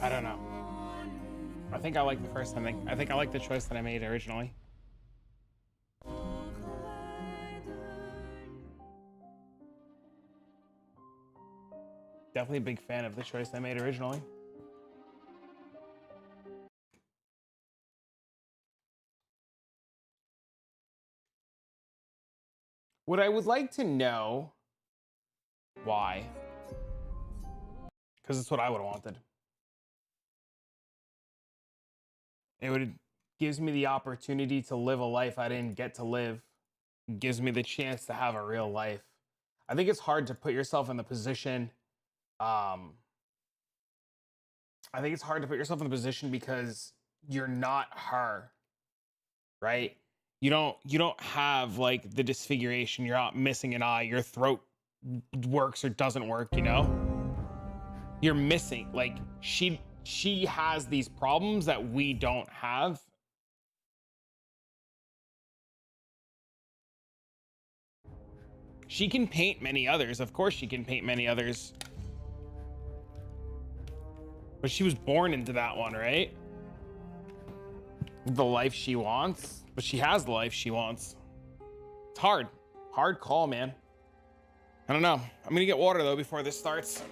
I don't know. I think I like the first thing. I think I like the choice that I made originally. Definitely a big fan of the choice I made originally. What I would like to know, why? Because it's what I would have wanted. Gives me the opportunity to live a life I didn't get to live. It gives me the chance to have a real life. I think it's hard to put yourself in the position. I think it's hard to put yourself in the position because you're not her, right? You don't have like the disfiguration. You're not missing an eye. Your throat works or doesn't work. You know, you're missing. Like she has these problems that we don't have. She can paint many others. Of course, she can paint many others. But she was born into that one, right? The life she wants. But she has the life she wants. It's hard. Hard call, man. I don't know. I'm gonna get water, though, before this starts.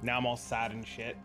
Now I'm all sad and shit.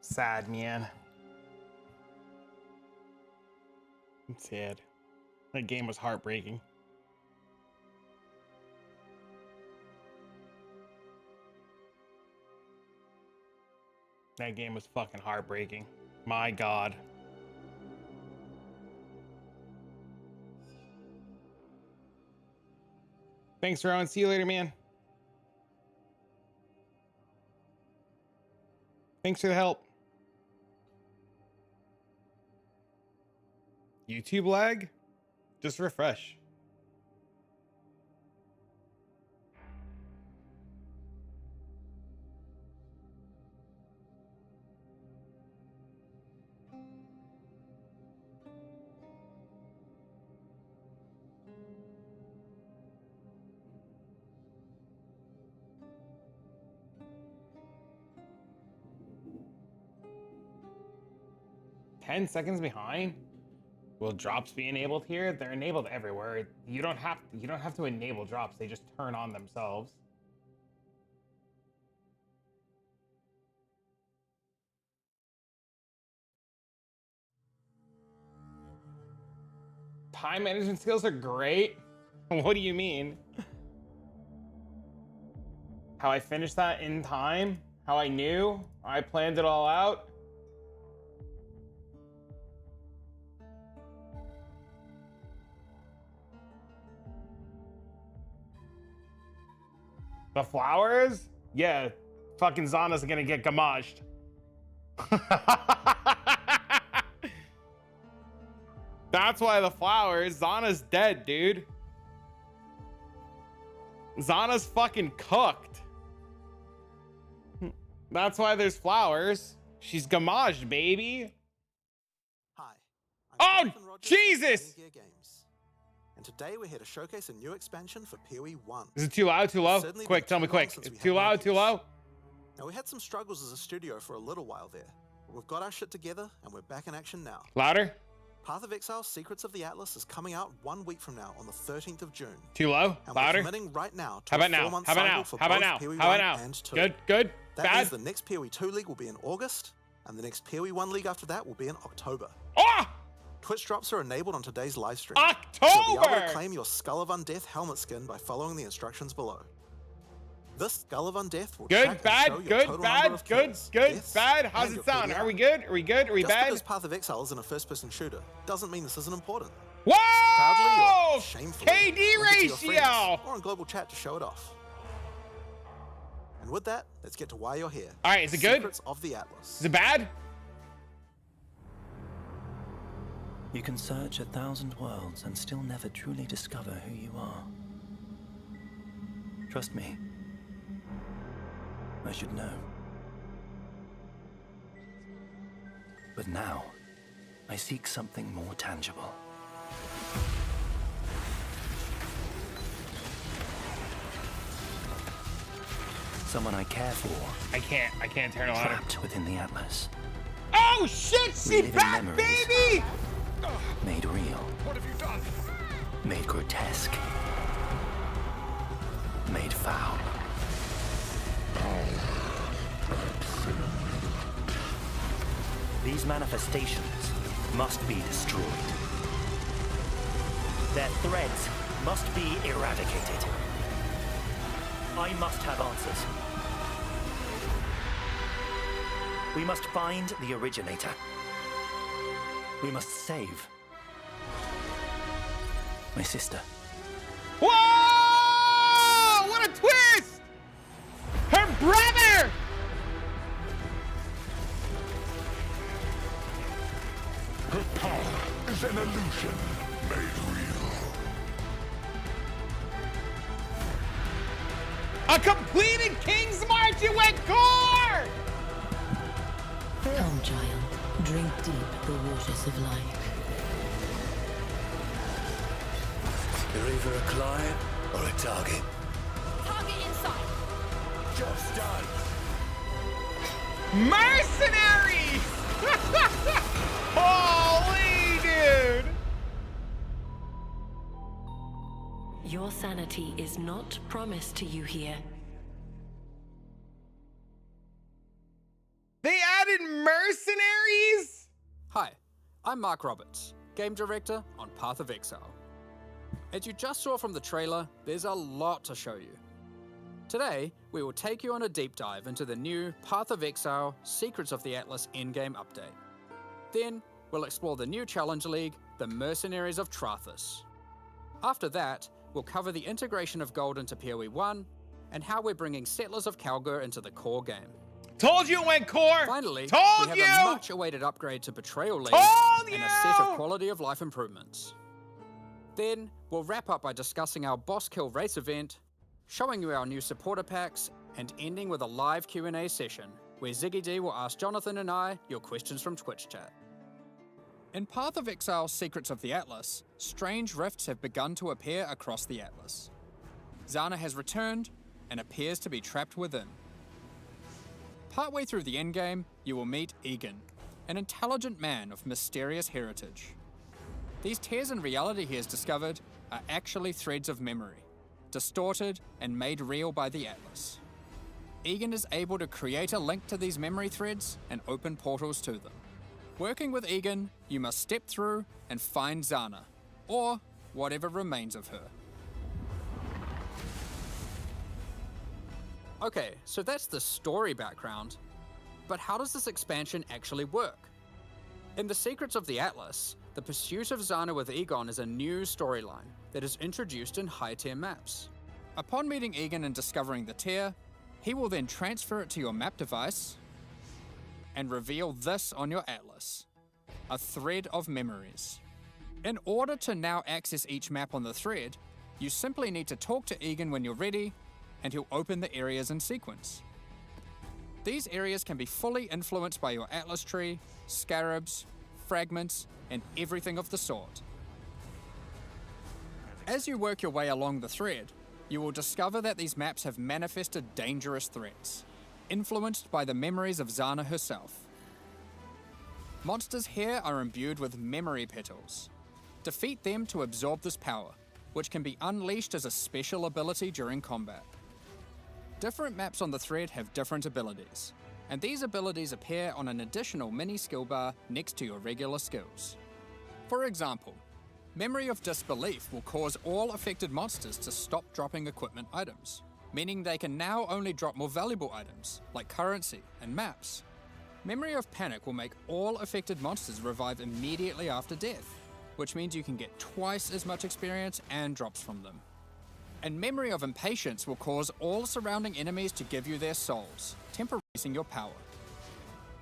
Sad, man. It's sad. That game was heartbreaking. That game was fucking heartbreaking. My God. Thanks, Rowan. See you later, man. Thanks for the help. YouTube lag? Just refresh. Ten seconds behind? Will drops be enabled here? They're enabled everywhere. You don't have to enable drops. They just turn on themselves. Time management skills are great. What do you mean? How I finished that in time? How I knew? I planned it all out? The flowers? Yeah, fucking Zana's gonna get gamaged. That's why the flowers. Zana's dead, dude. Zana's fucking cooked. That's why there's flowers. She's gamaged, baby. Hi. Oh, Jesus! And today we're here to showcase a new expansion for POE 1. Is it too loud, too low? Certainly Quick, been tell me too long quick. since we Too had one loud, of too these. low? Now, we had some struggles as a studio for a little while there, but we've got our shit together and we're back in action now. Louder? Path of Exile Secrets of the Atlas is coming out 1 week from now on the 13th of June. Too low? And Louder? we're committing right now to How about a now? 4-month How about cycle now? for How about both now? POE How about 1 now? and 2. Good, good, That bad? means the next POE 2 League will be in August, and the next POE 1 League after that will be in October. Ah! Twitch drops are enabled on today's live stream. October! So you'll be able to claim your Skull of Undeath helmet skin by following the instructions below. This Skull of Undeath will Good, track bad, and show your good, total bad, number of good, kills, good, deaths, bad. How's and it your sound? KDA. Are we good? Are we good? Are we Just bad? because Path of Exile isn't a first-person shooter doesn't mean this isn't important. Whoa! Proudly or shamefully, KD link it to your ratio! friends or on global chat to show it off. And with that, let's get to why you're here. All right, is it good? Secrets of the Atlas. Is it bad? You can search 1,000 worlds and still never truly discover who you are. Trust me. I should know. But now, I seek something more tangible. Someone I care for. I can't turn it on. Trapped within the Atlas. Oh shit, she Reliving back, memories. baby! Made real. What have you done? Made grotesque. Made foul. These manifestations must be destroyed. Their threads must be eradicated. I must have answers. We must find the originator. We must save my sister. Whoa! What a twist! Her brother! Her power is an illusion made real. A completed King's March, you went core! Come, child. Drink deep the waters of life. You're either a client or a target. Target inside. Job's done. Mercenaries! Holy dude! Your sanity is not promised to you here. They added mercenaries? Hi, I'm Mark Roberts, Game Director on Path of Exile. As you just saw from the trailer, there's a lot to show you. Today, we will take you on a deep dive into the new Path of Exile Secrets of the Atlas Endgame update. Then, we'll explore the new Challenge League, the Mercenaries of Trathus. After that, we'll cover the integration of gold into POE 1 and how we're bringing Settlers of Kalgur into the core game. Told you it went core! Finally, Told we you! have a much-awaited upgrade to Betrayal League Told and you! a set of quality of life improvements. Then, we'll wrap up by discussing our Boss Kill race event, showing you our new supporter packs, and ending with a live Q&A session, where Ziggy D will ask Jonathan and I your questions from Twitch chat. In Path of Exile Secrets of the Atlas, strange rifts have begun to appear across the Atlas. Zana has returned and appears to be trapped within. Partway through the endgame, you will meet Egan, an intelligent man of mysterious heritage. These tears in reality he has discovered are actually threads of memory, distorted and made real by the Atlas. Egan is able to create a link to these memory threads and open portals to them. Working with Egan, you must step through and find Zana, or whatever remains of her. Okay, so that's the story background, but how does this expansion actually work? In the Secrets of the Atlas, the pursuit of Zana with Egon is a new storyline that is introduced in high-tier maps. Upon meeting Egan and discovering the tier, he will then transfer it to your map device and reveal this on your atlas, a thread of memories. In order to now access each map on the thread, you simply need to talk to Egan when you're ready, and he'll open the areas in sequence. These areas can be fully influenced by your atlas tree, scarabs, fragments, and everything of the sort. As you work your way along the thread, you will discover that these maps have manifested dangerous threats, influenced by the memories of Zana herself. Monsters here are imbued with memory petals. Defeat them to absorb this power, which can be unleashed as a special ability during combat. Different maps on the thread have different abilities, and these abilities appear on an additional mini skill bar next to your regular skills. For example, Memory of Disbelief will cause all affected monsters to stop dropping equipment items, meaning they can now only drop more valuable items, like currency and maps. Memory of Panic will make all affected monsters revive immediately after death, which means you can get twice as much experience and drops from them. And Memory of Impatience will cause all surrounding enemies to give you their souls, temporizing your power.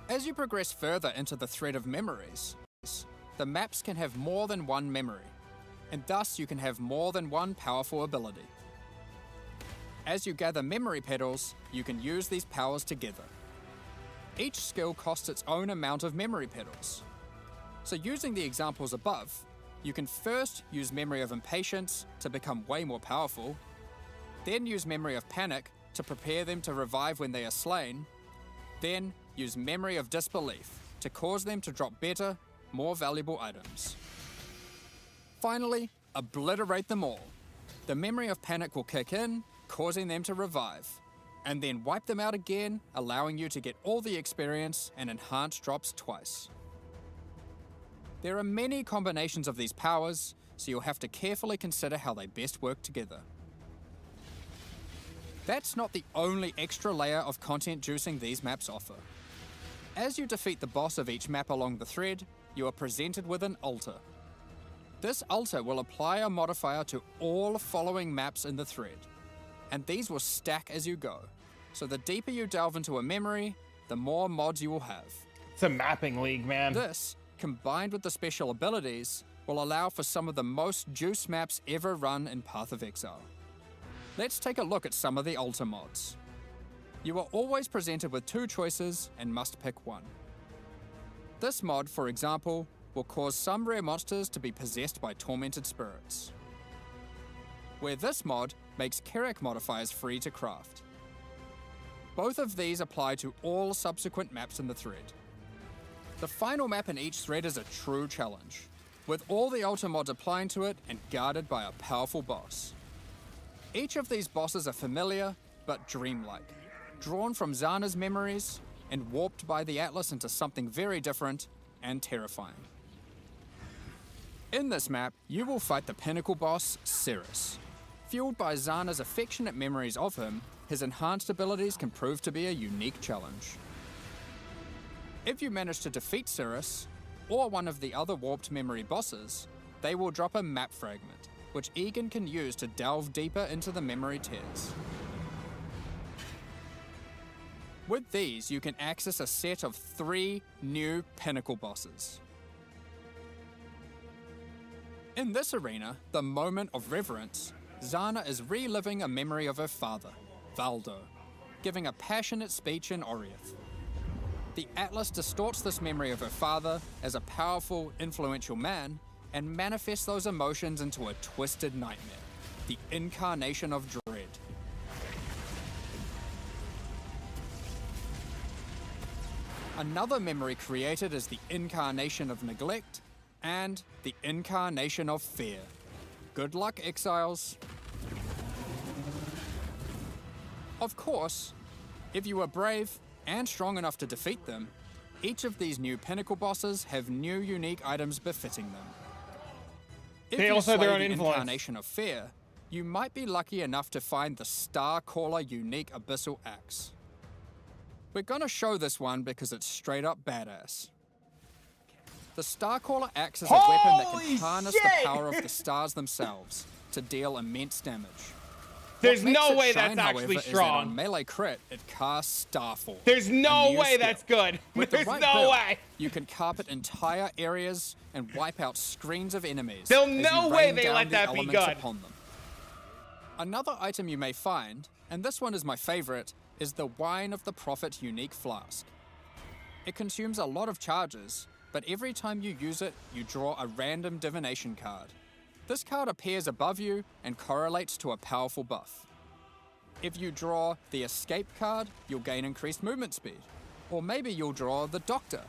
As you progress further into the thread of memories, the maps can have more than one memory, and thus you can have more than one powerful ability. As you gather memory petals, you can use these powers together. Each skill costs its own amount of memory petals. So using the examples above, you can first use Memory of Impatience to become way more powerful, then use Memory of Panic to prepare them to revive when they are slain, then use Memory of Disbelief to cause them to drop better, more valuable items. Finally, obliterate them all. The Memory of Panic will kick in, causing them to revive, and then wipe them out again, allowing you to get all the experience and enhanced drops twice. There are many combinations of these powers, so you'll have to carefully consider how they best work together. That's not the only extra layer of content juicing these maps offer. As you defeat the boss of each map along the thread, you are presented with an altar. This altar will apply a modifier to all following maps in the thread, and these will stack as you go. So the deeper you delve into a memory, the more mods you will have. It's a mapping league, man. This, combined with the special abilities, will allow for some of the most juice maps ever run in Path of Exile. Let's take a look at some of the altar mods. You are always presented with two choices and must pick one. This mod, for example, will cause some rare monsters to be possessed by tormented spirits, where this mod makes Kerak modifiers free to craft. Both of these apply to all subsequent maps in the thread. The final map in each thread is a true challenge, with all the altar mods applying to it and guarded by a powerful boss. Each of these bosses are familiar, but dreamlike, drawn from Zana's memories and warped by the Atlas into something very different and terrifying. In this map, you will fight the pinnacle boss, Cirrus. Fueled by Zana's affectionate memories of him, his enhanced abilities can prove to be a unique challenge. If you manage to defeat Cirrus, or one of the other warped memory bosses, they will drop a map fragment, which Egan can use to delve deeper into the memory tears. With these, you can access a set of 3 new pinnacle bosses. In this arena, the Moment of Reverence, Zana is reliving a memory of her father, Valdo, giving a passionate speech in Oriath. The Atlas distorts this memory of her father as a powerful, influential man and manifests those emotions into a twisted nightmare, the incarnation of dread. Another memory created is the incarnation of neglect and the incarnation of fear. Good luck, exiles. Of course, if you are brave and strong enough to defeat them, each of these new pinnacle bosses have new unique items befitting them. If They you also have their slay own the influence. incarnation of fear, you might be lucky enough to find the Starcaller unique abyssal axe. We're gonna show this one because it's straight up badass. The Starcaller axe is a weapon that Holy can harness shit! the power of the stars themselves to deal immense damage. There's What makes no it way shine, that's actually however, is that strong. on melee crit, it casts Starfall. There's no a new way skill. that's good. With There's the right no build, way. You can carpet entire areas and wipe out screens of enemies. There's as you no way rain they down let the that be elements good. upon them. Another item you may find, and this one is my favorite, is the Wine of the Prophet unique flask. It consumes a lot of charges, but every time you use it, you draw a random divination card. This card appears above you and correlates to a powerful buff. If you draw the Escape card, you'll gain increased movement speed. Or maybe you'll draw the Doctor,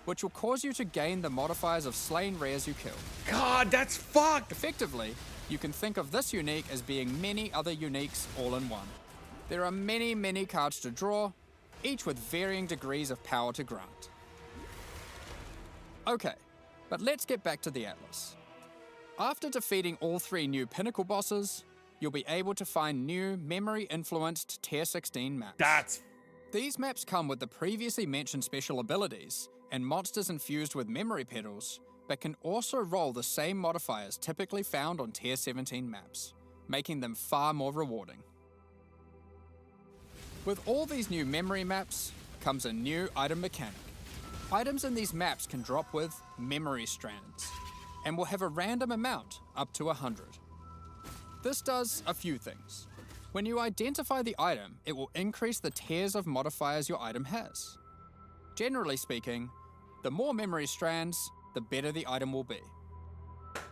which will cause you to gain the modifiers of slain rares you kill. God, that's fucked! Effectively, you can think of this unique as being many other uniques all in one. There are many cards to draw, each with varying degrees of power to grant. Okay, but let's get back to the Atlas. After defeating all 3 new pinnacle bosses, you'll be able to find new memory-influenced Tier 16 maps. These maps come with the previously mentioned special abilities and monsters infused with memory petals, but can also roll the same modifiers typically found on Tier 17 maps, making them far more rewarding. With all these new memory maps comes a new item mechanic. Items in these maps can drop with memory strands, and will have a random amount, up to 100. This does a few things. When you identify the item, it will increase the tiers of modifiers your item has. Generally speaking, the more memory strands, the better the item will be.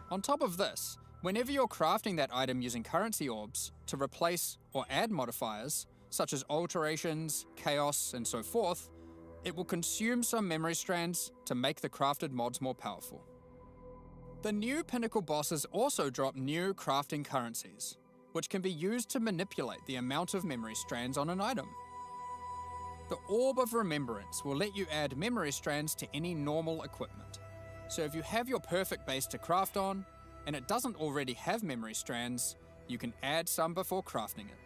On top of this, whenever you're crafting that item using currency orbs to replace or add modifiers, such as alterations, chaos, and so forth, it will consume some memory strands to make the crafted mods more powerful. The new pinnacle bosses also drop new crafting currencies, which can be used to manipulate the amount of memory strands on an item. The Orb of Remembrance will let you add memory strands to any normal equipment. So if you have your perfect base to craft on, and it doesn't already have memory strands, you can add some before crafting it.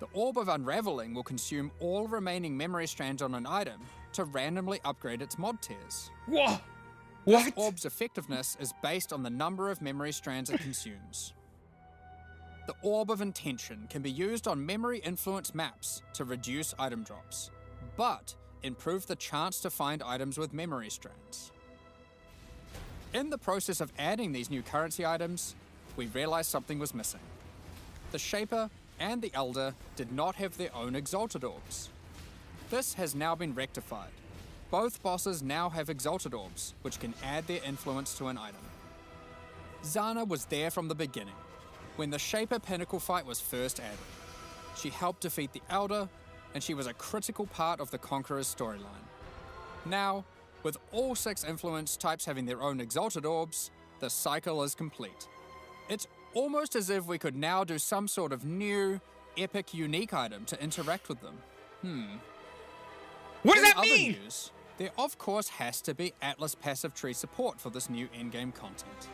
The Orb of Unraveling will consume all remaining memory strands on an item to randomly upgrade its mod tiers. Whoa! This orb's effectiveness is based on the number of memory strands it consumes. The Orb of Intention can be used on memory influence maps to reduce item drops, but improve the chance to find items with memory strands. In the process of adding these new currency items, we realized something was missing. the Shaper and the Elder did not have their own Exalted Orbs. This has now been rectified. Both bosses now have Exalted Orbs, which can add their influence to an item. Zana was there from the beginning, when the Shaper Pinnacle fight was first added. She helped defeat the Elder, and she was a critical part of the Conqueror's storyline. Now, with all 6 influence types having their own Exalted Orbs, the cycle is complete. It's almost as if we could now do some sort of new, epic, unique item to interact with them. What does that In other mean? news, there of course has to be Atlas passive tree support for this new endgame content.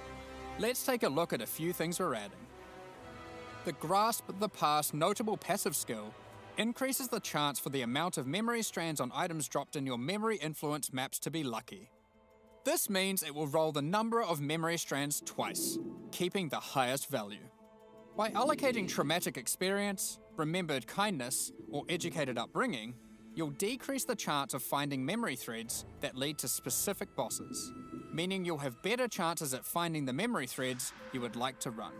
Let's take a look at a few things we're adding. The Grasp the Past notable passive skill increases the chance for the amount of memory strands on items dropped in your memory influence maps to be lucky. This means it will roll the number of memory strands twice, keeping the highest value. By allocating traumatic experience, remembered kindness, or educated upbringing, you'll decrease the chance of finding memory threads that lead to specific bosses, meaning you'll have better chances at finding the memory threads you would like to run.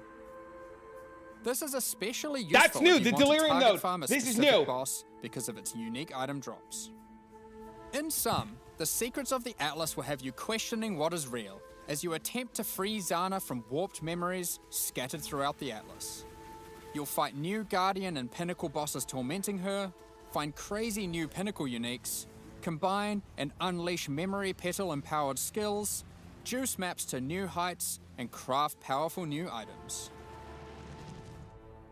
This is especially useful That's new, if you the want to delirium target node. farm a This is specific new. boss because of its unique item drops. In sum, the secrets of the Atlas will have you questioning what is real as you attempt to free Zana from warped memories scattered throughout the Atlas. You'll fight new Guardian and Pinnacle bosses tormenting her, find crazy new Pinnacle uniques, combine and unleash memory petal empowered skills, juice maps to new heights, and craft powerful new items.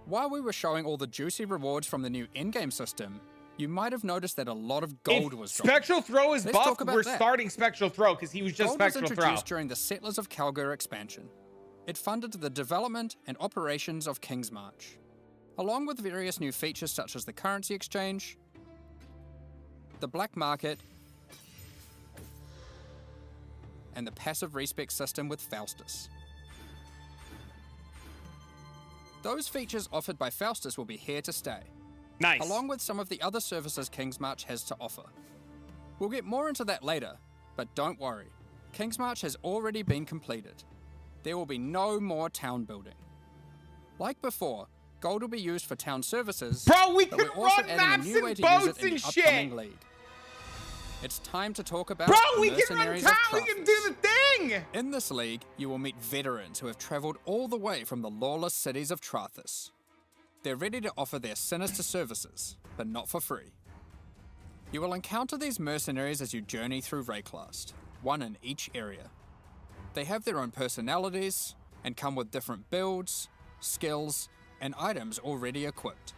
While we were showing all the juicy rewards from the new endgame system, you might have noticed that a lot of gold was dropped. Spectral Throw is Let's buffed. talk about We're that. starting Spectral Throw because he was just Gold was Spectral Throw. introduced during the Settlers of Kalgur expansion. It funded the development and operations of King's March, along with various new features such as the currency exchange, the black market, and the passive respec system with Faustus. Those features offered by Faustus will be here to stay. Nice. Along with some of the other services King's March has to offer. We'll get more into that later, but don't worry. King's March has already been completed. There will be no more town building. Like before, gold will be used for town services. Bro, we but can we're also run adding maps a new and way to use boats it in and the upcoming shit. league. It's time to talk about Bro, we can run Mercenaries town. of We can Trathus. do the thing. In this league, you will meet veterans who have travelled all the way from the lawless cities of Trathus. They're ready to offer their sinister services, but not for free. You will encounter these mercenaries as you journey through Rayclast, one in each area. They have their own personalities and come with different builds, skills, and items already equipped.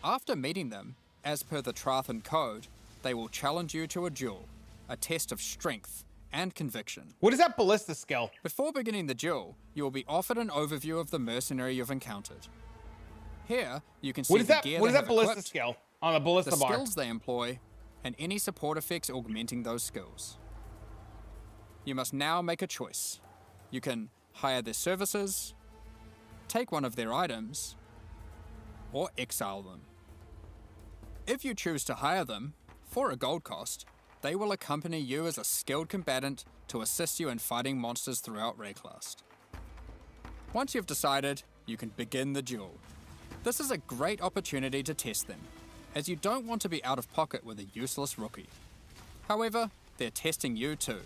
After meeting them, as per the Trathan code, they will challenge you to a duel, a test of strength and conviction. What is that ballista skill? Before beginning the duel, you will be offered an overview of the mercenary you've encountered. Here, you can see What is the that? gear What they is that have ballista equipped, skill on the ballista the bar? skills they employ, and any support effects augmenting those skills. You must now make a choice. You can hire their services, take one of their items, or exile them. If you choose to hire them, for a gold cost, they will accompany you as a skilled combatant to assist you in fighting monsters throughout Rayclast. Once you've decided, you can begin the duel. This is a great opportunity to test them, as you don't want to be out of pocket with a useless rookie. However, they're testing you too.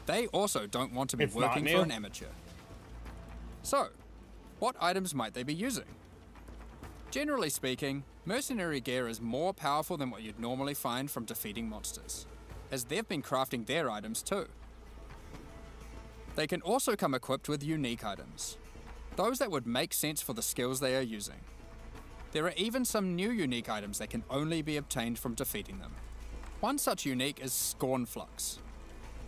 They also don't want to be It's not working new. for an amateur. So, what items might they be using? Generally speaking, mercenary gear is more powerful than what you'd normally find from defeating monsters, as they've been crafting their items too. They can also come equipped with unique items, those that would make sense for the skills they are using. There are even some new unique items that can only be obtained from defeating them. One such unique is Scornflux.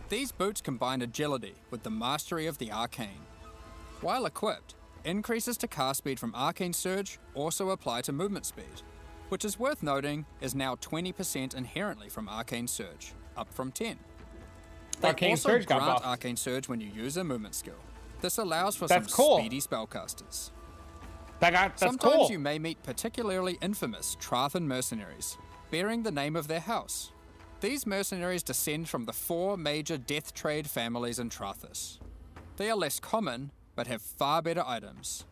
These boots combine agility with the mastery of the arcane. While equipped, increases to cast speed from Arcane Surge also apply to movement speed, which is worth noting is now 20% inherently from Arcane Surge, up from 10. They Arcane also Surge got grant buffed. Arcane Surge when you use a movement skill. This allows for That's some cool. speedy spellcasters. That's Sometimes cool. you may meet particularly infamous Trathan mercenaries, bearing the name of their house. These mercenaries descend from the 4 major death trade families in Trathus. They are less common, but have far better items.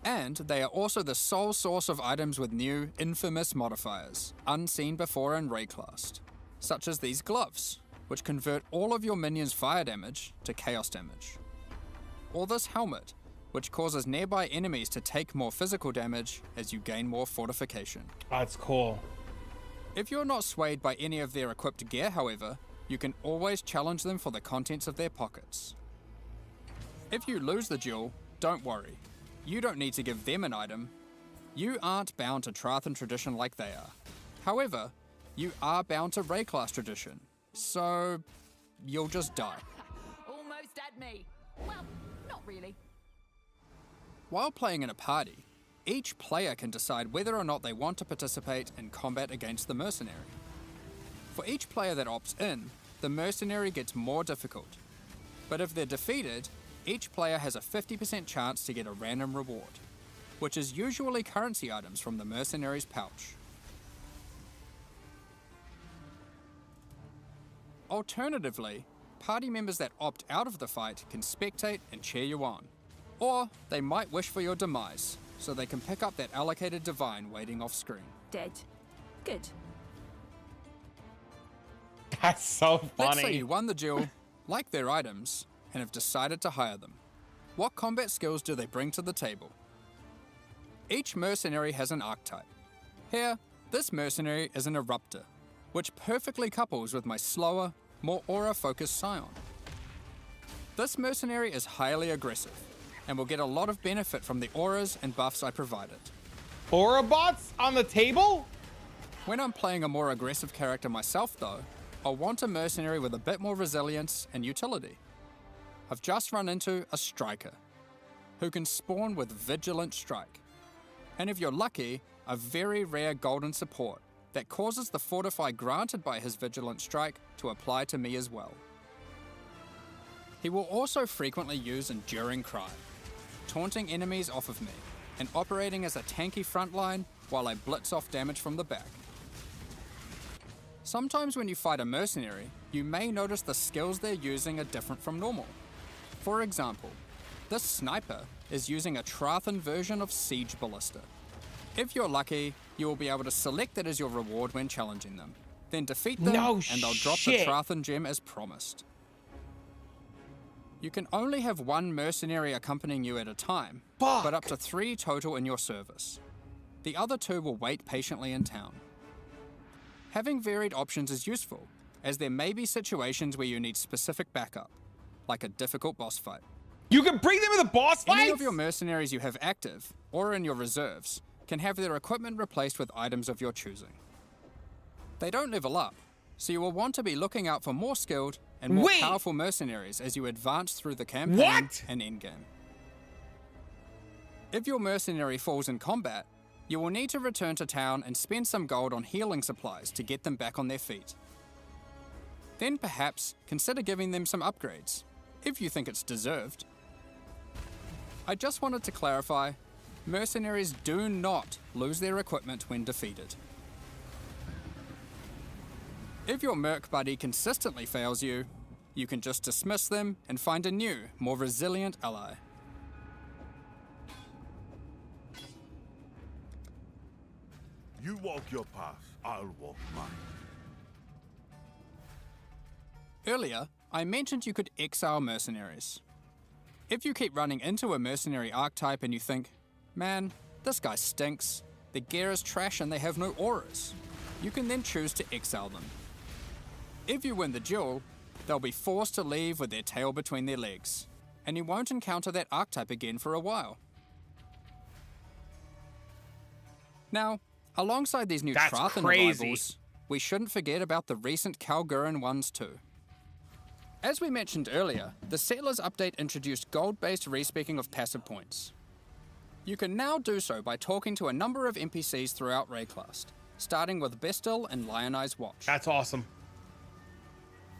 And they are also the sole source of items with new, infamous modifiers, unseen before in Rayclast, such as these gloves, which convert all of your minions' fire damage to chaos damage. Or this helmet, which causes nearby enemies to take more physical damage as you gain more fortification. That's cool. If you're not swayed by any of their equipped gear, however, you can always challenge them for the contents of their pockets. If you lose the duel, don't worry. You don't need to give them an item. You aren't bound to Trathan tradition like they are. However, you are bound to Rayclast tradition, so you'll just die. Almost at me. Well, not really. While playing in a party, each player can decide whether or not they want to participate in combat against the mercenary. For each player that opts in, the mercenary gets more difficult. But if they're defeated, each player has a 50% chance to get a random reward, which is usually currency items from the mercenary's pouch. Alternatively, party members that opt out of the fight can spectate and cheer you on. Or they might wish for your demise, so they can pick up that allocated divine waiting off screen. Dead. Good. That's so funny. Let's say you won the duel, like their items, and have decided to hire them. What combat skills do they bring to the table? Each mercenary has an archetype. Here, this mercenary is an Eruptor, which perfectly couples with my slower, more aura-focused Scion. This mercenary is highly aggressive, and will get a lot of benefit from the auras and buffs I provided. Aura bots on the table? When I'm playing a more aggressive character myself though, I'll want a mercenary with a bit more resilience and utility. I've just run into a Striker, who can spawn with Vigilant Strike. And if you're lucky, a very rare golden support that causes the fortify granted by his Vigilant Strike to apply to me as well. He will also frequently use Enduring Cry, taunting enemies off of me, and operating as a tanky frontline while I blitz off damage from the back. Sometimes when you fight a mercenary, you may notice the skills they're using are different from normal. For example, this sniper is using a Trathan version of Siege Ballista. If you're lucky, you will be able to select that as your reward when challenging them, then defeat them and they'll drop the Trathan gem as promised. You can only have one mercenary accompanying you at a time, but up to 3 total in your service. The other 2 will wait patiently in town. Having varied options is useful, as there may be situations where you need specific backup, like a difficult boss fight. You can bring them in the boss fights? Any of your mercenaries you have active, or in your reserves, can have their equipment replaced with items of your choosing. They don't level up, so you will want to be looking out for more skilled and more powerful mercenaries as you advance through the campaign and endgame. If your mercenary falls in combat, you will need to return to town and spend some gold on healing supplies to get them back on their feet. Then perhaps consider giving them some upgrades, if you think it's deserved. I just wanted to clarify, mercenaries do not lose their equipment when defeated. If your merc buddy consistently fails you, you can just dismiss them and find a new, more resilient ally. You walk your path, I'll walk mine. Earlier, I mentioned you could exile mercenaries. If you keep running into a mercenary archetype and you think, man, this guy stinks, their gear is trash and they have no auras, you can then choose to exile them. If you win the duel, they'll be forced to leave with their tail between their legs, and you won't encounter that archetype again for a while. Now, alongside these new Trathan arrivals, we shouldn't forget about the recent Kalguran ones too. As we mentioned earlier, the Settlers update introduced gold-based respeccing of passive points. You can now do so by talking to a number of NPCs throughout Rayclast, starting with Bestil and Lion-Eye's Watch. That's awesome.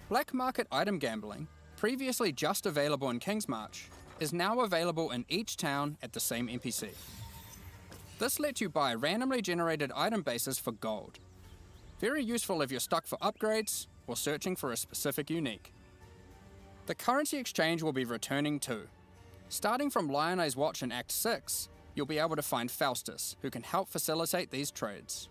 Black market item gambling, previously just available in Kingsmarch, is now available in each town at the same NPC. This lets you buy randomly generated item bases for gold. Very useful if you're stuck for upgrades or searching for a specific unique. The currency exchange will be returning too. Starting from Lion-Eye's Watch in Act 6, you'll be able to find Faustus, who can help facilitate these trades.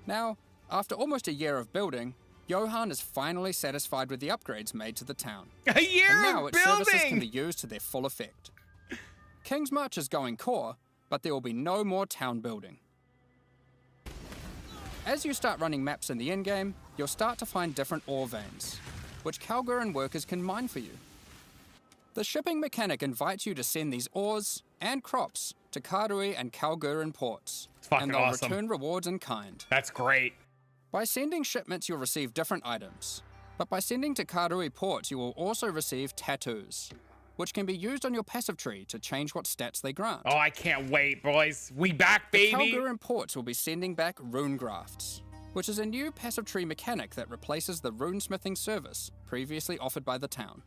Now, after almost a year of building, Johan is finally satisfied with the upgrades made to the town. A year and now of its services can building! be used to their full effect. King's March is going core, but there will be no more town building. As you start running maps in the endgame, you'll start to find different ore veins, which Kalguran workers can mine for you. The shipping mechanic invites you to send these ores and crops to Karui and Kalguran ports, fucking and they'll awesome. return rewards in kind. That's great. By sending shipments, you'll receive different items, but by sending to Karui ports, you will also receive tattoos, which can be used on your passive tree to change what stats they grant. Oh, I can't wait, boys. We back, baby. The Kalguran ports will be sending back rune grafts, which is a new passive tree mechanic that replaces the runesmithing service previously offered by the town.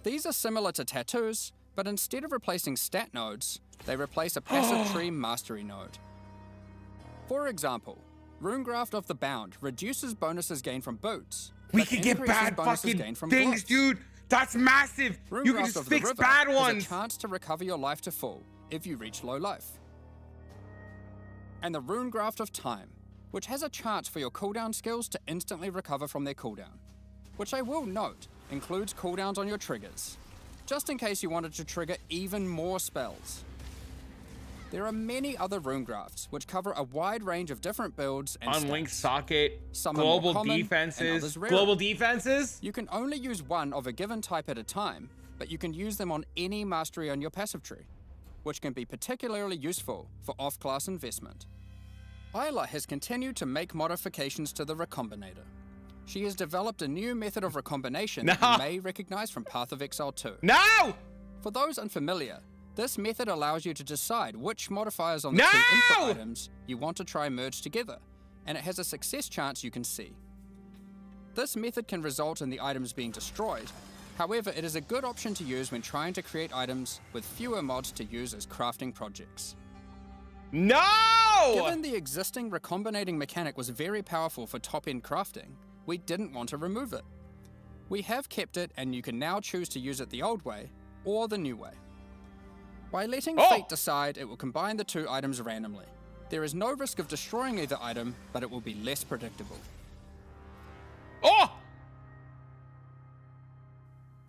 These are similar to tattoos, but instead of replacing stat nodes, they replace a passive tree mastery node. For example, Runegraft of the Bound reduces bonuses gained from boots. We but can get increases bad bonuses fucking gained from things, gloves. dude. That's massive. You can Runegraft just of the fix River bad has ones. a chance to recover your life to full if you reach low life. And the Runegraft of Time, which has a chance for your cooldown skills to instantly recover from their cooldown, which I will note includes cooldowns on your triggers, just in case you wanted to trigger even more spells. There are many other rune grafts which cover a wide range of different builds and Unlinked stats. socket, Some are more global common and defenses, others rarer. global defenses. You can only use one of a given type at a time, but you can use them on any mastery on your passive tree, which can be particularly useful for off-class investment. Isla has continued to make modifications to the Recombinator. She has developed a new method of recombination that you may recognize from Path of Exile 2. No! For those unfamiliar, this method allows you to decide which modifiers on the two input items you want to try merge together, and it has a success chance you can see. This method can result in the items being destroyed. However, it is a good option to use when trying to create items with fewer mods to use as crafting projects. No! Given the existing recombinating mechanic was very powerful for top-end crafting, we didn't want to remove it. We have kept it, and you can now choose to use it the old way or the new way. By letting fate decide, it will combine the two items randomly. There is no risk of destroying either item, but it will be less predictable. Oh!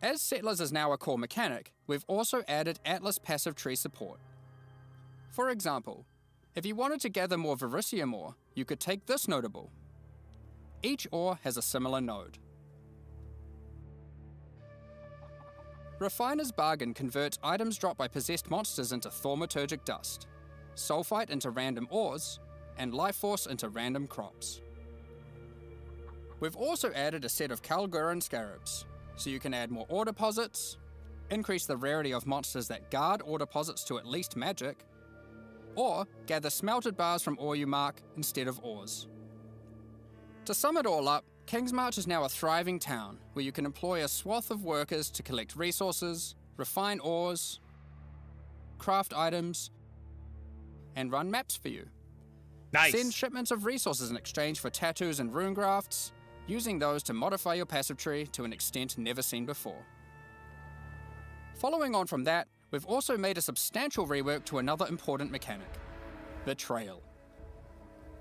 As Settlers is now a core mechanic, we've also added Atlas passive tree support. For example, if you wanted to gather more Verisium ore, you could take this notable. Each ore has a similar node. Refiner's Bargain converts items dropped by possessed monsters into thaumaturgic dust, sulfite into random ores, and life force into random crops. We've also added a set of Kalguran scarabs, so you can add more ore deposits, increase the rarity of monsters that guard ore deposits to at least magic, or gather smelted bars from ore you mark instead of ores. To sum it all up, Kingsmarch is now a thriving town where you can employ a swath of workers to collect resources, refine ores, craft items, and run maps for you. Nice. Send shipments of resources in exchange for tattoos and rune grafts, using those to modify your passive tree to an extent never seen before. Following on from that, we've also made a substantial rework to another important mechanic, betrayal.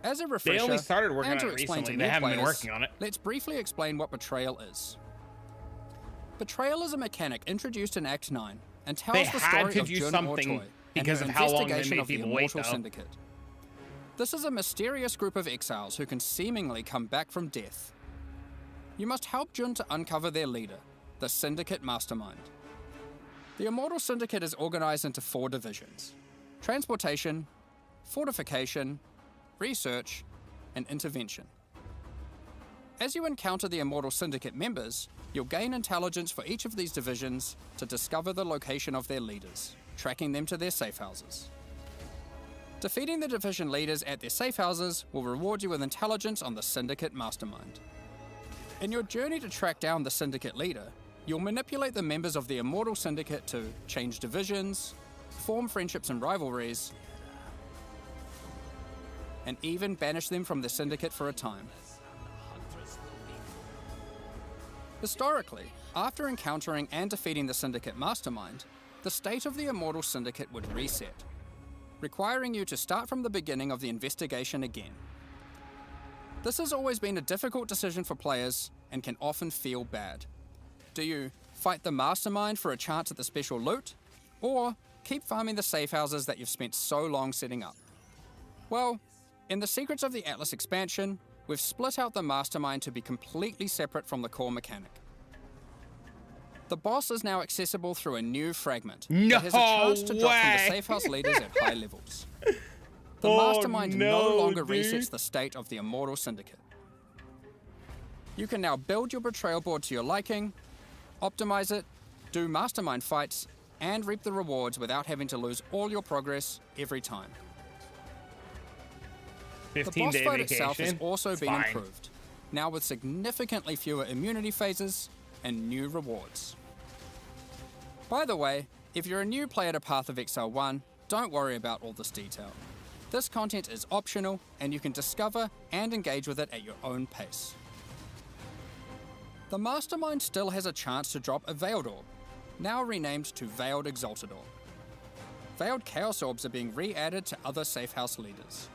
As a refresher, They only started working and on to it explain recently. to They new haven't been players, working on it. Let's briefly explain what betrayal is. Betrayal is a mechanic introduced in Act 9 and tells They the had story to of do Jun something Ortoy because and of her how long they investigation made of the people wait, Immortal though. Syndicate. This is a mysterious group of exiles who can seemingly come back from death. You must help Jun to uncover their leader, the Syndicate Mastermind. The Immortal Syndicate is organized into 4 divisions: transportation, fortification, research, and intervention. As you encounter the Immortal Syndicate members, you'll gain intelligence for each of these divisions to discover the location of their leaders, tracking them to their safe houses. Defeating the division leaders at their safe houses will reward you with intelligence on the Syndicate Mastermind. In your journey to track down the Syndicate leader, you'll manipulate the members of the Immortal Syndicate to change divisions, form friendships and rivalries, and even banish them from the Syndicate for a time. Historically, after encountering and defeating the Syndicate Mastermind, the state of the Immortal Syndicate would reset, requiring you to start from the beginning of the investigation again. This has always been a difficult decision for players and can often feel bad. Do you fight the Mastermind for a chance at the special loot, or keep farming the safe houses that you've spent so long setting up? Well, in the Secrets of the Atlas expansion, we've split out the Mastermind to be completely separate from the core mechanic. The boss is now accessible through a new fragment that has a chance to drop from the safe house leaders at high levels. The Mastermind no longer resets the state of the Immortal Syndicate. You can now build your betrayal board to your liking, optimize it, do Mastermind fights, and reap the rewards without having to lose all your progress every time. The boss fight itself has also been improved, now with significantly fewer immunity phases and new rewards. By the way, if you're a new player to Path of Exile 1, don't worry about all this detail. This content is optional, and you can discover and engage with it at your own pace. The Mastermind still has a chance to drop a Veiled Orb, now renamed to Veiled Exalted Orb. Veiled Chaos Orbs are being re-added to other safe house leaders.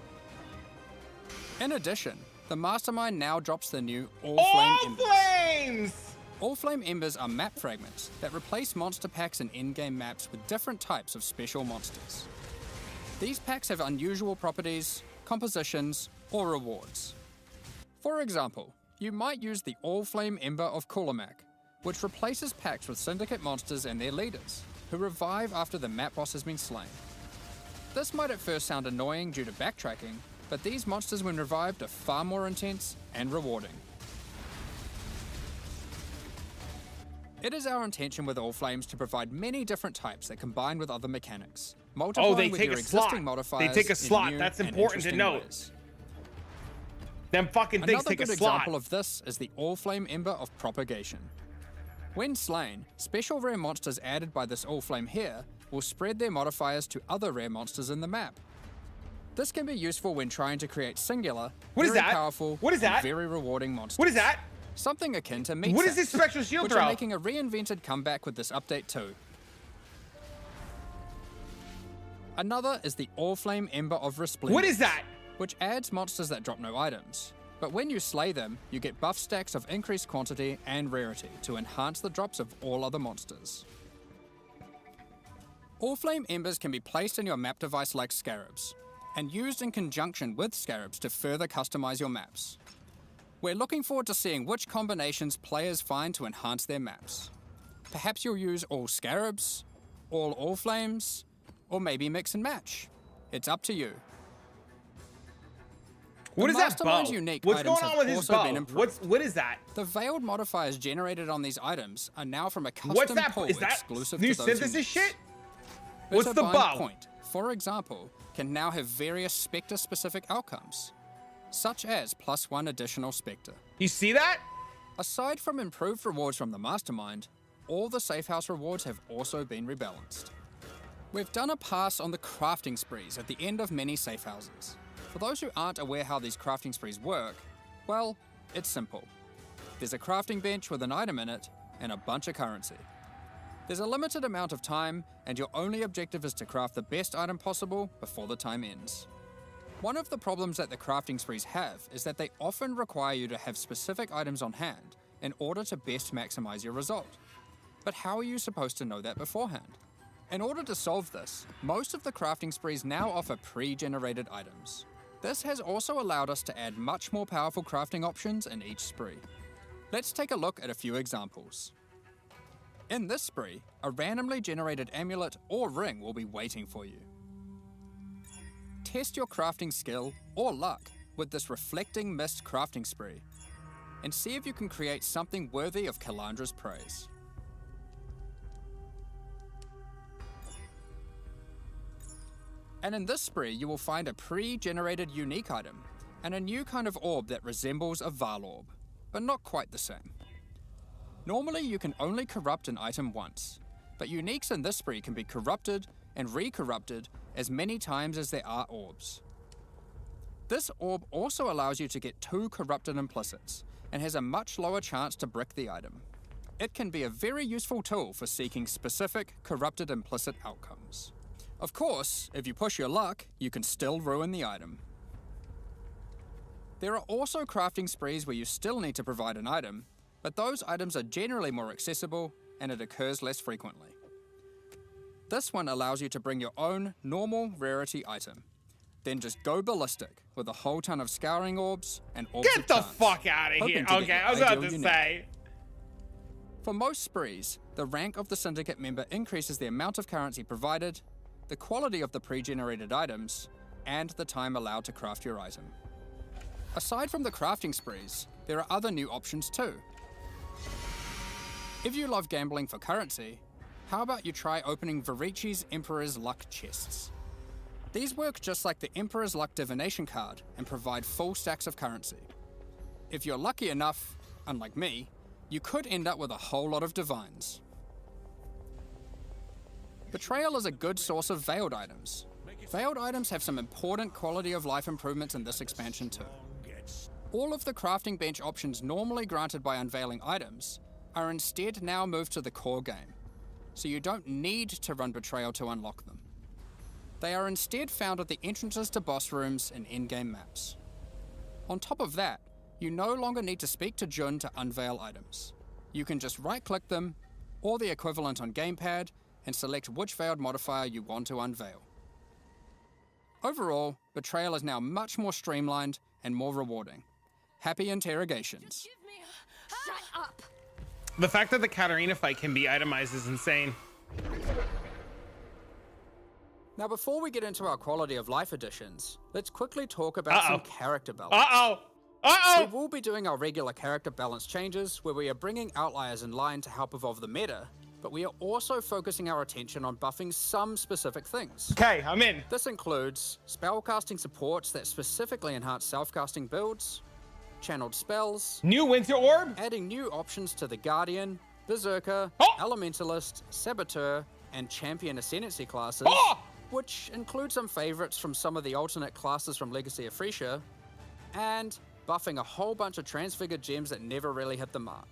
In addition, the Mastermind now drops the new All-Flame Embers. All-Flame Embers are map fragments that replace monster packs in in-game maps with different types of special monsters. These packs have unusual properties, compositions, or rewards. For example, you might use the All-Flame Ember of Kulamak, which replaces packs with Syndicate monsters and their leaders, who revive after the map boss has been slain. This might at first sound annoying due to backtracking, but these monsters when revived are far more intense and rewarding. It is our intention with All Flames to provide many different types that combine with other mechanics, multiplying with your existing modifiers. They take a slot. That's important to note. Ways. Them fucking things take a slot. Another good example of this is the All-Flame Ember of Propagation. When slain, special rare monsters added by this All-Flame here will spread their modifiers to other rare monsters in the map. This can be useful when trying to create singular, very powerful, and very rewarding monsters. What is that? Something akin to Meat What is Sacks, this spectral shield which throw? are making a reinvented comeback with this update too. Another is the All-Flame Ember of Resplendence. What is that? Which adds monsters that drop no items. But when you slay them, you get buff stacks of increased quantity and rarity to enhance the drops of all other monsters. All-Flame Embers can be placed in your map device like scarabs, and used in conjunction with scarabs to further customize your maps. We're looking forward to seeing which combinations players find to enhance their maps. Perhaps you'll use all scarabs, all flames, or maybe mix and match. It's up to you. What is that bow? Unique What's items going on with have his also bow? been improved. What is that? The veiled modifiers generated on these items are now from a What's custom that? pool Is that exclusive new to those synthesis uniques. shit? What's Bitter the Bind bow? Point, for example, can now have various Spectre-specific outcomes, such as +1 additional Spectre. You see that? Aside from improved rewards from the Mastermind, all the safe house rewards have also been rebalanced. We've done a pass on the crafting sprees at the end of many safe houses. For those who aren't aware how these crafting sprees work, well, it's simple. There's a crafting bench with an item in it and a bunch of currency. There's a limited amount of time, and your only objective is to craft the best item possible before the time ends. One of the problems that the crafting sprees have is that they often require you to have specific items on hand in order to best maximize your result. But how are you supposed to know that beforehand? In order to solve this, most of the crafting sprees now offer pre-generated items. This has also allowed us to add much more powerful crafting options in each spree. Let's take a look at a few examples. In this spree, a randomly generated amulet or ring will be waiting for you. Test your crafting skill or luck with this Reflecting Mist crafting spree, and see if you can create something worthy of Kalandra's praise. And in this spree, you will find a pre-generated unique item, and a new kind of orb that resembles a Val orb, but not quite the same. Normally, you can only corrupt an item once, but uniques in this spree can be corrupted and re-corrupted as many times as there are orbs. This orb also allows you to get 2 corrupted implicits, and has a much lower chance to brick the item. it can be a very useful tool for seeking specific, corrupted implicit outcomes. Of course, if you push your luck, you can still ruin the item. There are also crafting sprees where you still need to provide an item, but those items are generally more accessible and it occurs less frequently. This one allows you to bring your own normal rarity item, then just go ballistic with a whole ton of scouring orbs and orbs Get of the chance, fuck out of hoping here. to get Okay, your I was about ideal to unique. say. For most sprees, the rank of the Syndicate member increases the amount of currency provided, the quality of the pre-generated items, and the time allowed to craft your item. Aside from the crafting sprees, there are other new options too. If you love gambling for currency, how about you try opening Varici's Emperor's Luck chests? These work just like the Emperor's Luck divination card and provide full stacks of currency. If you're lucky enough, unlike me, you could end up with a whole lot of divines. Betrayal is a good source of veiled items. Veiled items have some important quality of life improvements in this expansion too. All of the crafting bench options normally granted by unveiling items are instead now moved to the core game, so you don't need to run Betrayal to unlock them. They are instead found at the entrances to boss rooms and endgame maps. On top of that, you no longer need to speak to Jun to unveil items. You can just right-click them, or the equivalent on gamepad, and select which veiled modifier you want to unveil. Overall, Betrayal is now much more streamlined and more rewarding. Happy interrogations. Shut up! The fact that the Katarina fight can be itemized is insane. Now before we get into our quality of life additions, let's quickly talk about some character balance. We will be doing our regular character balance changes where we are bringing outliers in line to help evolve the meta, but we are also focusing our attention on buffing some specific things. Okay, I'm in. This includes spellcasting supports that specifically enhance self-casting builds, channeled spells, new Winter Orb, adding new options to the Guardian, Berserker, Elementalist, Saboteur, and Champion Ascendancy classes, which include some favorites from some of the alternate classes from Legacy of Frisia, and buffing a whole bunch of transfigured gems that never really hit the mark.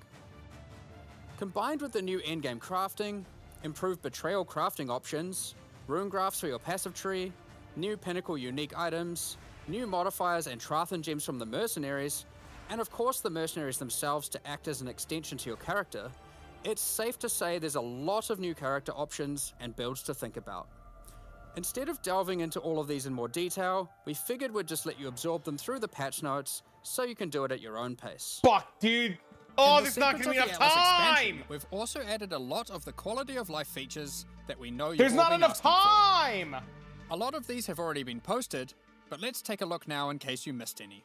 Combined with the new endgame crafting, improved Betrayal crafting options, rune graphs for your passive tree, new pinnacle unique items, new modifiers and Trathan gems from the mercenaries, and of course the mercenaries themselves to act as an extension to your character, it's safe to say there's a lot of new character options and builds to think about. Instead of delving into all of these in more detail, we figured we'd just let you absorb them through the patch notes so you can do it at your own pace. Fuck, dude. Oh, In the there's not secrets gonna be of enough the Atlas expansion, time. We've also added a lot of the quality of life features that we know you've There's all not been enough asking for. time. A lot of these have already been posted, but let's take a look now in case you missed any.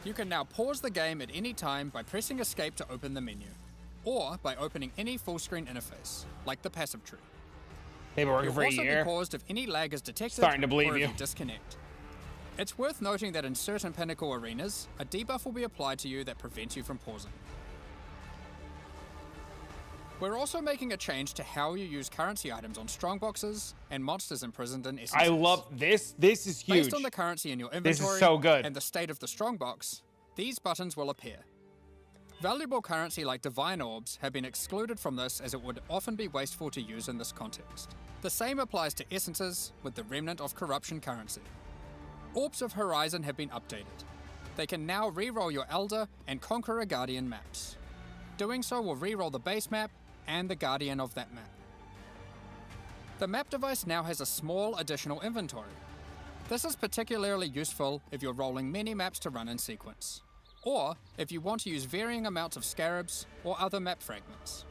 You can now pause the game at any time by pressing escape to open the menu, or by opening any full screen interface, like the passive tree. They've been working You'll for a also year. be paused if any lag is detected Starting to believe or if you. you disconnect. It's worth noting that in certain Pinnacle arenas, a debuff will be applied to you that prevents you from pausing. We're also making a change to how you use currency items on strongboxes and monsters imprisoned in essences. I love this. This is huge. Based on the currency in your This inventory is so good. and the state of the strongbox, these buttons will appear. Valuable currency like divine orbs have been excluded from this as it would often be wasteful to use in this context. The same applies to essences with the remnant of corruption currency. Orbs of Horizon have been updated. They can now re-roll your Elder and Conqueror Guardian maps. Doing so will re-roll the base map and the Guardian of that map. The map device now has a small additional inventory. This is particularly useful if you're rolling many maps to run in sequence, or if you want to use varying amounts of scarabs or other map fragments.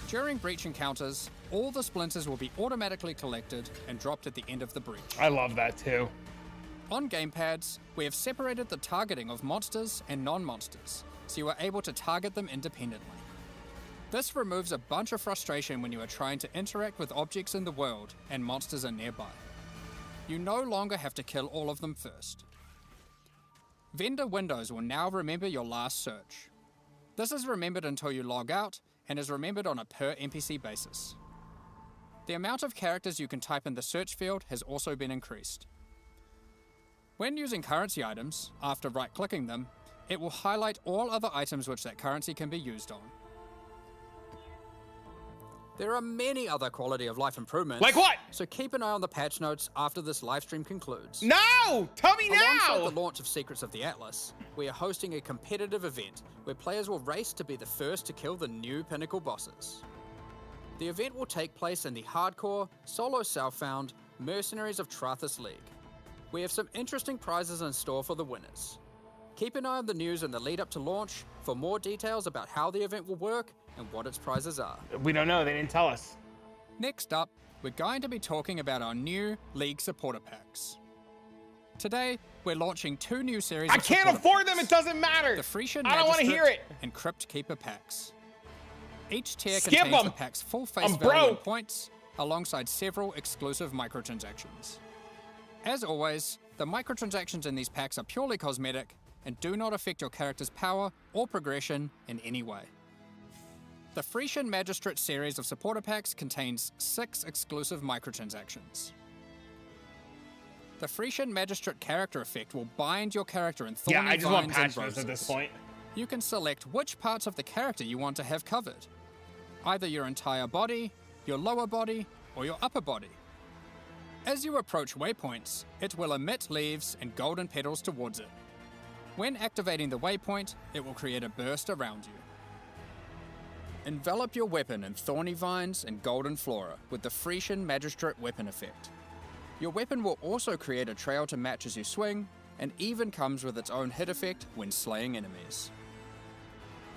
During breach encounters, all the splinters will be automatically collected and dropped at the end of the breach. I love that too. On gamepads, we have separated the targeting of monsters and non-monsters, so you are able to target them independently. This removes a bunch of frustration when you are trying to interact with objects in the world and monsters are nearby. You no longer have to kill all of them first. Vendor windows will now remember your last search. This is remembered until you log out and is remembered on a per NPC basis. The amount of characters you can type in the search field has also been increased. When using currency items, after right-clicking them, it will highlight all other items which that currency can be used on. There are many other quality of life improvements. Like what? So keep an eye on the patch notes after this live stream concludes. No! Tell me now! Alongside the launch of Secrets of the Atlas, we are hosting a competitive event where players will race to be the first to kill the new pinnacle bosses. The event will take place in the hardcore, solo self-found Mercenaries of Trathis League. We have some interesting prizes in store for the winners. Keep an eye on the news in the lead up to launch for more details about how the event will work and what its prizes are. We don't know, they didn't tell us. Next up, we're going to be talking about our new League supporter packs. Today, we're launching 2 new series I of can't supporter afford packs. them, it doesn't matter. The Frisian I don't want to hear it. and Crypt Keeper packs. Each tier Skip contains them. the pack's full face I'm value and broke. points, alongside several exclusive microtransactions. As always, the microtransactions in these packs are purely cosmetic and do not affect your character's power or progression in any way. The Frisian Magistrate series of supporter packs contains 6 exclusive microtransactions. The Frisian Magistrate character effect will bind your character in thorny Yeah, I just want vines and patch notes at this roses. point. You can select which parts of the character you want to have covered. Either your entire body, your lower body, or your upper body. As you approach waypoints, it will emit leaves and golden petals towards it. When activating the waypoint, it will create a burst around you. Envelop your weapon in thorny vines and golden flora with the Frisian Magistrate weapon effect. Your weapon will also create a trail to match as you swing, and even comes with its own hit effect when slaying enemies.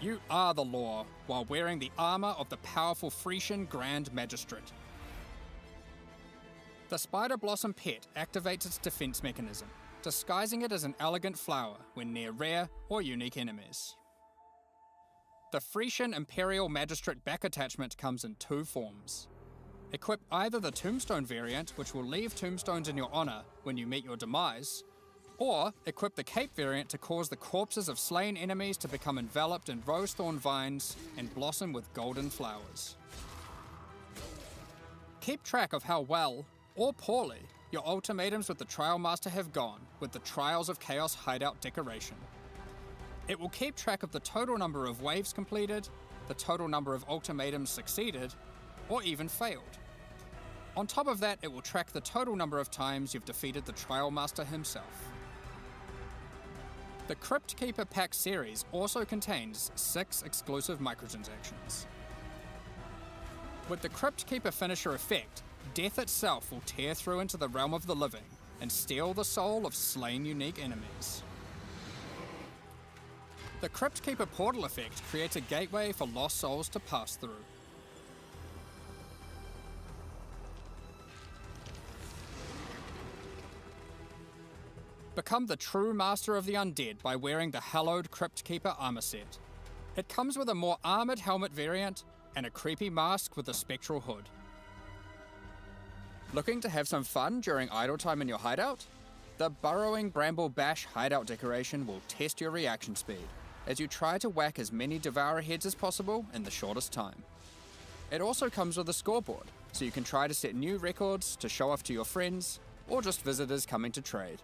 You are the law while wearing the armor of the powerful Frisian Grand Magistrate. The Spider Blossom Pet activates its defense mechanism, disguising it as an elegant flower when near rare or unique enemies. The Frisian Imperial Magistrate back attachment comes in 2 forms. Equip either the Tombstone variant, which will leave tombstones in your honor when you meet your demise, or equip the Cape variant to cause the corpses of slain enemies to become enveloped in rosethorn vines and blossom with golden flowers. Keep track of how well, or poorly, your ultimatums with the Trial Master have gone with the Trials of Chaos hideout decoration. It will keep track of the total number of waves completed, the total number of ultimatums succeeded, or even failed. On top of that, it will track the total number of times you've defeated the Trial Master himself. The Crypt Keeper Pack series also contains 6 exclusive microtransactions. With the Crypt Keeper finisher effect, death itself will tear through into the realm of the living and steal the soul of slain unique enemies. The Crypt Keeper portal effect creates a gateway for lost souls to pass through. Become the true master of the undead by wearing the hallowed Crypt Keeper armor set. It comes with a more armored helmet variant and a creepy mask with a spectral hood. Looking to have some fun during idle time in your hideout? The Burrowing Bramble Bash hideout decoration will test your reaction speed as you try to whack as many Devourer heads as possible in the shortest time. It also comes with a scoreboard, so you can try to set new records to show off to your friends or just visitors coming to trade.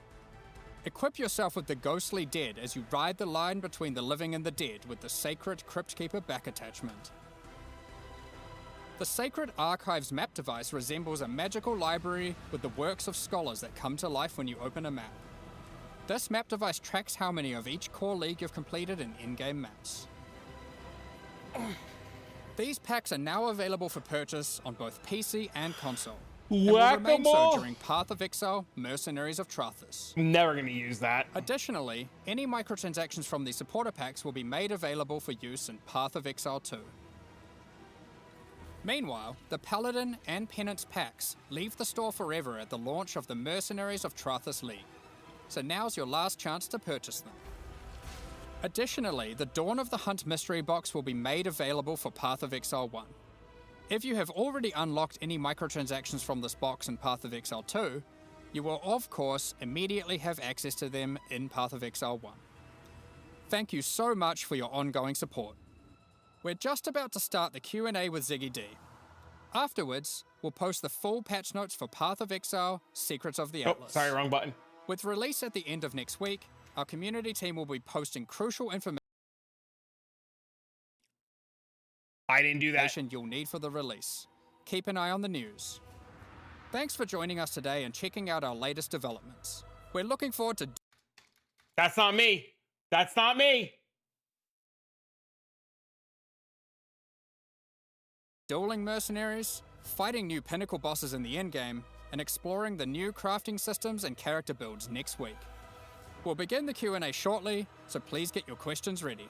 Equip yourself with the Ghostly Dead as you ride the line between the living and the dead with the Sacred Crypt Keeper back attachment. The Sacred Archives map device resembles a magical library with the works of scholars that come to life when you open a map. This map device tracks how many of each core league you've completed in in-game maps. These packs are now available for purchase on both PC and console. And will remain so during Path of Exile, Mercenaries of Trathis. I'm never gonna use that. Additionally, any microtransactions from these supporter packs will be made available for use in Path of Exile 2. Meanwhile, the Paladin and Penance packs leave the store forever at the launch of the Mercenaries of Trathis League, so now's your last chance to purchase them. Additionally, the Dawn of the Hunt mystery box will be made available for Path of Exile 1. If you have already unlocked any microtransactions from this box in Path of Exile 2, you will of course immediately have access to them in Path of Exile 1. Thank you so much for your ongoing support. We're just about to start the Q&A with Ziggy D. Afterwards, we'll post the full patch notes for Path of Exile, Secrets of the Atlas. Sorry, wrong button. With release at the end of next week, our community team will be posting crucial information. I didn't do that. You'll need for the release. Keep an eye on the news. Thanks for joining us today and checking out our latest developments. We're looking forward to... That's not me. That's not me. Dueling mercenaries, fighting new pinnacle bosses in the endgame, and exploring the new crafting systems and character builds next week. We'll begin the Q&A shortly, so please get your questions ready.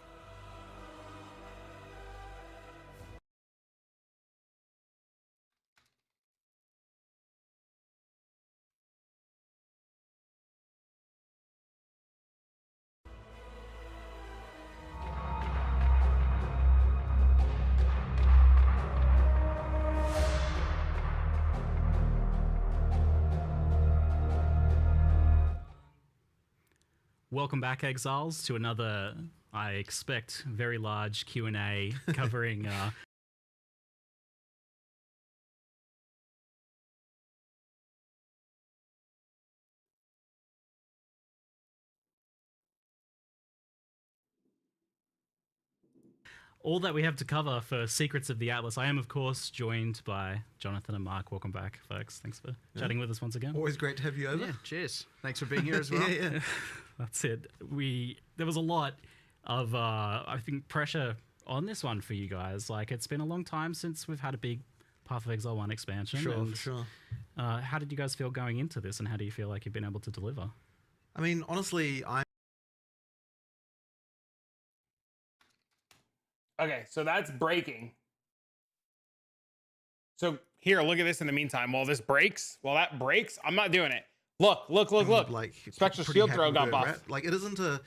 Welcome back, Exiles, to another, I expect, very large Q&A covering all that we have to cover for Secrets of the Atlas. I am, of course, joined by Jonathan and Mark. Welcome back, folks. Thanks for chatting with us once again. Always great to have you over. Yeah, cheers. Thanks for being here as well. Yeah. That's it. There was a lot of, I think, pressure on this one for you guys. Like, it's been a long time since we've had a big Path of Exile 1 expansion. Sure. How did you guys feel going into this, and how do you feel like you've been able to deliver? I mean, honestly, Okay, so that's breaking. So here, look at this in the meantime. While this breaks, while that breaks, I'm not doing it. Look. Like, Spectral pretty Shield happy Throw with got it, buffed. right? Like, it isn't a,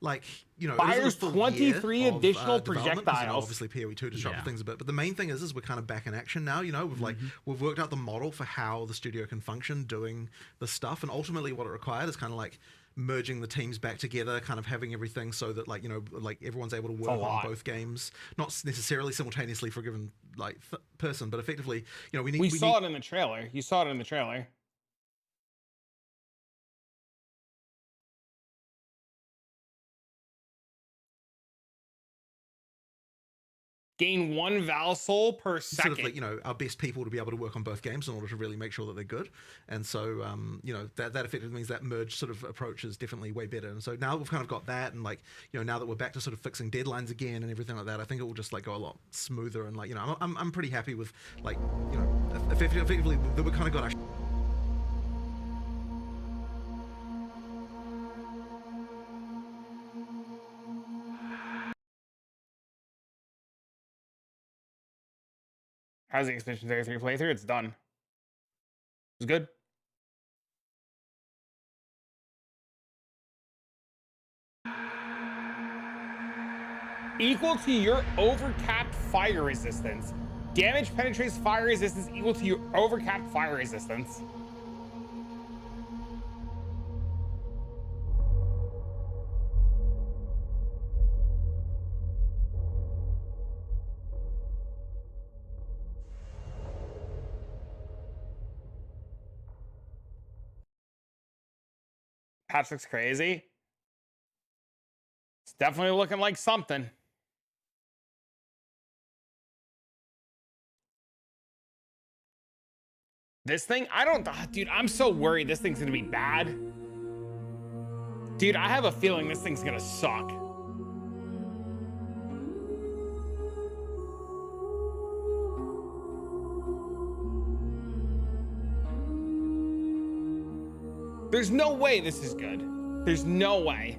like, you know, Fires it isn't a full 23 year of, additional development, 'cause, you know, projectiles. obviously, POE 2 disrupted things a bit, but the main thing is we're kind of back in action now. You know, we've worked out the model for how the studio can function doing the stuff, and ultimately, what it required is kind of like merging the teams back together, kind of having everything so that, like, you know, like everyone's able to work on both games, not necessarily simultaneously for a given like person, but effectively, you know, we saw it in the trailer. You saw it in the trailer. Gain 1 Val Soul per second. Sort of like, you know, our best people to be able to work on both games in order to really make sure that they're good. And so, you know, that effectively means that merge sort of approach is definitely way better. And so now we've kind of got that, and like, you know, now that we're back to sort of fixing deadlines again and everything like that, I think it will just like go a lot smoother. And like, you know, I'm pretty happy with, like, you know, effectively that we kind of got our How's the Expansion 33 playthrough? It's done. It's good. Equal to your overcapped fire resistance. Damage penetrates fire resistance equal to your overcapped fire resistance. Patch looks crazy. It's definitely looking like something. This thing, dude, I'm so worried this thing's gonna be bad. Dude, I have a feeling this thing's gonna suck. There's no way this is good. There's no way.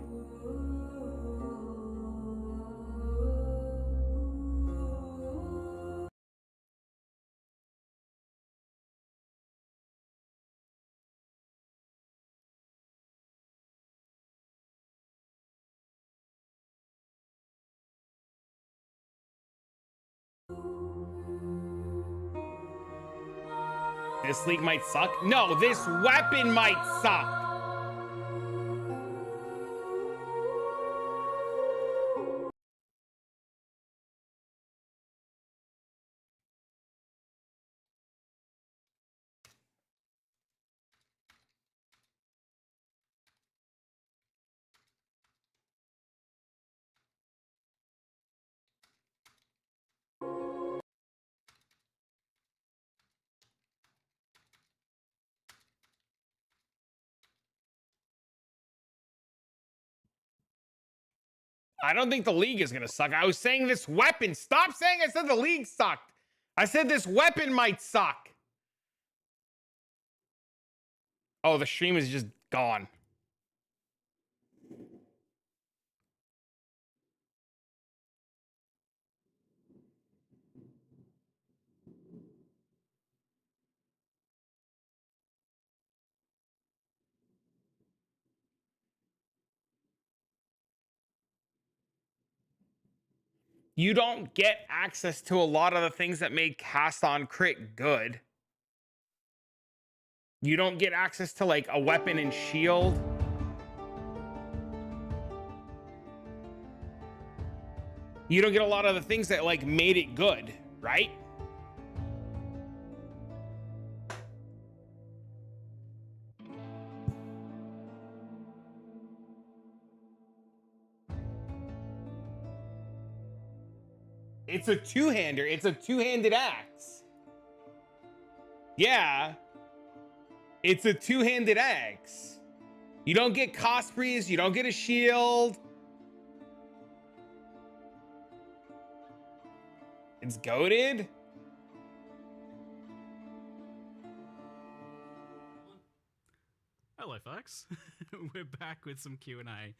This league might suck. No, this weapon might suck. I don't think the league is gonna suck. I was saying this weapon. Stop saying I said the league sucked. I said this weapon might suck. Oh, the stream is just gone. You don't get access to a lot of the things that made cast on crit good. You don't get access to like a weapon and shield. You don't get a lot of the things that like made it good, right? It's a two-hander. It's a two-handed axe. Yeah. It's a two-handed axe. You don't get cost freeze. You don't get a shield. It's goated. Hello, folks. We're back with some Q&A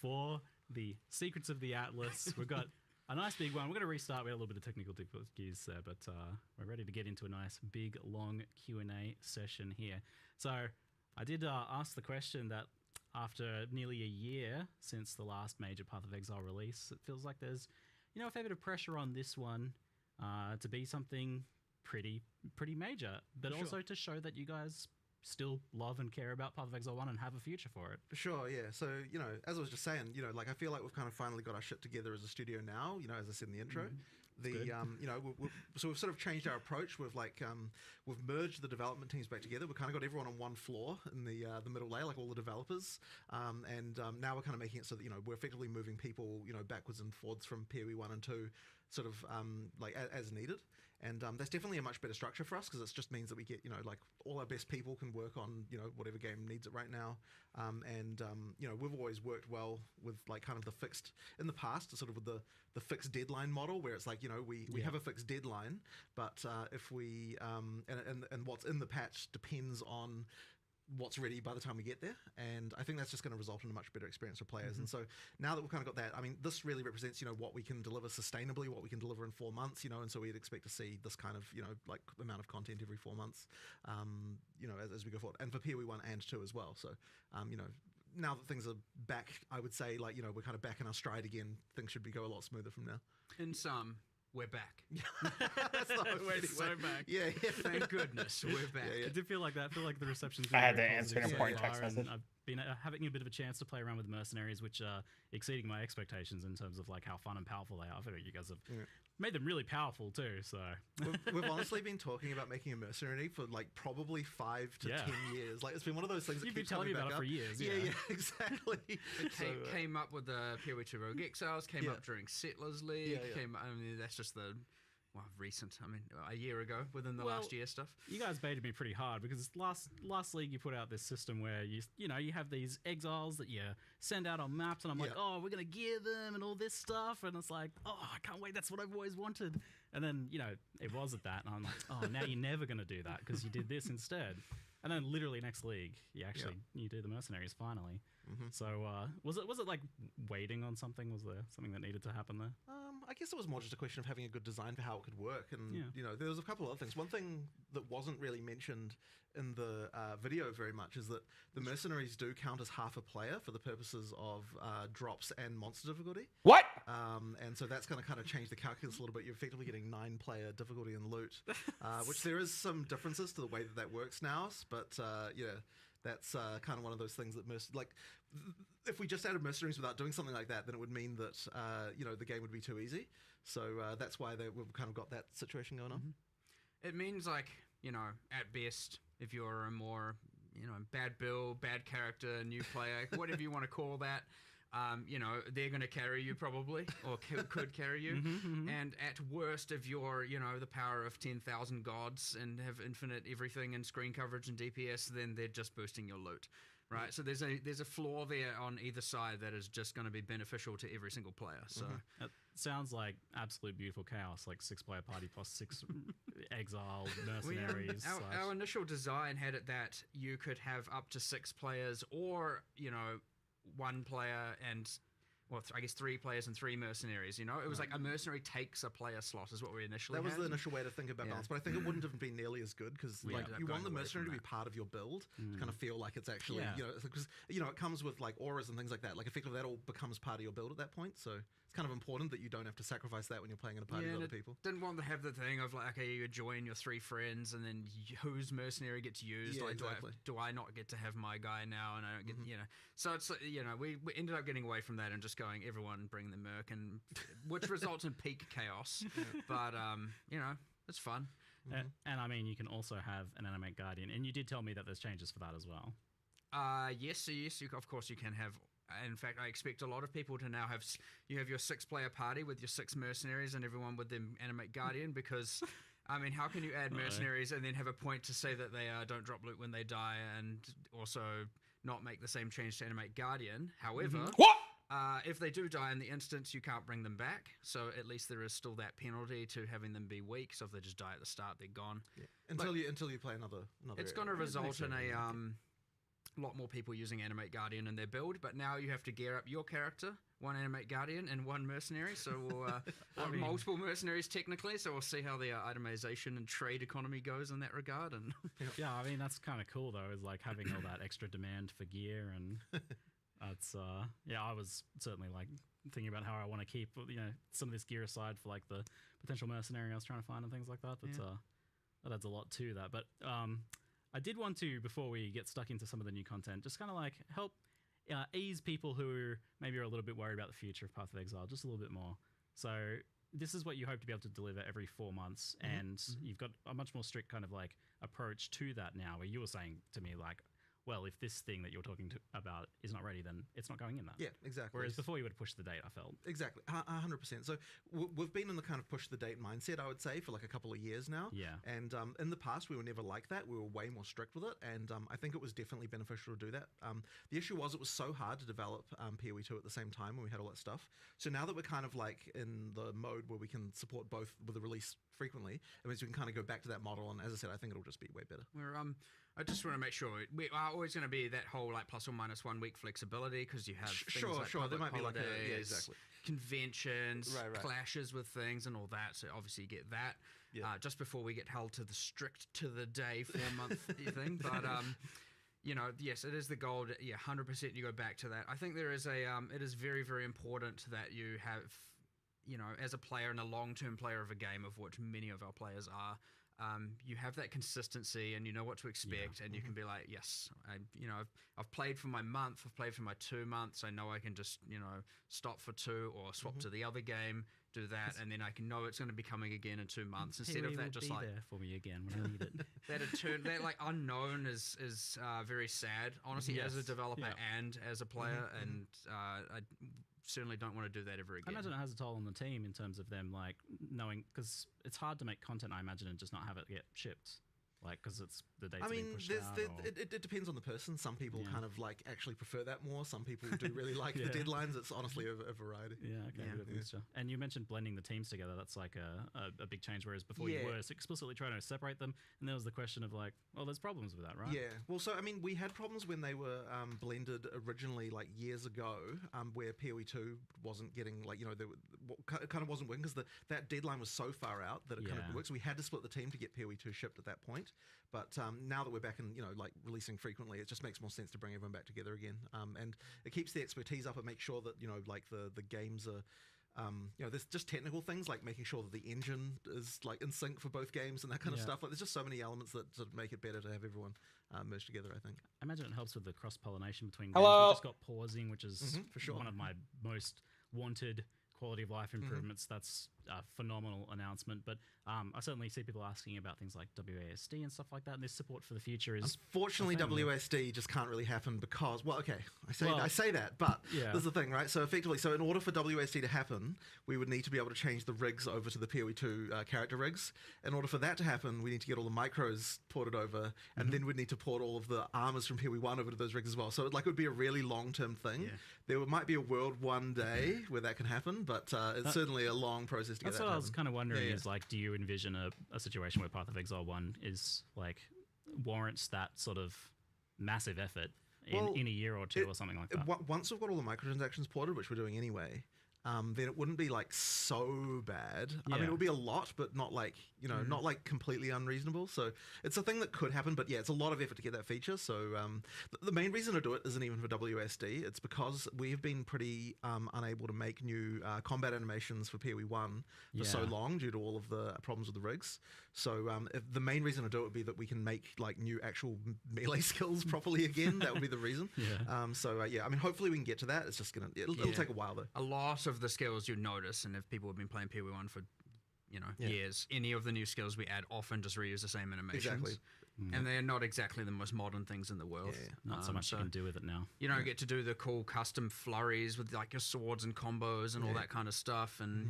for the Secrets of the Atlas. We've got a nice big one. We're going to restart. We had a little bit of technical difficulties there, but we're ready to get into a nice big long Q&A session here. So I did ask the question that after nearly a year since the last major Path of Exile release, it feels like there's, you know, a fair bit of pressure on this one to be something pretty major, but also to show that you guys still love and care about Path of Exile 1 and have a future for it. For sure, yeah. So, you know, as I was just saying, you know, like I feel like we've kind of finally got our shit together as a studio now, you know, as I said in the intro. You know, so we've sort of changed our approach. We've like, we've merged the development teams back together. We've kind of got everyone on one floor in the middle layer, like all the developers. Now we're kind of making it so that, you know, we're effectively moving people, you know, backwards and forwards from POE 1 and 2 sort of like as needed. And that's definitely a much better structure for us because it just means that we get, you know, like all our best people can work on, you know, whatever game needs it right now. You know, we've always worked well with like kind of the fixed, in the past, sort of with the fixed deadline model where it's like, you know, we have a fixed deadline, but if we, and what's in the patch depends on what's ready by the time we get there, and I think that's just going to result in a much better experience for players. And so now that we've kind of got that, I mean, this really represents, you know, what we can deliver sustainably, what we can deliver in 4 months, you know, and so we'd expect to see this kind of, you know, like amount of content every 4 months, you know, as we go forward, and for POE 1 and 2 as well. So, you know, now that things are back, I would say, like, you know, we're kind of back in our stride again, things should go a lot smoother from now. In sum, we're back. That's not we're so back. Yeah. Thank goodness we're back. It did feel like that. I feel like the reception's I had to answer an important text message. I've been having a bit of a chance to play around with mercenaries, which are exceeding my expectations in terms of like how fun and powerful they are. I feel like you guys have made them really powerful too. So we've honestly been talking about making a mercenary for like probably 5 to 10 years. Like it's been one of those things that you've been keeps telling me coming about back it for up. years. Yeah, exactly. It came up with the POE 2 Rogue Exiles, came up during Settlers League, I mean, that's just the recent, I mean, a year ago, within the last year stuff. You guys baited me pretty hard because last league you put out this system where you know you have these exiles that you send out on maps, and I'm like, oh, we're gonna gear them and all this stuff, and it's like, oh, I can't wait, that's what I've always wanted. And then, you know, it wasn't that, and I'm like, oh, now you're never gonna do that because you did this instead. And then literally next league, you do the mercenaries finally. So was it like waiting on something? Was there something that needed to happen there? I guess it was more just a question of having a good design for how it could work, and you know, there was a couple of other things. One thing that wasn't really mentioned in the video very much is that the mercenaries do count as half a player for the purposes of drops and monster difficulty. What? And so that's going to kind of change the calculus a little bit. You're effectively getting 9-player difficulty and loot, which there is some differences to the way that works now, but yeah. That's kind of one of those things that if we just added mercenaries without doing something like that, then it would mean that you know, the game would be too easy. So that's why we've kind of got that situation going on. It means, like, you know, at best, if you're a more, you know, bad build, bad character, new player, whatever you want to call that, you know, they're going to carry you probably, or could carry you. And at worst, if you're, you know, the power of 10,000 gods and have infinite everything and screen coverage and DPS, then they're just boosting your loot. right? So there's a flaw there on either side that is just going to be beneficial to every single player. So It sounds like absolute beautiful chaos, like 6-player party plus 6 exiled mercenaries. Our initial design had it that you could have up to 6 players, or 1 player and. Well, I guess 3 players and 3 mercenaries. It was like a mercenary takes a player slot is what we initially. That was had. the initial way to think about balance, but I think it wouldn't have been nearly as good because you want the mercenary to be part of your build to kind of feel like it's actually because it comes with like auras and things like that. Like effectively that all becomes part of your build at that point. So it's kind of important that you don't have to sacrifice that when you're playing in a party with other people. Didn't want to have the thing of like, okay, you join your 3 friends and then whose mercenary gets used. Yeah, like, exactly. do I not get to have my guy now? And I don't get So it's we ended up getting away from that and just going everyone bring the merc, and which results in peak chaos. But it's fun. And I mean, you can also have an animate guardian, and you did tell me that there's changes for that as well. Yes, of course you can have. In fact, I expect a lot of people to now have. You have your 6-player party with your 6 mercenaries and everyone with them animate guardian, because I mean, how can you add mercenaries and then have a point to say that they don't drop loot when they die, and also not make the same change to animate guardian? However, if they do die in the instance, you can't bring them back. So at least there is still that penalty to having them be weak. So if they just die at the start, they're gone. Yeah. Until you play another. It's going to result in a lot more people using animate guardian in their build. But now you have to gear up your character, 1 animate guardian and 1 mercenary. So we'll multiple mercenaries technically. So we'll see how the itemization and trade economy goes in that regard. And yeah, I mean that's kind of cool though. Is like having all that extra demand for gear and. It's I was certainly like thinking about how I want to keep some of this gear aside for like the potential mercenary I was trying to find and things like that. But that adds a lot to that. But I did want to, before we get stuck into some of the new content, just kind of like help ease people who maybe are a little bit worried about the future of Path of Exile just a little bit more. So this is what you hope to be able to deliver every 4 months, and you've got a much more strict kind of like approach to that now, where you were saying to me like, well, if this thing that you're talking about is not ready, then it's not going in that. Yeah, exactly. Whereas before you would push the date, I felt. Exactly, 100%. So we've been in the kind of push the date mindset, I would say, for like a couple of years now. Yeah. And in the past, we were never like that. We were way more strict with it. And I think it was definitely beneficial to do that. The issue was it was so hard to develop POE 2 at the same time when we had all that stuff. So now that we're kind of like in the mode where we can support both with a release frequently, it means we can kind of go back to that model. And as I said, I think it'll just be way better. We're I just want to make sure we are always going to be that whole like plus or minus 1 week flexibility, because you have things like there might be like holidays, conventions, clashes with things and all that. So obviously you get that just before we get held to the strict to the day 4-month thing. But yes, it is the goal. 100% you go back to that. I think there is it is very, very important that you have, as a player and a long-term player of a game, of which many of our players are, you have that consistency and you know what to expect, and you can be like, yes, I've played for my month, I've played for my 2 months, I know I can just stop for 2 or swap to the other game, do that, and then I can know it's going to be coming again in 2 months, instead of that just like there for me again when I need it. that like unknown is very sad, honestly, as a developer and as a player, and I certainly don't want to do that ever again. I imagine it has a toll on the team in terms of them like knowing, because it's hard to make content, I imagine, and just not have it get shipped. Like, because it's the date's being pushed out. It depends on the person. Some people kind of like actually prefer that more. Some people do really like the deadlines. It's honestly a variety. And you mentioned blending the teams together. That's like a big change. Whereas before you were explicitly trying to separate them, and there was the question of like, well, there's problems with that, right? Yeah. Well, so I mean, we had problems when they were blended originally, like years ago, where POE 2 wasn't getting like it kind of wasn't working because that deadline was so far out that it kind of works. So we had to split the team to get POE 2 shipped at that point. But now that we're back and like releasing frequently, it just makes more sense to bring everyone back together again. And it keeps the expertise up and makes sure that like the games are. There's just technical things like making sure that the engine is like in sync for both games and that kind of stuff. Like there's just so many elements that sort of make it better to have everyone merged together, I think. I imagine it helps with the cross-pollination between games. Hello. We just got pausing, which is for sure. one of my most wanted quality of life improvements. That's a phenomenal announcement. But I certainly see people asking about things like WASD and stuff like that, and this support for the future is... Unfortunately, WASD just can't really happen because, well, okay, I say that, but this is the thing, right? So effectively, in order for WASD to happen, we would need to be able to change the rigs over to the PoE 2 character rigs. In order for that to happen, we need to get all the micros ported over, and then we'd need to port all of the armors from PoE 1 over to those rigs as well. So it would be a really long-term thing. Yeah. There might be a world one day where that can happen, but it's certainly a long process to get that to happen. That's what I was kind of wondering is, like, do you envision a situation where Path of Exile 1 is, like, warrants that sort of massive effort in a year or two or something like that? Once we've got all the microtransactions ported, which we're doing anyway, then it wouldn't be like so bad. I mean, it would be a lot, but not like, not like completely unreasonable. So it's a thing that could happen, but yeah, it's a lot of effort to get that feature. So the main reason to do it isn't even for WSD. It's because we've been pretty unable to make new combat animations for PoE 1 for so long due to all of the problems with the rigs. So if the main reason to do it would be that we can make like new actual melee skills properly again. That would be the reason. I mean, hopefully we can get to that. It's just it'll take a while though. A lot of the skills you notice, and if people have been playing PoE 1 for years, any of the new skills we add often just reuse the same animations. Exactly. And they're not exactly the most modern things in the world. Not so much you can do with it now. You don't get to do the cool custom flurries with like your swords and combos and all that kind of stuff, and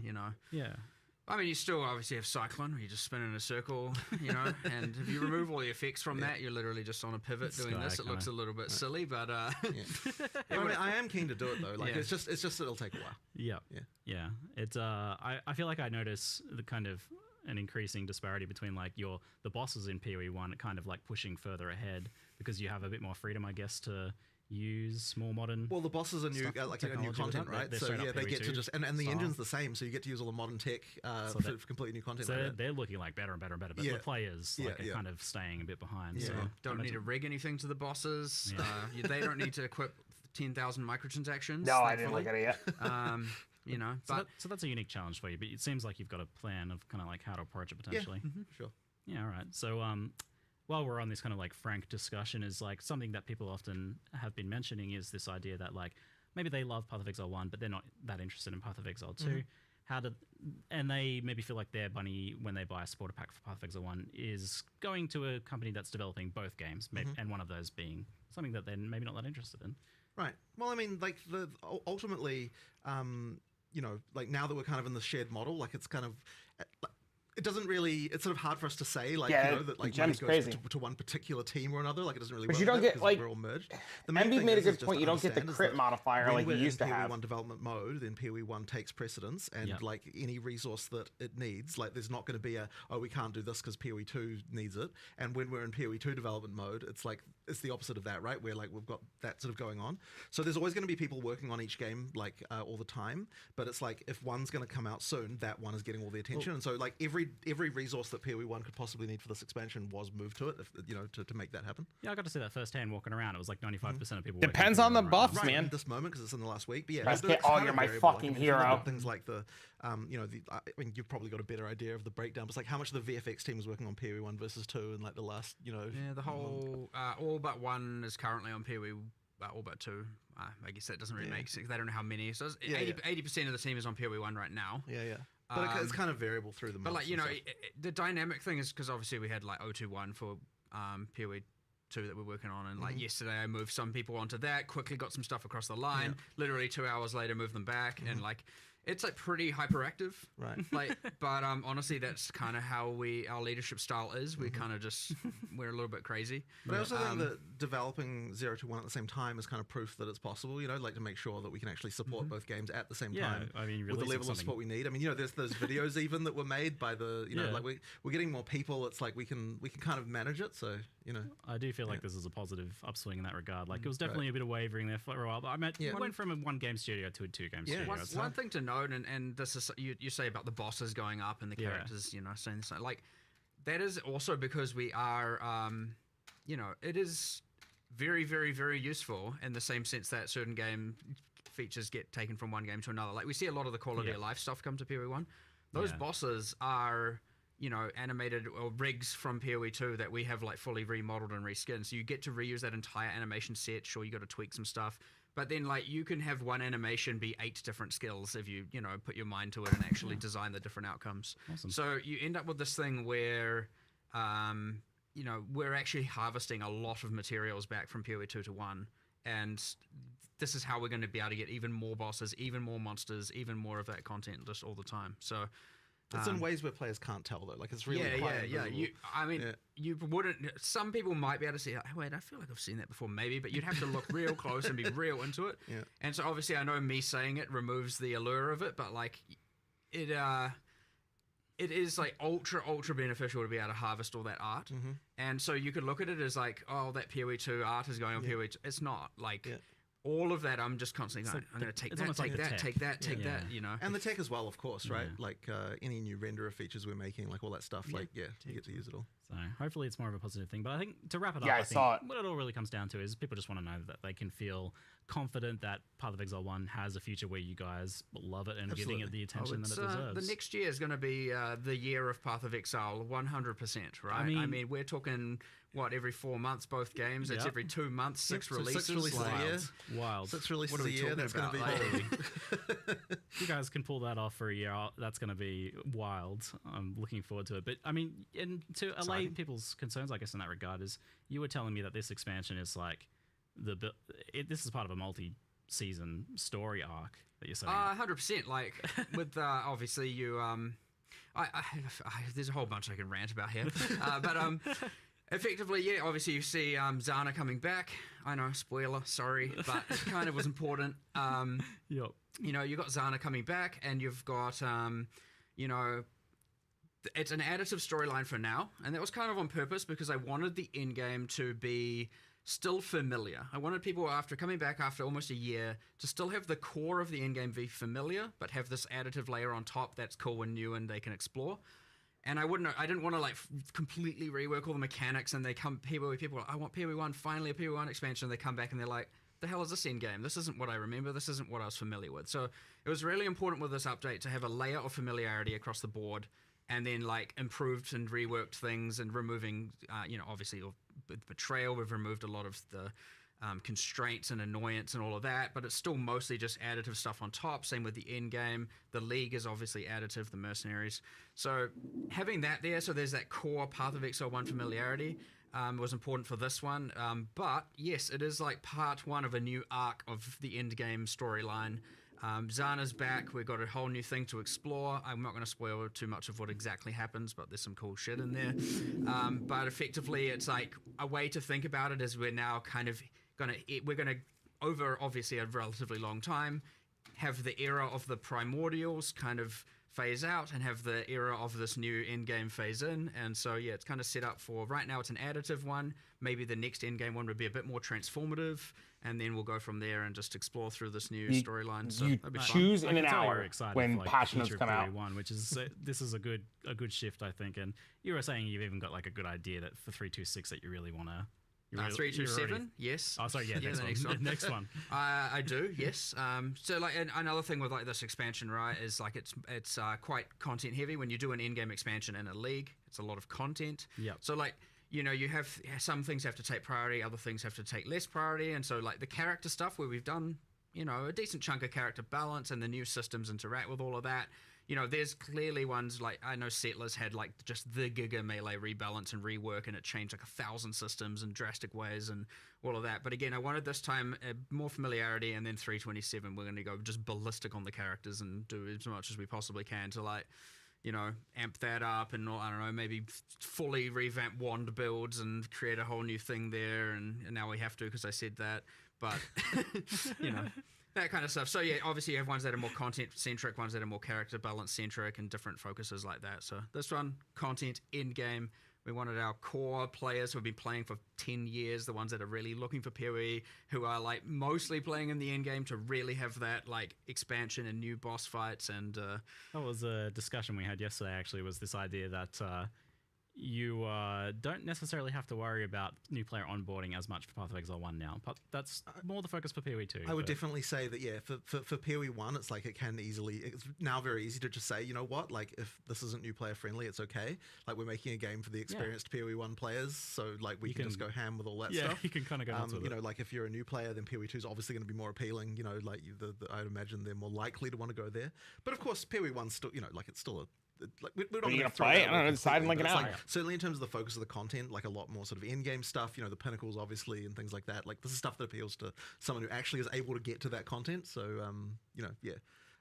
I mean, you still obviously have Cyclone, where you just spin in a circle, and if you remove all the effects from that, you're literally just on a pivot doing this. It looks a little bit silly, but I mean, I am keen to do it though. Like, it's just it'll take a while. Yeah. It's I feel like I notice the kind of an increasing disparity between like the bosses in PoE 1 kind of like pushing further ahead because you have a bit more freedom, I guess, to use more modern. Well, the bosses are new, like new content, right? They're So they get to just and the engine's the same, so you get to use all the modern tech for completely new content. So they're looking like better and better and better, but the players are kind of staying a bit behind. So don't need to rig anything to the bosses. They don't need to equip 10,000 microtransactions. No, I didn't look at it yet. So that's a unique challenge for you, but it seems like you've got a plan of kind of like how to approach it potentially. Sure. Yeah, all right. So while we're on this kind of like frank discussion, is like something that people often have been mentioning is this idea that like maybe they love Path of Exile 1, but they're not that interested in Path of Exile 2. And they maybe feel like their money when they buy a supporter pack for Path of Exile 1 is going to a company that's developing both games, and one of those being something that they're maybe not that interested in. Right. Well, I mean, like ultimately, like now that we're kind of in the shared model, like it's kind of. It doesn't really. It's sort of hard for us to say, like that like money goes to one particular team or another. Like it doesn't really. But work you don't get like we're all merged. Envy made a good point. You don't get the crit modifier like you used to have. When PoE 1 development mode, then PoE 1 takes precedence, and like any resource that it needs, like there's not going to be we can't do this because PoE 2 needs it. And when we're in PoE 2 development mode, it's like it's the opposite of that, right? Where like we've got that sort of going on. So there's always going to be people working on each game like all the time. But it's like if one's going to come out soon, that one is getting all the attention. And so like every resource that PoE 1 could possibly need for this expansion was moved to it, to make that happen. Yeah, I got to see that firsthand walking around. It was like 95% of people. Depends on the buffs, man. At this moment, because it's in the last week. But yeah, you're my fucking hero. Things like the, I mean, you've probably got a better idea of the breakdown. But it's like how much of the VFX team was working on PoE 1 versus 2, and like the last, Yeah, the whole all but 1 is currently on PoE. All but 2. I guess that doesn't really make sense. They don't know how many. So 80% of the team is on PoE 1 right now. Yeah. But it's kind of variable through the months. But like the dynamic thing is because obviously we had like 021 for PoE 2 that we're working on, and like yesterday I moved some people onto that. Quickly got some stuff across the line. Literally 2 hours later, moved them back, and like it's like pretty hyperactive, right? Like, but honestly, that's kind of how our leadership style is. We kind of just we're a little bit crazy. But I also think that developing 0 to 1 at the same time is kind of proof that it's possible. Like to make sure that we can actually support both games at the same time. I mean, with the level of support we need. I mean, there's those videos even that were made by the like we're getting more people. It's like we can kind of manage it. So I do feel like this is a positive upswing in that regard. Like it was definitely a bit of wavering there for a while, but I went from a 1-game studio to a 2-game studio. One thing to note, and this is you say about the bosses going up and the characters, saying this, like that is also because we are, it is very, very, very useful in the same sense that certain game features get taken from one game to another. Like we see a lot of the quality of life stuff come to PoE 1. Those bosses are animated or rigs from PoE 2 that we have like fully remodeled and reskinned. So you get to reuse that entire animation set. Sure, you got to tweak some stuff, But then, like, you can have one animation be 8 different skills if you know, put your mind to it and actually design the different outcomes. Awesome. So you end up with this thing where, you know, we're actually harvesting a lot of materials back from PoE 2 to 1, and this is how we're going to be able to get even more bosses, even more monsters, even more of that content just all the time. So it's in ways where players can't tell though. Like it's really quite invisible. I mean, you wouldn't. Some people might be able to see. Like, wait, I feel like I've seen that before, maybe, but you'd have to look real close and be real into it. Yeah. And so obviously, I know me saying it removes the allure of it, but like it is like ultra beneficial to be able to harvest all that art. And so you could look at it as like, oh, that PoE 2 art is going on PoE 2. It's not like. All of that, I'm just constantly going, I'm going to take that, take that, you know. And the tech as well, of course, right? Like any new renderer features we're making, like all that stuff, like, you get to use it all. So hopefully it's more of a positive thing. But I think to wrap it up, I saw it. What it all really comes down to is people just want to know that they can feel confident that Path of Exile 1 has a future where you guys love it and are giving it the attention that it deserves. The next year is going to be the year of Path of Exile, 100%, right? I mean, we're talking, what, every 4 months, both games? It's every 2 months, 6 releases. 6 releases a year. Wild. 6 releases what are we a year, talking that's going to be about? If you guys can pull that off for a year, that's going to be wild. I'm looking forward to it. But I mean, and to allay people's concerns, I guess, in that regard, is you were telling me that this expansion is like this is part of a multi-season story arc that you're saying. 100%. Like with obviously you there's a whole bunch I can rant about here, but effectively, yeah. Obviously, you see Zana coming back. I know, spoiler, sorry, but it kind of was important. Yep. You know, you got Zana coming back, and you've got you know, it's an additive storyline for now, and that was kind of on purpose because I wanted the endgame to be still familiar. I wanted people, after coming back after almost a year, to still have the core of the endgame be familiar, but have this additive layer on top that's cool and new and they can explore. And I didn't want to like completely rework all the mechanics, and people are like, I want PoE 1, finally a PoE 1 expansion. They come back and they're like, the hell is this endgame? This isn't what I remember. This isn't what I was familiar with. So it was really important with this update to have a layer of familiarity across the board, and then like improved and reworked things and removing, you know, obviously with Betrayal, we've removed a lot of the constraints and annoyance and all of that, but it's still mostly just additive stuff on top. Same with the end game. The League is obviously additive, the mercenaries. So having that there, so there's that core Path of Exile 1 familiarity was important for this one. But yes, it is like part 1 of a new arc of the end game storyline. Zana's back. We've got a whole new thing to explore. I'm not going to spoil too much of what exactly happens, but there's some cool shit in there. But effectively, it's like a way to think about it is we're now kind of we're going to, over obviously a relatively long time, have the era of the primordials kind of phase out and have the era of this new endgame phase in. And so, yeah, it's kind of set up for, right now it's an additive one. Maybe the next endgame one would be a bit more transformative, and then we'll go from there and just explore through this new storyline. So you that'd be choose fun. in an hour when Passionates come out. Which is this is a good shift, I think. And you were saying you've even got like a good idea that for 326 that you really want to. 327, yes. Oh, sorry, yeah, the next one. Next one. I do, yes. So, like, another thing with like this expansion, right, is like it's quite content heavy. When you do an in-game expansion in a league, it's a lot of content. Yeah. So, like, you know, you have some things have to take priority, other things have to take less priority, and so like the character stuff where we've done, you know, a decent chunk of character balance and the new systems interact with all of that. You know, there's clearly ones like, I know Settlers had like just the Giga Melee rebalance and rework, and it changed like 1,000 systems in drastic ways and all of that. But again, I wanted this time more familiarity, and then 327, we're going to go just ballistic on the characters and do as much as we possibly can to like, you know, amp that up and, I don't know, maybe fully revamp wand builds and create a whole new thing there. And now we have to because I said that. But, you know, that kind of stuff. So, yeah, obviously you have ones that are more content-centric, ones that are more character balance-centric, and different focuses like that. So this one, content, in-game. We wanted our core players who have been playing for 10 years, the ones that are really looking for PoE, who are like mostly playing in the end game, to really have that like expansion and new boss fights. And that was a discussion we had yesterday, actually, was this idea that you don't necessarily have to worry about new player onboarding as much for Path of Exile 1 now. But that's more the focus for PoE 2. I would definitely say that, yeah, for PoE 1, it's like it's now very easy to just say, you know what, like if this isn't new player friendly, it's okay. Like we're making a game for the experienced PoE 1 players, so like we can just go ham with all that stuff. Yeah, you can kind of go nuts with you it. know, like if you're a new player, then PoE 2 is obviously going to be more appealing. You know, like I'd imagine they're more likely to want to go there. But of course, PoE 1's still, you know, like it's still a like we're not you going gonna to play it? I don't know. Decide in like an hour. Like, certainly in terms of the focus of the content, like a lot more sort of Endgame stuff. You know, the pinnacles obviously and things like that. Like this is stuff that appeals to someone who actually is able to get to that content. So you know, yeah.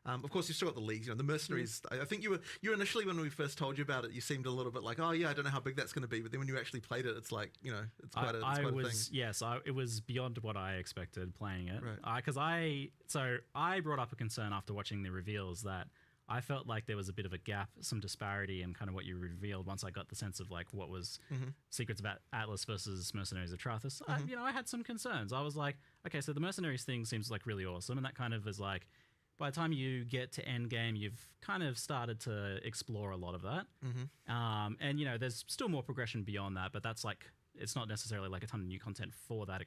Of course, you've still got the leagues. You know, the mercenaries. I think you were initially when we first told you about it, you seemed a little bit like, oh yeah, I don't know how big that's going to be. But then when you actually played it, it's like, you know, it's quite a thing. Yes, it was beyond what I expected playing it. Right. Because I brought up a concern after watching the reveals that I felt like there was a bit of a gap, some disparity in kind of what you revealed once I got the sense of like what was Secrets of Atlas versus Mercenaries of Trathis. I had some concerns. I was like, okay, so the Mercenaries thing seems like really awesome, and that kind of is like, by the time you get to Endgame, you've kind of started to explore a lot of that. And, you know, there's still more progression beyond that, but that's like, it's not necessarily like a ton of new content for that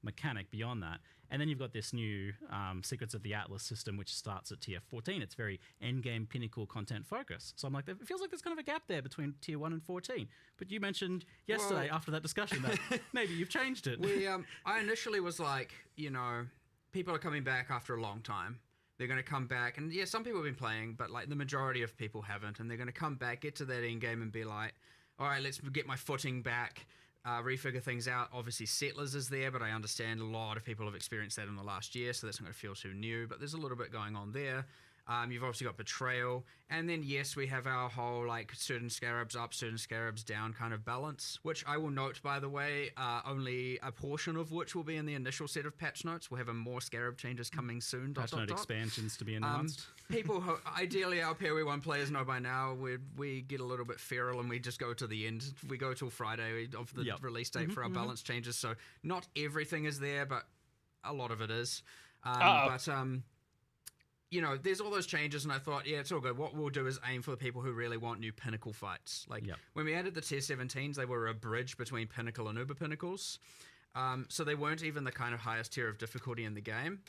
mechanic beyond that. And then you've got this new Secrets of the Atlas system, which starts at tier 14. It's very Endgame pinnacle content focus. So I'm like, it feels like there's kind of a gap there between tier 1 and 14. But you mentioned yesterday after that discussion that maybe you've changed it. I initially was like, you know, people are coming back after a long time. They're going to come back, and yeah, some people have been playing, but like the majority of people haven't, and they're going to come back, get to that end game, and be like, all right, let's get my footing back, refigure things out. Obviously, Settlers is there, but I understand a lot of people have experienced that in the last year, so that's not going to feel too new, but there's a little bit going on there. You've obviously got Betrayal, and then yes, we have our whole like certain scarabs up, certain scarabs down kind of balance, which I will note, by the way, only a portion of which will be in the initial set of patch notes. We'll have more scarab changes coming soon. Patch note expansions to be announced. People who, ideally our PoE 1 players know by now, we get a little bit feral and we just go to the end. We go till Friday of the release date for our balance changes, so not everything is there, but a lot of it is. You know, there's all those changes, and I thought, yeah, it's all good. What we'll do is aim for the people who really want new Pinnacle fights. Like, when we added the tier 17s, they were a bridge between Pinnacle and Uber Pinnacles. So they weren't even the kind of highest tier of difficulty in the game.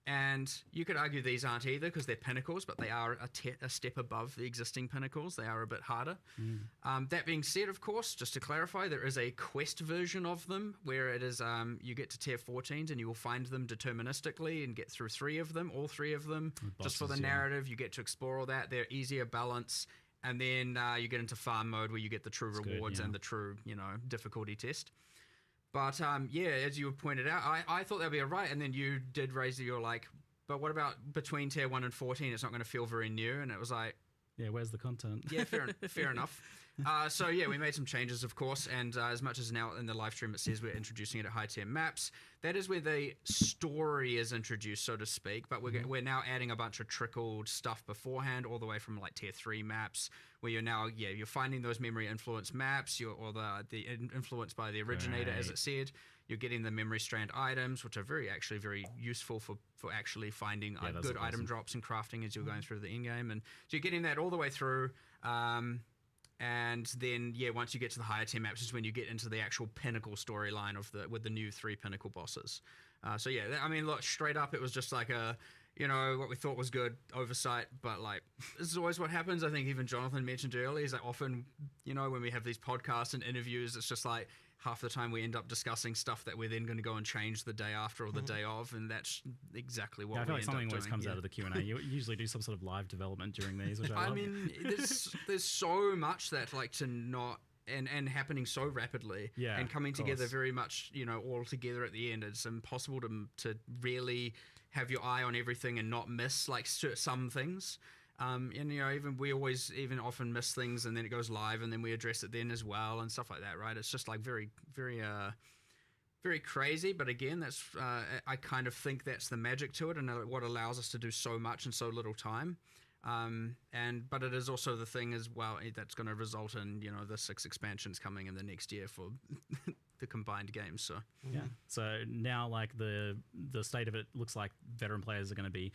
And you could argue these aren't either because they're Pinnacles, but they are a step above the existing Pinnacles. They are a bit harder. That being said, of course, just to clarify, there is a quest version of them where it is you get to tier 14s and you will find them deterministically and get through all three of them. Just for the narrative, you get to explore all that. They're easier balance. And then you get into farm mode where you get the true rewards and the true, you know, difficulty test. But yeah, as you pointed out, I thought that'd be all right, and then you did raise your like, but what about between tier 1 and 14? It's not going to feel very new, and it was like, yeah, where's the content? Yeah, fair enough. So yeah, we made some changes, of course, and as much as now in the live stream it says we're introducing it at high tier maps, that is where the story is introduced, so to speak. But we're now adding a bunch of trickled stuff beforehand, all the way from like tier 3 maps, where you're now you're finding those memory influence maps, or the influence by the originator, as it said. You're getting the memory strand items, which are very useful for actually finding good item drops and crafting as you're going through the in game, and so you're getting that all the way through. And then, once you get to the higher tier maps is when you get into the actual Pinnacle storyline with the new 3 Pinnacle bosses. So yeah, I mean, look, straight up, it was just like what we thought was good oversight, but like, this is always what happens. I think even Jonathan mentioned earlier, is like often, when we have these podcasts and interviews, it's just like, half the time we end up discussing stuff that we're then going to go and change the day after or the day of, and that's exactly what I feel we like end something up always doing. comes out of the Q&A. You usually do some sort of live development during these, which I love. mean, there's so much that like to not and happening so rapidly and coming together very much, all together at the end. It's impossible to really have your eye on everything and not miss like some things. And we always often miss things, and then it goes live, and then we address it then as well, and stuff like that, right? It's just like very, very, very crazy. But again, that's I kind of think that's the magic to it, and what allows us to do so much in so little time. But it is also the thing as well that's going to result in the 6 expansions coming in the next year for the combined games. So yeah. So now, like the state of it looks like veteran players are going to be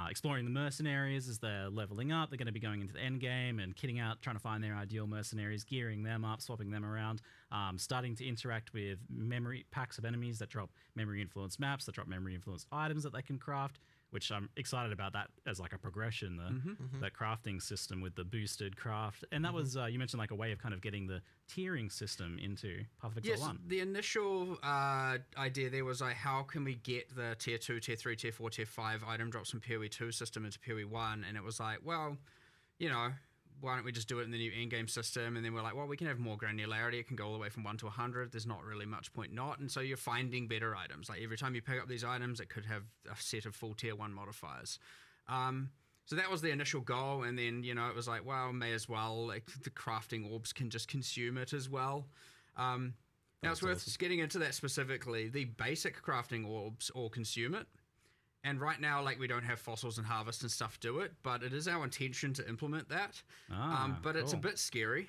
exploring the mercenaries as they're leveling up. They're going to be going into the end game and kitting out, trying to find their ideal mercenaries, gearing them up, swapping them around, starting to interact with memory packs of enemies that drop memory influenced maps, that drop memory influenced items that they can craft. Which I'm excited about that as like a progression, that crafting system with the boosted craft. And that was, you mentioned like a way of kind of getting the tiering system into Path of Exile 1. The initial idea there was like, how can we get the tier 2, tier 3, tier 4, tier 5 item drops from POE 2 system into POE 1? And it was like, well, you know, why don't we just do it in the new endgame system? And then we're like, well, we can have more granularity. It can go all the way from 1 to 100. There's not really much point not. And so you're finding better items. Like every time you pick up these items, it could have a set of full tier 1 modifiers. So that was the initial goal. And then, you know, it was like, well, may as well, like the crafting orbs can just consume it as well. Now it's worth getting into that specifically. The basic crafting orbs all consume it. And right now, like, we don't have fossils and harvest and stuff do it, but it is our intention to implement that. But it's a bit scary.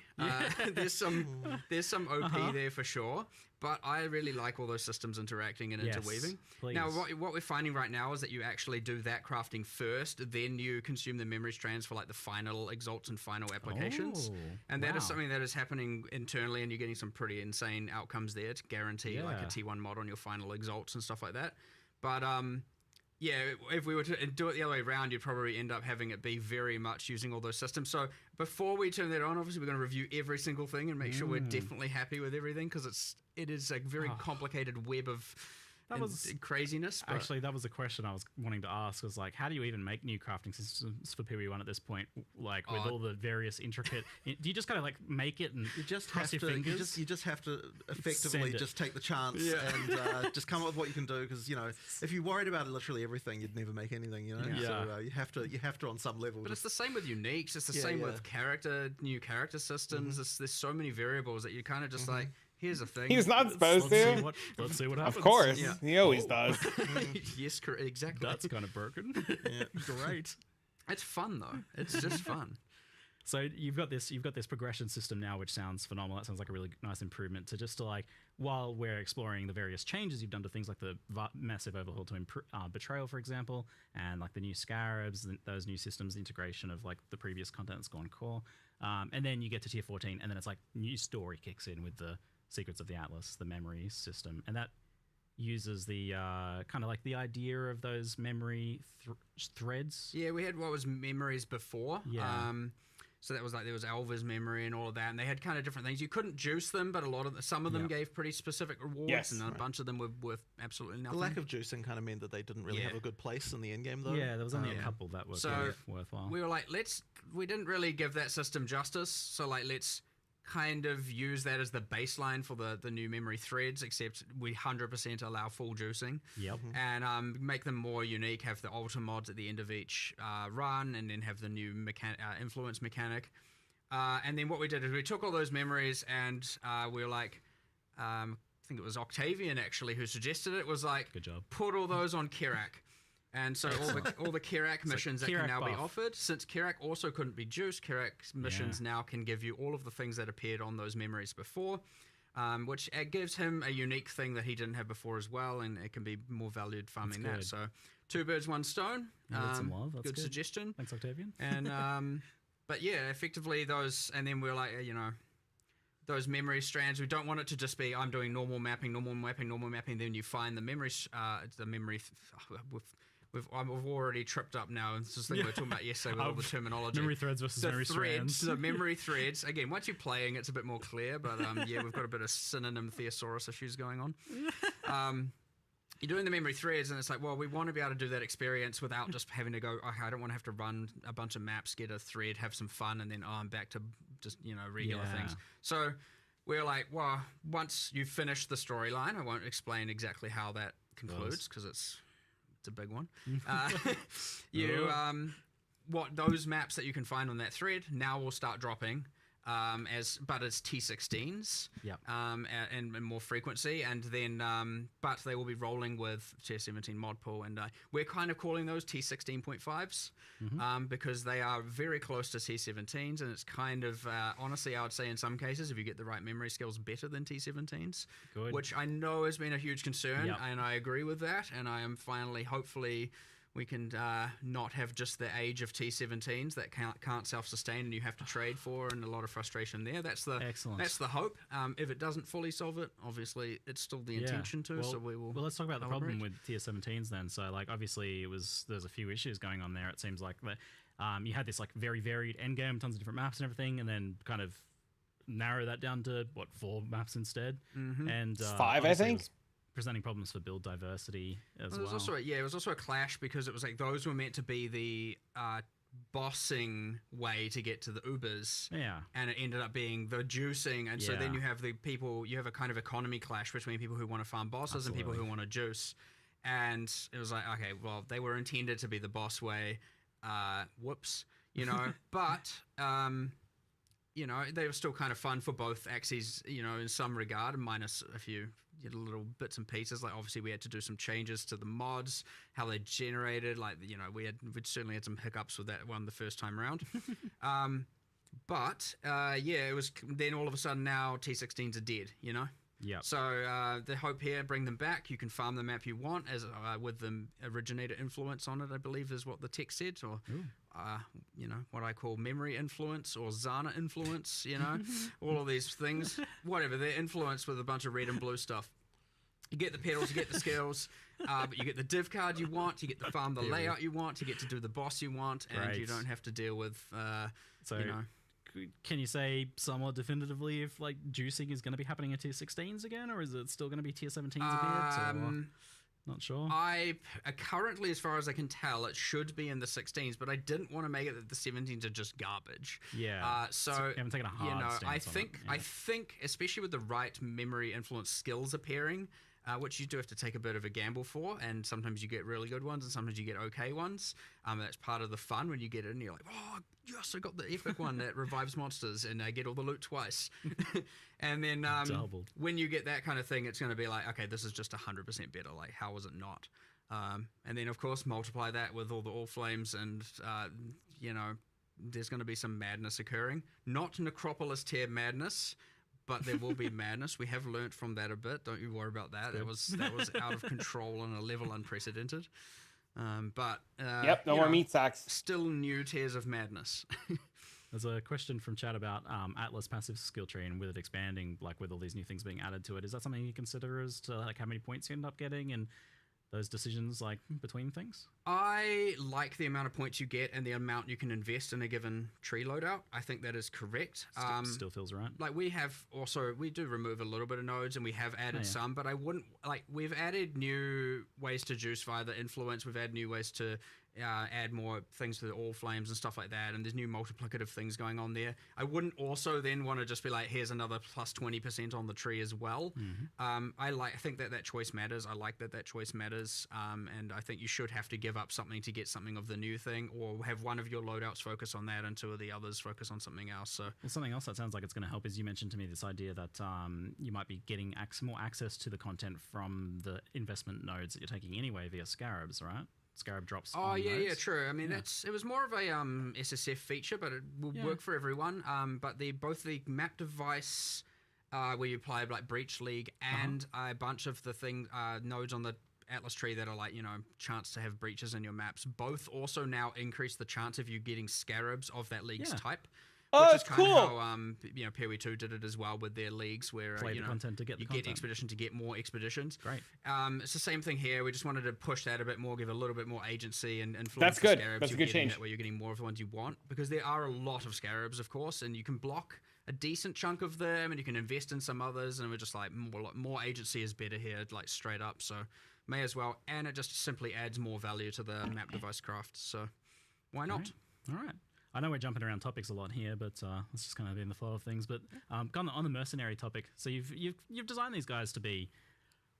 There's some OP there for sure. But I really like all those systems interacting and interweaving. Please. Now, what we're finding right now is that you actually do that crafting first, then you consume the memory strands for like the final exalts and final applications. And that is something that is happening internally, and you're getting some pretty insane outcomes there to guarantee like a T1 mod on your final exalts and stuff like that. But yeah, if we were to do it the other way around, you'd probably end up having it be very much using all those systems. So before we turn that on, obviously we're going to review every single thing and make sure we're definitely happy with everything, because it is a very complicated web of craziness. But Actually, that was a question I was wanting to ask, was like, how do you even make new crafting systems for PoE1 at this point? Like with all the various intricate, do you just kind of like make it and you just cross have your to, fingers? you just have to effectively just take the chance and just come up with what you can do, because you know, if you worried about literally everything, you'd never make anything, you know. So you have to on some level. But it's the same with uniques. It's the same with new character systems. There's so many variables that you kind of just like, here's a thing. He's not supposed to. Let's see what happens. Of course. He always does. Yes, exactly. That's kind of broken. Great. It's fun though. It's just fun. So you've got this progression system now, which sounds phenomenal. That sounds like a really nice improvement to just to like, while we're exploring the various changes you've done to things like the massive overhaul to Betrayal, for example, and like the new Scarabs, those new systems, the integration of like the previous content that's gone core. And then you get to tier 14, and then it's like new story kicks in with the Secrets of the Atlas, the memory system, and that uses the kind of like the idea of those memory threads. Yeah, we had what was memories before. Yeah. So that was like, there was Alva's memory and all of that, and they had kind of different things. You couldn't juice them, but some of them gave pretty specific rewards, and a bunch of them were worth absolutely nothing. The lack of juicing kind of meant that they didn't really have a good place in the end game, though. Yeah, there was only a couple that were worthwhile. We were like, we didn't really give that system justice, so like, let's kind of use that as the baseline for the new memory threads, except we 100% allow full juicing. Yep. And make them more unique, have the alter mods at the end of each run, and then have the new influence mechanic. And then what we did is we took all those memories, and we were like, I think it was Octavian actually who suggested it, was like, good job, put all those on Kirak. And so all the Kirak missions that can now be offered, since Kirak also couldn't be juiced, Kirak missions now can give you all of the things that appeared on those memories before, which gives him a unique thing that he didn't have before as well, and it can be more valued farming that. So 2 birds, 1 stone. Some love. That's good suggestion. Thanks, Octavian. And but yeah, effectively those, and then we're like, you know, those memory strands, we don't want it to just be, I'm doing normal mapping, then you find the memory, I've already tripped up now. It's just the thing we were talking about yesterday with all the terminology. Memory threads versus memory strands. The memory threads. Again, once you're playing, it's a bit more clear. But yeah, we've got a bit of synonym thesaurus issues going on. You're doing the memory threads, and it's like, well, we want to be able to do that experience without just having to go, okay, I don't want to have to run a bunch of maps, get a thread, have some fun, and then I'm back to just, you know, regular things. So we're like, well, once you finish the storyline, I won't explain exactly how that concludes, because it's a big one. What those maps that you can find on that thread now will start dropping but it's T16s. Yep. And more frequency, and then but they will be rolling with Tier 17 mod pool, and we're kind of calling those T16.5s because they are very close to T17s, and it's kind of honestly, I would say in some cases, if you get the right memory skills, better than T17s. Good. Which I know has been a huge concern, Yep. and I agree with that, and I am finally, hopefully, we can not have just the age of T17s that can't self-sustain and you have to trade for, and a lot of frustration there. That's the Excellent. That's the hope. If it doesn't fully solve it, obviously it's still the intention to. Well, so we will. Well, let's talk about the elaborate. problem with tier 17s then. So, like, obviously, there's a few issues going on there. It seems like that you had this like very varied endgame, tons of different maps and everything, and then kind of narrow that down to 4 maps instead. And 5, I obviously think. it was presenting problems for build diversity as well. It was also a clash because it was like those were meant to be the bossing way to get to the Ubers. Yeah. And it ended up being the juicing. And so then you have you have a kind of economy clash between people who want to farm bosses and people who want to juice. And it was like, okay, well, they were intended to be the boss way. Whoops. But, they were still kind of fun for both axes, in some regard, minus a few little bits and pieces. Like, obviously, we had to do some changes to the mods, how they generated. Like, we certainly had some hiccups with that one the first time around. But it was then all of a sudden now T16s are dead, Yeah. So the hope here, bring them back. You can farm the map you want as with the originator influence on it, I believe is what the text said, or what I call memory influence or Zana influence. All of these things, whatever. They're influenced with a bunch of red and blue stuff. You get the pedals, you get the skills, but you get the div card you want, you get to farm the layout you want, you get to do the boss you want, and you don't have to deal with, Can you say somewhat definitively if like juicing is going to be happening in tier 16s again, or is it still going to be tier 17s a bit? Or not sure. Currently, as far as I can tell, it should be in the 16s, but I didn't want to make it that the 17s are just garbage. Yeah. So you haven't taken a hard stance on it, I think, especially with the right memory influence skills appearing, which you do have to take a bit of a gamble for, and sometimes you get really good ones and sometimes you get okay ones. That's part of the fun when you get in. You're like, oh, yes, I got the epic one that revives monsters and I get all the loot twice. And then when you get that kind of thing, it's going to be like, okay, this is just 100% better. Like, how was it not? And then, of course, multiply that with all the All Flames and, there's going to be some madness occurring. Not Necropolis tier madness, but there will be madness. We have learnt from that a bit. Don't you worry about that. That was out of control on a level unprecedented. But no more meat sacks. Still new tiers of madness. There's a question from chat about Atlas passive skill tree and with it expanding, like with all these new things being added to it. Is that something you consider as to like how many points you end up getting and those decisions like between things? I like the amount of points you get and the amount you can invest in a given tree loadout. I think that is correct. Still feels right. Like we do remove a little bit of nodes and we have added some, but I wouldn't we've added new ways to juice via the influence. We've added new ways to add more things to the All Flames and stuff like that, and there's new multiplicative things going on there. I wouldn't also then want to just be like, here's another plus 20% on the tree as well. I think that choice matters. I like that choice matters, and I think you should have to give up something to get something of the new thing, or have one of your loadouts focus on that and two of the others focus on something else. So something else that sounds like it's going to help is you mentioned to me this idea that you might be getting more access to the content from the investment nodes that you're taking anyway via Scarabs, right? Scarab drops. Oh on yeah, nodes. true. I mean, it was more of a SSF feature, but it will work for everyone. But both the map device where you apply like Breach League and a bunch of the nodes on the Atlas tree that are like, chance to have breaches in your maps, both also now increase the chance of you getting Scarabs of that league's type. Oh, which is that's kind cool. of how POE 2 did it as well with their leagues, where Play the content to get you the content. get expedition to get more expeditions. Great. It's the same thing here. We just wanted to push that a bit more, give a little bit more agency and influence. That's good. The Scarabs That's a you're good getting. change. That way you're getting more of the ones you want, because there are a lot of Scarabs, of course, and you can block a decent chunk of them, and you can invest in some others, and we're just like more agency is better here, like straight up. So may as well, and it just simply adds more value to the map device craft. So why not? All right. I know we're jumping around topics a lot here, but let's just kind of be in the flow of things. But on the mercenary topic, so you've designed these guys to be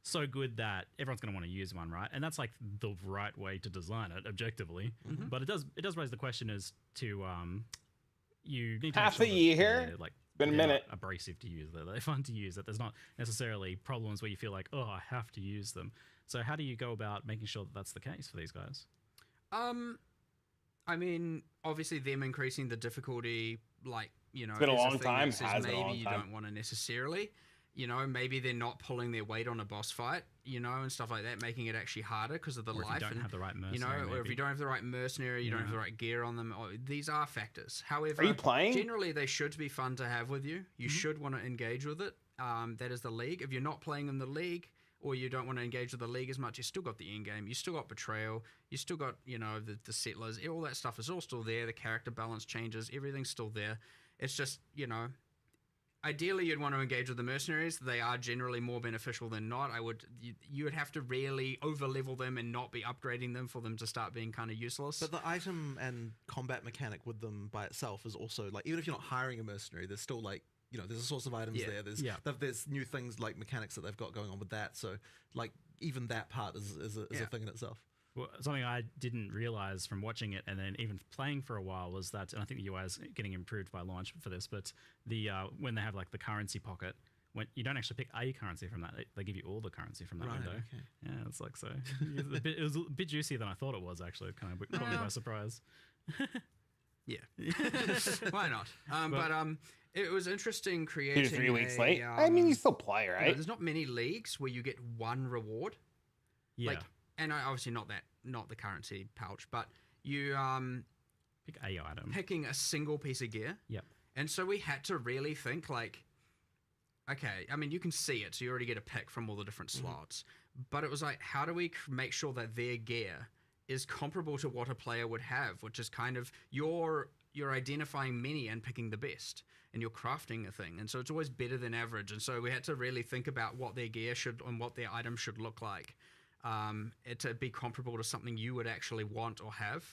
so good that everyone's going to want to use one, right? And that's like the right way to design it objectively. But it does raise the question as to you need to Half make a sure that year? they're, like, Been a they're minute. not abrasive to use. They're fun to use. That there's not necessarily problems where you feel like, oh, I have to use them. So how do you go about making sure that that's the case for these guys? I mean, obviously them increasing the difficulty, like, you know, It's been a is long thing time. that says Has been a maybe long you time. don't want to necessarily, you know, maybe they're not pulling their weight on a boss fight, you know, and stuff like that, making it actually harder because of the Or if life. you don't and, have the right you mercenary, know, or if maybe. you don't have the right mercenary, you don't have the right gear on them. These are factors. However, Are you playing? generally they should be fun to have with you. You should want to engage with it. That is the league. If you're not playing in the league, or you don't want to engage with the league as much, you still got the end game. You still got betrayal. You still got, you know, the settlers. All that stuff is all still there. The character balance changes. Everything's still there. It's just, you know, ideally you'd want to engage with the mercenaries. They are generally more beneficial than not. You would have to really over level them and not be upgrading them for them to start being kind of useless. But the item and combat mechanic with them by itself is also like, even if you're not hiring a mercenary, there's still like, you know, there's a source of items there. There's new things like mechanics that they've got going on with that. So like even that part is a thing in itself. Well, something I didn't realize from watching it and then even playing for a while was that, and I think the UI is getting improved by launch for this, but the when they have like the currency pocket, when you don't actually pick a currency from that, they give you all the currency from that window. Okay. Yeah, it's like so. It was a bit juicier than I thought it was. Actually, it kind of caught me by surprise. Yeah, why not? But it was interesting creating 2 to 3 weeks late. I mean, you still play, you know, right? there's not many leagues where you get one reward. Yeah. Like, and obviously not the currency pouch, but you pick a item, picking a single piece of gear. Yep. And so we had to really think like, okay, I mean, you can see it, so you already get a pick from all the different slots. But it was like, how do we make sure that their gear is comparable to what a player would have, which is kind of you're identifying many and picking the best, and you're crafting a thing, and so it's always better than average. And so we had to really think about what their gear should and what their item should look like, to be comparable to something you would actually want or have.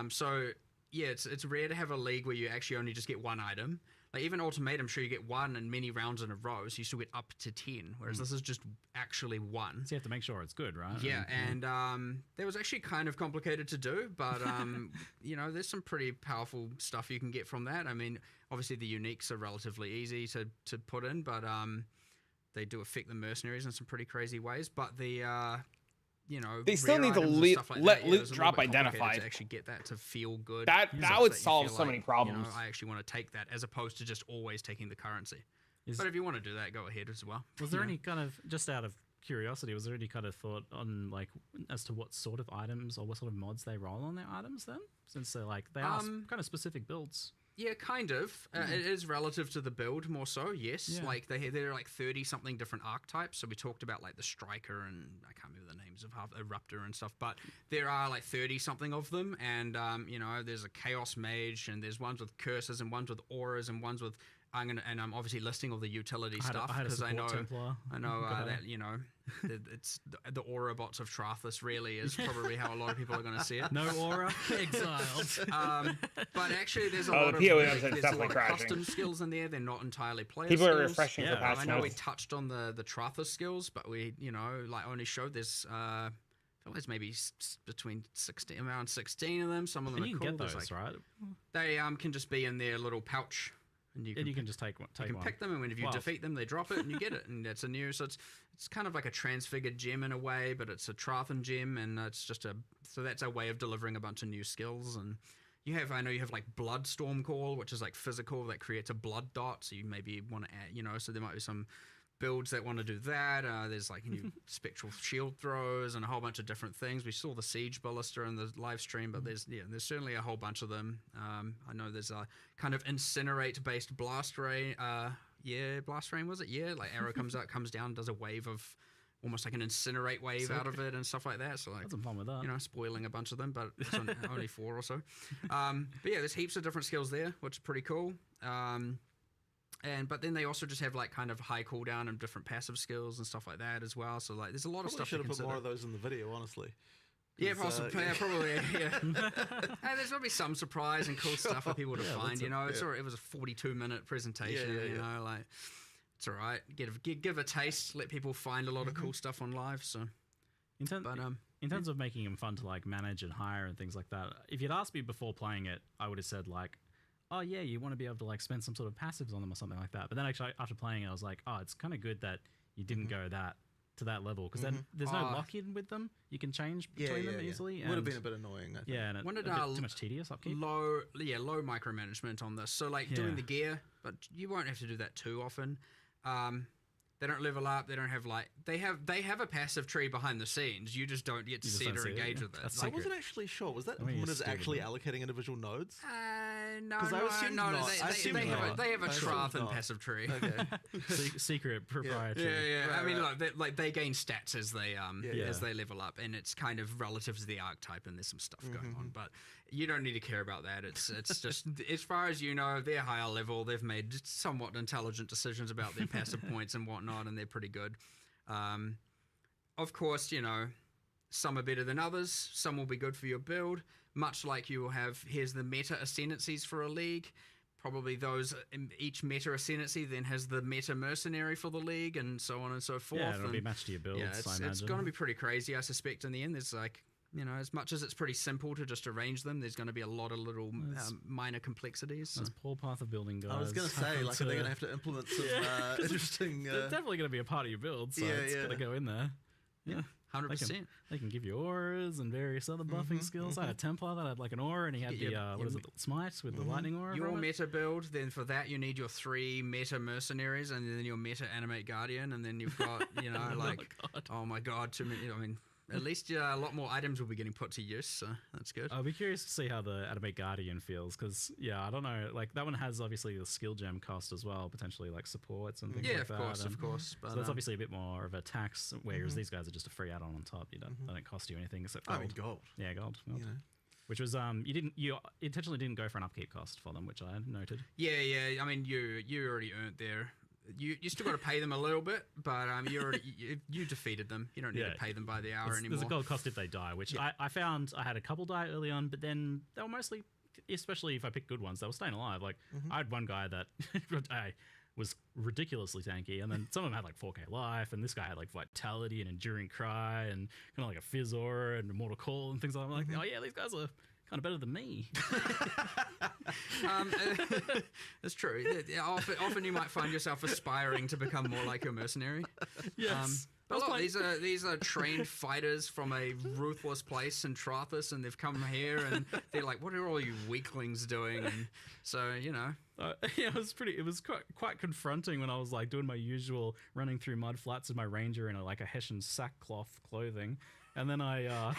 So yeah, it's rare to have a league where you actually only just get one item. Like even Ultimatum, sure you get one in many rounds in a row, so you still get up to 10, whereas this is just actually one. So you have to make sure it's good, right? Yeah, and that was actually kind of complicated to do, but you know, there's some pretty powerful stuff you can get from that. I mean, obviously the uniques are relatively easy to put in, but they do affect the mercenaries in some pretty crazy ways. But the you know, they still need to let loot drop identified to actually get that to feel good. That would solve so like, many problems. You know, I actually want to take that as opposed to just always taking the currency. But if you want to do that, go ahead as well. Was there any kind of, just out of curiosity, was there any kind of thought on like as to what sort of items or what sort of mods they roll on their items then, since they're like they are kind of specific builds? Yeah, kind of. It is relative to the build more so, yes. Yeah. Like there are like 30-something different archetypes. So we talked about like the Striker and I can't remember the names of half Eruptor and stuff, but there are like 30-something of them. And, you know, there's a Chaos Mage and there's ones with curses and ones with auras and ones with... I'm obviously listing all the utility stuff because I know that, you know, it's the aura bots of Trathus really is probably how a lot of people are going to see it. No aura, exiled. But actually, there's a Oh, lot the POE of definitely there's a lot of crashing. custom skills in there. They're not entirely player People skills. are refreshing for patch I know we notes. touched on the Trathus skills, but we, you know, like only showed this. I feel there's maybe around 16 of them. Some of them And are you cool. can get There's those, right? They can just be in their little pouch. And you can just take one. You can pick them, and if you defeat them, they drop it, and you get it, and that's a new. So it's kind of like a transfigured gem in a way, but it's a Trathan gem, and it's just so that's a way of delivering a bunch of new skills. And I know you have like Blood Stormcall, which is like physical that creates a blood dot. So you maybe want to add, you know, so there might be some builds that want to do that. There's like new spectral shield throws and a whole bunch of different things. We saw the Siege Ballista in the live stream, but there's certainly a whole bunch of them. I know there's a kind of incinerate based blast ray. Blast rain was it? Yeah, like arrow comes out, comes down, does a wave of almost like an incinerate wave out of it and stuff like that. So like, had some fun with that. You know, spoiling a bunch of them, but it's only 4 or so. But yeah, there's heaps of different skills there, which is pretty cool. But then they also just have like kind of high cooldown and different passive skills and stuff like that as well. So like, there's a lot of stuff. Should have to put consider. more of those in the video, honestly. Yeah, possibly. Probably. Yeah. There's gonna be some surprise and cool stuff for people to find. You know, it was a 42-minute presentation. You know, like it's all right. Give a taste. Let people find a lot of cool stuff on live. So, in terms of making them fun to like manage and hire and things like that, if you'd asked me before playing it, I would have said like, oh yeah, you want to be able to like spend some sort of passives on them or something like that. But then actually after playing it, I was like, oh, it's kind of good that you didn't go to that level, because then there's no lock-in with them. You can change between them easily. Would have been a bit annoying, I think. Yeah, and When a it, bit too much tedious upkeep. Low micromanagement on this. So like doing the gear, but you won't have to do that too often. They don't level up. They don't have like they have a passive tree behind the scenes. You just don't get to see it or engage with it. I wasn't actually sure. Was that when it's actually allocating individual nodes? No, I assumed they have a Trath and passive tree. Okay. Secret proprietary. Yeah. Right, I mean, right. like they gain stats as they level up, and it's kind of relative to the archetype, and there's some stuff going on. But you don't need to care about that. It's just as far as you know, they're higher level. They've made somewhat intelligent decisions about their passive points and whatnot, and they're pretty good. Of course, some are better than others. Some will be good for your build. Much like you will have, here's the meta ascendancies for a league. Probably each meta ascendancy then has the meta mercenary for the league, and so on and so forth. Yeah, it'll be matched to your builds. Yeah, it's going to be pretty crazy, I suspect. In the end, there's like, as much as it's pretty simple to just arrange them, there's going to be a lot of little minor complexities. That's poor path of building, guys. I was going to say, like, are they going to have to implement some interesting... They're definitely going to be a part of your build, so it's going to go in there. Yeah. 100%. They can give you auras and various other buffing skills. I had a Templar that had like an aura, and he had the smite with the lightning aura. Your meta build, then for that you need your 3 meta mercenaries, and then your meta animate guardian, and then you've got oh my god, too many. I mean, at least a lot more items will be getting put to use, so that's good. I'll be curious to see how the Animate Guardian feels, because I don't know, like that one has obviously the skill gem cost as well, potentially like supports and things like that. Of course. But, so that's obviously a bit more of a tax, whereas these guys are just a free add-on on top. They don't cost you anything except gold. I mean, gold. Yeah, gold. Which was you intentionally didn't go for an upkeep cost for them, which I noted. Yeah. I mean, you already earned there. You still got to pay them a little bit, but you defeated them. You don't need to pay them by the hour anymore. There's a gold cost if they die, which I found I had a couple die early on, but then they were mostly, especially if I picked good ones, they were staying alive. Like I had one guy that was ridiculously tanky, and then some of them had like 4k life, and this guy had like vitality and enduring cry and kind of like a fizz aura and immortal call and things like that. I'm like, oh yeah, these guys are kind of better than me. That's true. Often you might find yourself aspiring to become more like your mercenary. Yes. But look, these are trained fighters from a ruthless place in Trathus, and they've come here and they're like, what are all you weaklings doing? And so, it was quite confronting when I was like doing my usual running through mud flats with my ranger in a Hessian sackcloth clothing, and then I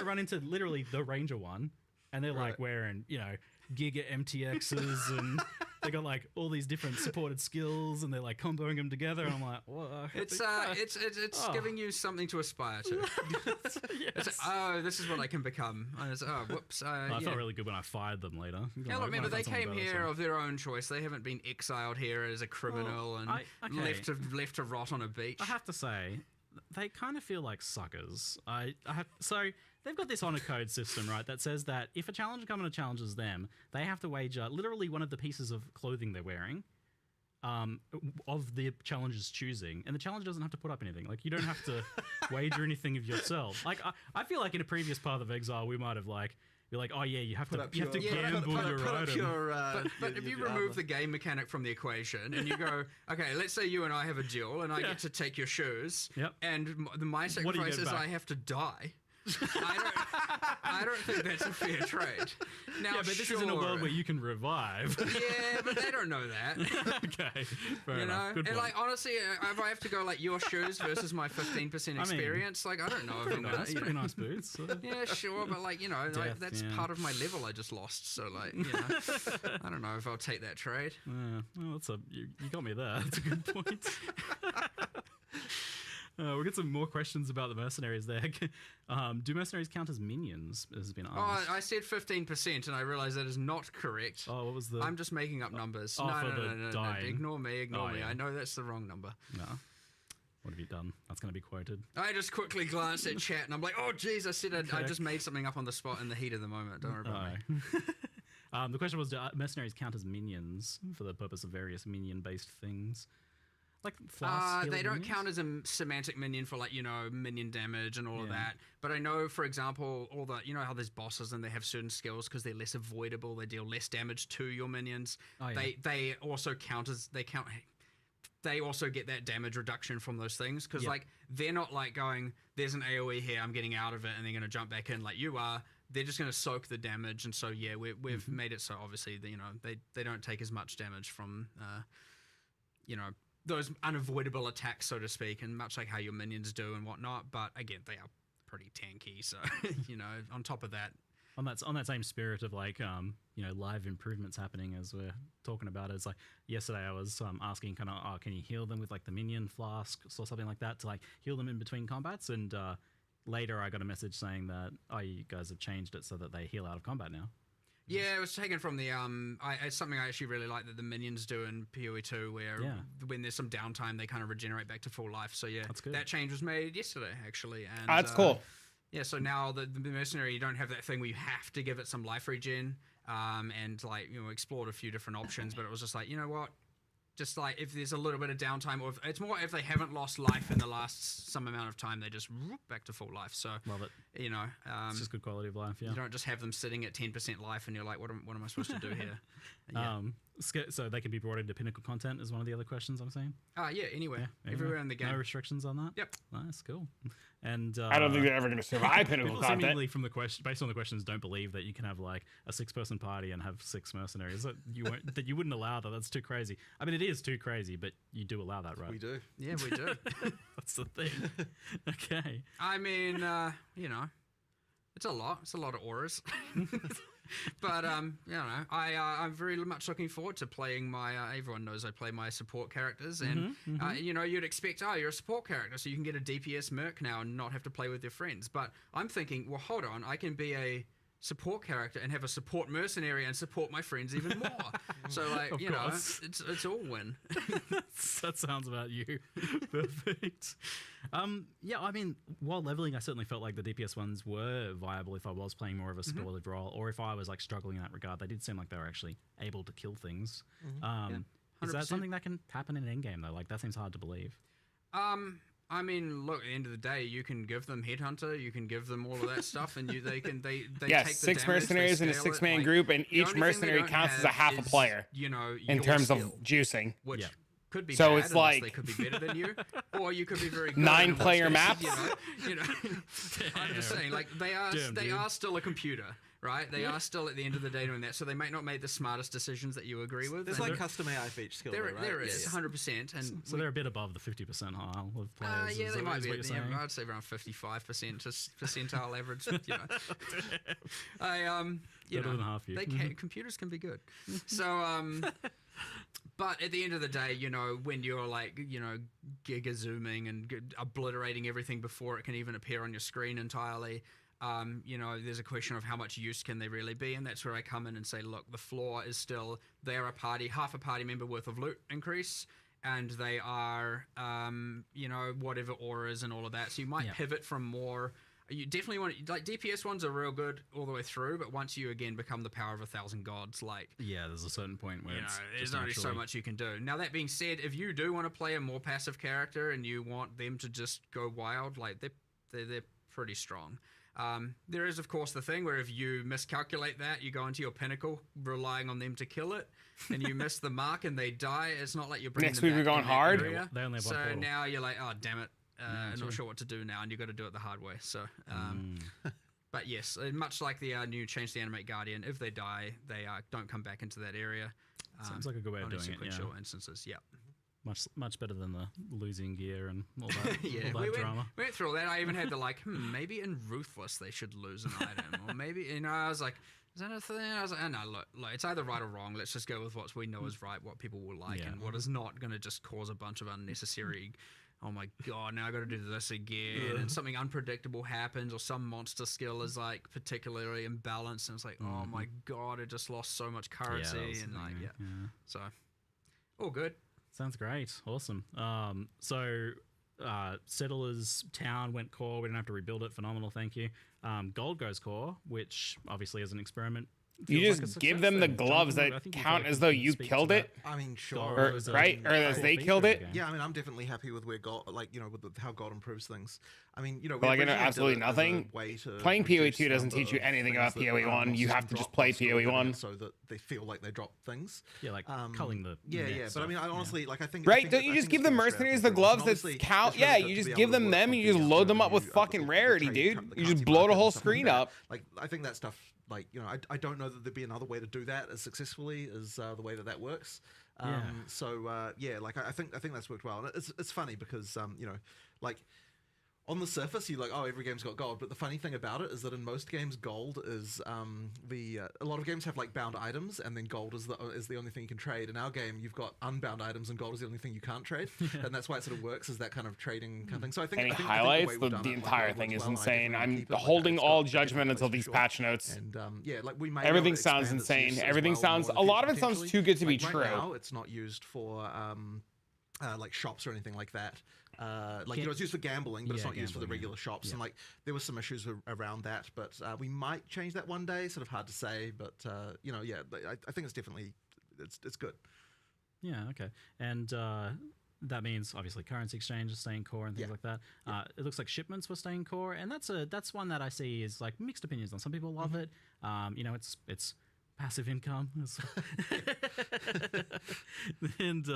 run into literally the ranger one, and they're like wearing Giga MTXs, and they got like all these different supported skills, and they're like comboing them together. And I'm like, what? It's giving you something to aspire to. It's this is what I can become. And it's, whoops. I felt really good when I fired them later. Yeah, look, remember they came here of their own choice. They haven't been exiled here as a criminal left to rot on a beach. I have to say, they kind of feel like suckers. So they've got this honor code system, right, that says that if a challenger comes and challenges them, they have to wager literally one of the pieces of clothing they're wearing of the challenger's choosing, and the challenger doesn't have to put up anything. Like, you don't have to wager anything of yourself. Like, I feel like in a previous Path of Exile, we might have be like, oh yeah, you have to gamble your item. But if you remove the game mechanic from the equation and you go, okay, let's say you and I have a duel and I get to take your shoes, and my sacrifice is I have to die. I don't think that's a fair trade. Now, but this isn't a world where you can revive. Yeah, but they don't know that. Okay, fair enough. Good and point. like honestly, if I have to go like your shoes versus my 15% experience, I don't know if I'm gonna. Pretty nice boots. Yeah, sure, but like that's part of my level I just lost. So like I don't know if I'll take that trade. Yeah, well, you got me there. That's a good point. We'll get some more questions about the mercenaries there. Do mercenaries count as minions? Has been asked. I said 15%, and I realized that is not correct. Oh, what was the? I'm just making up numbers. Oh, no. Ignore me. I know that's the wrong number. No. What have you done? That's going to be quoted. I just quickly glanced at chat, and I'm like, oh, geez, I just made something up on the spot in the heat of the moment. Don't worry about me. The question was, do mercenaries count as minions for the purpose of various minion-based things? Like flasks? They heal don't minions? count as a semantic minion for, like, you know, minion damage and all of Yeah. that. But I know, for example, all the, you know how there's bosses and they have certain skills because they're less avoidable, they deal less damage to your minions. Oh, yeah. They also count as they also get that damage reduction from those things because, Yeah. like, they're not like going, there's an AoE here, I'm getting out of it, and they're going to jump back in like you are. They're just going to soak the damage, and so yeah, we've made it so obviously that, you know, they don't take as much damage from you know, those unavoidable attacks, so to speak, and much like how your minions do and whatnot. But again, they are pretty tanky, so you know, on top of that. On that same spirit of, like, you know, live improvements happening as we're talking about it, it's like yesterday I was asking kind of, oh, can you heal them with like the minion flasks or something like that to like heal them in between combats, and later I got a message saying that, oh, you guys have changed it so that they heal out of combat now. Yeah, it was taken from the it's something I actually really like that the minions do in POE 2, where when there's some downtime they kind of regenerate back to full life. So yeah, that change was made yesterday actually, and that's cool. Yeah, so now the mercenary, you don't have that thing where you have to give it some life regen, and, like, you know, explored a few different options, but it was just like, you know what, just like if there's a little bit of downtime, or it's more if they haven't lost life in the last some amount of time, they just whoop back to full life. So love it. You know, It's just good quality of life. Yeah, you don't just have them sitting at 10% life, and you're like, what am I supposed to do here? Yeah. So they can be brought into pinnacle content is one of the other questions I'm saying. Yeah, anywhere, everywhere in the game. No restrictions on that. Yep. Nice, cool. And I don't think they're ever going to survive pinnacle people content. seemingly from the question, based on the questions, don't believe that you can have like a 6-person party and have 6 mercenaries. That you wouldn't allow that. That's too crazy. I mean, it is too crazy, but you do allow that, right? We do. Yeah, we do. That's the thing. Okay. I mean, you know, it's a lot. It's a lot of auras. But you know, I'm very much looking forward to playing my. Everyone knows I play my support characters, and you know, you'd expect, oh, you're a support character, so you can get a DPS merc now and not have to play with your friends. But I'm thinking, well, hold on, I can be a support character and have a support mercenary and support my friends even more. So, like, Of you know, course. it's all win. That sounds about you. Perfect. Yeah, I mean, while leveling, I certainly felt like the DPS ones were viable if I was playing more of a supportive role, or if I was like struggling in that regard. They did seem like they were actually able to kill things. Is that 100%. something that can happen in Endgame though? Like, that seems hard to believe. I mean, look, at the end of the day, you can give them Headhunter, you can give them all of that stuff, and they Yes, take the 6 damage, they mercenaries in a scale it, 6-man like, group, and the each only thing they mercenary don't counts as a have half a is, player, you know, in your terms skill, of juicing. which could be So bad it's unless like they could be better than you, or you could be very good. 9 in which player case, maps. You know, I'm just saying, like, they are still a computer, right? They are still at the end of the day doing that, so they might not make the smartest decisions that you agree with. There's and like custom AI for each skill, there, though, right? there is 100%, and So they're a bit above the 50 percentile of players. yeah, is they that- might is be. what you're Yeah, saying? I'd say around 55% percentile average. You know, you Better know, than half you. computers can be good. So, but at the end of the day, you know, when you're like, you know, giga zooming and obliterating everything before it can even appear on your screen entirely. You know, there's a question of how much use can they really be, and that's where I come in and say, look, the floor is still they're half a party member worth of loot increase, and they are, you know, whatever auras and all of that. So you might pivot from more. You definitely want, like, DPS ones are real good all the way through, but once you again become the power of 1,000 gods, like, Yeah, there's a certain point where you know, it's there's just only so naturally- much you can do. Now, that being said, if you do want to play a more passive character and you want them to just go wild, like, they're pretty strong. There is, of course, the thing where if you miscalculate that, you go into your pinnacle relying on them to kill it, and you miss the mark and they die. It's not like you're bringing Next them week we're back going in that hard. area. Yeah, they only have one So portal. now you're like, oh, damn it. I'm true. not sure what to do now, and you've got to do it the hard way. So, but yes, much like the new change the animate guardian, if they die, they don't come back into that area. Sounds like a good way of only doing it, sequential yeah. instances. Yeah. Much better than the losing gear and all that, Yeah, all that drama. we went through all that. I even had the like, maybe in Ruthless they should lose an item, or maybe, you know, I was like, is that a thing? I was like, oh, no, look, it's either right or wrong. Let's just go with what we know is right, what people will like, Yeah. and what is not going to just cause a bunch of unnecessary. Oh my god! Now I got to do this again, and something unpredictable happens, or some monster skill is like particularly imbalanced, and it's like, oh my god, it just lost so much Yeah, that currency, was the and thing, like, yeah. so all good. Sounds great. Awesome. So Settlers Town went core. We didn't have to rebuild it. Phenomenal. Thank you. Gold goes core, which obviously is an experiment You feels like a just give success them the then. gloves Jonathan, that I think you count feel like as you though can you speak to killed that. it. I mean, sure. Or, right? Or as they killed it. Yeah, I mean, I'm definitely happy with where God, like, you know, with how God improves things. I mean, you know, But like, I know originally did absolutely it as a nothing. way to Playing POE reduce 2 doesn't number teach you of anything things about that, POE 1. You monsters have to drop just play while still POE doing 1. it so that they feel like they drop things. Yeah, like culling the yeah, net yeah. But I stuff, mean, I yeah. honestly, like, I think Right? I think Don't it- you I just think give it's the been a mercenaries straight the up gloves approach. that Obviously, count? it's really Yeah, good you to just be able give to them work them with and you just the, load them up with the fucking rarity, trade dude. co- the You just currency blow the market whole and stuff like screen that. up. Like, I think that stuff, like, you know, I don't know that there'd be another way to do that as successfully as the way that works. Yeah. So yeah, like I think that's worked well, and it's funny because you know, like, on the surface, you're like, oh, every game's got gold. But the funny thing about it is that in most games, gold is a lot of games have like bound items, and then gold is the only thing you can trade. In our game, you've got unbound items, and gold is the only thing you can't trade, and that's why it sort of works as that kind of trading kind of thing. So I think Any I think highlights? the, way we've done The it, like, entire works thing is well, and I insane. definitely I'm keep it, like, holding it's all got a different judgment place until for these sure. patch notes. And yeah, like we may Everything be able to sounds expand its insane. use as Everything well sounds more a in the lot of future, it sounds potentially. too good to be Like, true. right now, it's not used for like shops or anything like that. Like, you know, it's used for gambling, but it's not used for the regular shops. And like, there was some issues around that, but we might change that one day. Sort of hard to say, but you know, yeah, I think it's definitely it's good. Yeah, okay. And that means obviously currency exchanges staying core and things like that. It looks like shipments were staying core, and that's one that I see is like mixed opinions on. Some people love it. You know, it's passive income, and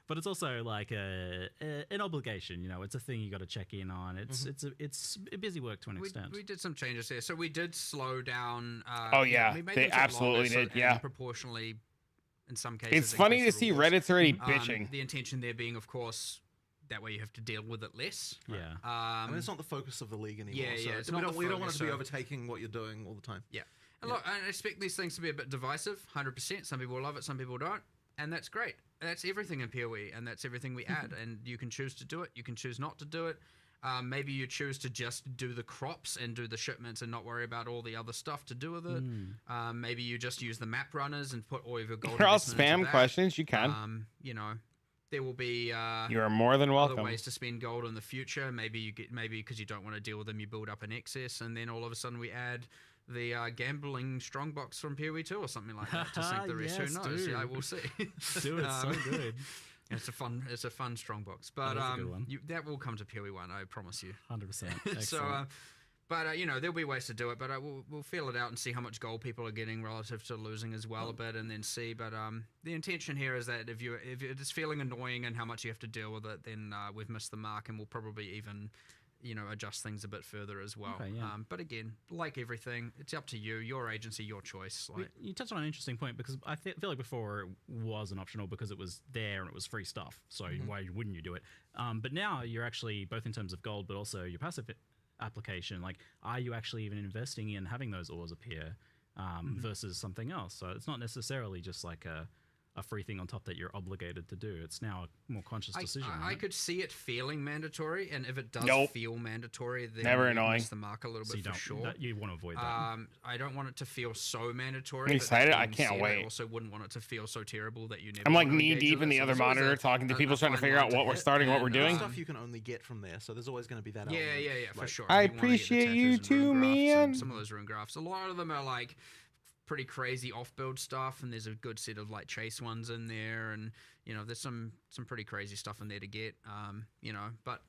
but it's also like an obligation. You know, it's a thing you got to check in on. It's busy work to an extent. We did some changes here, so we did slow down. Oh, yeah, we made they them take absolutely longer, did, and yeah. proportionally, in some cases. It's funny to increase the see rewards. Reddit's already bitching. The intention there being, of course, that way you have to deal with it less. Yeah. I mean, it's not the focus of the league anymore. Yeah, so yeah. It's we not the don't want it focus, to be so- overtaking what you're doing all the time. Yeah. And look, I expect these things to be a bit divisive, 100%. Some people love it, some people don't. And that's great. That's everything in PoE, and that's everything we add. And you can choose to do it, you can choose not to do it. Maybe you choose to just do the crops and do the shipments and not worry about all the other stuff to do with it. Maybe you just use the map runners and put all of your gold They're all investment into spam that. questions. You can. You know, there will be You are more than welcome. other ways to spend gold in the future. Maybe because you don't want to deal with them, you build up an excess, and then all of a sudden we add the gambling strongbox from PoE 2 or something like that to sink the rest. Yes, Who knows? dude. Yeah, we'll see. Dude, it's so good. It's a fun strongbox, but That is a good one. that will come to PoE 1. I promise you. 100%. So, but you know, there'll be ways to do it, but we'll feel it out and see how much gold people are getting relative to losing as well a bit, and then see. But the intention here is that if it's feeling annoying and how much you have to deal with it, then we've missed the mark, and we'll probably even, you know, adjust things a bit further as well. Okay, yeah. But again, like everything, it's up to you, your agency, your choice. Like, You touched on an interesting point because I feel like before it wasn't optional because it was there and it was free stuff. So why wouldn't you do it? But now you're actually, both in terms of gold, but also your passive application, like, are you actually even investing in having those ores appear versus something else? So it's not necessarily just like a free thing on top that you're obligated to do. It's now a more conscious decision. I right? could see it feeling mandatory, and if it does feel mandatory, then Never we annoying. miss the mark a little So bit you for sure. you want to avoid that. I don't want it to feel so mandatory. I'm but excited. that I being can't said, wait. I also wouldn't want it to feel so terrible that you never. I'm like want to knee engage deep with in it. the So other there's always monitor, talking to a people, trying to fine figure line out what we're hit. starting, what we're And, doing. Stuff you can only get from there, so there's always going to be that. Yeah, element. for Like, sure. I You wanna get the appreciate you tattoos and too, rune graphs and man. some of those rune graphs. A lot of them are like pretty crazy off-build stuff, and there's a good set of like chase ones in there, and you know, there's some pretty crazy stuff in there to get. You know, but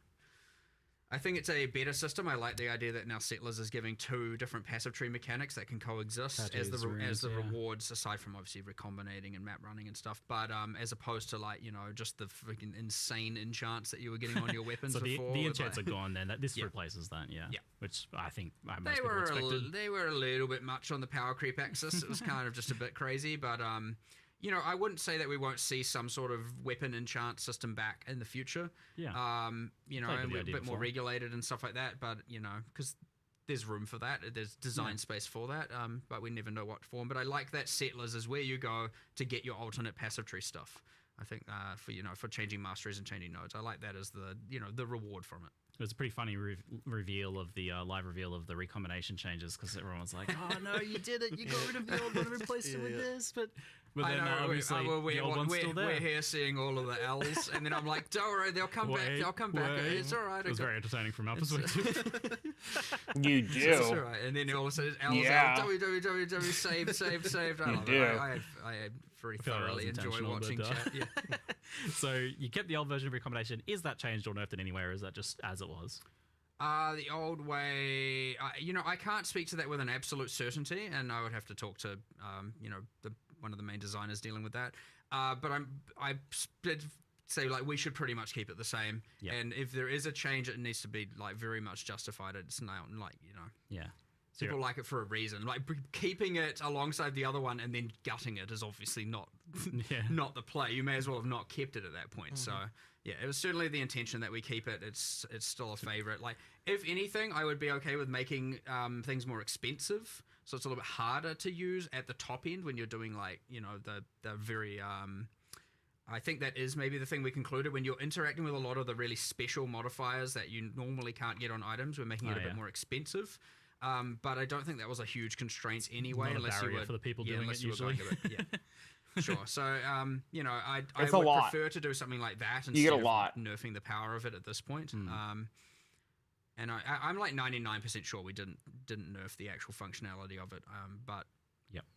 I think it's a better system. I like the idea that now Settlers is giving two different passive tree mechanics that can coexist as Tattoos, the runes, yeah. rewards, aside from obviously recombinating and map running and stuff. But as opposed to like, you know, just the freaking insane enchants that you were getting on your weapons So before. the with, enchants like- are gone then. This replaces that, yeah. Yeah. Which I think most They people were expected. they were a little bit much on the power creep axis. It was kind of just a bit crazy, but you know, I wouldn't say that we won't see some sort of weapon enchant system back in the future. Yeah. You know, Played with and the we're a idea bit more before. regulated and stuff like that. But you know, because there's room for that, there's design space for that. But we never know what form. But I like that Settlers is where you go to get your alternate passive tree stuff. I think for changing masteries and changing nodes, I like that as the reward from it. It was a pretty funny reveal of the live reveal of the recombination changes because everyone was like, "Oh no, you did it! You got rid of the old one and replaced it with this." But But I then know, obviously the old one's still there. we're here seeing all of the L's, and then I'm like, don't worry, they'll come back. They'll come back. It's all right. It was very entertaining from our perspective. You do. It's all right. And then all of a sudden, L's Yeah. out. www, saved. I love it. I very thoroughly enjoy watching chat. Yeah. So you kept the old version of recombination. Is that changed or nerfed in any way, or is that just as it was? The old way, I can't speak to that with an absolute certainty, and I would have to talk to, one of the main designers dealing with that. But I did say like we should pretty much keep it the same, and if there is a change, it needs to be like very much justified. It's not like Yeah. People like it for a reason. Like keeping it alongside the other one and then gutting it is obviously not not the play. You may as well have not kept it at that point. So yeah, it was certainly the intention that we keep it. It's still a favorite. Like if anything, I would be okay with making things more expensive. So it's a little bit harder to use at the top end when you're doing like the very. I think that is maybe the thing we concluded when you're interacting with a lot of the really special modifiers that you normally can't get on items. We're making it a bit more expensive. But I don't think that was a huge constraint anyway, Not a unless you barrier were for the people doing it usually. Sure. So, I It's would a lot. prefer to do something like that You instead get a of lot. nerfing the power of it at this point. And I'm like 99% sure we didn't nerf the actual functionality of it. But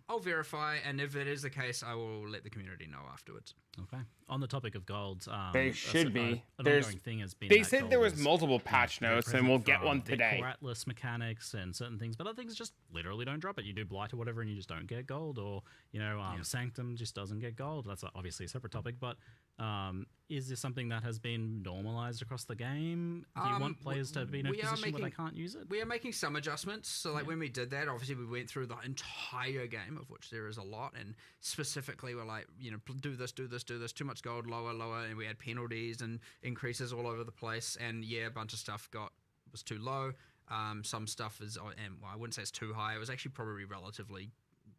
I'll verify, and if it is the case, I will let the community know afterwards. Okay. On the topic of golds, They should be. An There's- ongoing thing has been. They that said gold there was is, multiple patch very notes, and present we'll get from one the today. core atlas mechanics and certain things, but other things just literally don't drop it. You do blight or whatever, and you just don't get gold, or sanctum just doesn't get gold. That's obviously a separate topic, but is this something that has been normalized across the game? Do you want players to be in a position where they can't use it? We are making some adjustments. So like when we did that, obviously we went through the entire game, of which there is a lot, and specifically we're like, do this, too much gold, lower, and we had penalties and increases all over the place, and a bunch of stuff was too low. Some stuff is, and I wouldn't say it's too high. It was actually probably relatively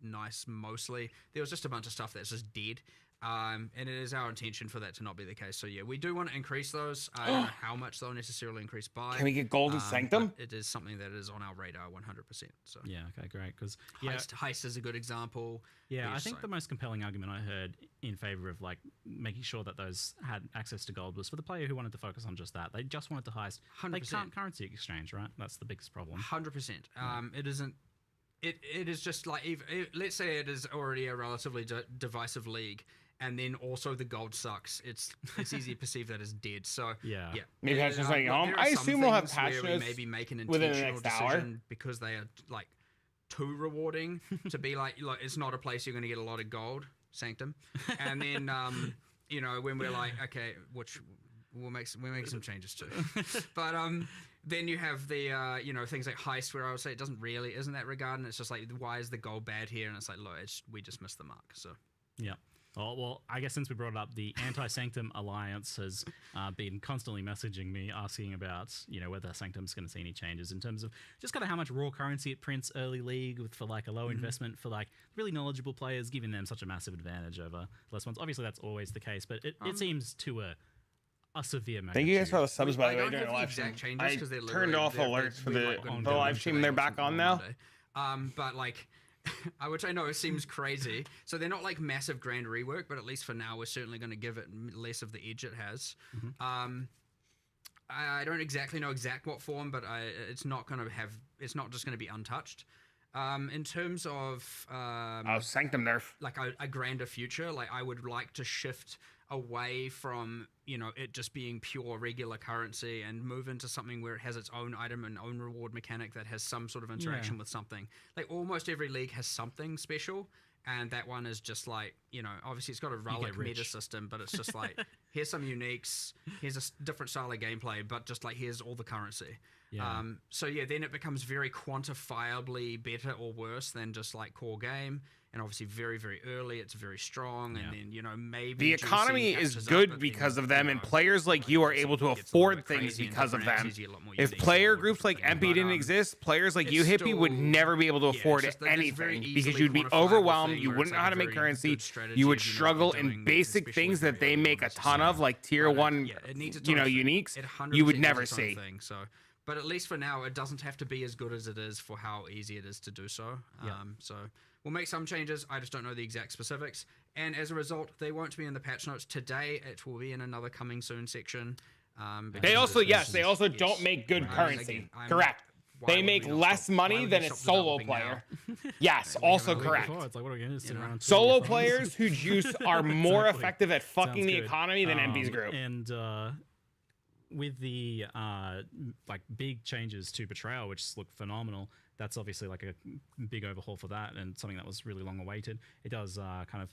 nice mostly. There was just a bunch of stuff that's just dead. And it is our intention for that to not be the case. So yeah, we do want to increase those. I don't know how much they'll necessarily increase by. Can we get gold and sanctum? It is something that is on our radar 100%. So yeah, okay, great. Because heist is a good example. Yeah, I think the most compelling argument I heard in favor of like making sure that those had access to gold was for the player who wanted to focus on just that. They just wanted to heist. 100%. They can't currency exchange, right? That's the biggest problem. 100%. It isn't. It is just like let's say it is already a relatively divisive league. And then also the gold sucks. It's easy to perceive that as dead. So yeah. Maybe that's just like home. I assume we'll have patch notes maybe make an within the intentional next hour decision because they are like too rewarding to be like it's not a place you're going to get a lot of gold, Sanctum. And then when we're like okay, which we'll make some changes too. But then you have the things like heist where I would say it isn't that regard, and it's just like why is the gold bad here? And it's like look, we just missed the mark. So yeah. Oh, well, I guess since we brought it up, the Anti-Sanctum Alliance has been constantly messaging me, asking about, whether Sanctum's going to see any changes in terms of just kind of how much raw currency it prints early league for like a low investment for like really knowledgeable players, giving them such a massive advantage over less ones. Obviously, that's always the case, but it seems to a severe magnitude. Thank you guys for the subs, by the way, don't during have the the live stream. exact changes I because turned off alerts for the live stream. They're back on now. But like, I would say no, it seems crazy. So they're not like massive grand rework, but at least for now, we're certainly going to give it less of the edge it has. I don't exactly know what form, but it's not just going to be untouched. In terms of Sanctum nerf, like a grander future, like I would like to shift away from it just being pure regular currency and move into something where it has its own item and own reward mechanic that has some sort of interaction with something. Like almost every league has something special, and that one is just like obviously it's got a relic meta system, but it's just like here's some uniques, here's a different style of gameplay, but just like here's all the currency. So then it becomes very quantifiably better or worse than just like core game. And obviously very, very early, it's very strong. And then, maybe the economy is good because of them, and players like you are able to afford things because of them. If player groups like MP didn't exist, players like you, Hippie, would never be able to afford anything because you'd be overwhelmed, you wouldn't know how to make currency, you would struggle in basic things that they make a ton of, like tier 1, uniques, you would never see. But at least for now, it doesn't have to be as good as it is for how easy it is to do so. So we'll make some changes. I just don't know the exact specifics. And as a result, they won't be in the patch notes today. It will be in another coming soon section. They also don't make good currency. Correct. They make less money than a solo player. Yes, also correct. It's like, what are we going to sit around? Solo players who juice are more effective at fucking the economy than NB's group. And with the like big changes to Betrayal, which look phenomenal, that's obviously like a big overhaul for that and something that was really long awaited. It does kind of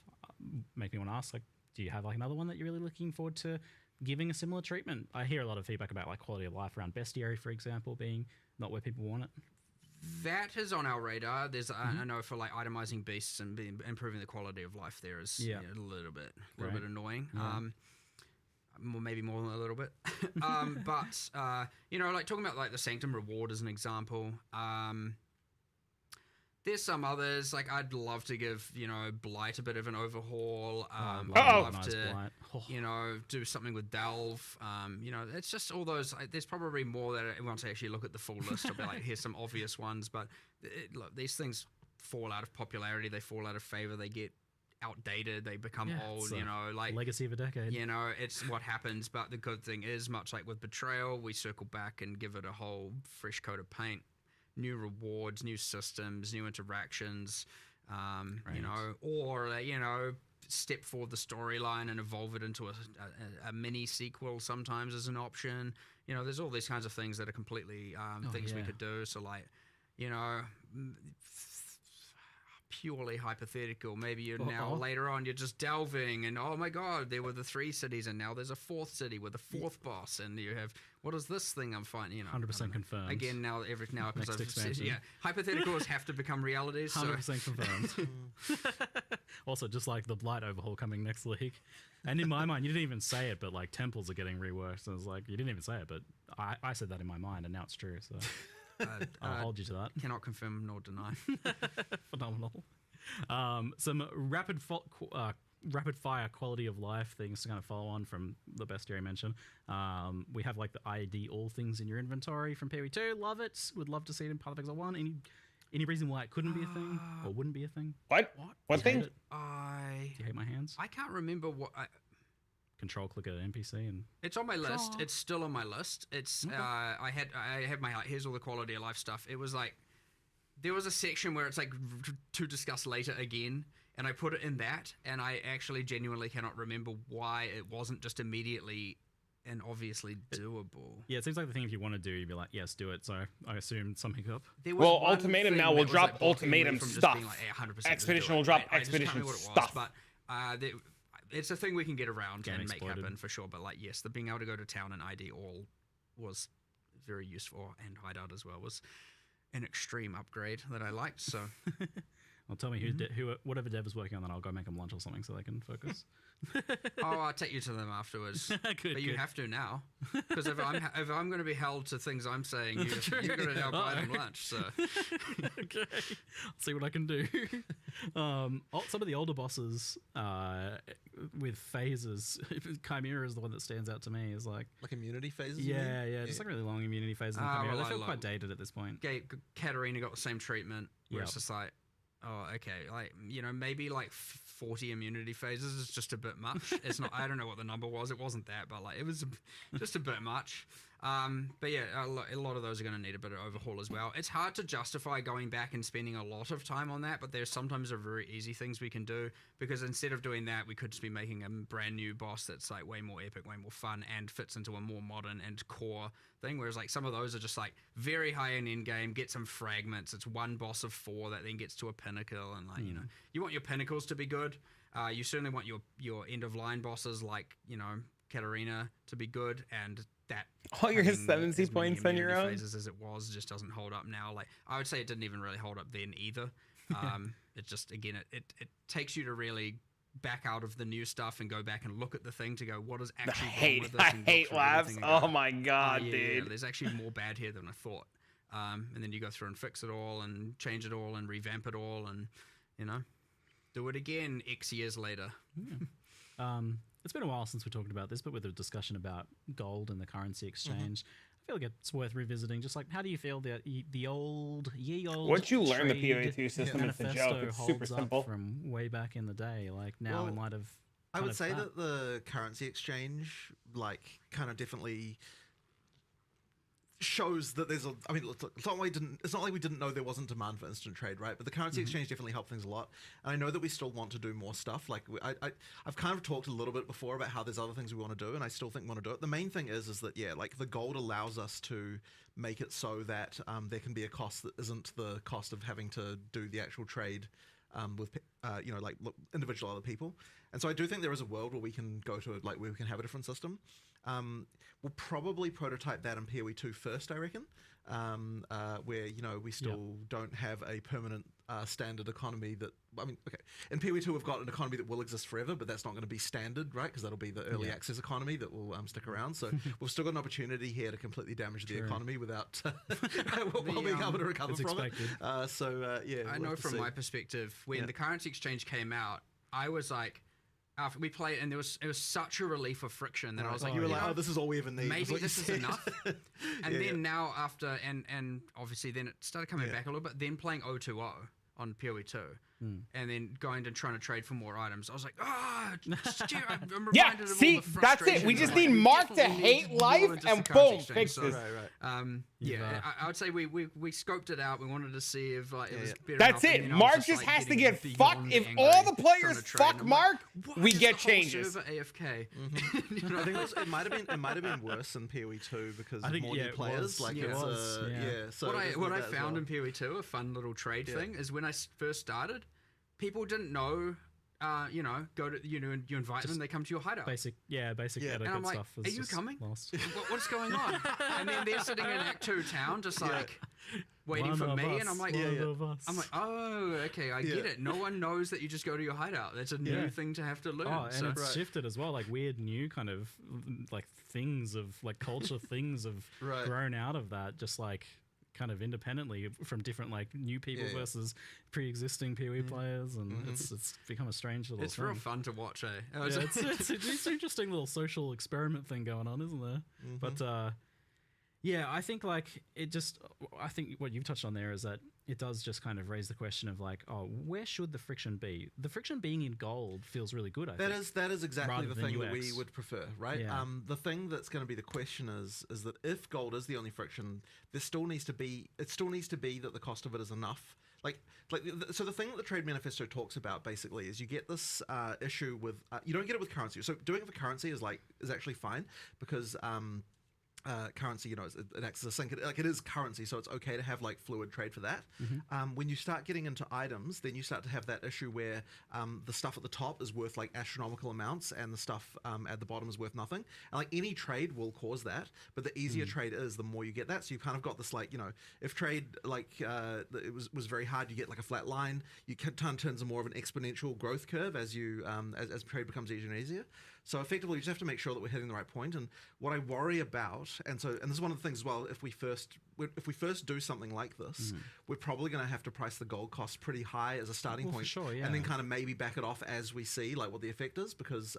make me want to ask, like, do you have like another one that you're really looking forward to giving a similar treatment? I hear a lot of feedback about like quality of life around Bestiary, for example, being not where people want it. That is on our radar. There's, I know for like itemizing beasts and improving the quality of life, there is a little bit annoying. Yeah. Maybe more than a little bit. But you know, like talking about like the Sanctum reward as an example. There's some others, like I'd love to give, you know, Blight a bit of an overhaul. I'd love to, you know, do something with Delve. You know, it's just all those, there's probably more that once I actually look at the full list, I'll be like, here's some obvious ones. But look, these things fall out of popularity, they fall out of favor, they get outdated, they become old, you know, like legacy of a decade. You know, it's what happens. But the good thing is, much like with Betrayal, we circle back and give it a whole fresh coat of paint. New rewards, new systems, new interactions, you know, or, you know, step forward the storyline and evolve it into a mini sequel sometimes as an option. You know, there's all these kinds of things that are completely things we could do. So, like, you know, purely hypothetical. Maybe you're now later on, you're just delving and oh my god, there were the 3 cities and now there's a 4th city with a 4th boss and you have, what is this thing I'm finding? You know, 100% confirmed. Again, now because hypotheticals have to become realities. 100% confirmed. Also, just like the Blight overhaul coming next week. And in my mind, you didn't even say it, but like temples are getting reworked. So it's like, you didn't even say it, but I said that in my mind and now it's true. So I'll hold you to that. Cannot confirm nor deny. Phenomenal. Some rapid fire quality of life things to kind of follow on from the bestiary mention. We have like the ID all things in your inventory from POE 2. Love it. Would love to see it in Path of Exile 1. Any reason why it couldn't be a thing or wouldn't be a thing? What thing? Do you hate my hands? I can't remember what. Control click at an NPC and it's on my list. It's still on my list. It's I had my here's all the quality of life stuff. It was like there was a section where it's like to discuss later again, and I put it in that, and I actually genuinely cannot remember why it wasn't just immediately and obviously doable. Yeah, it seems like the thing if you want to do, you'd be like, yes, do it. So I assume some hiccup. Well, Ultimatum now will drop Ultimatum stuff. Expedition will drop Expedition stuff. But it's a thing we can get around and make happen for sure. But like, yes, the being able to go to town and ID all was very useful, and hideout as well was an extreme upgrade that I liked. So, well, tell me who whatever dev is working on that, I'll go make them lunch or something so they can focus. I'll take you to them afterwards. But you have to now, because if I'm going to be held to things I'm saying, you're going to now buy them lunch. So okay, I'll see what I can do. Some of the older bosses with phases, Chimera is the one that stands out to me. Is like immunity phases. Yeah, just like really long immunity phases. In Chimera. They feel quite dated at this point. Katarina got the same treatment. Where it's just like, oh, okay, like, you know, maybe like 40 immunity phases is just a bit much. It's not, I don't know what the number was. It wasn't that, but like, it was just a bit much. But yeah, a lot of those are going to need a bit of overhaul as well. It's hard to justify going back and spending a lot of time on that, but there's sometimes very easy things we can do, because instead of doing that, we could just be making a brand new boss that's like way more epic, way more fun, and fits into a more modern and core thing. Whereas like some of those are just like very high in game, get some fragments. It's one boss of 4 that then gets to a pinnacle, and like, you know, you want your pinnacles to be good. You certainly want your end of line bosses like, you know, Katarina to be good, and that you're 70 points on your own phases as it was just doesn't hold up now. Like, I would say it didn't even really hold up then either. It just, again, it takes you to really back out of the new stuff and go back and look at the thing to go, what is actually wrong with this? I hate labs. Oh my god, dude. Yeah, there's actually more bad here than I thought. And then you go through and fix it all and change it all and revamp it all and, you know, do it again X years later. Yeah. It's been a while since we talked about this, but with a discussion about gold and the currency exchange, I feel like it's worth revisiting. Just like, how do you feel the old Once you learn the trade POE2 system, it's a joke. manifesto It's super holds up simple. from way back in the day? Like now, in light of I kind would of say that the currency exchange, like, kind of definitely shows that there's a. I mean, it's not like we didn't know there wasn't demand for instant trade, right? But the currency exchange definitely helped things a lot. And I know that we still want to do more stuff. Like, I've kind of talked a little bit before about how there's other things we want to do, and I still think we want to do it. The main thing is that like the gold allows us to make it so that there can be a cost that isn't the cost of having to do the actual trade with like individual other people. And so I do think there is a world where we can go to like where we can have a different system. We'll probably prototype that in POE 2 first, I reckon, where we still don't have a permanent standard economy that. I mean, okay, in POE 2 we've got an economy that will exist forever, but that's not going to be standard, right? Because that'll be the early access economy that will stick around. So we've still got an opportunity here to completely damage the economy without while being able to recover from it. I know from my perspective, when the currency exchange came out, I was like, after we played, and it was such a relief of friction that I was like, you were like, oh, this is all we ever need. Maybe this is enough. And then now after, and obviously then it started coming back a little bit. Then playing 020 on POE 2, and then going and trying to trade for more items, I was like, I'm reminded of all the that's it. We just need Mark to hate life, and boom, fix this. I would say we scoped it out. We wanted to see if it was better. That's enough, it. Mark just has to get fucked. If all the players fuck Mark, we get changes. AFK. I think it might have been worse in POE 2 because of more new players. Like it was. So what I found in POE 2, a fun little trade thing, is when I first started, people didn't know. Go to you invite them, they come to your hideout. Basic etiquette and I'm like, stuff. Are you coming? What's going on? And then they're sitting in Act 2 town, just like waiting for me, and I'm like, oh, okay, I get it. No one knows that you just go to your hideout. That's a new thing to have to learn. Oh, and it's shifted as well. Like weird new kind of like things of like culture things have grown out of that. Just like. Kind of independently from different like new people versus pre-existing PoE players, and it's become a strange little. It's thing. real fun to watch, eh? It's an interesting little social experiment thing going on, isn't there? But I think like I think what you've touched on there is that it does just kind of raise the question of like, oh, where should the friction be? The friction being in gold feels really good. I think that is exactly the thing that we UX. would prefer, right? The thing that's going to be the question is that if gold is the only friction, it still needs to be that the cost of it is enough. So the thing that the trade manifesto talks about basically is you get this issue with you don't get it with currency. So doing it for currency is actually fine because. Currency, it acts as a sink. It is currency, so it's okay to have like fluid trade for that. When you start getting into items, then you start to have that issue where the stuff at the top is worth like astronomical amounts, and the stuff at the bottom is worth nothing. And like any trade will cause that, but the easier trade is, the more you get that. So you've kind of got this like if trade it was very hard, you get like a flat line. You turns a more of an exponential growth curve as you as trade becomes easier and easier. So effectively, you just have to make sure that we're hitting the right point. And what I worry about, and this is one of the things as well, if we first do something like this, we're probably going to have to price the gold cost pretty high as a starting point, for sure, and then kind of maybe back it off as we see like what the effect is. Because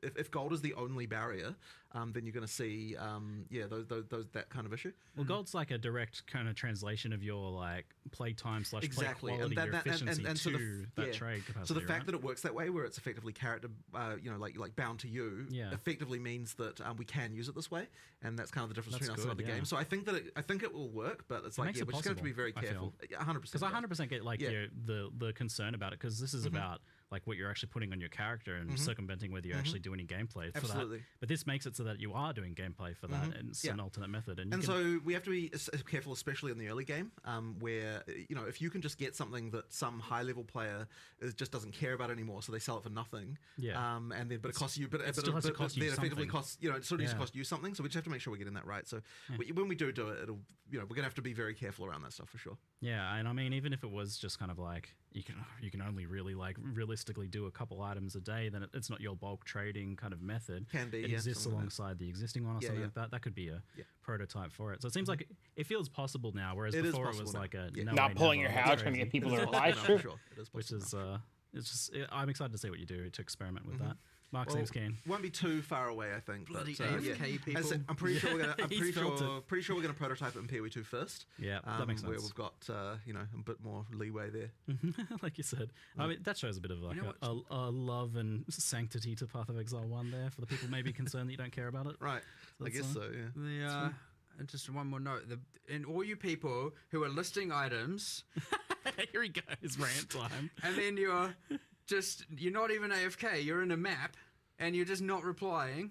if gold is the only barrier, then you're going to see that kind of issue. Well, gold's like a direct kind of translation of your like play time / play quality, and your efficiency so that trade capacity. So the fact right? that it works that way, where it's effectively character, like bound to you, effectively means that we can use it this way, and that's kind of the difference between us and other games. So I think it will work, but it's like we're just going to have to be very careful. 100%. Because I 100% get like the concern about it, because this is about like what you're actually putting on your character and circumventing whether you actually do any gameplay for that. But this makes it so that you are doing gameplay for that, and it's an alternate method. And so we have to be careful, especially in the early game, where if you can just get something that some high level player just doesn't care about anymore, so they sell it for nothing. And then it costs you, but it still has to cost you something. Effectively costs it sort of needs to cost you something. So we just have to make sure we're getting that right. So when we do it, it'll we're gonna have to be very careful around that stuff for sure. Yeah, and I mean, even if it was just kind of like you can only really like realistically do a couple items a day, then it's not your bulk trading kind of method. Can be, it exists alongside the existing one or something like that. That could be a prototype for it. So it seems like it feels possible now, whereas before it was like a not pulling your hair out trying to get people to reply. Which is it's just I'm excited to see what you do to experiment with that. Mark seems keen. Won't be too far away, I think. Bloody but, AFK people. As I said, I'm pretty sure we're gonna. I'm He's pretty sure we're gonna prototype it in POE 2 first. Yeah, that makes sense. Where we've got you know, a bit more leeway there. Like you said, I mean that shows a bit of like a love and sanctity to Path of Exile 1 there for the people maybe concerned that you don't care about it. Right. I guess so. Yeah. And just one more note: and all you people who are listing items, here he goes, rant time. and then you're not even AFK. You're in a map, and you're just not replying.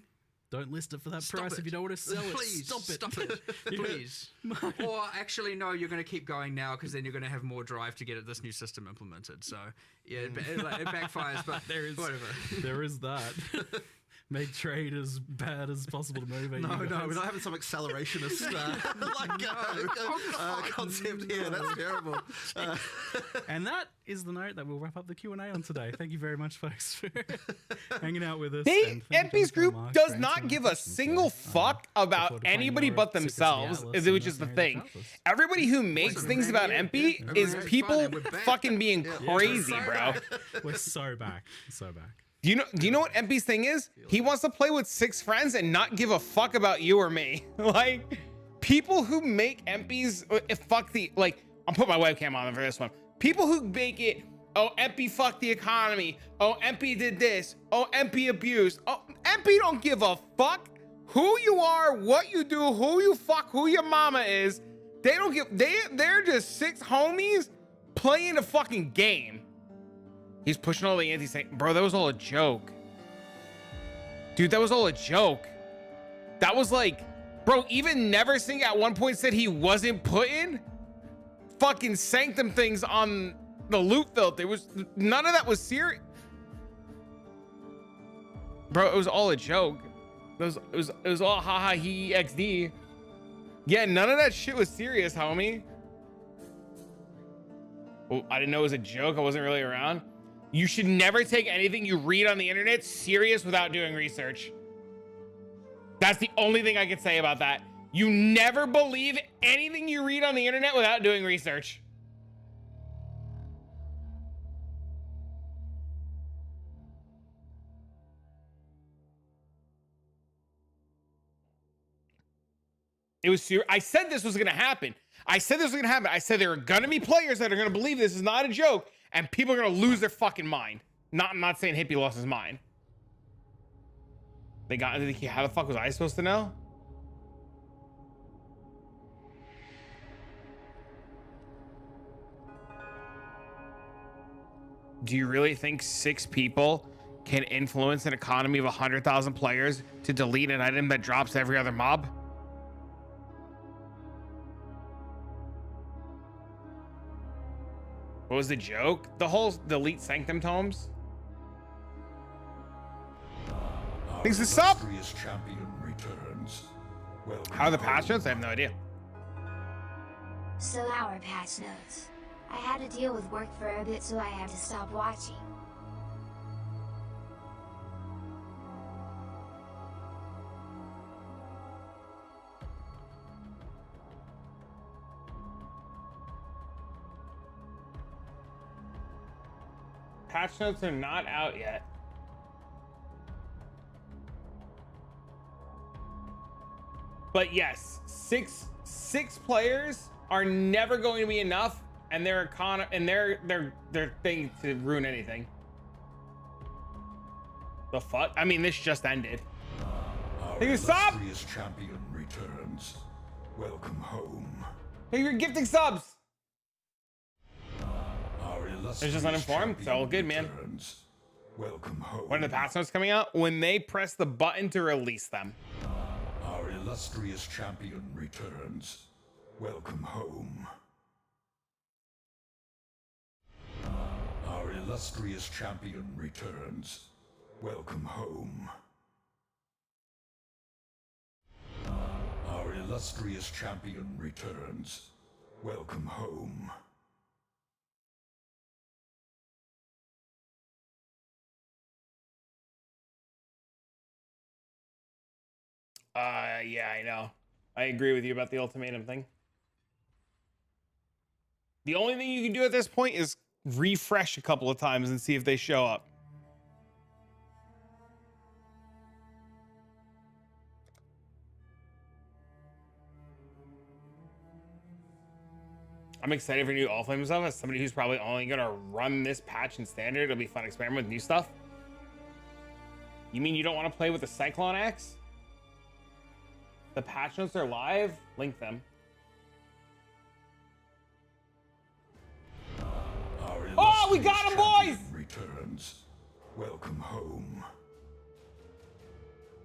Don't list it for that price if you don't want to sell it. Please Stop it. Please. Or actually, no, you're going to keep going now because then you're going to have more drive to get this new system implemented. So yeah, it backfires, but whatever. There is that. Make trade as bad as possible to motivate you No, guys. we're not having some accelerationist concept here. That's terrible. And that is the note that we'll wrap up the Q&A on today. Thank you very much, folks, for hanging out with us. MP's group does not give a single fuck about anybody but themselves, which is the thing. Everybody who makes things about MP is people fucking being crazy, bro. We're so back. So back. Do you know what MP's thing is? He wants to play with 6 friends and not give a fuck about you or me. Like, people who make MPs, I'm putting my webcam on for this one. People who make it, oh, MP fucked the economy. Oh, MP did this. Oh, MP abused. Oh, MP don't give a fuck who you are, what you do, who you fuck, who your mama is. They're just 6 homies playing a fucking game. He's pushing all the anti-saying, bro, that was all a joke. Dude, that was all a joke. That was like, bro, even Neversing at one point said he wasn't putting fucking Sanctum things on the loot filter. None of that was serious. Bro, it was all a joke. It was all haha he XD. Yeah, none of that shit was serious, homie. Oh, I didn't know it was a joke. I wasn't really around. You should never take anything you read on the internet serious without doing research. That's the only thing I can say about that. You never believe anything you read on the internet without doing research. It was serious. I said this was going to happen. I said there are going to be players that are going to believe this is not a joke. And people are gonna lose their fucking mind. I'm not saying Hippie lost his mind. How the fuck was I supposed to know? Do you really think 6 people can influence an economy of 100,000 players to delete an item that drops every other mob? What was the joke? The whole delete Sanctum tomes? Things to sup? Champion returns. How are the patch notes? I have no idea. So our patch notes. I had to deal with work for a bit, so I had to stop watching. Patch notes are not out yet. But yes, six players are never going to be enough, and their thing to ruin anything. The fuck? I mean, this just ended. Hey, illustrious champion returns. Welcome home. Hey, you're gifting subs. They're just uninformed. It's all good, man. Welcome home. When are the patch notes coming out? When they press the button to release them. Our illustrious champion returns. Welcome home. Our illustrious champion returns. Welcome home. Our illustrious champion returns. Welcome home. Yeah, I know. I agree with you about the ultimatum thing. The only thing you can do at this point is refresh a couple of times and see if they show up. I'm excited for new All Flame stuff. As somebody who's probably only gonna run this patch in standard, it'll be fun to experiment with new stuff. You mean you don't want to play with the Cyclone Axe? The patch notes are live. Link them. Oh, we got him, boys! Returns. Welcome home.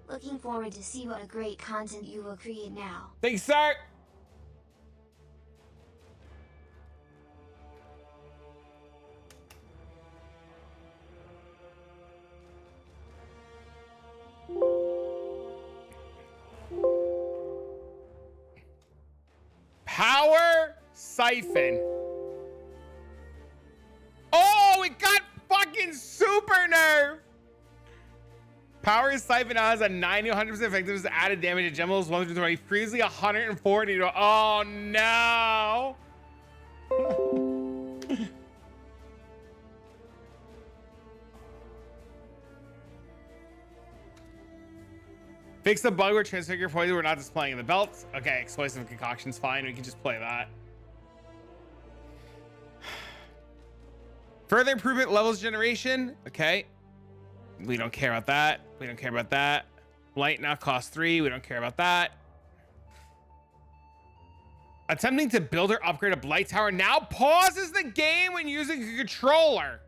Looking forward to see what a great content you will create now. Thanks, sir. Power Siphon. Oh, it got fucking super nerf. Power Siphon now has a 90-100% effectiveness, added damage to Gemels 120, previously 140. Oh no. Fix the bug where transfigure poison we're not displaying the belts. Okay, explosive concoction's fine. We can just play that. Further improvement levels generation. Okay. We don't care about that. We don't care about that. Light now costs 3. We don't care about that. Attempting to build or upgrade a blight tower now pauses the game when using a controller.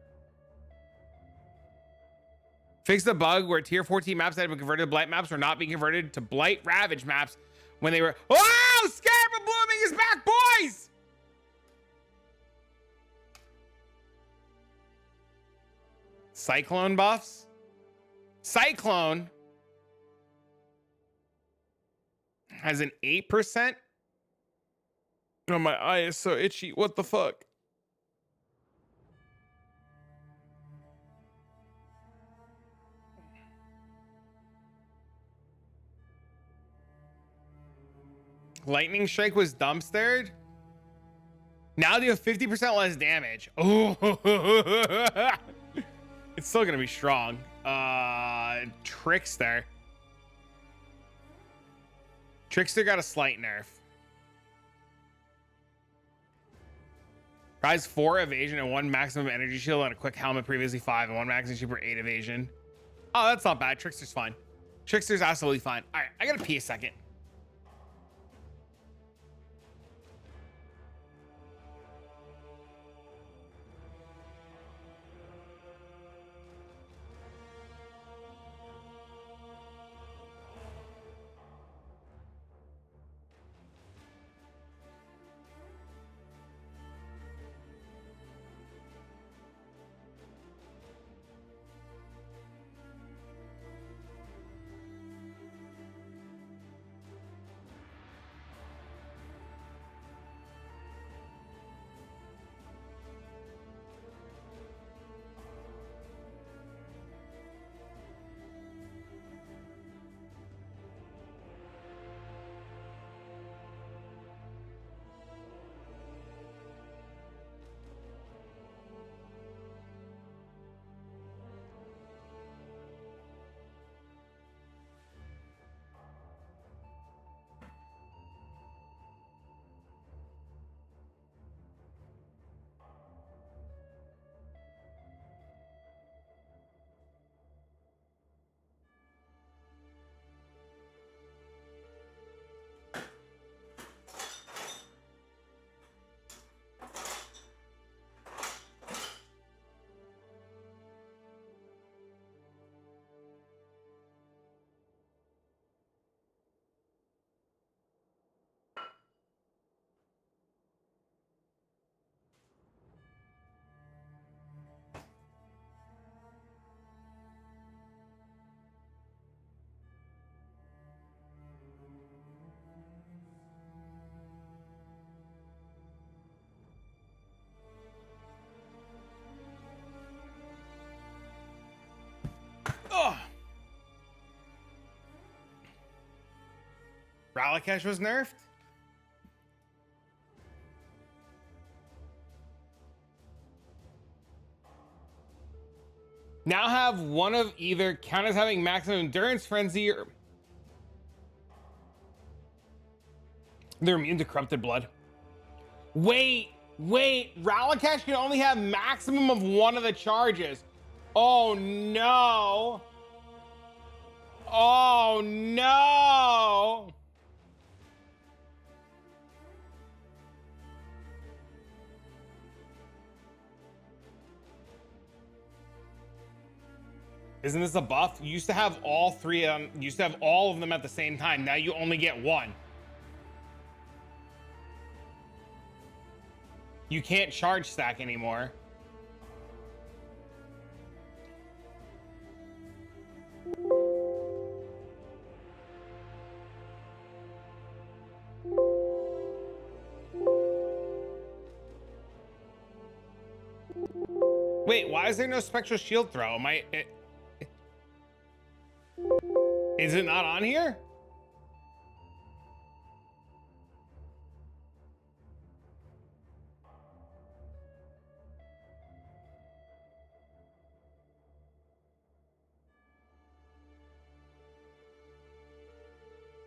Fix the bug where tier 14 maps that have been converted to blight maps were not being converted to blight ravage maps when they were. Oh, Scarab Blooming is back, boys! Cyclone buffs. Cyclone has an 8%. Oh, my eye is so itchy. What the fuck? Lightning Strike was dumpstered. Now they have 50% less damage. Oh, it's still gonna be strong. Trickster. Trickster got a slight nerf. Prize 4 evasion and 1 maximum energy shield on a quick helmet, previously 5, and 1 maximum super 8 evasion. Oh, that's not bad. Trickster's fine. Trickster's absolutely fine. All right, I gotta pee a second. Oh. Ralakash was nerfed. Now have one of either count as having maximum endurance frenzy or they're immune to corrupted blood. Wait, Wait, Ralakesh can only have maximum of one of the charges. Oh no. Oh no. Isn't this a buff? You used to have all three of them. You used to have all of them at the same time. Now you only get one. You can't charge stack anymore. Wait, why is there no spectral shield throw? Is it not on here?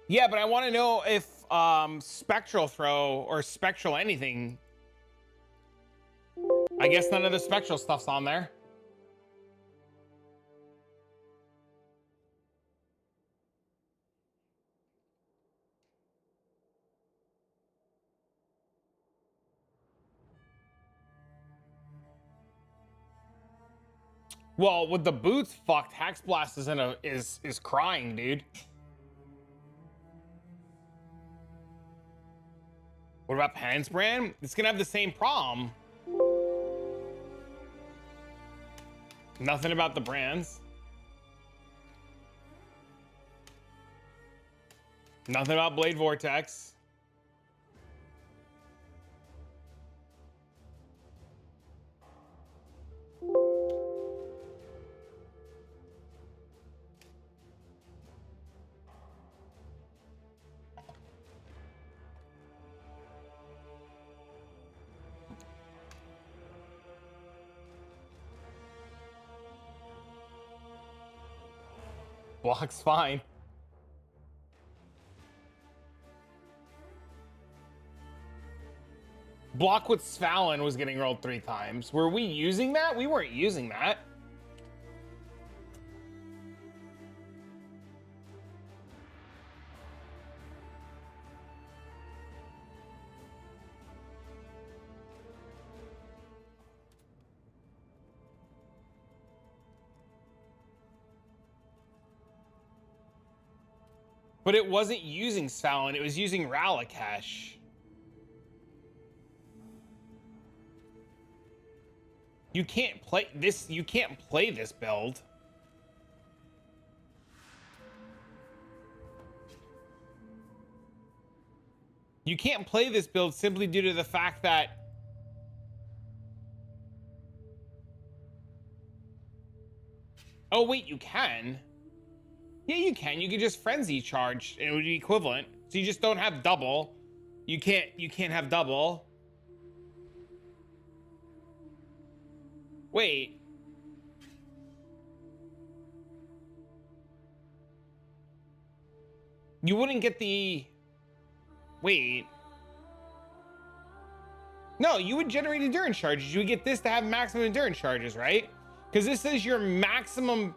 Yeah, but I want to know if spectral throw or spectral anything. I guess none of the spectral stuff's on there. Well, with the boots fucked, Hex Blast is crying, dude. What about Penance Brand? It's gonna have the same problem. Nothing about the brands. Nothing about Blade Vortex. Block's fine. Block with Svalin was getting rolled 3 times. Were we using that? We weren't using that. But it wasn't using Svalin, it was using Ralakesh. You can't play this build. You can't play this build simply due to the fact that oh wait, you can. Yeah, you can. You can just frenzy charge and it would be equivalent. So you just don't have double. You can't have double. Wait. You wouldn't get the... Wait. No, you would generate endurance charges. You would get this to have maximum endurance charges, right? Because this is your maximum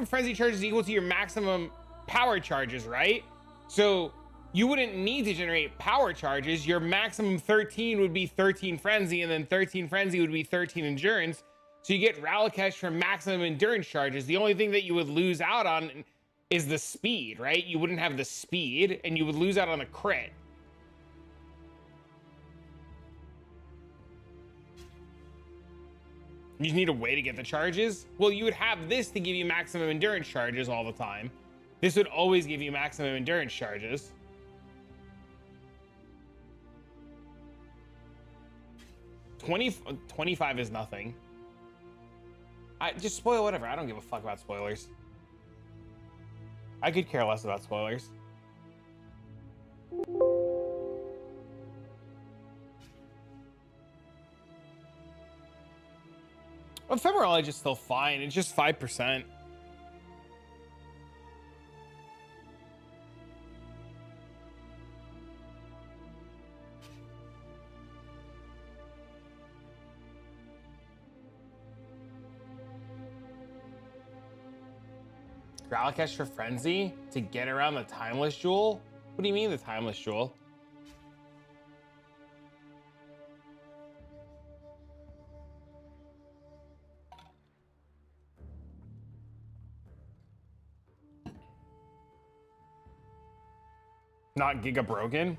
frenzy charge is equal to your maximum power charges, right? So you wouldn't need to generate power charges. Your maximum 13 would be 13 frenzy, and then 13 frenzy would be 13 endurance. So you get Ralakesh from maximum endurance charges. The only thing that you would lose out on is the speed, right? You wouldn't have the speed, and you would lose out on the crit. You just need a way to get the charges? Well, you would have this to give you maximum endurance charges all the time. This would always give you maximum endurance charges. $20, 25 is nothing. Just spoil whatever. I don't give a fuck about spoilers. I could care less about spoilers. Ephemeral Edge is still fine. It's just 5%. Growlcatcher Frenzy to get around the Timeless Jewel? What do you mean the Timeless Jewel? Not Giga Broken?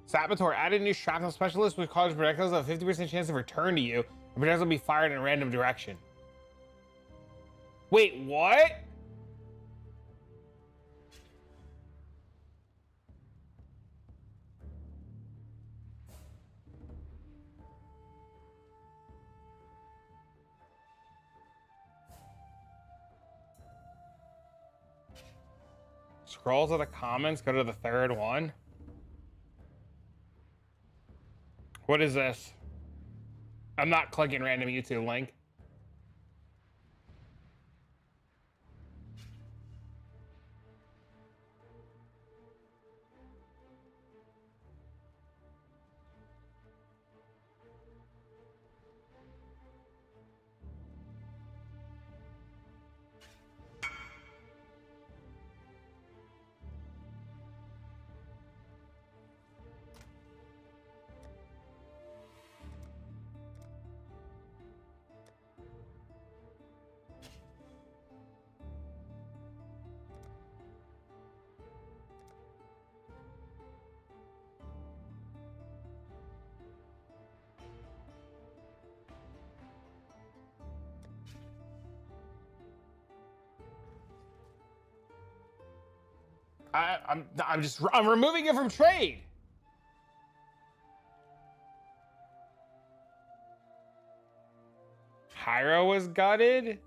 Saboteur added new shrapnel specialist which causes projectiles have a 50% chance of return to you. The projectiles will be fired in a random direction. Wait, what? Scroll to the comments, go to the third one. What is this? I'm not clicking random YouTube link. I'm removing it from trade. Hyro was gutted.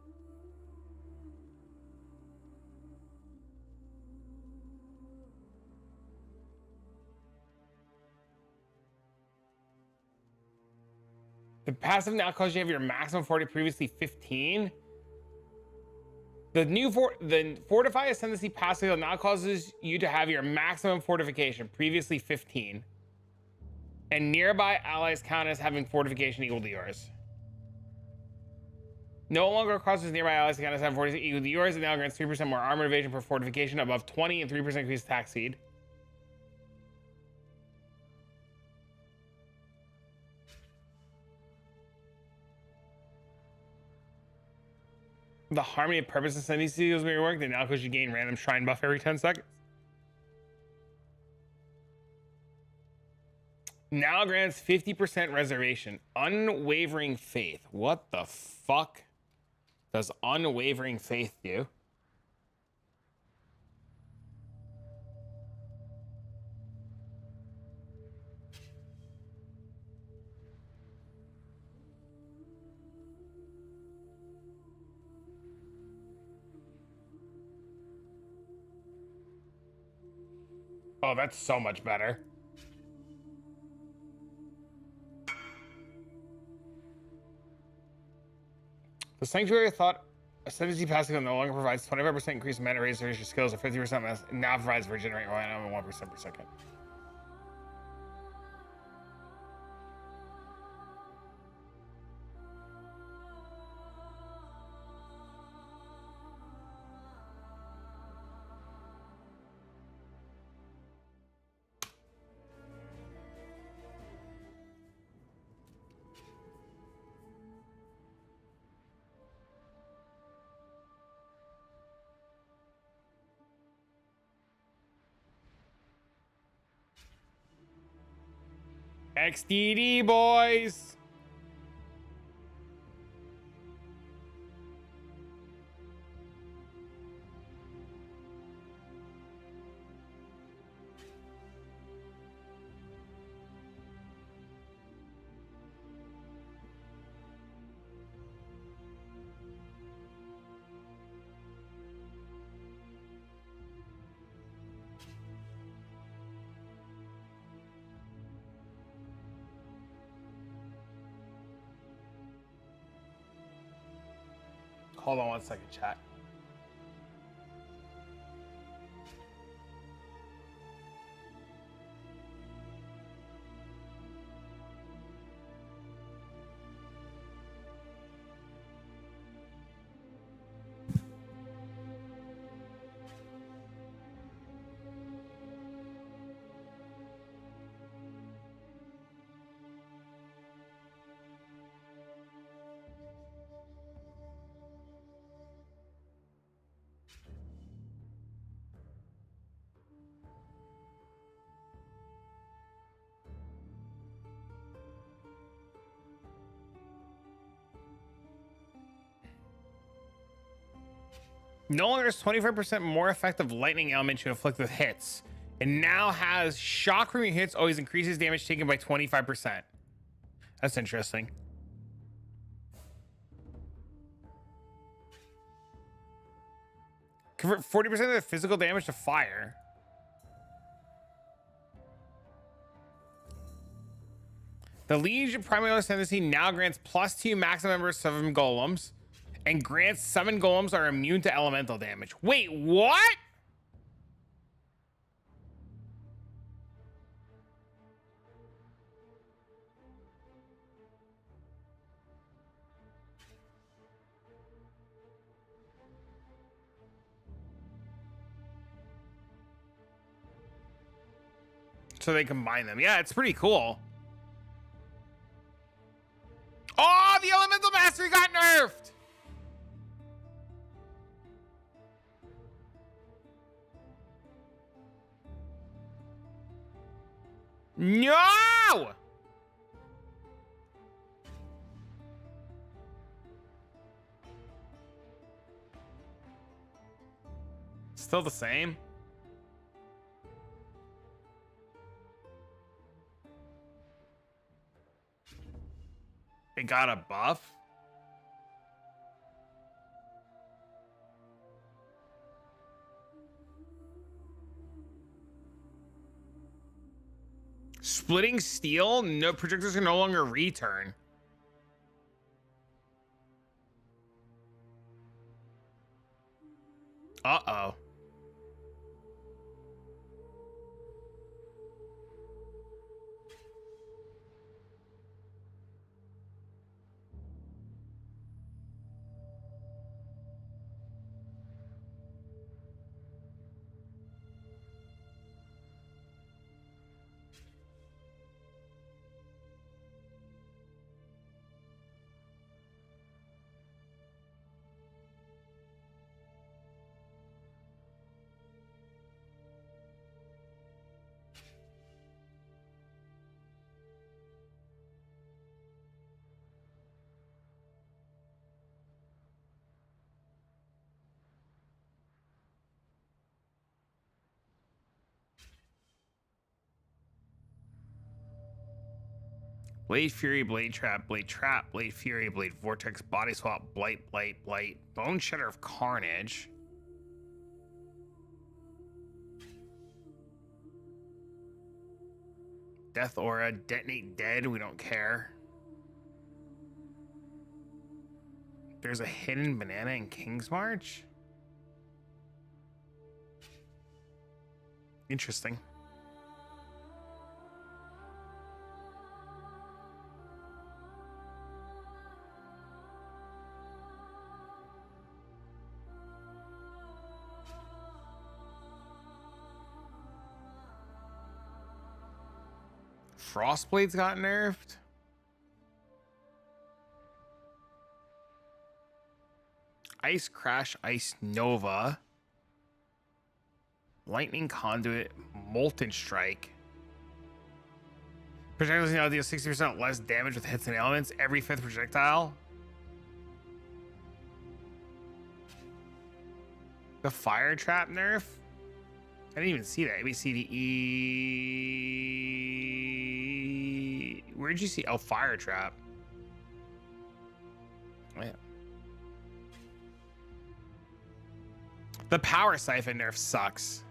The passive now causes you to have your maximum 40, previously 15. The Fortify Ascendancy passive now causes you to have your maximum fortification, previously 15. And nearby allies count as having fortification equal to yours. No longer causes nearby allies to count as having fortification equal to yours, and now grants 3% more armor evasion per fortification above 20 and 3% increased attack speed. The Harmony of Purpose Ascendancy skills may work, then now because you gain random shrine buff every 10 seconds. Now grants 50% reservation. Unwavering Faith. What the fuck does Unwavering Faith do? Oh, that's so much better. The Sanctuary Thought Ascendancy passive no longer provides 25% increased mana raise your skills or 50% less. It now provides regenerate mana 1% per second. XDD, boys. Hold on one second, chat. No longer has 25% more effective lightning element to inflict with hits. It now has shock from your hits always increases damage taken by 25%. That's interesting. Convert 40% of the physical damage to fire. The Liege of Primal Ascendancy now grants +2 maximum number of summon golems and grants summon golems are immune to elemental damage. Wait, what? So they combine them. Yeah, it's pretty cool. Oh, the Elemental Mastery got nerfed! No! Still the same. It got a buff. Splitting steel? No, projectors can no longer return. Uh-oh. Blade Fury, Blade Trap, Blade Fury, Blade Vortex, Body Swap, Blight, Bone Shedder of Carnage. Death Aura, Detonate Dead, we don't care. There's a hidden banana in King's March? Interesting. Frostblades got nerfed. Ice Crash, Ice Nova. Lightning Conduit, Molten Strike. Projectiles now deal 60% less damage with hits and elements every 5th projectile. The Fire Trap nerf? I didn't even see that. A, B, C, D, E. Where'd you see? Oh, Fire Trap. Oh, yeah. The Power Siphon nerf sucks.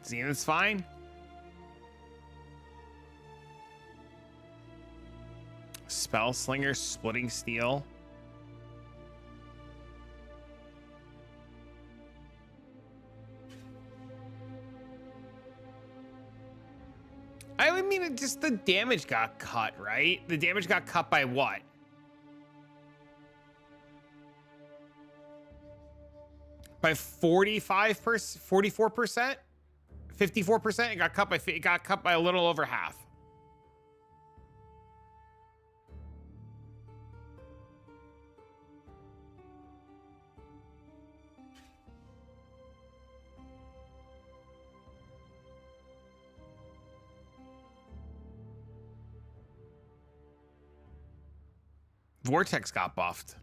Zenith's fine. Spell Slinger, Splitting Steel. I mean, it just the damage got cut, right? The damage got cut by what? By 45%, 44%, 54%. It got cut by a little over half. Vortex got buffed.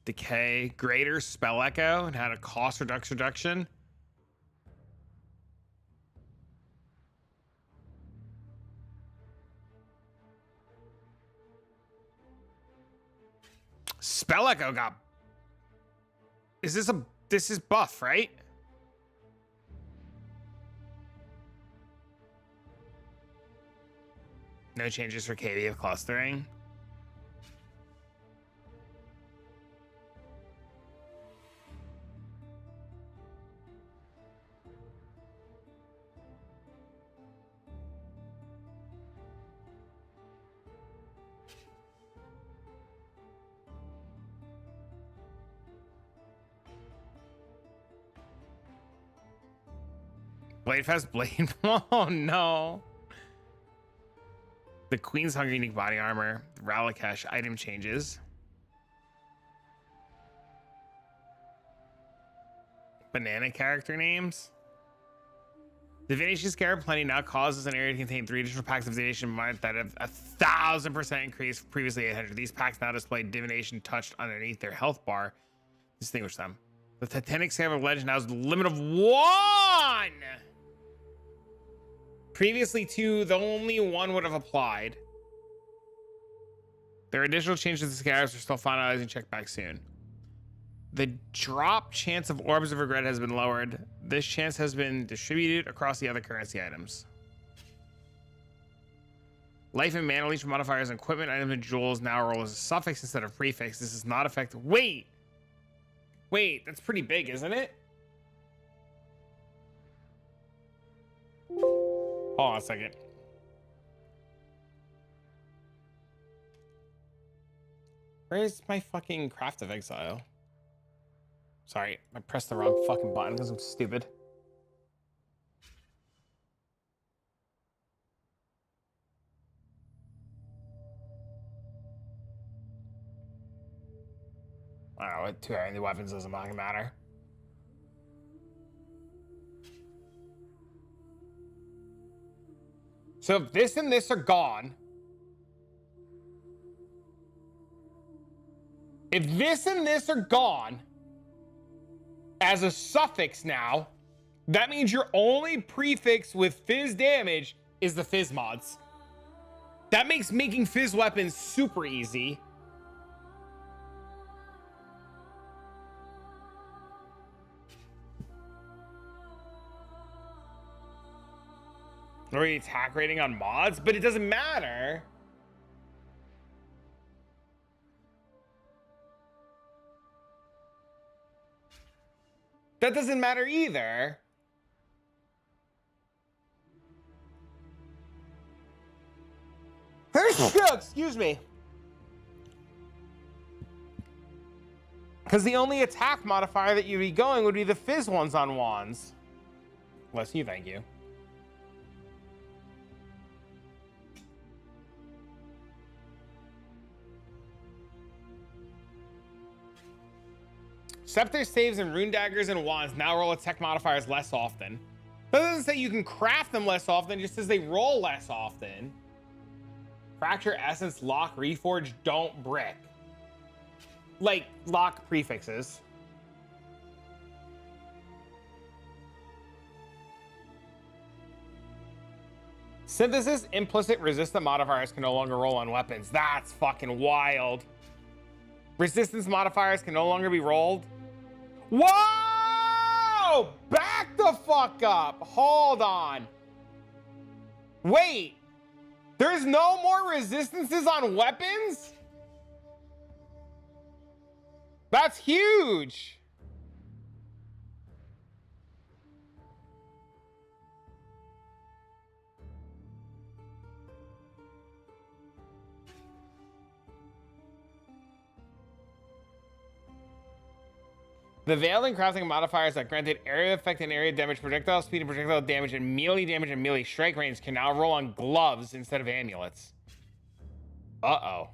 Decay, greater spell echo, and had a cost reduction. Spell echo got. Is this a? This is buff, right? No changes for KD of clustering. Blade Fest Blade. Oh no. The Queen's Hunger unique body armor. Ralakesh item changes. Banana character names. Divination Scarab Plenty now causes an area to contain 3 additional packs of Divination Mind that have 1,000% increase previously 800. These packs now display Divination touched underneath their health bar. Distinguish them. The Titanic Scarab of Legend now has a limit of 1! Previously 2, the only 1 would have applied. There are additional changes to the scarabs. We're still finalizing. Check back soon. The drop chance of Orbs of Regret has been lowered. This chance has been distributed across the other currency items. Life and mana leech modifiers and equipment items and jewels now roll as a suffix instead of prefix. This is not effective. Wait, that's pretty big, isn't it? Hold on a second. Where's my fucking Craft of Exile? Sorry, I pressed the wrong fucking button because I'm stupid. I don't know, with 2 heavy weapons doesn't fucking matter. So if this and this are gone, if this and this are gone as a suffix now, that means your only prefix with fizz damage is the fizz mods. That makes making fizz weapons super easy. Or the attack rating on mods, but it doesn't matter. That doesn't matter either. Excuse me. Because the only attack modifier that you'd be going would be the fizz ones on wands. Bless you, thank you. Scepter saves and rune daggers and wands now roll attack modifiers less often. That doesn't say you can craft them less often, it just says they roll less often. Fracture, essence, lock, reforge, don't brick. Like, lock prefixes. Synthesis, implicit, resistant modifiers can no longer roll on weapons. That's fucking wild. Resistance modifiers can no longer be rolled. Whoa! Back the fuck up. Hold on. Wait. There's no more resistances on weapons? That's huge. The veil and crafting modifiers that granted area effect and area damage, projectile speed and projectile damage, and melee strike range can now roll on gloves instead of amulets. Uh-oh.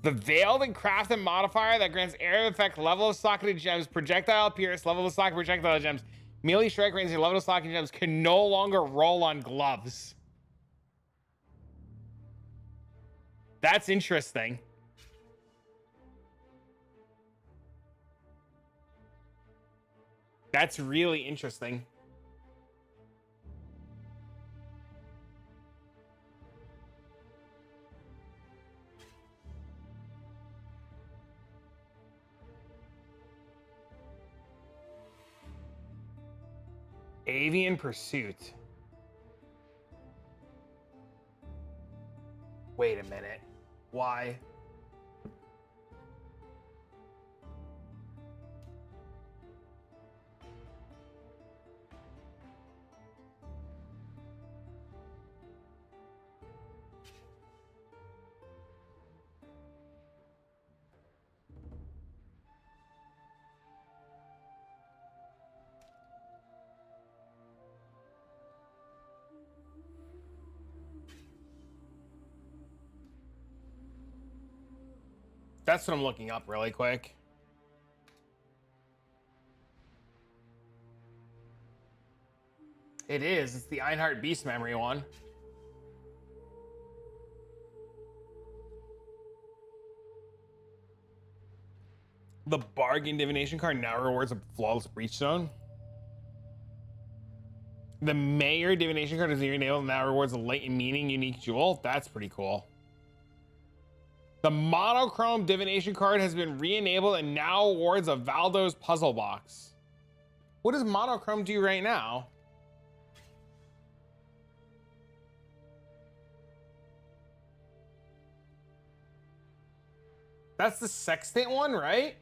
The veiled and crafted modifier that grants area effect, level of socketed gems, projectile pierce, level of socket projectile gems, melee strike range, and level of socketed gems can no longer roll on gloves. That's interesting. That's really interesting. Avian Pursuit. Wait a minute. Why? That's what I'm looking up really quick. It is. It's the Einhart Beast Memory one. The Bargain Divination card now rewards a Flawless Breach Zone. The Mayor Divination card is enabled now rewards a Latent Meaning unique jewel. That's pretty cool. The Monochrome Divination card has been re-enabled and now awards a Valdo's Puzzle Box. What does Monochrome do right now? That's the Sextant one, right?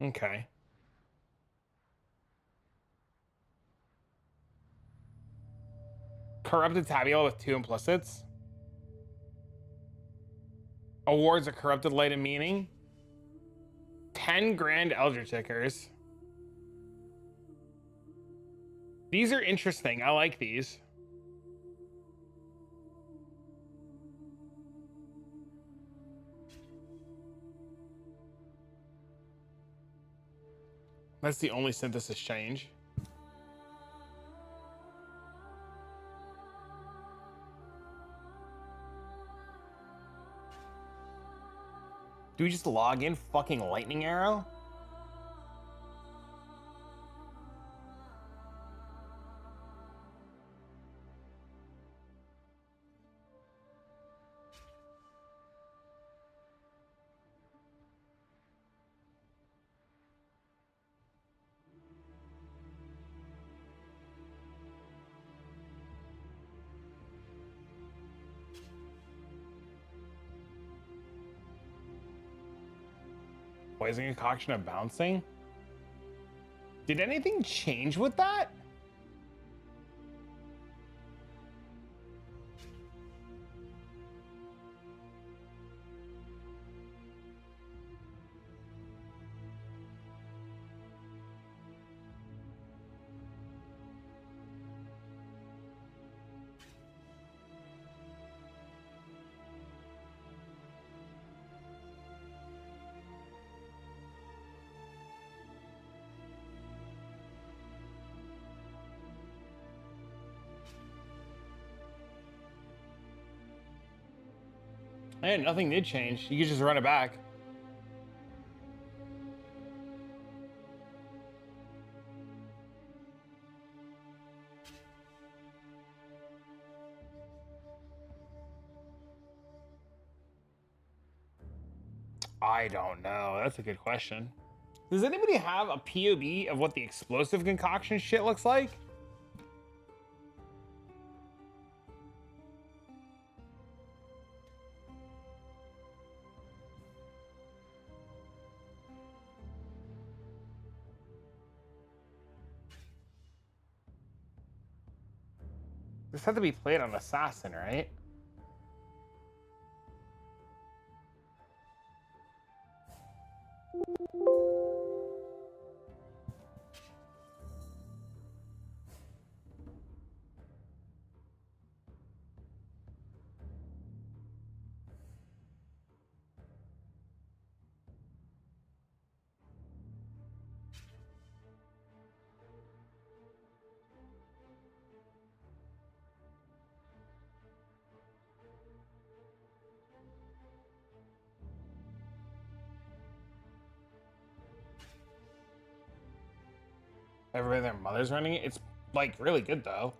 Okay. Corrupted Tabula with 2 implicits. Awards a Corrupted Light of Meaning. 10 Grand Elder Tickers. These are interesting. I like these. That's the only synthesis change. Do we just log in fucking Lightning Arrow? Poison Concoction of Bouncing? Did anything change with that? Man, nothing did change. You could just run it back. I don't know. That's a good question. Does anybody have a POV of what the explosive concoction shit looks like? This had to be played on Assassin, right? Everybody, their mother's running it. It's like really good though.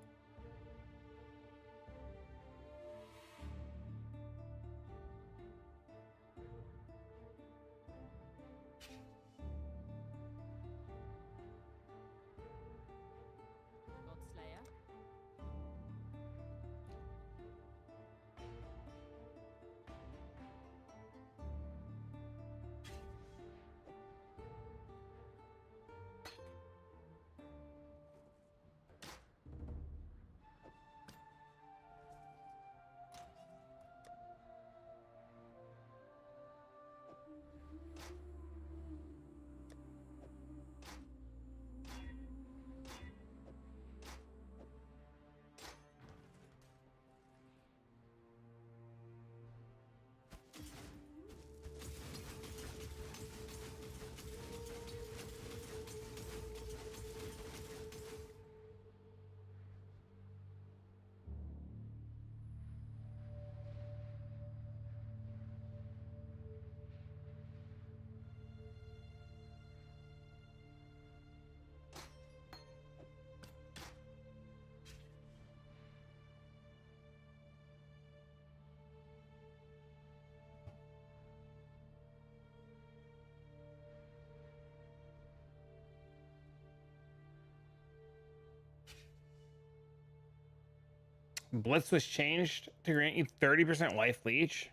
Blitz was changed to grant you 30% life leech.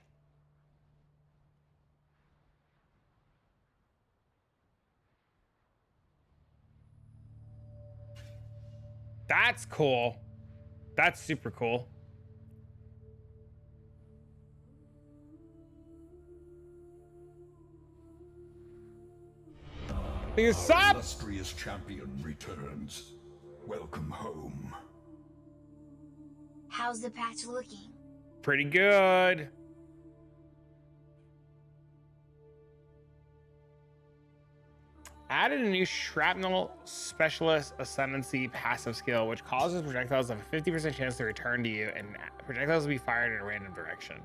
That's cool. That's super cool. Because Our illustrious champion returns. Welcome home. How's the patch looking? Pretty good. Added a new shrapnel specialist ascendancy passive skill, which causes projectiles to have a 50% chance to return to you, and projectiles will be fired in a random direction.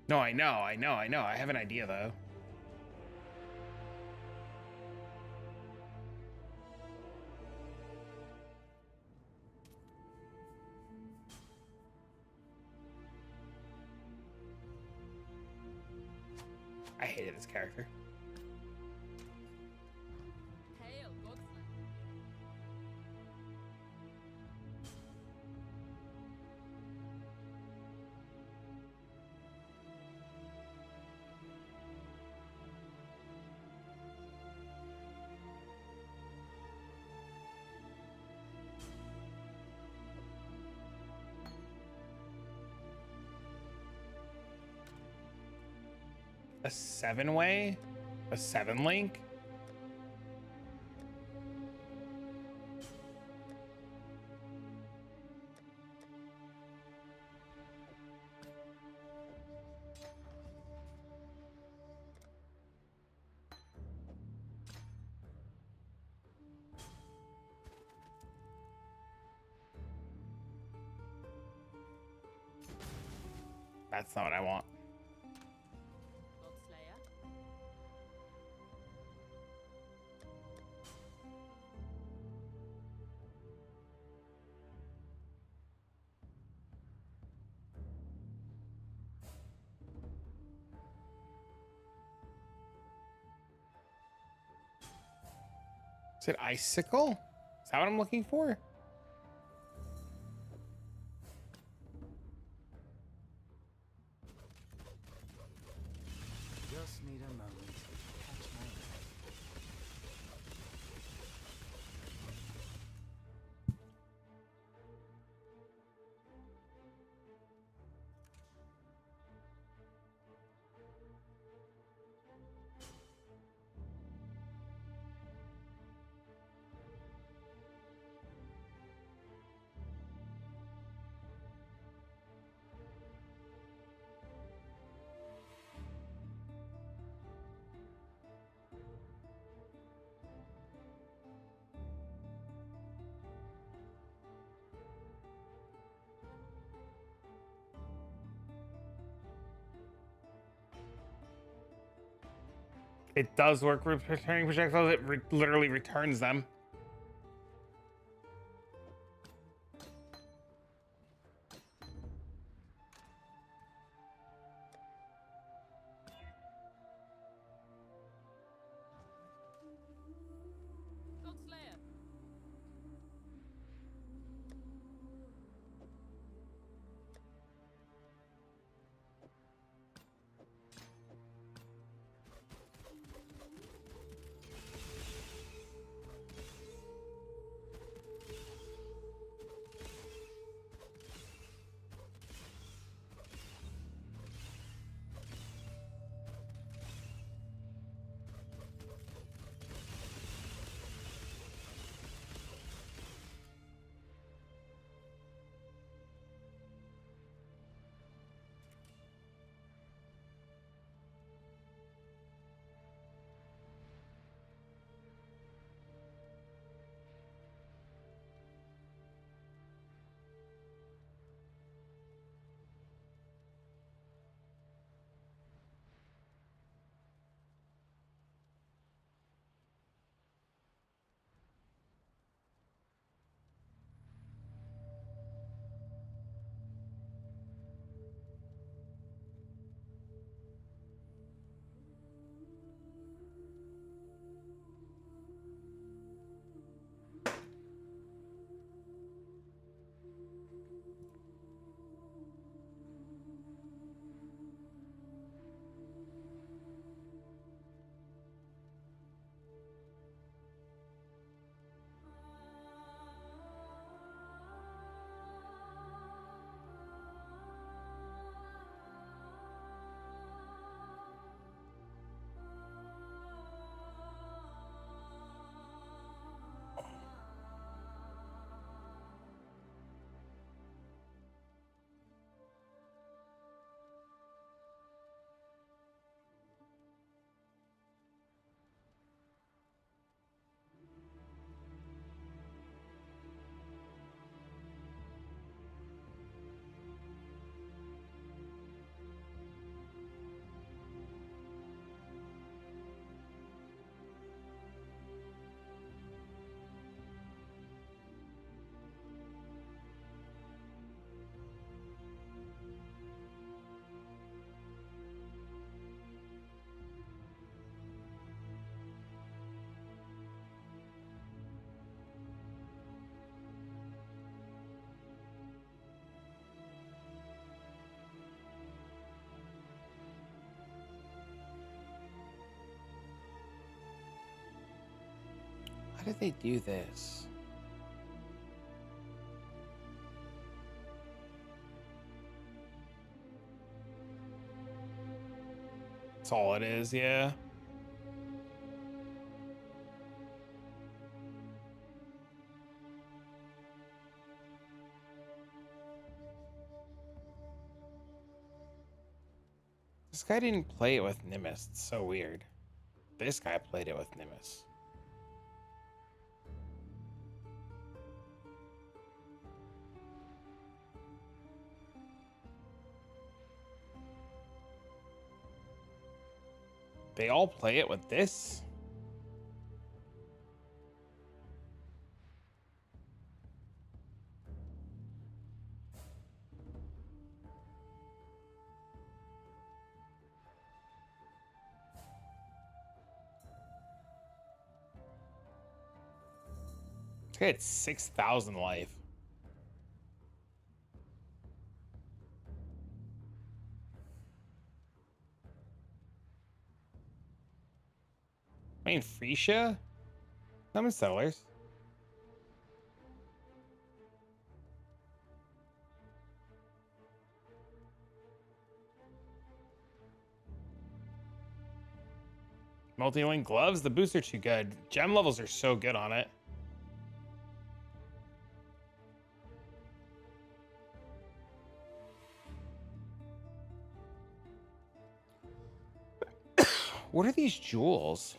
No, I know. I have an idea though. I hated this character. A 7-way? A 7-link? That's not what I want. Is it icicle? Is that what I'm looking for? Just need a moment to catch my breath. It does work with returning projectiles. It literally returns them. How did they do this? That's all it is, yeah. This guy didn't play it with Nimbus. It's so weird. This guy played it with Nimbus. They all play it with this? This guy had 6,000 life. Main Freesia? Summon Settlers. Multi-link gloves? The boosts are too good. Gem levels are so good on it. What are these jewels?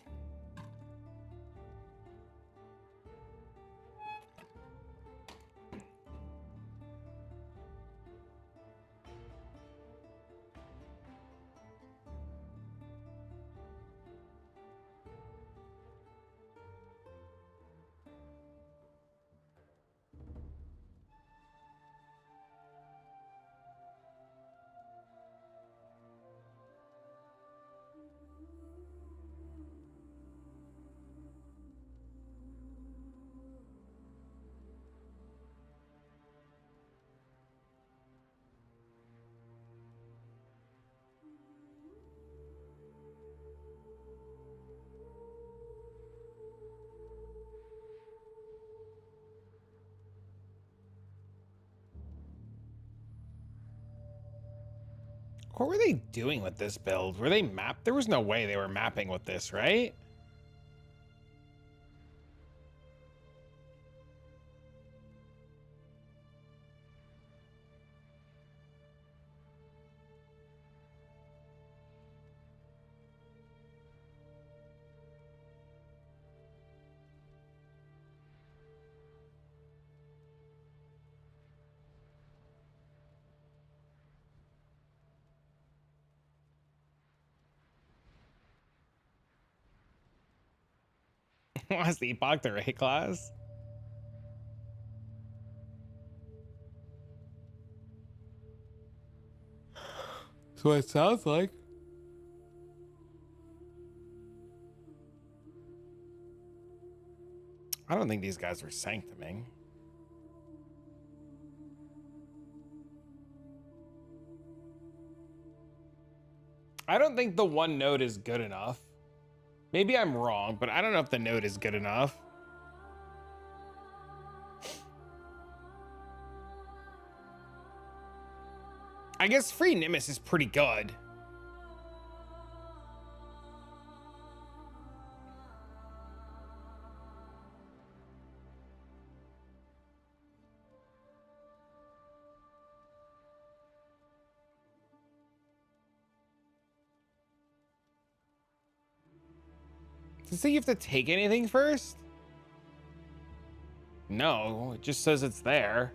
What were they doing with this build? Were they mapped? There was no way they were mapping with this, right? Was the Epoch the right class? That's what it sounds like. I don't think these guys were sanctuming. I don't think the one node is good enough. Maybe I'm wrong, but I don't know if the node is good enough. I guess free Nimbus is pretty good. Does it say you have to take anything first? No, it just says it's there.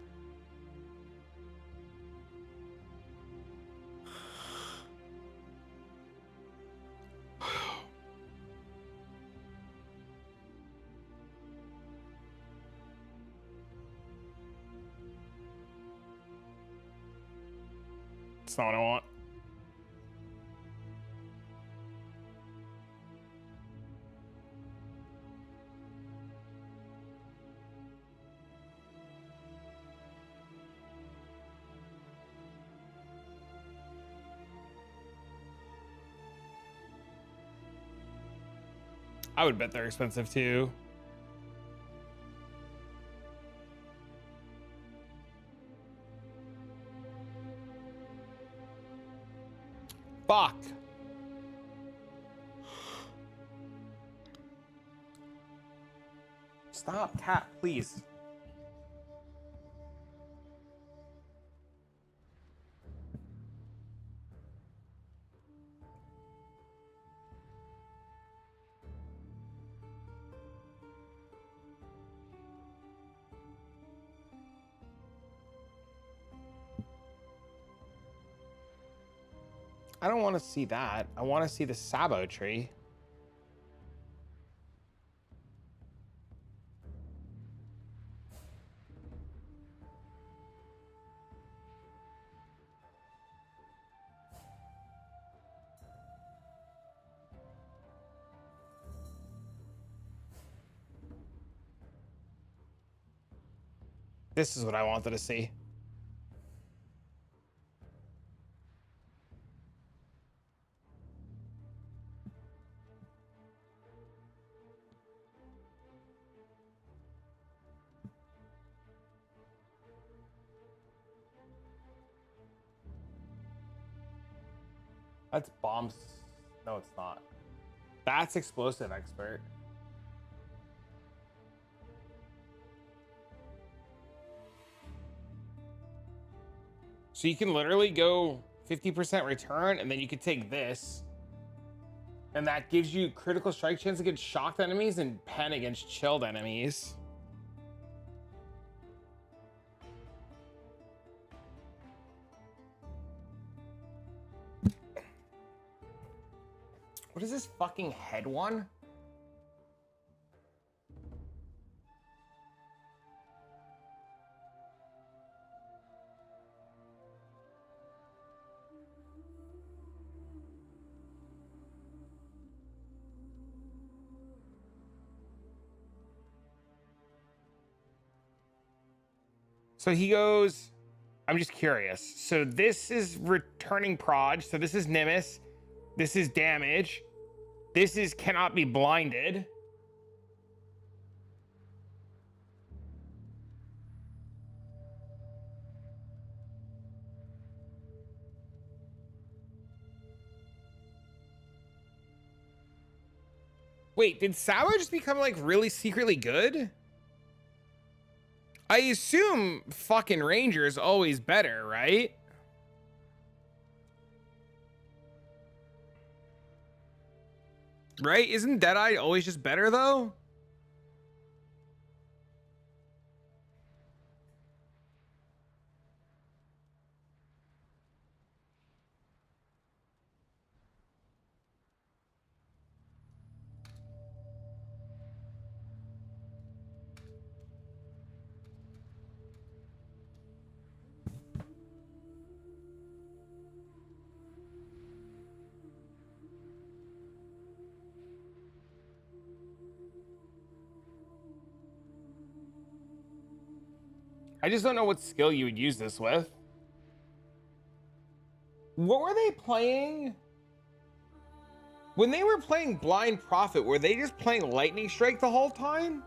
That's not what I want. I would bet they're expensive too. Fuck. Stop, cat, please. I don't want to see that. I want to see the Sabo tree. This is what I wanted to see. That's bombs. No, it's not. That's explosive expert. So you can literally go 50% return, and then you could take this. And that gives you critical strike chance against shocked enemies and pen against chilled enemies. What is this fucking head one? So he goes, I'm just curious. So this is returning proj. So this is Nimbus. This is damage. This is cannot be blinded. Wait, did Sour just become like really secretly good? I assume fucking Ranger is always better, right? Right? Isn't Deadeye always just better though? I just don't know what skill you would use this with. What were they playing? When they were playing Blind Prophet, were they just playing Lightning Strike the whole time?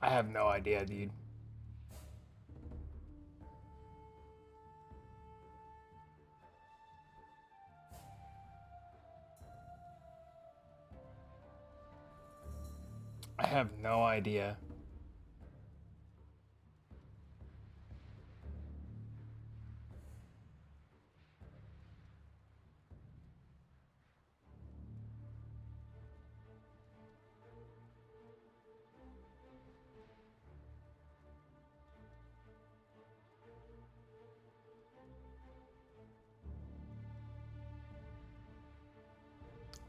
I have no idea, dude. I have no idea.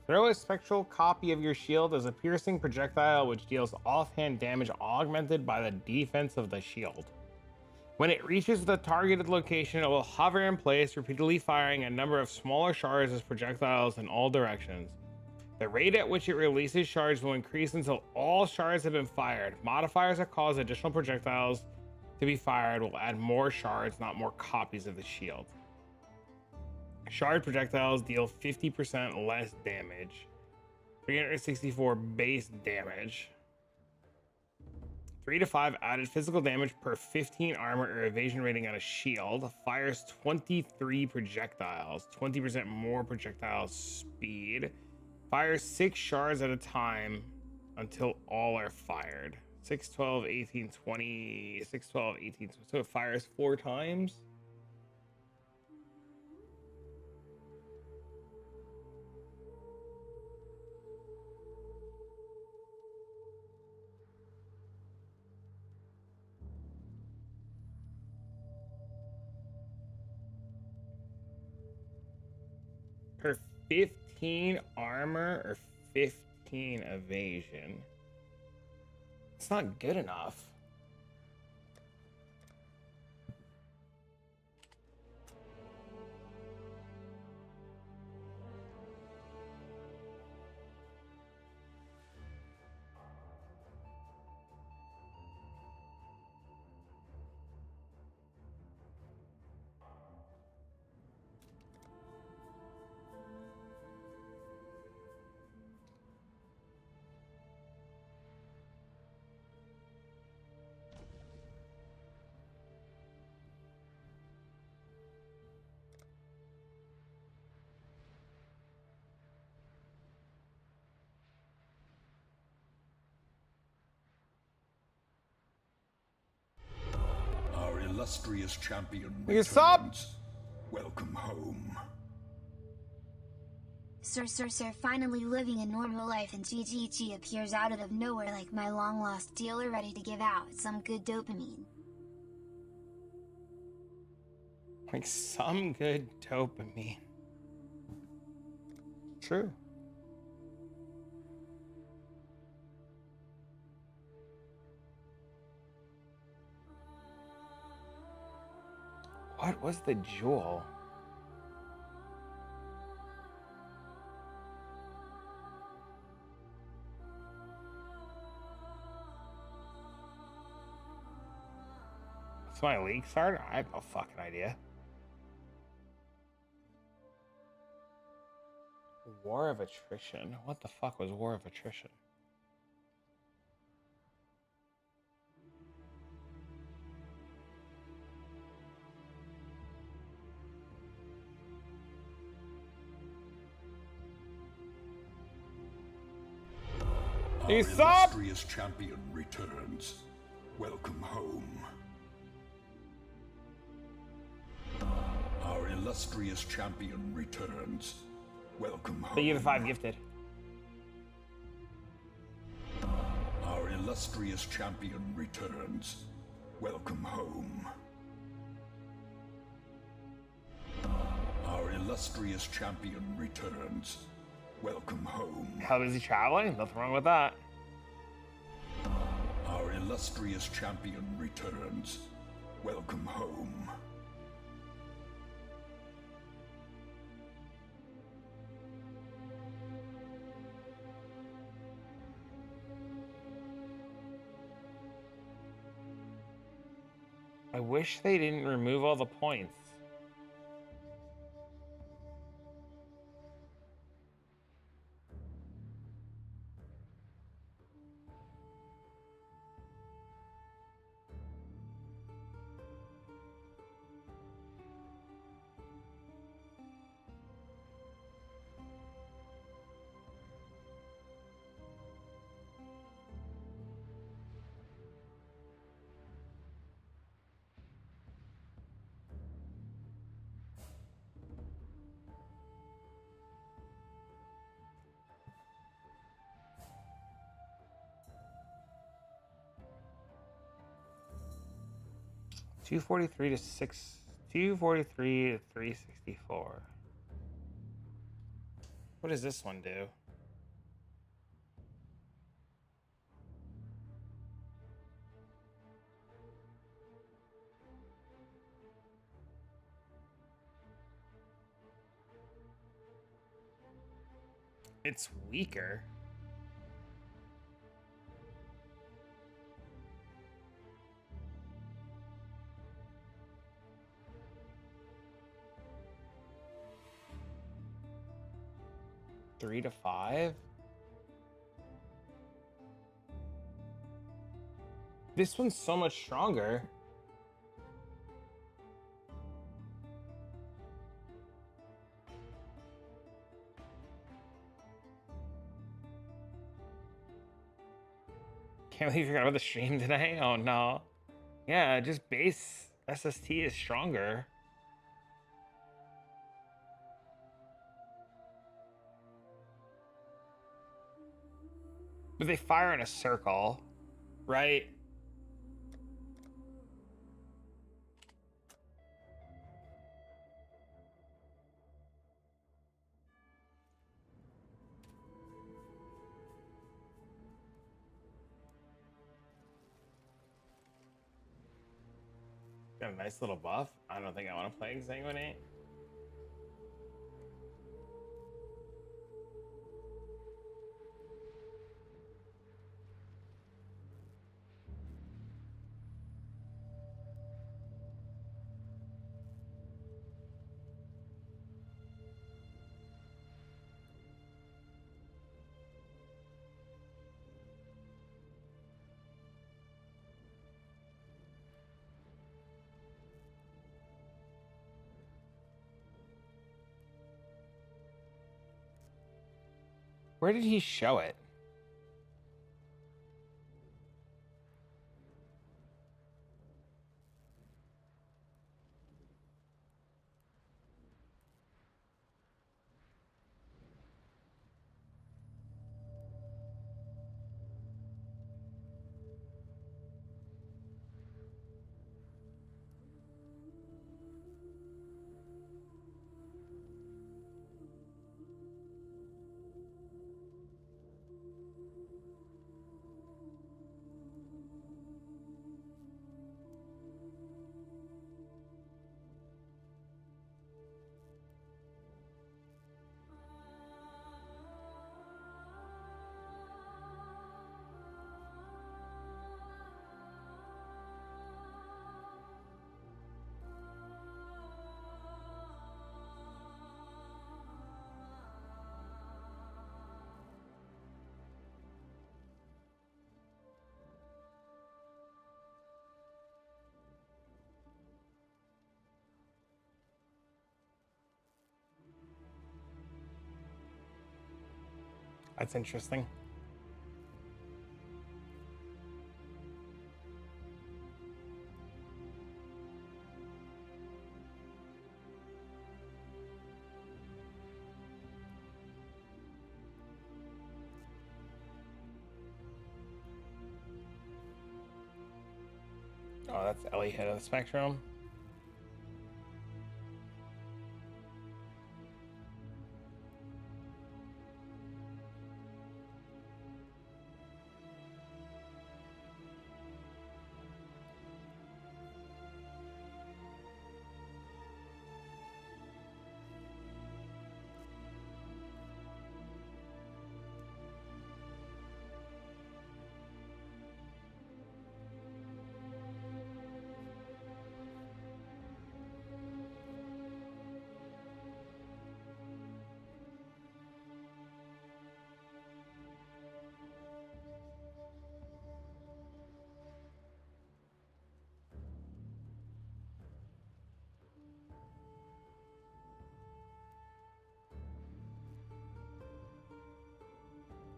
Throw a spectral copy of your shield as a piercing projectile which deals offhand damage augmented by the defense of the shield. When it reaches the targeted location, it will hover in place, repeatedly firing a number of smaller shards as projectiles in all directions. The rate at which it releases shards will increase until all shards have been fired. Modifiers that cause additional projectiles to be fired will add more shards, not more copies of the shield. Shard projectiles deal 50% less damage. 364 base damage. 3 to 5 added physical damage per 15 armor or evasion rating on a shield. Fires 23 projectiles. 20% more projectile speed. Fires 6 shards at a time until all are fired. 6, 12, 18, 20. 6, 12, 18. So it fires 4 times. Per 15 armor or 15 evasion. It's not good enough. illustrious champion What's up? returns. Welcome home. Sir, finally living a normal life, and GGG appears out of nowhere like my long-lost dealer ready to give out some good dopamine. Like some good dopamine. True. What was the jewel? What's my league starter? I have no fucking idea. War of Attrition. What the fuck was War of Attrition? Our illustrious champion returns. Welcome home. Our illustrious champion returns. Welcome home. But you have 5 gifted. Our illustrious champion returns. Welcome home. Our illustrious champion returns. Welcome home. How is he traveling? Nothing wrong with that. Our illustrious champion returns. Welcome home. I wish they didn't remove all the points. $243 to 243 to 364. What does this one do? It's weaker. Three to 5. This one's so much stronger. Can't believe you forgot about the stream today. Oh no. Yeah, just base SST is stronger. But they fire in a circle, right? Got a nice little buff. I don't think I want to play Exsanguinate. Where did he show it? That's interesting. Oh, that's Ellie head of the spectrum.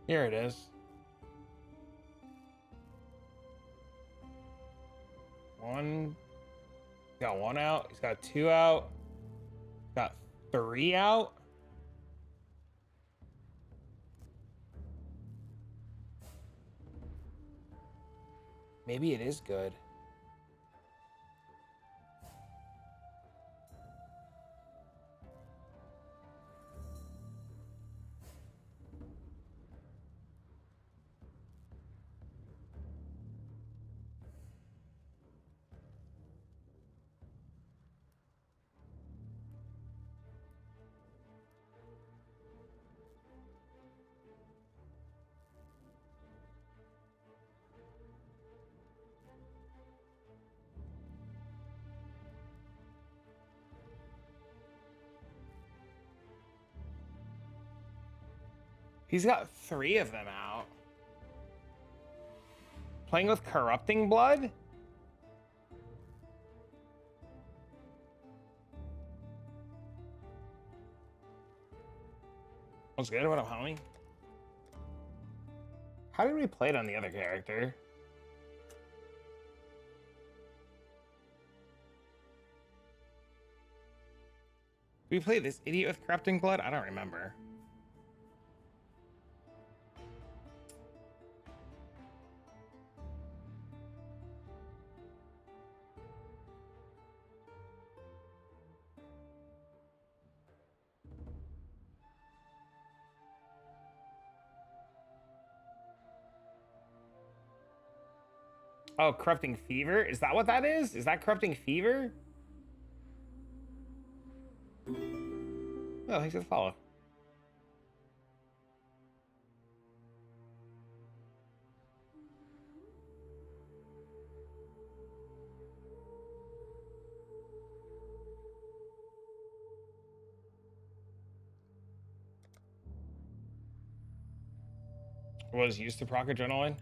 Here it is. One. Got one out. He's got two out. Got three out. Maybe it is good. He's got three of them out. Playing with corrupting blood? What's good? What up, homie? How did we play it on the other character? Did we play this idiot with corrupting blood? I don't remember. Oh, corrupting fever? Is that what that is? Is that corrupting fever? Oh, thanks for the follow. Was used to proc adrenaline?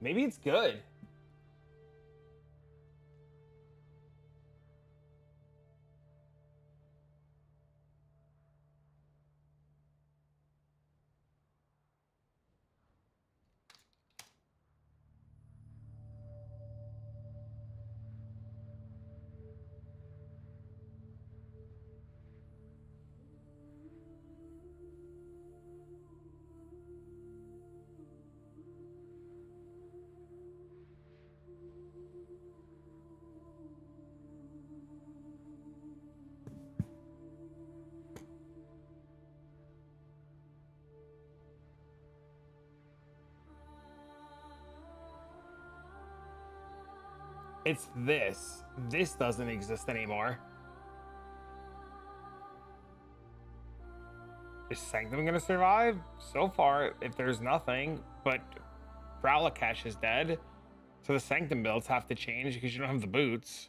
Maybe it's good. It's this. This doesn't exist anymore. Is Sanctum gonna survive? So far, if there's nothing, but Browlacash is dead, so the Sanctum builds have to change because you don't have the boots.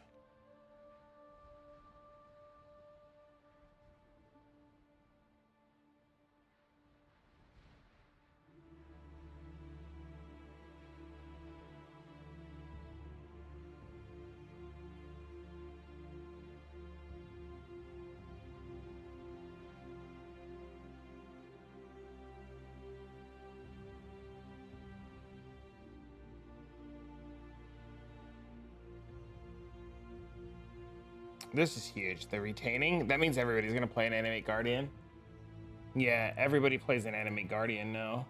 This is huge. The retaining. That means everybody's gonna play an Animate Guardian. Yeah, everybody plays an Animate Guardian now.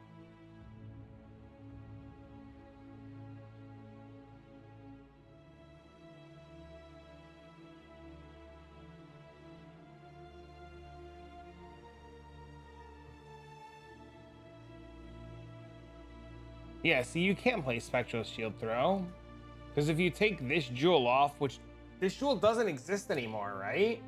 Yeah, see, you can't play Spectral Shield Throw. Because if you take this jewel off, which this jewel doesn't exist anymore, right?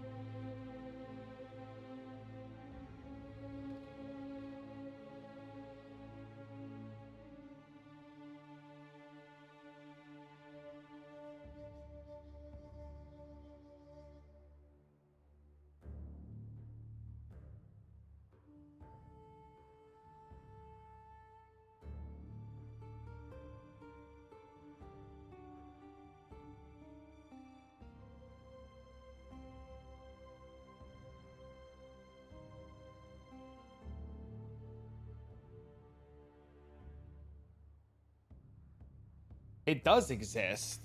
It does exist.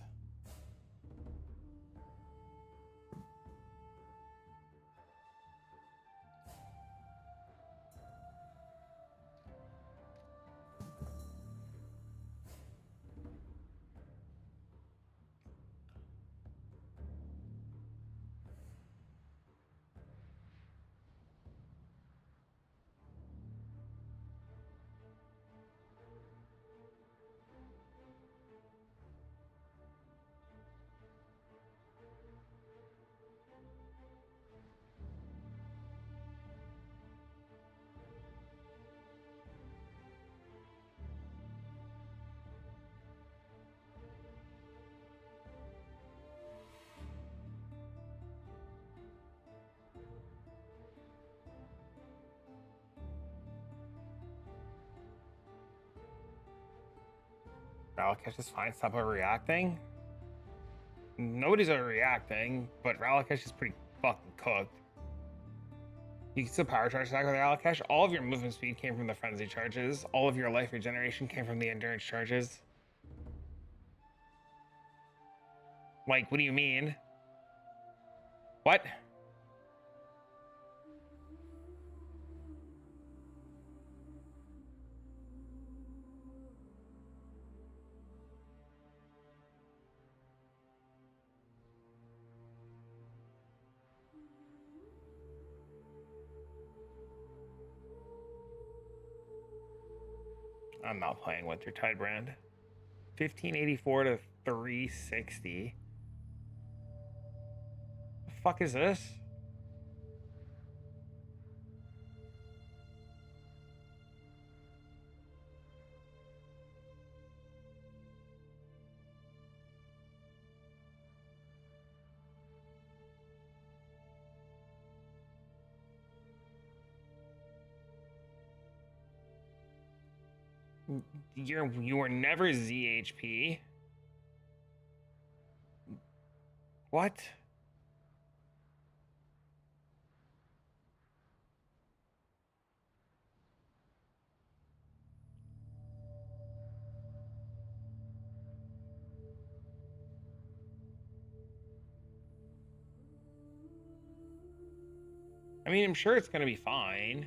Ralakesh is fine. Stop overreacting. Nobody's overreacting, but Ralakesh is pretty fucking cooked. You can still power charge attack with Ralakesh. All of your movement speed came from the frenzy charges. All of your life regeneration came from the endurance charges. Like, what do you mean? What? I'm not playing Wintertide brand. 1584 to 360. The fuck is this? You were never ZHP. What? I mean, I'm sure it's gonna be fine.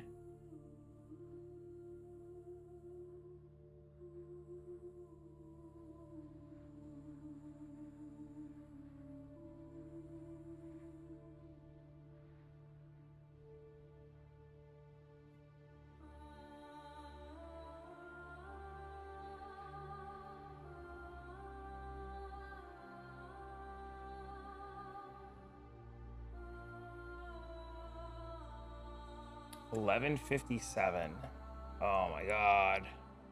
$11.57. Oh my god.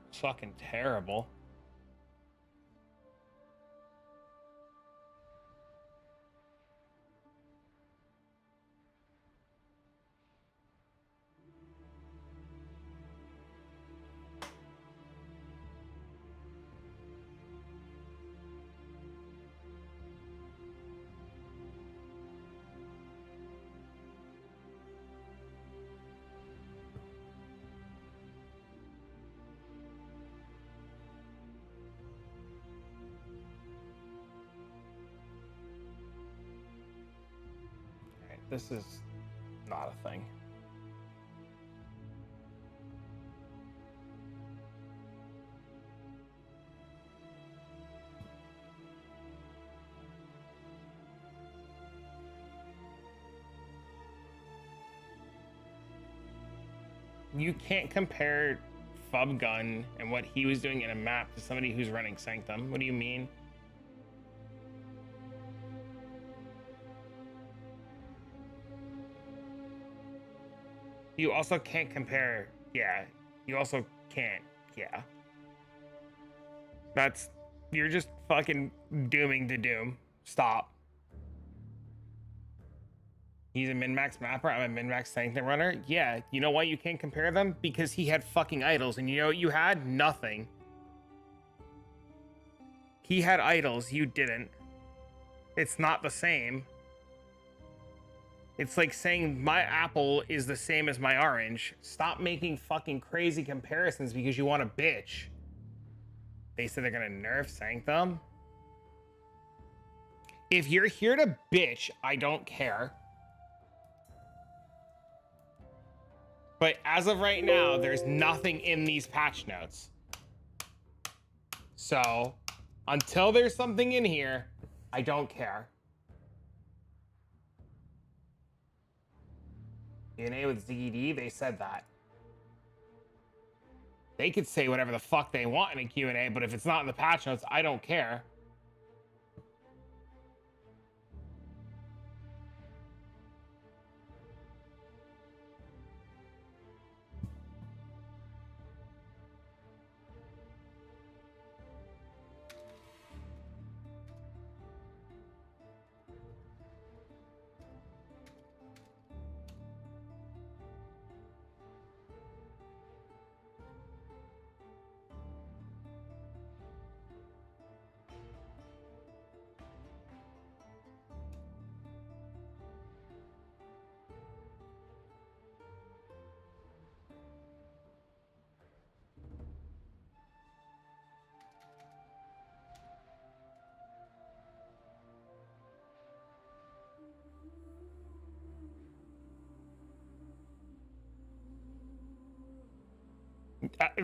It's fucking terrible. this is not a thing. You can't compare Fub Gun and what he was doing in a map to somebody who's running Sanctum. What do you mean? You also can't compare. Yeah. You also can't. Yeah. That's. You're just fucking dooming to doom. Stop. He's a min-max mapper. I'm a min-max Sanctum runner. Yeah. You know why you can't compare them? Because he had fucking idols. And you know what you had? Nothing. He had idols. You didn't. It's not the same. It's like saying my apple is the same as my orange. Stop making fucking crazy comparisons because you want a bitch. They said they're gonna nerf Sanctum. If you're here to bitch, I don't care. But as of right now, there's nothing in these patch notes. So, until there's something in here, I don't care. DNA with ZD, they said that. They could say whatever the fuck they want in a Q&A, but if it's not in the patch notes, I don't care.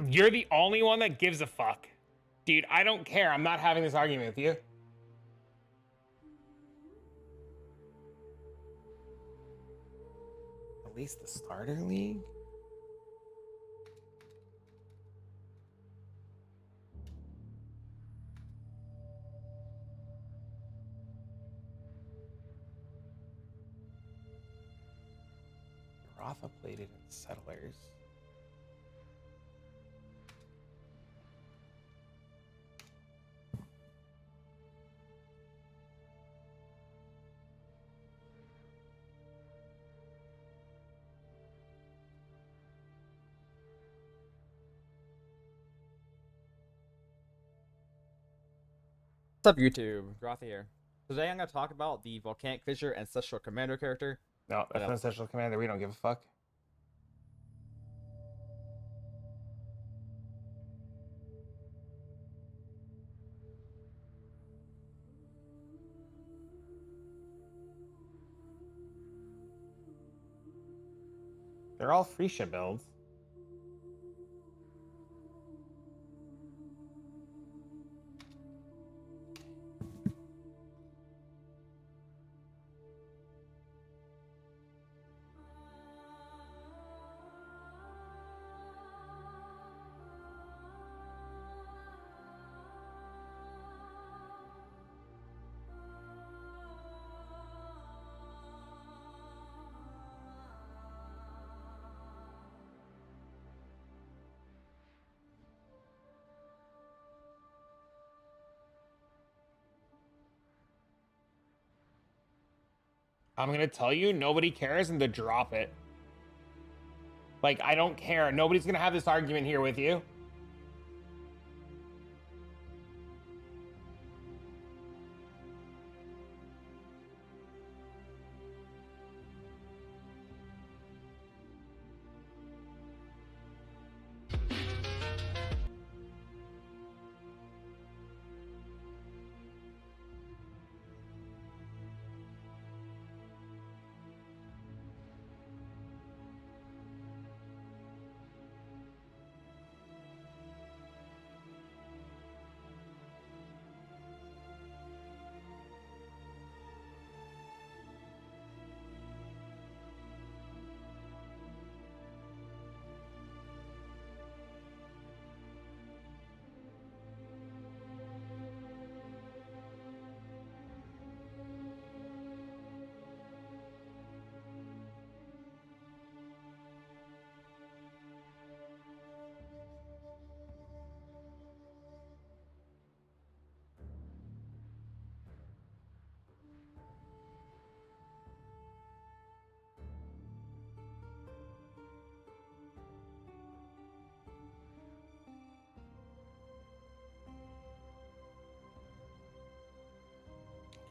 You're the only one that gives a fuck. Dude, I don't care. I'm not having this argument with you. At least the starter league? Rotha played it in Settlers. What's up, YouTube? Groth here. Today I'm going to talk about the Volcanic Fissure Ancestral Commander character. No, that's an Ancestral Commander. We don't give a fuck. They're all Freesia builds. I'm gonna tell you, nobody cares, and to drop it. Like, I don't care. Nobody's gonna have this argument here with you.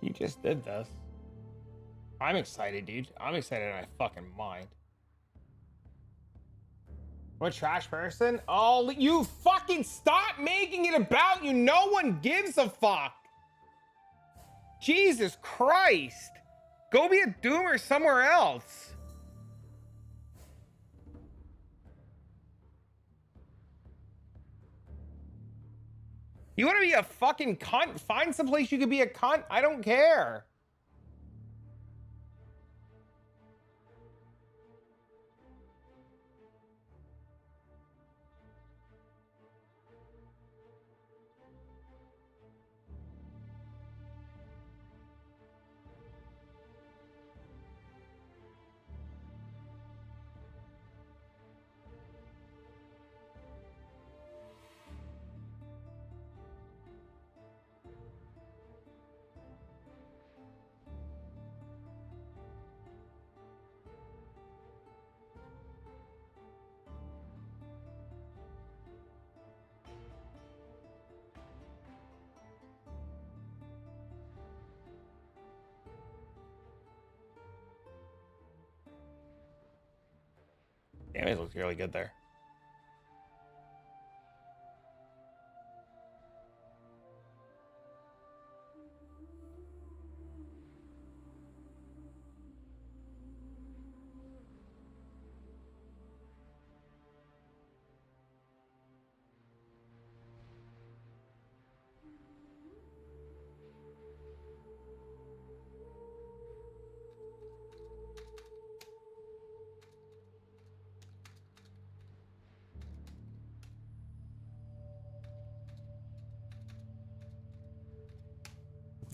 You just did this. I'm excited, dude. I'm excited in my fucking mind. I'm a trash person? Oh, you fucking stop making it about you. No one gives a fuck. Jesus Christ. Go be a doomer somewhere else. You want to be a fucking cunt? Find some place you could be a cunt. I don't care. Damn, it looks really good there.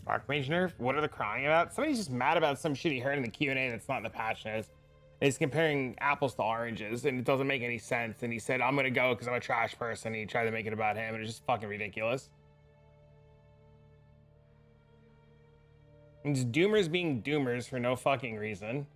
Archmage nerf? What are they crying about? Somebody's just mad about some shit he heard in the Q&A that's not in the patch notes. He's comparing apples to oranges, and it doesn't make any sense. And he said, I'm gonna go because I'm a trash person. And he tried to make it about him, and it's just fucking ridiculous. And just doomers being doomers for no fucking reason.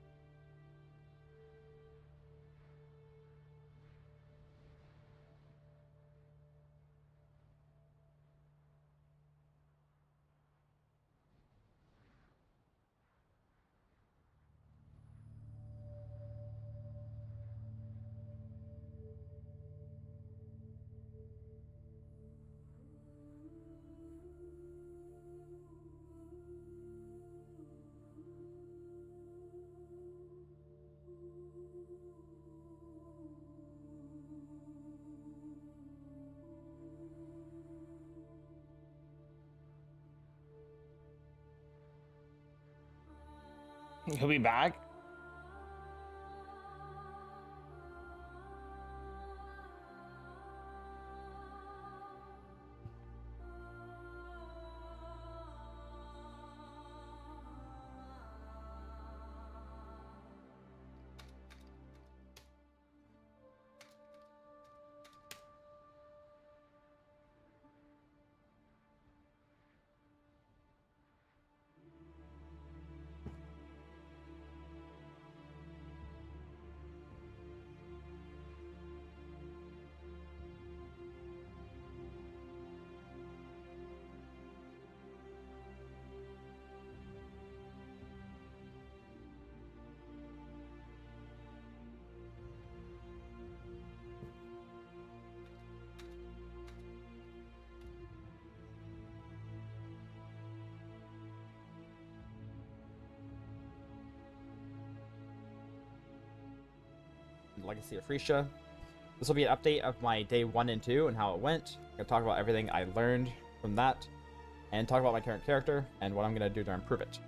He'll be back. Legacy of Frisha. This will be an update of my day 1 and 2 and how it went. I'm going to talk about everything I learned from that and talk about my current character and what I'm going to do to improve it.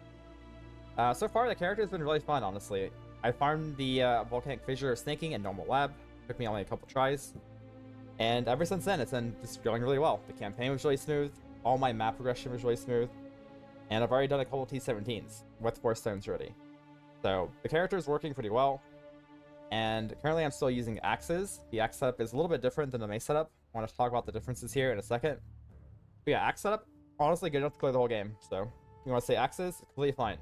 So far, the character has been really fun, honestly. I farmed the volcanic fissure snaking in normal lab. Took me only a couple tries. And ever since then, it's been just going really well. The campaign was really smooth. All my map progression was really smooth. And I've already done a couple T17s with 4 stones already. So the character is working pretty well. And currently I'm still using axes. The axe setup is a little bit different than the mace setup. I want to talk about the differences here in a second. But yeah, axe setup, honestly good enough to clear the whole game. So if you want to say axes, completely fine.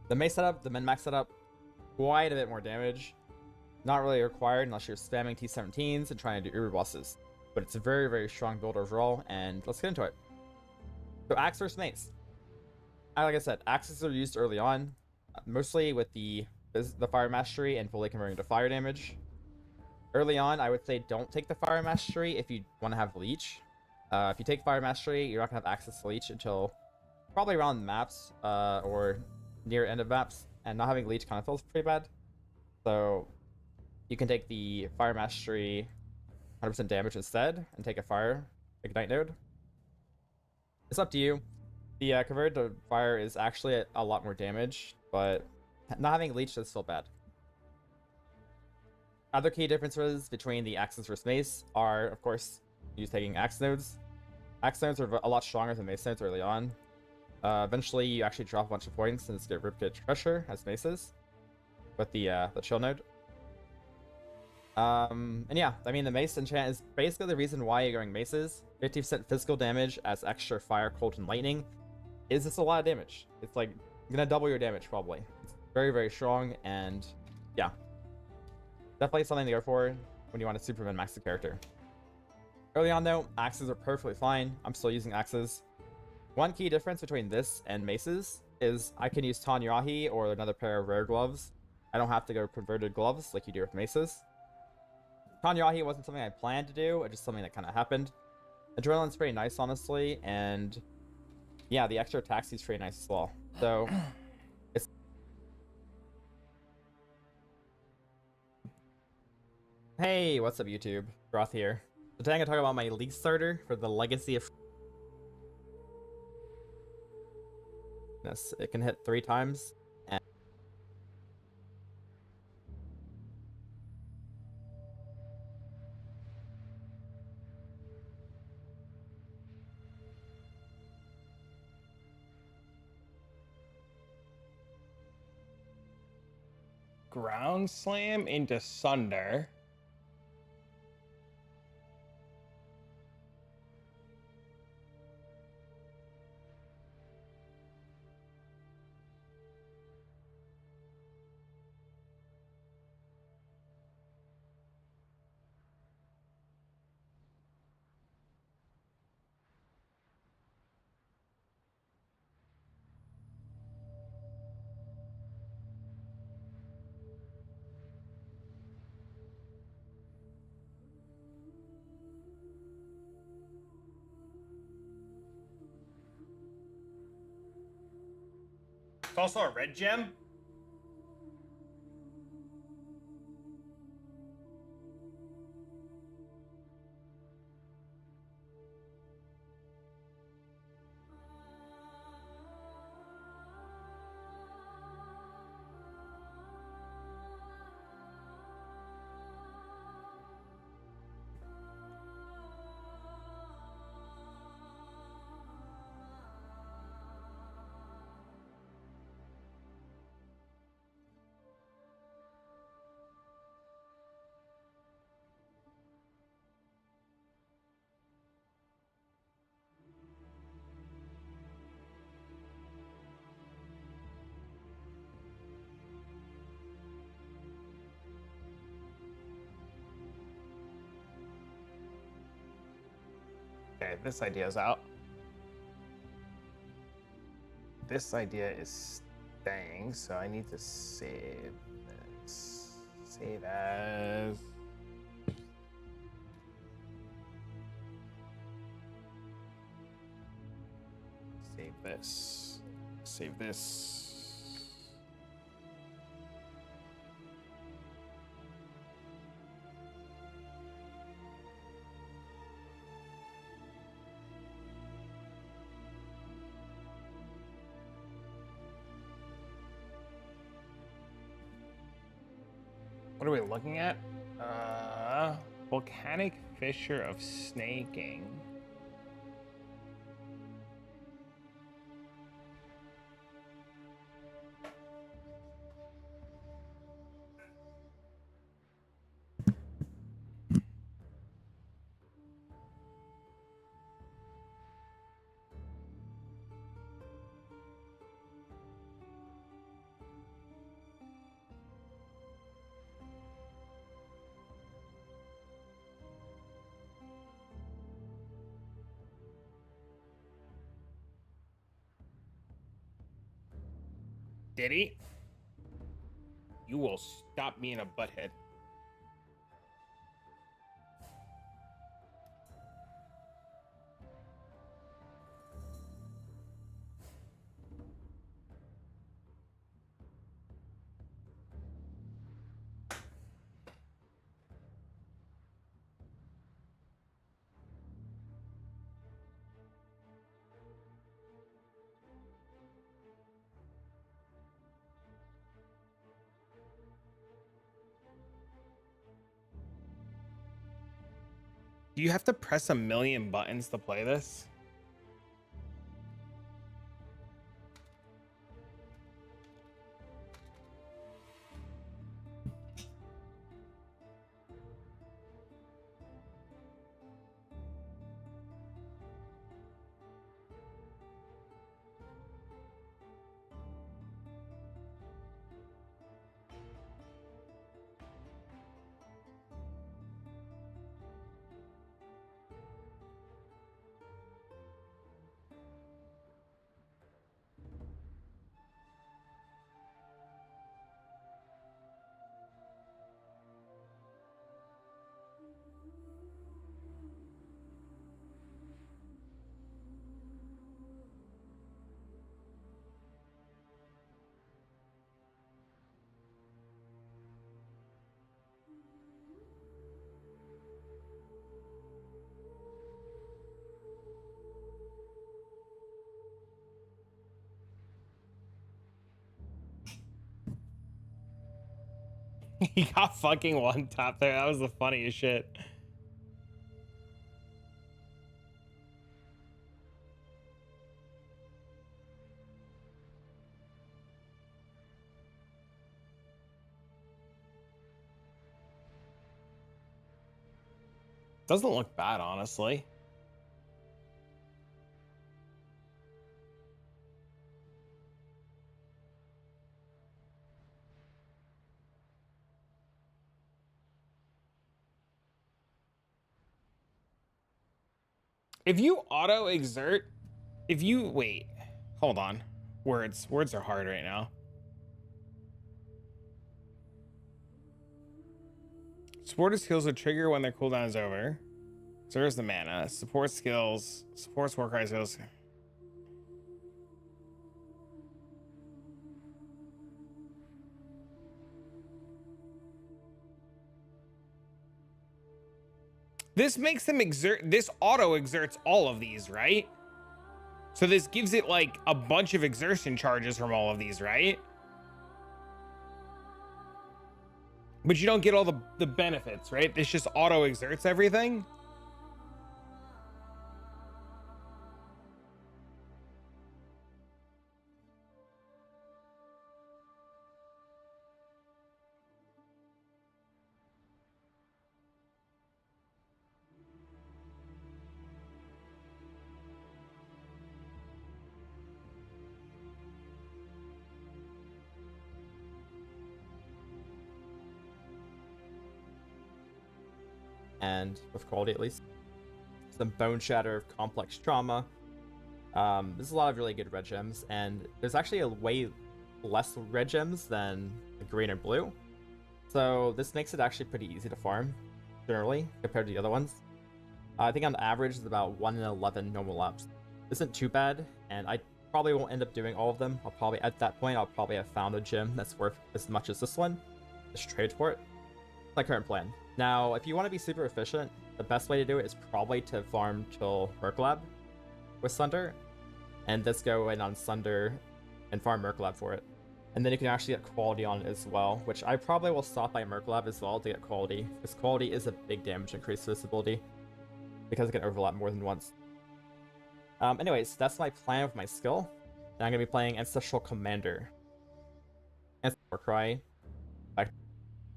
The mace setup, the min-max setup, quite a bit more damage. Not really required unless you're spamming T17s and trying to do Uber bosses. But it's a very, very strong build overall, and let's get into it. So axe versus mace. Like I said, axes are used early on, mostly with the fire mastery and fully converting to fire damage. Early on, I would say don't take the fire mastery if you want to have leech. If you take fire mastery, you're not gonna have access to leech until probably around maps or near end of maps, and not having leech kind of feels pretty bad. So you can take the fire mastery 100% damage instead and take a fire ignite node. It's up to you. The converted to fire is actually a lot more damage, but not having leech is still bad. Other key differences between the axes versus mace are, of course, you taking axe nodes. Axe nodes are a lot stronger than mace nodes early on. Eventually, you actually drop a bunch of points and just get ribcage pressure as maces with the chill node. And yeah, I mean, the mace enchant is basically the reason why you're going maces. 50% physical damage as extra fire, cold, and lightning is just a lot of damage. It's like gonna double your damage probably. It's very, very strong, and yeah, definitely something to go for when you want to Superman max the character. Early on though, axes are perfectly fine. I'm still using axes. One key difference between this and maces is I can use Tanyahi or another pair of rare gloves. I don't have to go converted gloves like you do with maces. Tanyahi wasn't something I planned to do, it's just something that kind of happened. Adrenaline's pretty nice, honestly, and yeah, the extra taxi's pretty nice as well. So it's hey, what's up, YouTube? Broth here. So today I'm gonna talk about my league starter for the Legacy of. Yes, it can hit 3 times. And Ground slam into Sunder. It's also a red gem. Okay, this idea is out. This idea is staying, so I need to save this. Save as. Save this. Save this. What are we looking at? Volcanic Fissure of Snaking. Did he? You will stop being a butthead. Do you have to press 1,000,000 buttons to play this? He got fucking one tap there. That was the funniest shit. Doesn't look bad, honestly. If you auto exert, if you wait, hold on. Words are hard right now. Supporter skills will trigger when their cooldown is over. So there's the mana. Support skills, supports Warcry skills. This makes them exert, this auto exerts all of these, right? So this gives it like a bunch of exertion charges from all of these, right? But you don't get all the benefits, right? This just auto exerts everything. And with quality at least. Some Bone Shatter of Complex Trauma. There's a lot of really good red gems, and there's actually a way less red gems than the green or blue. So this makes it actually pretty easy to farm, generally, compared to the other ones. I think on average it's about 1 in 11 normal laps. Isn't too bad, and I probably won't end up doing all of them. I'll probably, at that point, I'll probably have found a gem that's worth as much as this one. Just trade for it. That's my current plan. Now, if you want to be super efficient, the best way to do it is probably to farm till Merc Lab with Sunder, and just go in on Sunder and farm Merc Lab for it. And then you can actually get quality on it as well, which I probably will stop by Merc Lab as well to get quality, because quality is a big damage increase to this ability, because it can overlap more than once. Anyways, that's my plan with my skill. Now I'm going to be playing Ancestral Commander. Ancestral Warcry.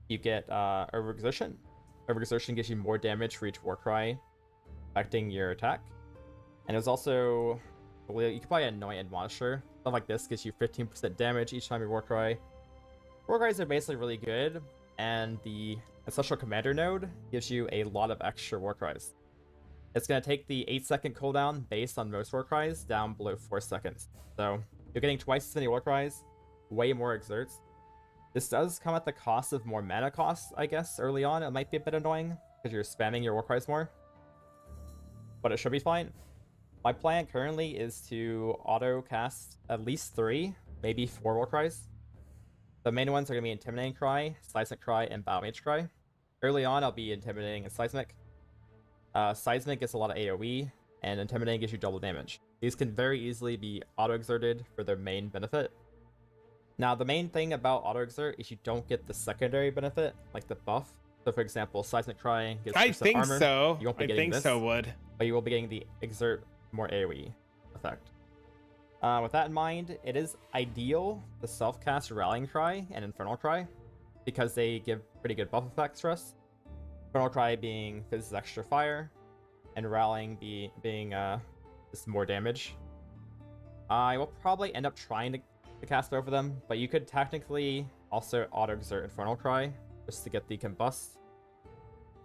You get Overexertion. Overexertion gives you more damage for each Warcry, affecting your attack. And it was also, well, you could probably Anoint Admonisher. Stuff like this gives you 15% damage each time you Warcry. Warcries are basically really good, and the Ancestral Commander node gives you a lot of extra Warcries. It's going to take the 8-second cooldown based on most Warcries down below 4 seconds. So you're getting twice as many Warcries way more exerts. This does come at the cost of more mana costs, I guess, early on. It might be a bit annoying because you're spamming your war cries more, but it should be fine. My plan currently is to auto cast at least 3, maybe 4 war cries. The main ones are going to be Intimidating Cry, Seismic Cry, and Battle Mage Cry. Early on, I'll be Intimidating and Seismic. Seismic gets a lot of AoE, and Intimidating gives you double damage. These can very easily be auto-exerted for their main benefit. Now, the main thing about auto-exert is you don't get the secondary benefit, like the buff. So, for example, Seismic Cry gets I think armor. so. You won't be I getting think this, so, Wood. but you will be getting the exert more AoE effect. With that in mind, it is ideal to self-cast Rallying Cry and Infernal Cry because they give pretty good buff effects for us. Infernal Cry being Fizz's extra fire, and Rallying being just more damage. I will probably end up trying to cast both of them, but you could technically also auto-exert Infernal Cry just to get the Combust,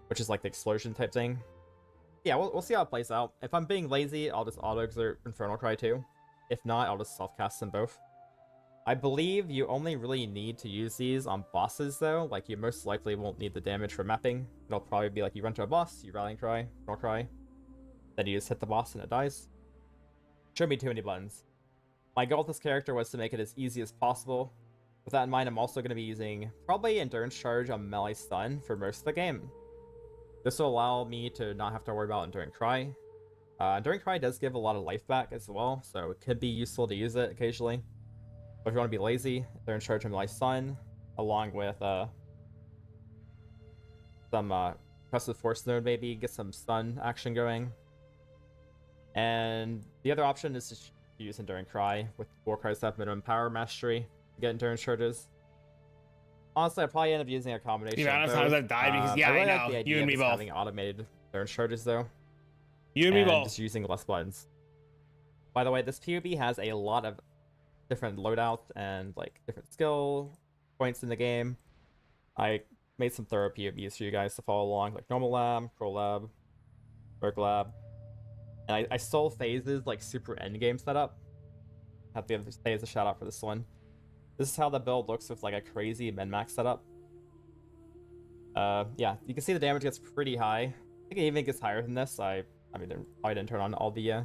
which is like the explosion type thing. Yeah, we'll see how it plays out. If I'm being lazy, I'll just auto-exert Infernal Cry too. If not, I'll just self-cast them both. I believe you only really need to use these on bosses though. Like, you most likely won't need the damage for mapping. It'll probably be like you run to a boss, you Rallying Cry, Infernal Cry, then you just hit the boss and it dies. Shouldn't be too many buttons. My goal with this character was to make it as easy as possible. With that in mind, I'm also going to be using probably Endurance Charge on melee stun for most of the game. This will allow me to not have to worry about Enduring Cry. Enduring Cry does give a lot of life back as well, so it could be useful to use it occasionally. But if you want to be lazy, Endurance Charge on melee stun, along with some Oppressive Force Node maybe, get some stun action going. And the other option is to use Enduring Cry with war cards that have minimum power mastery to get Endurance Charges. Honestly, I probably end up using a combination. The amount of times I've died because yeah, I really I know. like the idea You and of me just both. having automated Endurance Charges though. You and me both. Just using less buttons. By the way, this POB has a lot of different loadouts and like different skill points in the game. I made some thorough POBs for you guys to follow along, like Normal Lab, Pro Lab, Merc Lab. And I stole FaZe's like super endgame setup. Have to give FaZe a shout out for this one. This is how the build looks with like a crazy min-max setup. Yeah, you can see the damage gets pretty high. I think it even gets higher than this. I didn't turn on all the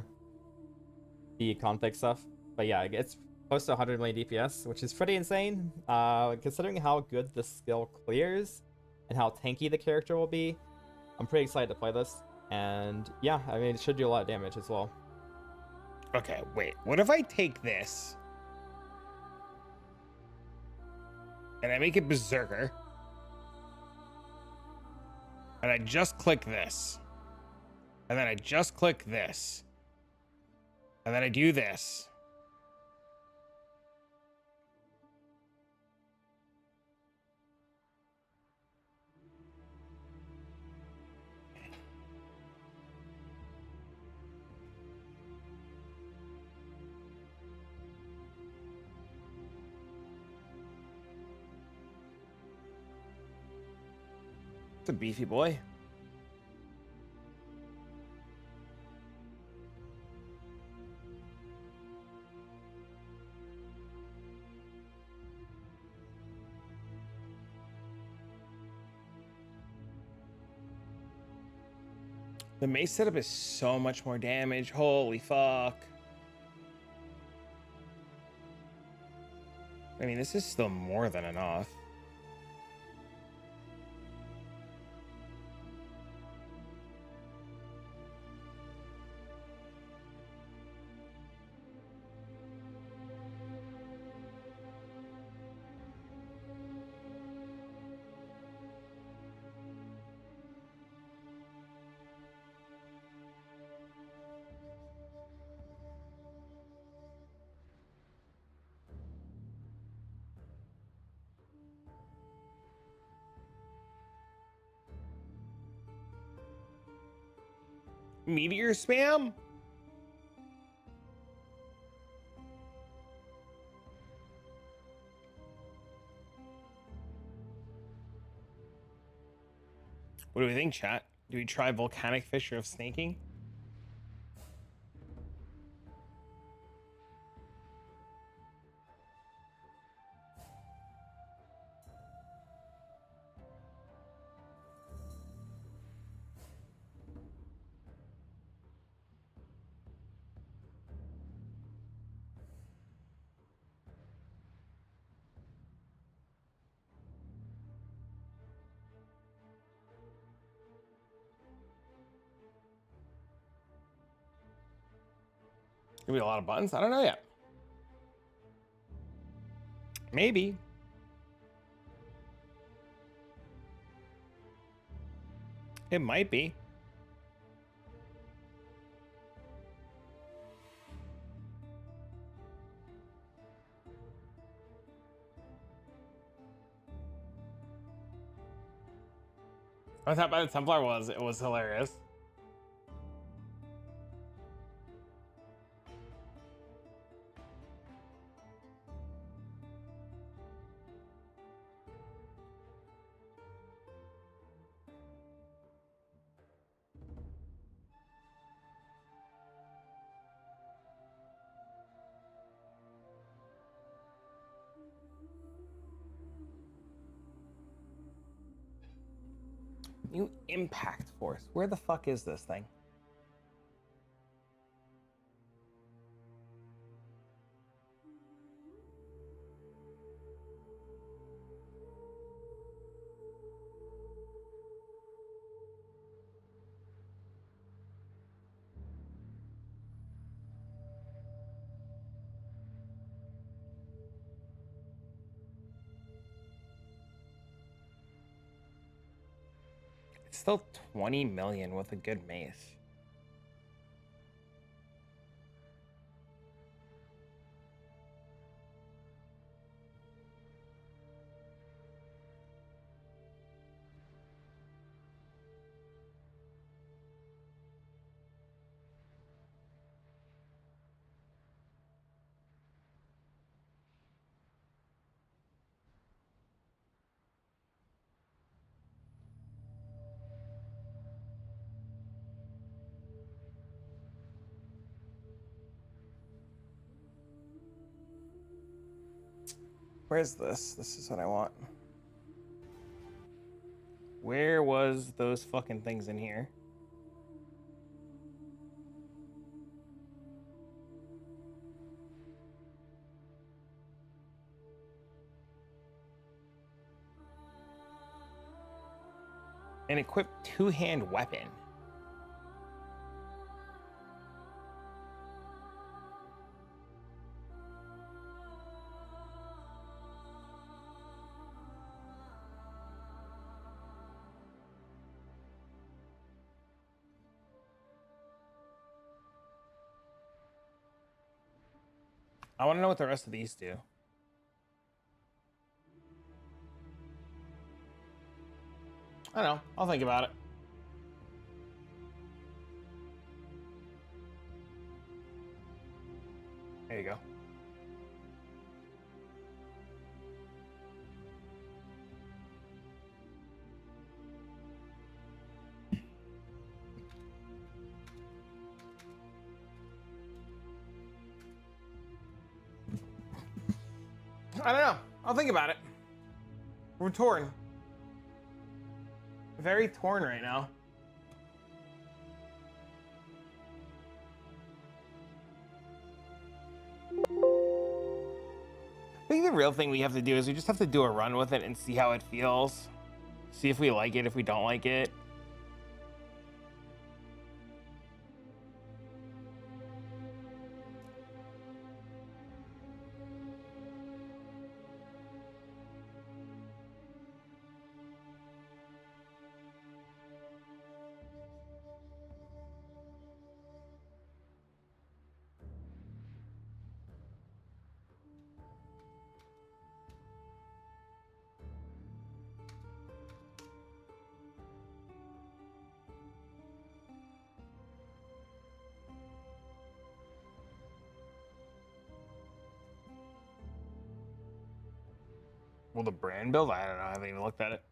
config stuff. But yeah, it's close to 100 million DPS, which is pretty insane. Considering how good the skill clears and how tanky the character will be, I'm pretty excited to play this. And yeah, I mean, it should do a lot of damage as well. Okay, wait. What if I take this and I make it Berserker, and I just click this, and then I just click this, and then I do this? It's a beefy boy. The mace setup is so much more damage. Holy fuck. I mean, this is still more than enough. Meteor spam? What do we think, chat? Do we try volcanic fissure of snaking? Gonna be a lot of buttons. I don't know yet. Maybe. It might be. I thought by the Templar it was hilarious. New impact force. Where the fuck is this thing? It's still 20 million with a good mace. Where's this? This is what I want. Where was those fucking things in here? An equipped two-hand weapon. I want to know what the rest of these do. I don't know. I'll think about it. There you go. I don't know. I'll think about it. We're torn. Very torn right now. I think the real thing we have to do is we just have to do a run with it and see how it feels. See if we like it, if we don't like it. Well, the brand build? I don't know. I haven't even looked at it.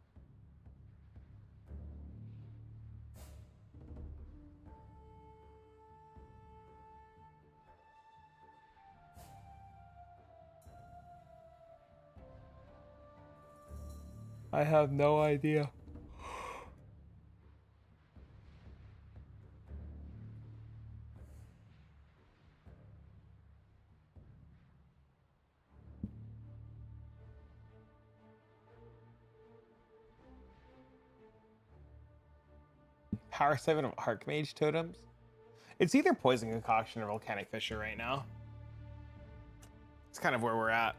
I have no idea. Power 7 of Archmage totems? It's either poison concoction or volcanic fissure right now. It's kind of where we're at.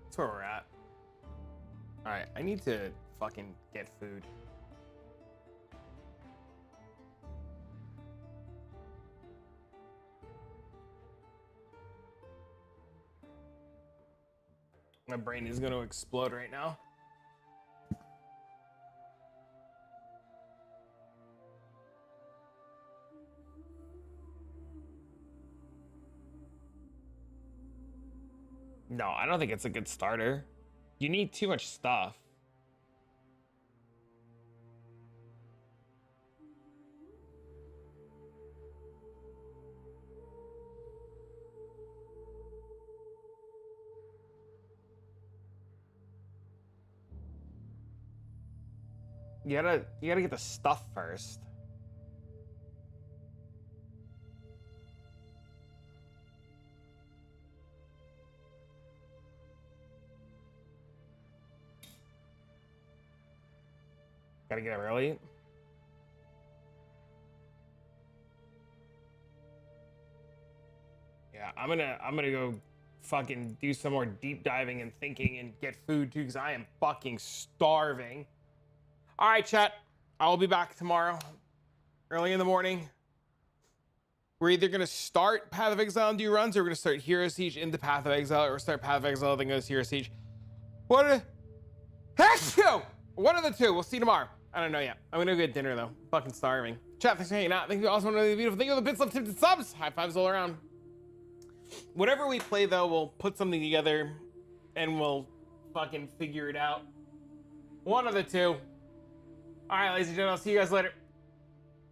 That's where we're at. All right, I need to fucking get food. My brain is going to explode right now. No, I don't think it's a good starter. You need too much stuff. You gotta get the stuff first. Gotta get up early. Yeah, I'm gonna go fucking do some more deep diving and thinking and get food too, because I am fucking starving. All right, chat. I'll be back tomorrow, early in the morning. We're either gonna start Path of Exile and do runs, or we're gonna start Hero Siege into Path of Exile, or start Path of Exile then go to Hero Siege. One of the two. We'll see tomorrow. I don't know yet. I'm gonna go get dinner though. Fucking starving. Chat, thanks for hanging out. Thank you also for the beautiful. Thank you for the bits, love, tips, and subs. High fives all around. Whatever we play though, we'll put something together and we'll fucking figure it out. One of the two. All right, ladies and gentlemen, I'll see you guys later.